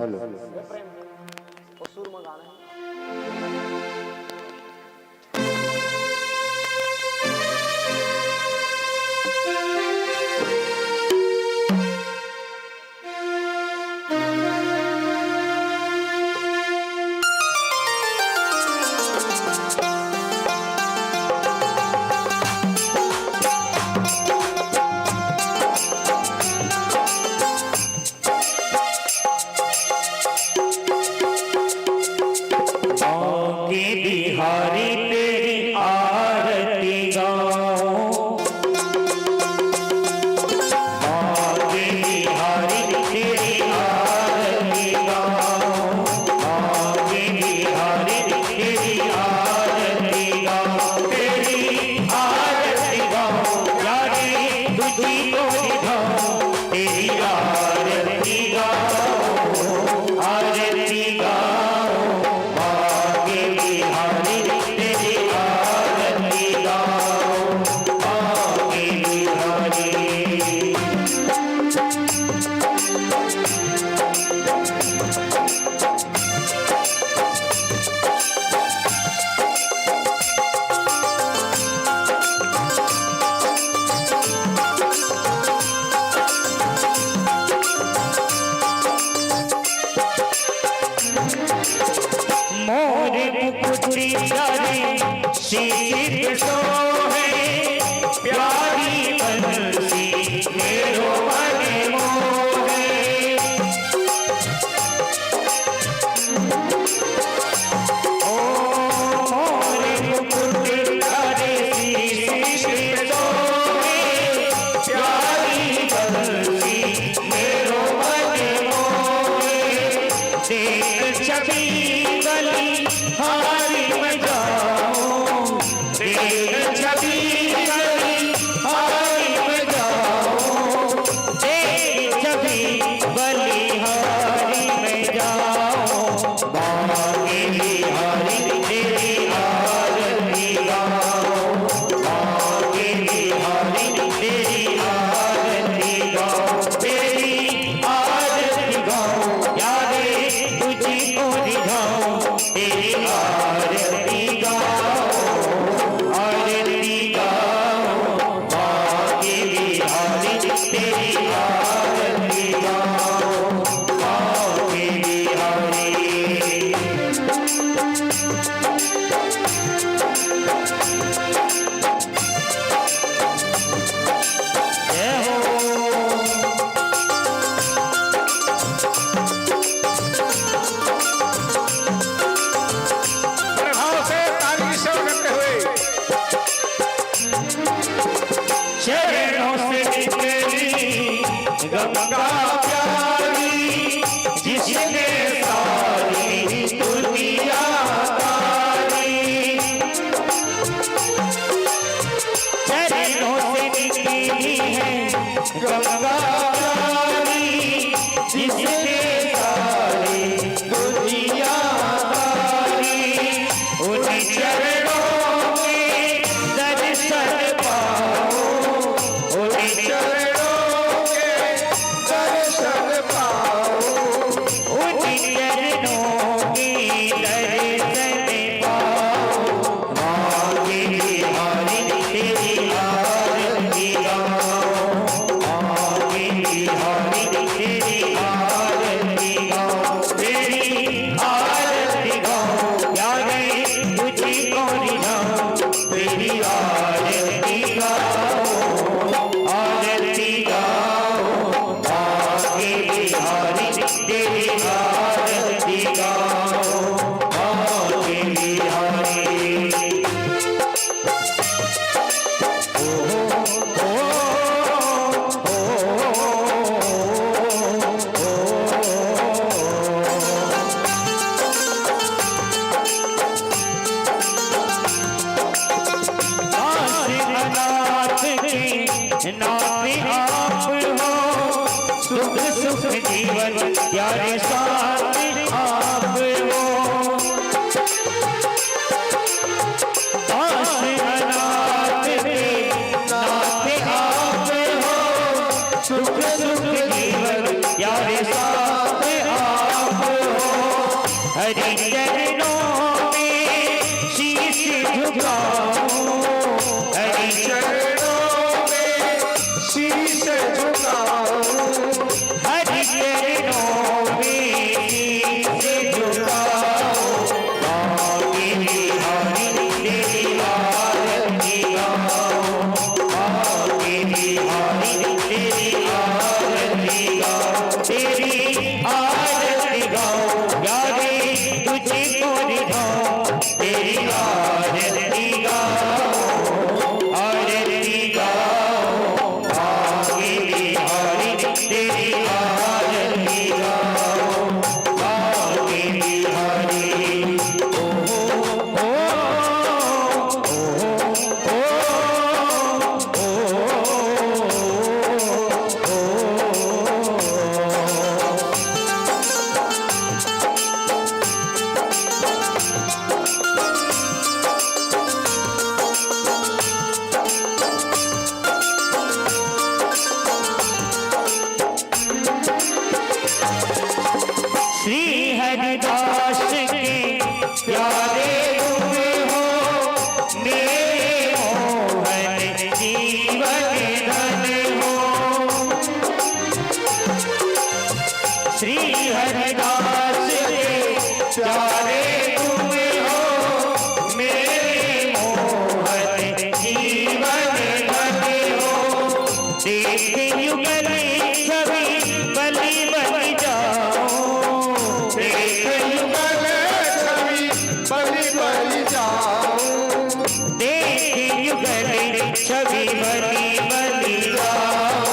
बिहारी तेरी आरती गाऊं, आगे बिहारी तेरी आरती गाऊं, आगे बिहारी तेरी आरती गाऊं, तेरी आरती गाऊं, यारे तुझी को दिखाऊं, तेरी आरती गाऊं, आरती गाऊं। मोरे मुकुटी प्यारी शीश सोहे, प्यारी बंसी मेरो मन मोहे। ओ मोरे मुकुटी प्यारी शीश सोहे, प्यारी बंसी मेरो मन मोहे। देख छवि हारी में जाऊं, देख छवि हारी में जाऊं, देख छवि बलिहारी में जाऊं, बागे बिहारी तेरी आरती गाऊं, बागे बिहारी तेरी आरती गाऊं, तेरी आरती गाऊं, यारे तुझी को दिखाऊं, तेरी आरती गाऊं, आरती गाऊं, बागे बिहारी तेरी आरती गाऊं, बागे बिहारी। जय हो चरणों से निकली गंगा प्यारी, जिसने सारी दुनिया तारी। चरणों से निकली है गंगा प्यारी, जिसने सारी दुनिया तारी। उन चरणों में दर्शन पाओ, उन चरणों के दर्शन पाओ, उन चरणों के दर्शन पाओ। बागे बिहारी तेरी आरती गाऊं, बागे बिहारी तेरी आरती गाऊं, तेरी आरती गाऊं, यारे तुझी को दिखाऊं, तेरी आरती गाऊं, आरती गाऊं, बागे बिहारी तेरी आरती गाऊं, बागे बिहारी। नाथ आप हो, सुख सुख जीवन प्यारे साथ आप हो। दास हरि चरणों में शीश झुकाऊं, हरि चरणों में शीश झुकाऊं, हरि चरणों में शीश झुकाऊं, आगे बिहारी तेरी आरती गाऊं, आगे बिहारी तेरी आरती गाऊं, तेरी आरती गाऊं, प्यारे तुझको रिझाऊं, तेरी आरती गाऊं, आरती गाऊं, आगे बिहारी तेरी आरती गाऊं, आगे बिहारी ओ ओ श्री हरिदास के प्यारे हुए हो, मेरे मोहन जीवन धन हो। श्री हरिदास के प्यारे हुए हो, मेरे मोहन जीवन धन हो। देख युगल छवि बलि बलि जाओ, देख युगल छवि बलि बलि जाऊं, देख युगल छवि बलि बलि जाओ,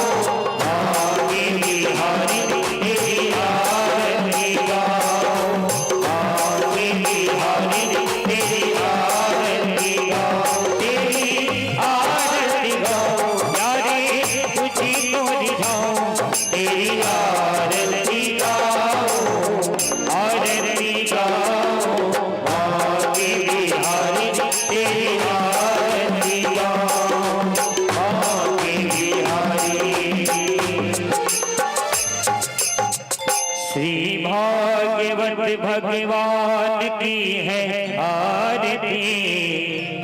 आगे बिहारी तेरी आरती गाओ, आगे बिहारी तेरी आरती गाओ, तेरी आरती गाओ, प्यारे तुझको रिझाऊं, तेरी आरती गाओ, आरती गाओ, आगे बिहारी तेरी आरती गाओ, आगे बिहारी। श्री भागवत भगवान की है आरती,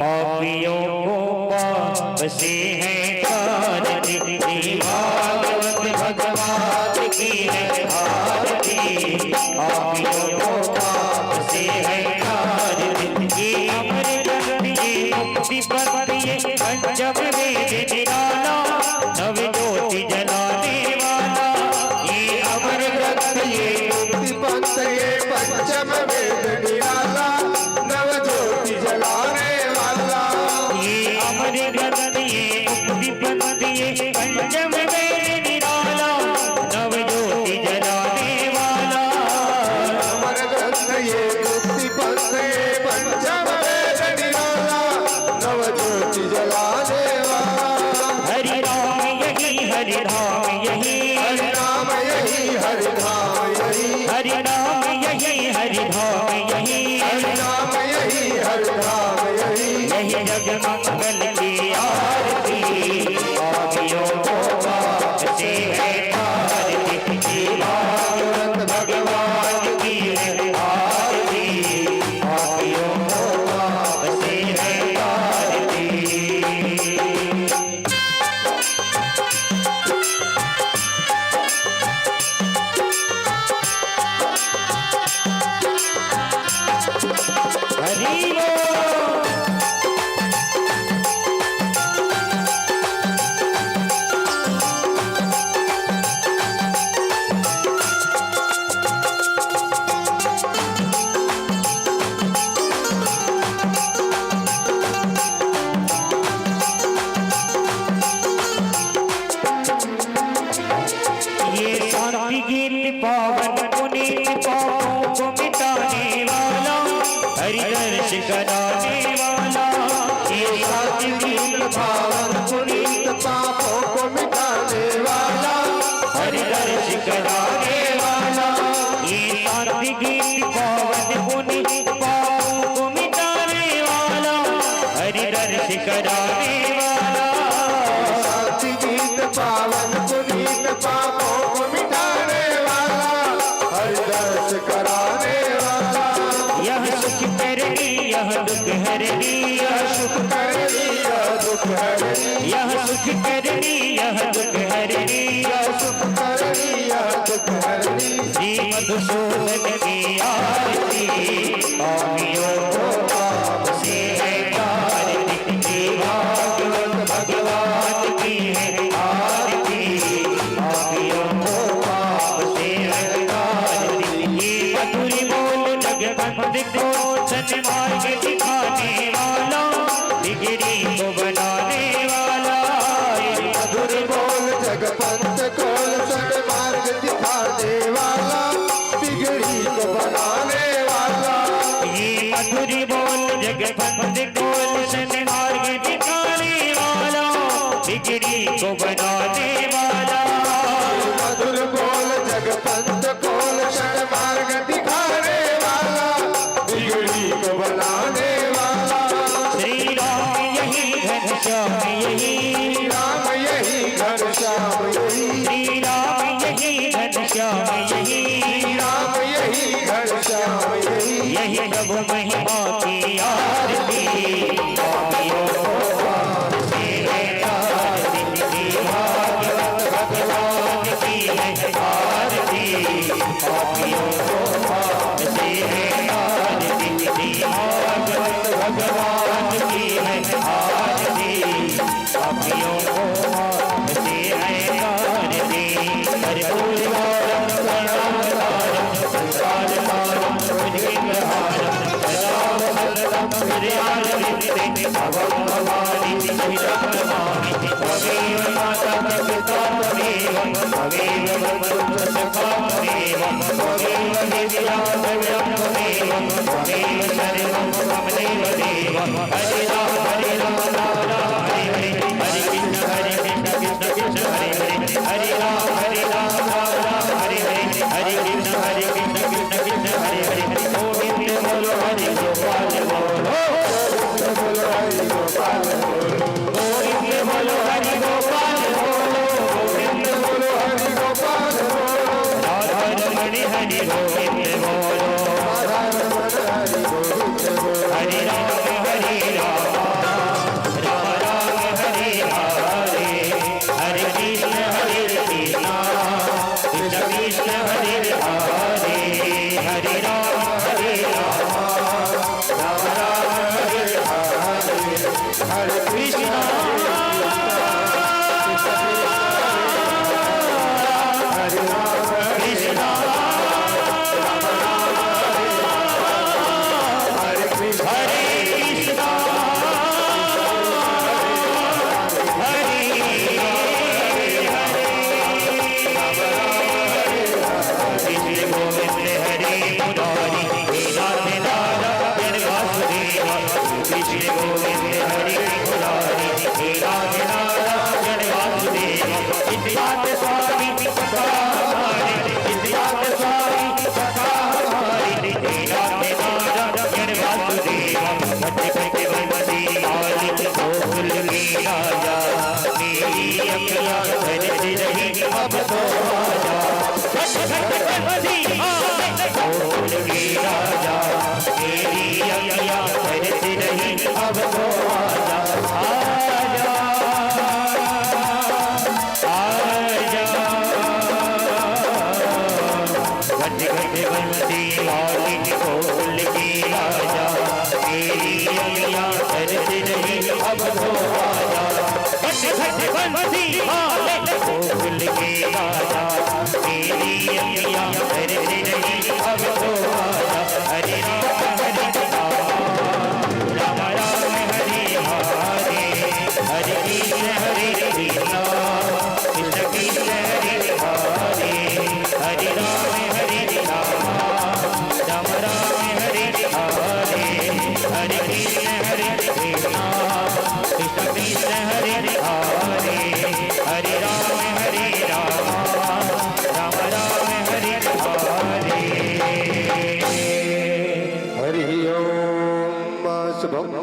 पापियों को पाप से है आरती। श्री भागवत भगवान की है आरती, पापियों को पाप से है आरती। ये अमर ग्रंथ ये मुक्ति पथ ये पंचम वेद निराला, नव ज्योति जलाने वाला। ये अमर ग्रंथ ये मुक्ति पंथ ये पंचम वेद निराला, नव ज्योति जलाने वाला। ये अमर ग्रंथ ये मुक्ति पंथ ये पंचम वेद निराला, नव ज्योति जलाने वाला। अमर ग्रंथ ये मुक्ति पंथ ये पंचम वेद निराला, नव ज्योति जलाने वाला। हरि राम यही, हरि राम यही, हरि नाम यही, हरि धाम यही, हरि राम यही, हरि धाम यही, हरि नाम यही, हरि धाम यही। यही जग मंगल की आरती, पापियों को पाप से है आरती। श्री भागवत भगवान की है आरती, पापियों को पाप से है आरती। हरि बोल। करनी यह सुख करनी यह दुख हरनी, यह सुख करनी यह दुख हरनी, यह सुख करनी यह दुख हरनी। श्री मधुसूदन की आरती पापियों को पाप से है तारती, श्री भागवत भगवान की है आरती पापियों को पाप से है तारती। ये मधुर बोल जगबंद को सन्मार्ग दिखाने वाला, बिगड़ी को बनाने वाला। ये मधुर बोल जगपंथ कोल सन्मार्ग दिखाने वाला, बिगड़ी को बनाने वाला। ये मधुर बोल जगबंद कोल सन्मार्ग दिखाने वाला, बिगड़ी को बनाने वाला। मधुर बोल जगपंथ कोल सन्मार्ग दिखाने वाला, बिगड़ी को बनाने वाला। श्री राम यही घनश्याम यही, राम यही घनश्याम यही, श्री राम यही घनश्याम यही, राम यही घनश्याम यही। यही प्रभु महिमा की आरती पापियों को पाप से है तारती, श्री भागवत भगवान की है आरती पापियों को पाप से है तारती, श्री भागवत भगवान की है आरती पापियों को पाप से है तारती। हरिपुरवारम करुणावतारम संसारसारम भुजगेन्द्रहारम सदा वदनं हृदयारविन्दे भवं भवानी सहितं नमामि। त्वमेव माता पिता त्वमेव त्वमेव बन्धुः सखा त्वमेव त्वमेव विद्या द्रविणं त्वमेव त्वमेव शरणं मम देव देव। हरे राम राम राम हरे हरे, हरे कृष्ण कृष्ण कृष्ण हरे हरे, हरे राम राम राम हरे हरे, हरे कृष्ण कृष्ण कृष्ण हरे हरे। गोविंद बोलो हरि गोपाल बोलो, बोलो हरि गोपाल बोलो, गोविंद बोलो हरि गोपाल बोलो, गोविंद बोलो हरि गोपाल बोलो। राधा रमण हरि गोविंद बोलो, राधा रमण हरि गोविंद बोलो। हरे राम राम राम हरे हरे, हरे कृष्ण कृष्ण कृष्ण हरे हरे, हरे राम राम राम हरे हरे, हरे कृष्ण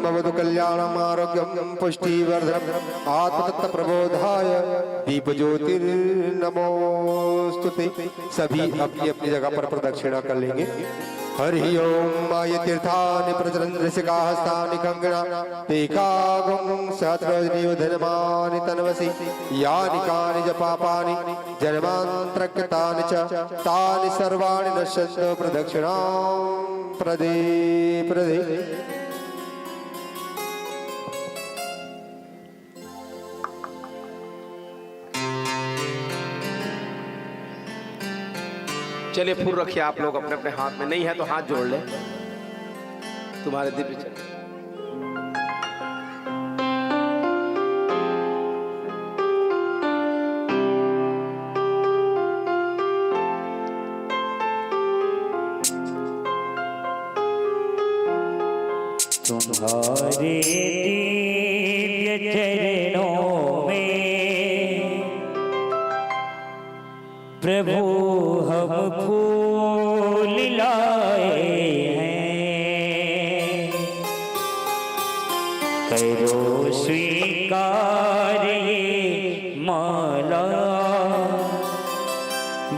भवतु कल्याणम आरोग्यम पुष्टिवर्धनम आत्मतत्व प्रबोधाय दीप ज्योतिर्नमोस्तुते। सभी अपनी अपनी जगह पर प्रदक्षिणा कर लेंगे। हरि ओम माय तीर्थानि प्रचरन् ऋषिकास्तानि कंगना टीकागुं सहस्रजनीव धनमानि तन्वसि यानि कानि च पापानि जन्मान्तरकृतानि च तानि सर्वाणि नश्यन्तु प्रदक्षिणां प्रदे प्रदे। चलिए फूल रखिए आप लोग अपने अपने हाथ में, नहीं है तो हाथ जोड़ ले तुम्हारे दिव्य चरण। तुम्हारे दिव्य चरणों में प्रभु हम फूल लाए हैं, करो स्वीकार ये माला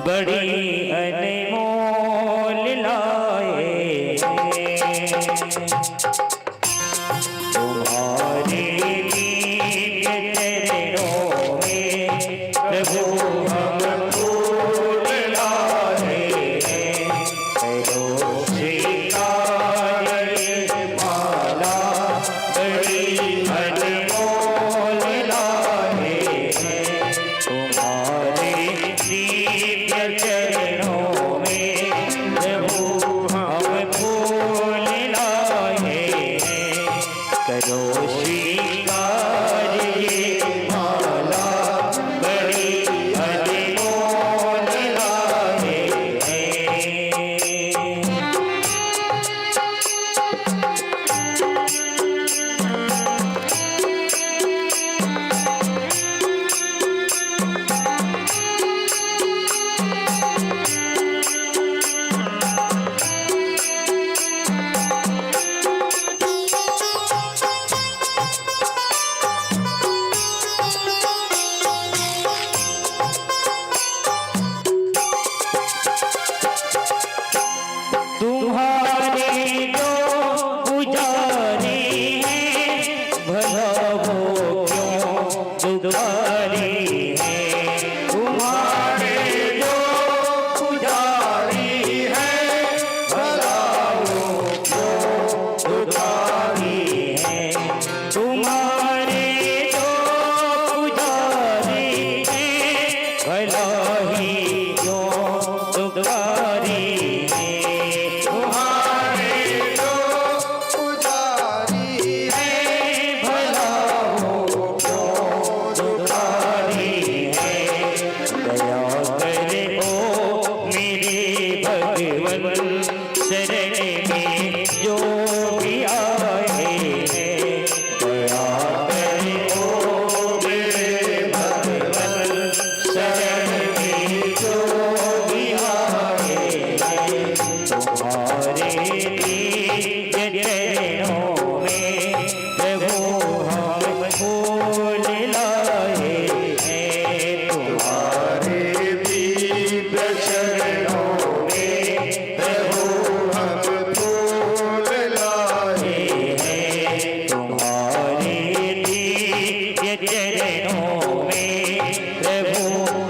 बड़ी अनमोल लाए हैं। तुम्हारे दिव्य चरणों में प्रभु हम फूल लाए हैं, करो स्वीकार ये माला बड़ी अनमोल लाए हैं। तुम्हारे दिव्य चरणों में प्रभु हम फूल लाए हैं, करो स्वीकार ये माला बड़ी अनमोल लाए हैं। तुम्हारे जो पुजारी हैं भला वो क्यों दुआरी हैं। तुम्हारे जो पुजारी हैं भला वो क्यों दुआरी हैं। तुम्हारे जो पुजारी हैं भला ही क्यों दुआरी शरण में जो भी आए हैं। दया करो मेरे भगवान, शरण में जो भी आए हैं। तुम्हारे दिव्य चरणों में प्रभु हम फूल लाए हैं। तुम्हारे दिव्य चरणों में प्रभु चरणों में प्रभु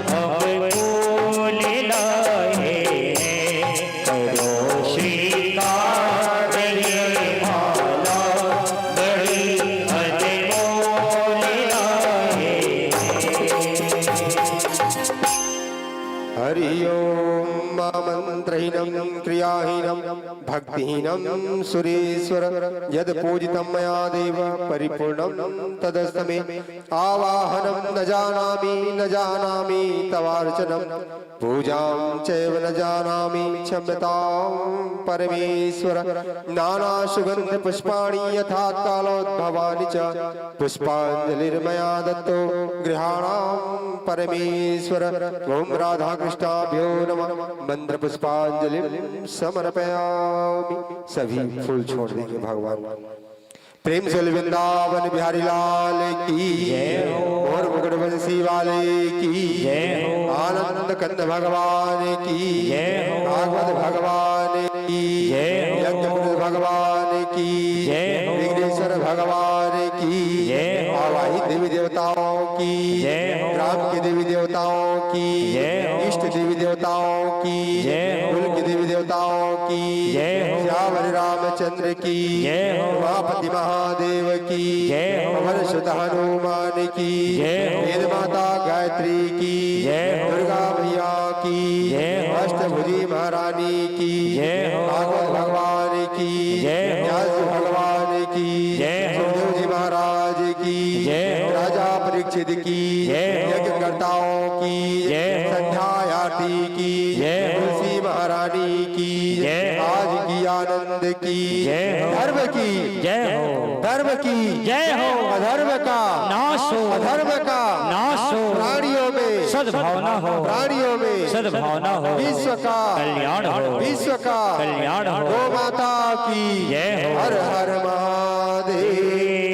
हम फूल लाए हैं, करो स्वीकार ये माला बड़ी अनमोल लाए हैं। हरि ओम मंत्रहीनं क्रियाहीनं भक्तिहीनं सुरेश्वर यद पूजितं मया देव परिपूर्णं तदस्तमे। आवाहनं न जानामि तवार्चनं पूजां चैव न जानामि क्षम्यतां परमेश्वर। नाना सुगंध पुष्पाणि यथा कालोद्भवानि च पुष्पांजलिर्मया दत्तो गृहाणां परमेश्वर। ओम राधा कृष्णाभ्यो नमः मंत्र पुष्पांजलि समर्पयामि। सभी फूल छोड़ देंगे भगवान। प्रेम से वृंदावन बिहारी लाल की और मुकुट बंसी वाले की आनंद कंद भगवान की भागवत भगवान की भगवान की जय हो। विघ्नेश्वर भगवान की जय हो। आवाही देवी देवताओं की जय हो। ग्राम के देवी देवताओं की जय हो। इष्ट देवी देवताओं की जय हो। कुल के देवी देवताओं की जय हो। श्यावर रामचंद्र की जय हो। उमापति महादेव की जय हो। पवन सुत हनुमान की जय हो। वेद माता गायत्री की जय हो। दुर्गा मैया की जय हो। अष्टभुजी महारानी की जय हो। भागवत भगवान की जय हो। व्यास भगवान की जय हो। सुखदेव जी महाराज की जय हो। राजा परीक्षित की जय हो। यज्ञकर्ताओं की जय हो। संध्या आरती की जय हो। तुलसी महारानी की जय हो। आज की आनंद की जय हो। धर्म की जय हो। धर्म की जय हो। अधर्म का नाश हो। अधर्म का नाश हो। प्राणियों में सद्भावना हो। प्राणियों में सद्भावना हो। विश्व का कल्याण हो। विश्व का कल्याण हो। गौ माता की जय हो। हर हर महादेव।